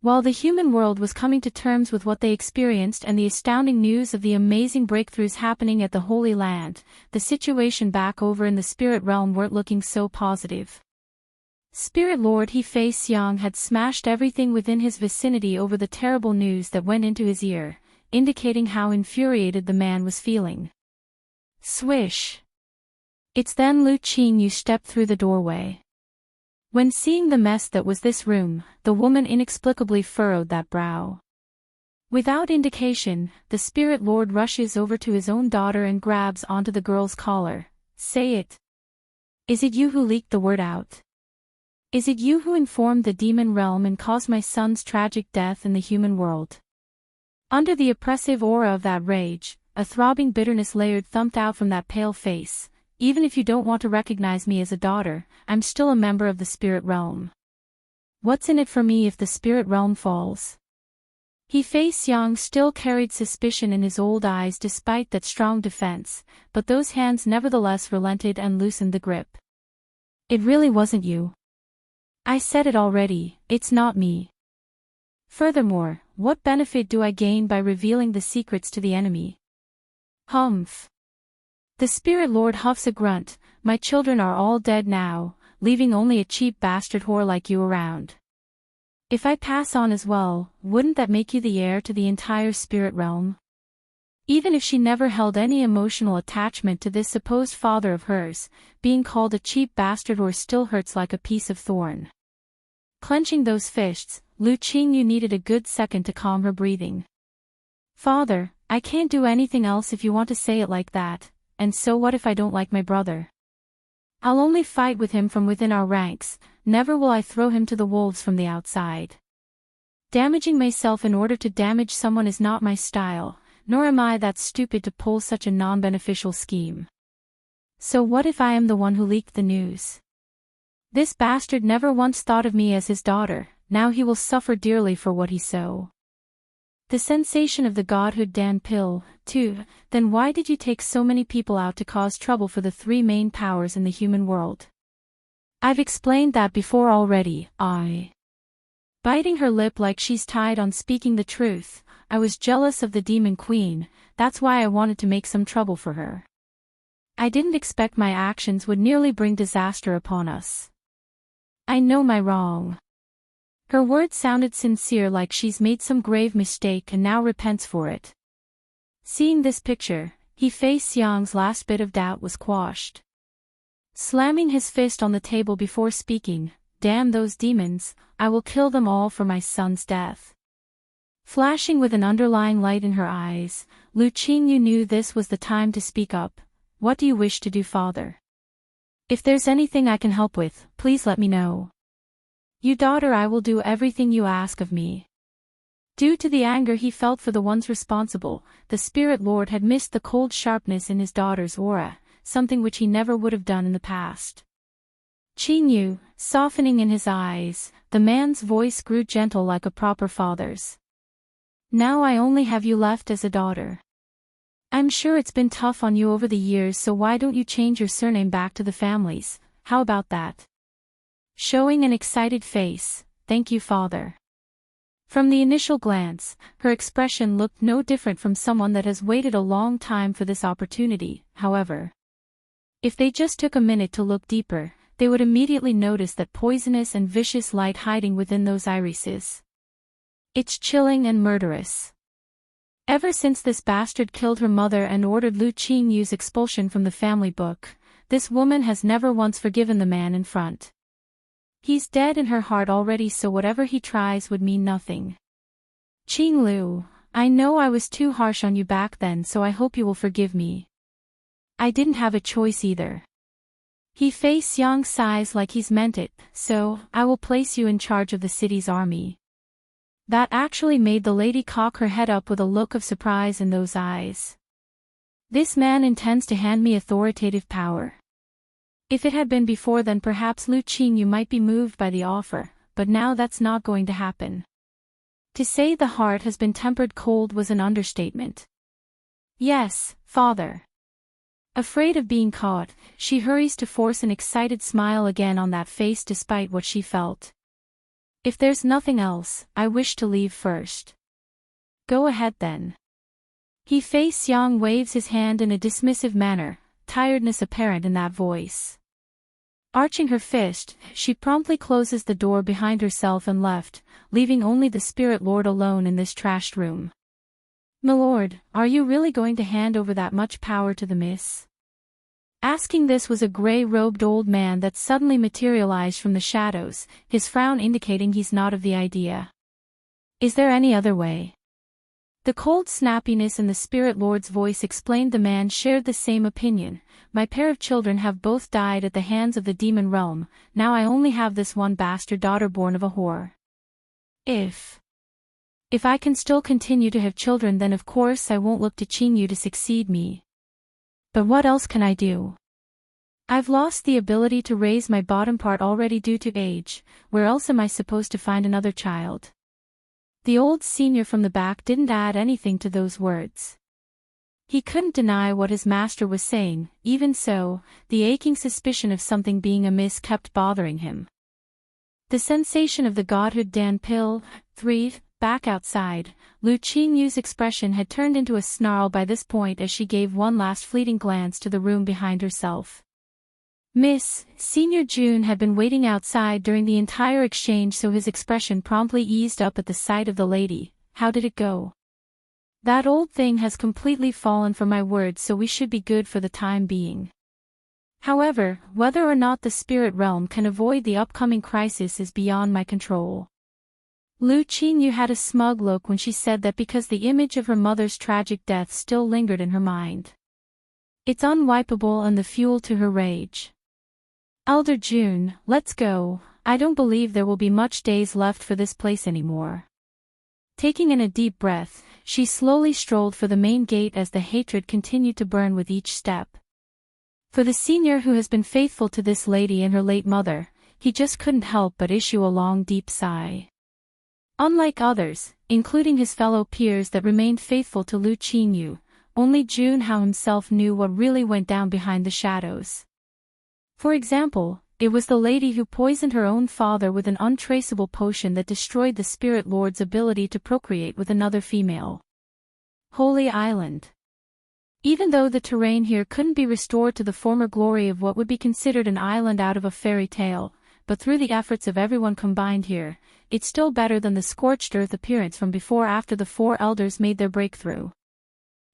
While the human world was coming to terms with what they experienced and the astounding news of the amazing breakthroughs happening at the Holy Land, the situation back over in the spirit realm weren't looking so positive. Spirit Lord He Fei Xiang had smashed everything within his vicinity over the terrible news that went into his ear, indicating how infuriated the man was feeling. Swish! It's then Lu Qingyu stepped through the doorway. When seeing the mess that was this room, the woman inexplicably furrowed that brow. Without indication, the Spirit Lord rushes over to his own daughter and grabs onto the girl's collar. Say it. Is it you who leaked the word out? Is it you who informed the demon realm and caused my son's tragic death in the human world? Under the oppressive aura of that rage, a throbbing bitterness layered thumped out from that pale face. Even if you don't want to recognize me as a daughter, I'm still a member of the spirit realm. What's in it for me if the spirit realm falls? He Fei Xiang still carried suspicion in his old eyes despite that strong defense, but those hands nevertheless relented and loosened the grip. It really wasn't you. I said it already, it's not me. Furthermore, what benefit do I gain by revealing the secrets to the enemy? Humph. The Spirit Lord huffs a grunt. My children are all dead now, leaving only a cheap bastard whore like you around. If I pass on as well, wouldn't that make you the heir to the entire spirit realm? Even if she never held any emotional attachment to this supposed father of hers, being called a cheap bastard whore still hurts like a piece of thorn. Clenching those fists, Lu Qingyu needed a good second to calm her breathing. Father, I can't do anything else if you want to say it like that. And so what if I don't like my brother? I'll only fight with him from within our ranks, never will I throw him to the wolves from the outside. Damaging myself in order to damage someone is not my style, nor am I that stupid to pull such a non-beneficial scheme. So what if I am the one who leaked the news? This bastard never once thought of me as his daughter, now he will suffer dearly for what he so. The sensation of the godhood Dan pill, too, then why did you take so many people out to cause trouble for the three main powers in the human world? I've explained that before already, Biting her lip like she's tied on speaking the truth, I was jealous of the Demon Queen, that's why I wanted to make some trouble for her. I didn't expect my actions would nearly bring disaster upon us. I know my wrong. Her words sounded sincere, like she's made some grave mistake and now repents for it. Seeing this picture, Fei Xiang's last bit of doubt was quashed. Slamming his fist on the table before speaking, "Damn those demons, I will kill them all for my son's death." Flashing with an underlying light in her eyes, Lu Qingyu knew this was the time to speak up. "What do you wish to do, father? If there's anything I can help with, please let me know." "You daughter, I will do everything you ask of me." Due to the anger he felt for the ones responsible, the Spirit Lord had missed the cold sharpness in his daughter's aura, something which he never would have done in the past. Qingyu, softening in his eyes, the man's voice grew gentle like a proper father's. "Now I only have you left as a daughter. I'm sure it's been tough on you over the years, so why don't you change your surname back to the family's? How about that?" Showing an excited face, "Thank you, father." From the initial glance, her expression looked no different from someone that has waited a long time for this opportunity. However, if they just took a minute to look deeper, they would immediately notice that poisonous and vicious light hiding within those irises. It's chilling and murderous. Ever since this bastard killed her mother and ordered Lu Qingyu's expulsion from the family book, this woman has never once forgiven the man in front. He's dead in her heart already, so whatever he tries would mean nothing. "Qinglu, I know I was too harsh on you back then, so I hope you will forgive me. I didn't have a choice either." Fei Xiang sighs like he's meant it, "So, I will place you in charge of the city's army." That actually made the lady cock her head up with a look of surprise in those eyes. This man intends to hand me authoritative power. If it had been before, then perhaps Lu Qingyu might be moved by the offer, but now that's not going to happen. To say the heart has been tempered cold was an understatement. "Yes, father." Afraid of being caught, she hurries to force an excited smile again on that face despite what she felt. "If there's nothing else, I wish to leave first." "Go ahead then." Fei Xiang waves his hand in a dismissive manner, tiredness apparent in that voice. Arching her fist, she promptly closes the door behind herself and left, leaving only the Spirit Lord alone in this trashed room. "Milord, are you really going to hand over that much power to the miss?" Asking this was a gray-robed old man that suddenly materialized from the shadows, his frown indicating he's not of the idea. "Is there any other way?" The cold snappiness in the Spirit Lord's voice explained the man shared the same opinion. "My pair of children have both died at the hands of the demon realm, now I only have this one bastard daughter born of a whore. If I can still continue to have children, then of course I won't look to Qingyu to succeed me. But what else can I do? I've lost the ability to raise my bottom part already due to age, where else am I supposed to find another child?" The old senior from the back didn't add anything to those words. He couldn't deny what his master was saying, even so, the aching suspicion of something being amiss kept bothering him. The sensation of the godhood Dan pill, 3, back outside, Lu Qingyu's expression had turned into a snarl by this point as she gave one last fleeting glance to the room behind herself. Miss, Senior June had been waiting outside during the entire exchange, so his expression promptly eased up at the sight of the lady. "How did it go?" "That old thing has completely fallen for my word, so we should be good for the time being. However, whether or not the spirit realm can avoid the upcoming crisis is beyond my control." Lu Qingyu had a smug look when she said that because the image of her mother's tragic death still lingered in her mind. It's unwipeable and the fuel to her rage. "Elder June, let's go. I don't believe there will be much days left for this place anymore." Taking in a deep breath, she slowly strolled for the main gate as the hatred continued to burn with each step. For the senior who has been faithful to this lady and her late mother, he just couldn't help but issue a long deep sigh. Unlike others, including his fellow peers that remained faithful to Lu Qingyu, only Jun Hao himself knew what really went down behind the shadows. For example, It was the lady who poisoned her own father with an untraceable potion that destroyed the Spirit Lord's ability to procreate with another female. Holy Island. Even though the terrain here couldn't be restored to the former glory of what would be considered an island out of a fairy tale, but through the efforts of everyone combined here, it's still better than the scorched earth appearance from before after the four elders made their breakthrough.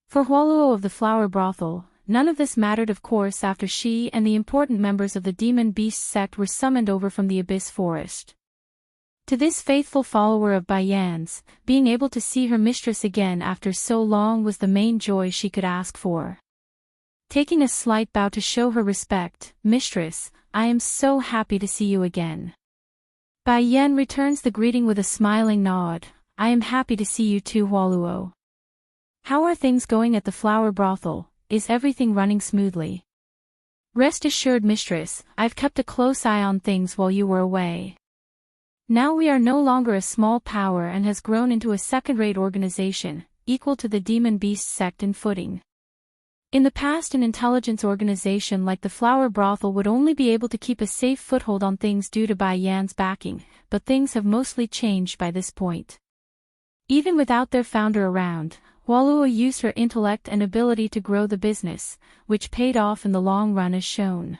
For Hualuo of the Flower Brothel, none of this mattered of course after she and the important members of the Demon Beast sect were summoned over from the Abyss Forest. To this faithful follower of Baiyan's, being able to see her mistress again after so long was the main joy she could ask for. Taking a slight bow to show her respect, "Mistress, I am so happy to see you again." Baiyan returns the greeting with a smiling nod. "I am happy to see you too, Hualuo. How are things going at the Flower Brothel? Is everything running smoothly?" "Rest assured, mistress, I've kept a close eye on things while you were away. Now we are no longer a small power and has grown into a second-rate organization, equal to the Demon Beast sect in footing. In the past an intelligence organization like the Flower Brothel would only be able to keep a safe foothold on things due to Baiyan's backing, but things have mostly changed by this point. Even without their founder around, Hualuo used her intellect and ability to grow the business, which paid off in the long run as shown.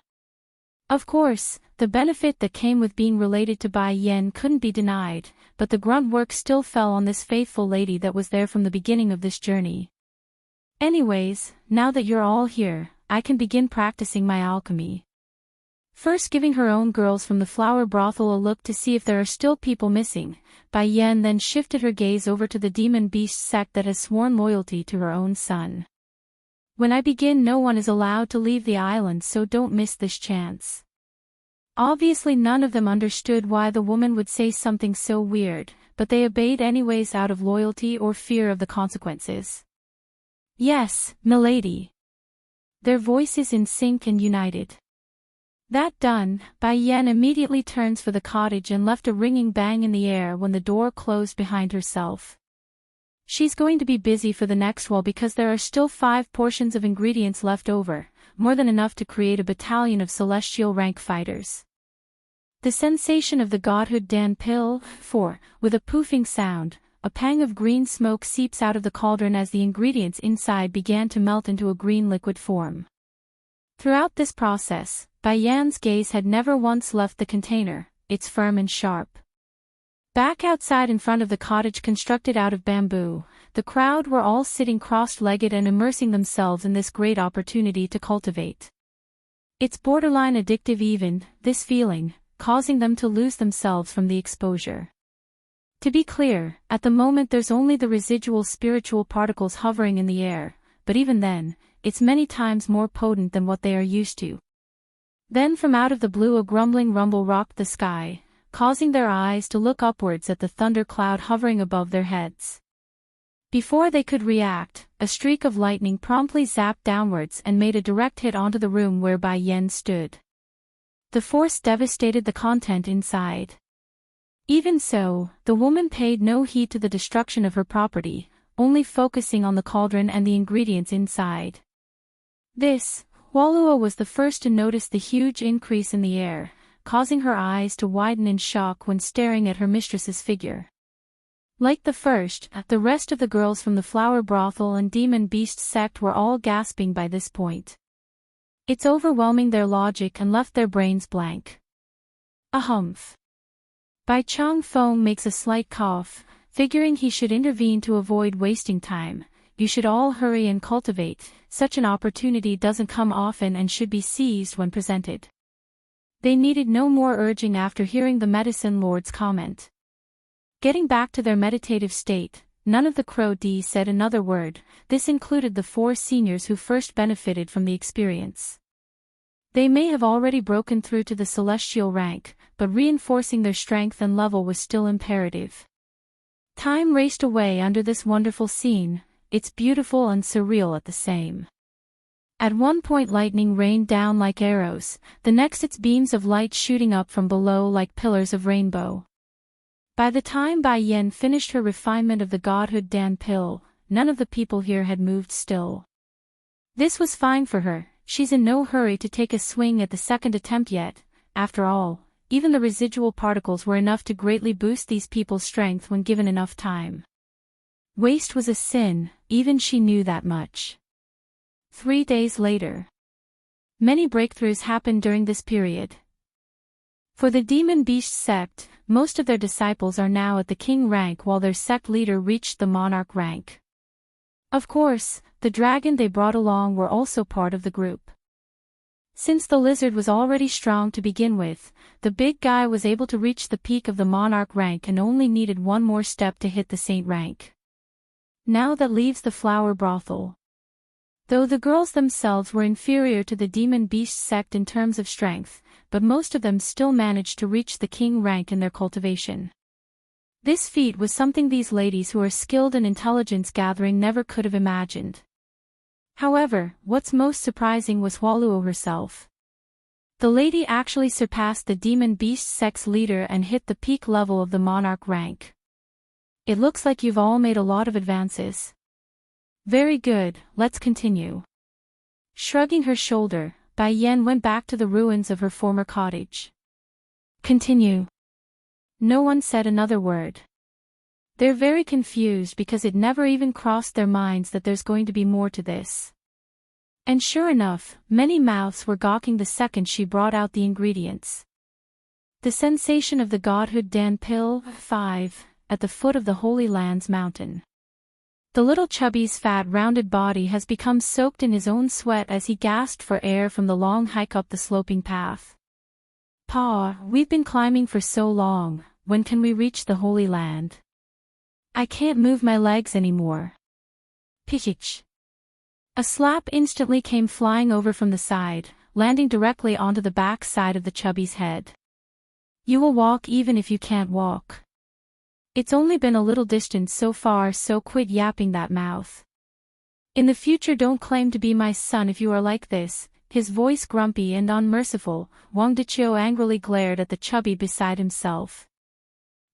Of course, the benefit that came with being related to Baiyan couldn't be denied, but the grunt work still fell on this faithful lady that was there from the beginning of this journey. Anyways, now that you're all here, I can begin practicing my alchemy. First giving her own girls from the Flower Brothel a look to see if there are still people missing, Baiyan then shifted her gaze over to the Demon Beast sect that has sworn loyalty to her own son. When I begin, no one is allowed to leave the island, so don't miss this chance. Obviously none of them understood why the woman would say something so weird, but they obeyed anyways out of loyalty or fear of the consequences. Yes, milady. Their voices in sync and united. That done, Baiyan immediately turns for the cottage and left a ringing bang in the air when the door closed behind herself. She's going to be busy for the next while because there are still 5 portions of ingredients left over, more than enough to create a battalion of celestial rank fighters. The sensation of the godhood Dan pill, for, with a poofing sound, a pang of green smoke seeps out of the cauldron as the ingredients inside began to melt into a green liquid form. Throughout this process, Baiyan's gaze had never once left the container, it's firm and sharp. Back outside in front of the cottage constructed out of bamboo, the crowd were all sitting cross-legged and immersing themselves in this great opportunity to cultivate. It's borderline addictive even, this feeling, causing them to lose themselves from the exposure. To be clear, at the moment there's only the residual spiritual particles hovering in the air, but even then, it's many times more potent than what they are used to. Then from out of the blue a grumbling rumble rocked the sky, causing their eyes to look upwards at the thunder cloud hovering above their heads. Before they could react, a streak of lightning promptly zapped downwards and made a direct hit onto the room where Baiyan stood. The force devastated the content inside. Even so, the woman paid no heed to the destruction of her property, only focusing on the cauldron and the ingredients inside. Hualuo was the first to notice the huge increase in the air, causing her eyes to widen in shock when staring at her mistress's figure. Like the first, the rest of the girls from the Flower Brothel and Demon Beast sect were all gasping by this point. It's overwhelming their logic and left their brains blank. A humph. Bai Chang Feng makes a slight cough, figuring he should intervene to avoid wasting time. You should all hurry and cultivate, such an opportunity doesn't come often and should be seized when presented. They needed no more urging after hearing the medicine lord's comment. Getting back to their meditative state, none of the Crow D said another word. This included the 4 seniors who first benefited from the experience. They may have already broken through to the celestial rank, but reinforcing their strength and level was still imperative. Time raced away under this wonderful scene, it's beautiful and surreal at the same. At one point lightning rained down like arrows, the next its beams of light shooting up from below like pillars of rainbow. By the time Baiyan finished her refinement of the godhood Dan pill, none of the people here had moved still. This was fine for her, she's in no hurry to take a swing at the second attempt yet, after all, even the residual particles were enough to greatly boost these people's strength when given enough time. Waste was a sin, even she knew that much. 3 days later. Many breakthroughs happened during this period. For the Demon Beast sect, most of their disciples are now at the king rank while their sect leader reached the monarch rank. Of course, the dragon they brought along were also part of the group. Since the lizard was already strong to begin with, the big guy was able to reach the peak of the monarch rank and only needed one more step to hit the saint rank. Now that leaves the flower brothel. Though the girls themselves were inferior to the Demon Beast sect in terms of strength, but most of them still managed to reach the king rank in their cultivation. This feat was something these ladies who are skilled in intelligence gathering never could have imagined. However, what's most surprising was Waluo herself. The lady actually surpassed the Demon Beast sect's leader and hit the peak level of the monarch rank. It looks like you've all made a lot of advances. Very good, let's continue. Shrugging her shoulder, Bai Yan went back to the ruins of her former cottage. Continue. No one said another word. They're very confused because it never even crossed their minds that there's going to be more to this. And sure enough, many mouths were gawking the second she brought out the ingredients. The sensation of the godhood Dan pill, 5, at the foot of the Holy Land's mountain. The little chubby's fat rounded body has become soaked in his own sweat as he gasped for air from the long hike up the sloping path. Pa, we've been climbing for so long, when can we reach the Holy Land? I can't move my legs anymore. Pichich. A slap instantly came flying over from the side, landing directly onto the back side of the chubby's head. You will walk even if you can't walk. It's only been a little distance so far, so quit yapping that mouth. In the future don't claim to be my son if you are like this. His voice grumpy and unmerciful, Wang Diqiu angrily glared at the chubby beside himself.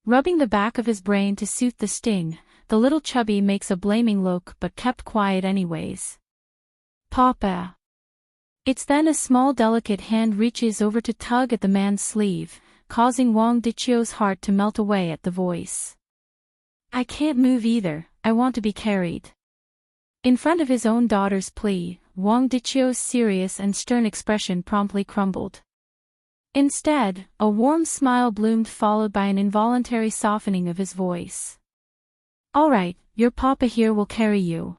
Rubbing the back of his brain to soothe the sting, the little chubby makes a blaming look but kept quiet anyways. Papa. It's then a small delicate hand reaches over to tug at the man's sleeve, causing Wang Diqiu's heart to melt away at the voice. I can't move either, I want to be carried. In front of his own daughter's plea, Wang Diqiu's serious and stern expression promptly crumbled. Instead, a warm smile bloomed followed by an involuntary softening of his voice. All right, your papa here will carry you.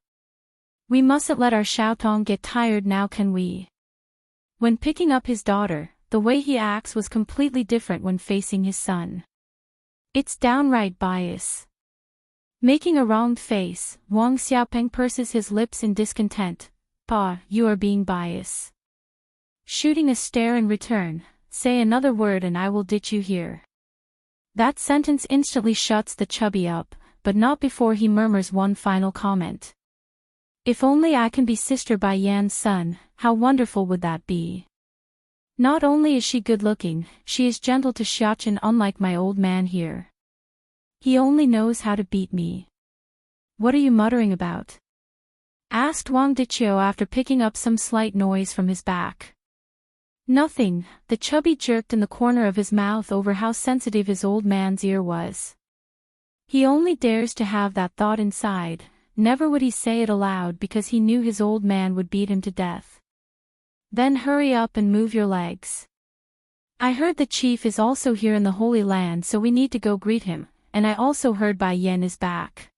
We mustn't let our Xiaotong get tired now, can we? When picking up his daughter, the way he acts was completely different when facing his son. It's downright bias. Making a wronged face, Wang Xiaopeng purses his lips in discontent. Pa, you are being biased. Shooting a stare in return, say another word and I will ditch you here. That sentence instantly shuts the chubby up, but not before he murmurs one final comment. If only I can be Sister Bai Yan's son, how wonderful would that be? Not only is she good-looking, she is gentle to Xiaochen, unlike my old man here. He only knows how to beat me. What are you muttering about? Asked Wang Diqiu after picking up some slight noise from his back. Nothing, the chubby jerked in the corner of his mouth over how sensitive his old man's ear was. He only dares to have that thought inside, never would he say it aloud because he knew his old man would beat him to death. Then hurry up and move your legs. I heard the chief is also here in the Holy Land, so we need to go greet him, and I also heard Bai Yan is back.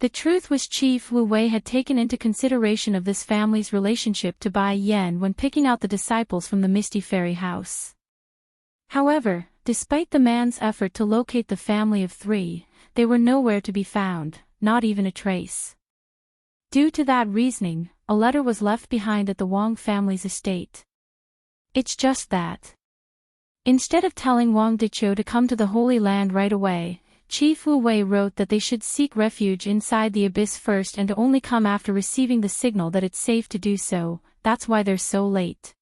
The truth was Chief Wu Wei had taken into consideration of this family's relationship to Bai Yan when picking out the disciples from the Misty Fairy House. However, despite the man's effort to locate the family of 3, they were nowhere to be found, not even a trace. Due to that reasoning, a letter was left behind at the Wang family's estate. It's just that. Instead of telling Wang Diqiu to come to the Holy Land right away, Chief Wu Wei wrote that they should seek refuge inside the abyss first and to only come after receiving the signal that it's safe to do so. That's why they're so late.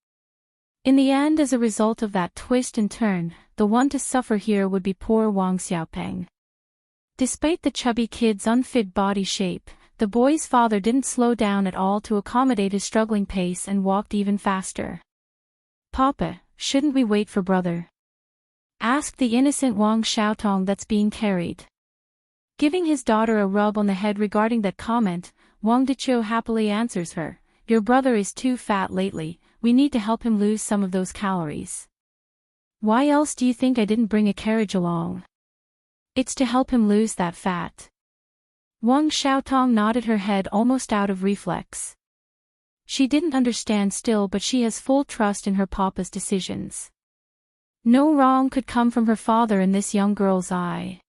In the end, as a result of that twist and turn, the one to suffer here would be poor Wang Xiaopeng. Despite the chubby kid's unfit body shape, the boy's father didn't slow down at all to accommodate his struggling pace and walked even faster. Papa, shouldn't we wait for brother? Asked the innocent Wang Xiaotong that's being carried. Giving his daughter a rub on the head regarding that comment, Wang Deqiu happily answers her, your brother is too fat lately, we need to help him lose some of those calories. Why else do you think I didn't bring a carriage along? It's to help him lose that fat. Wang Xiaotong nodded her head almost out of reflex. She didn't understand still, but she has full trust in her papa's decisions. No wrong could come from her father in this young girl's eye.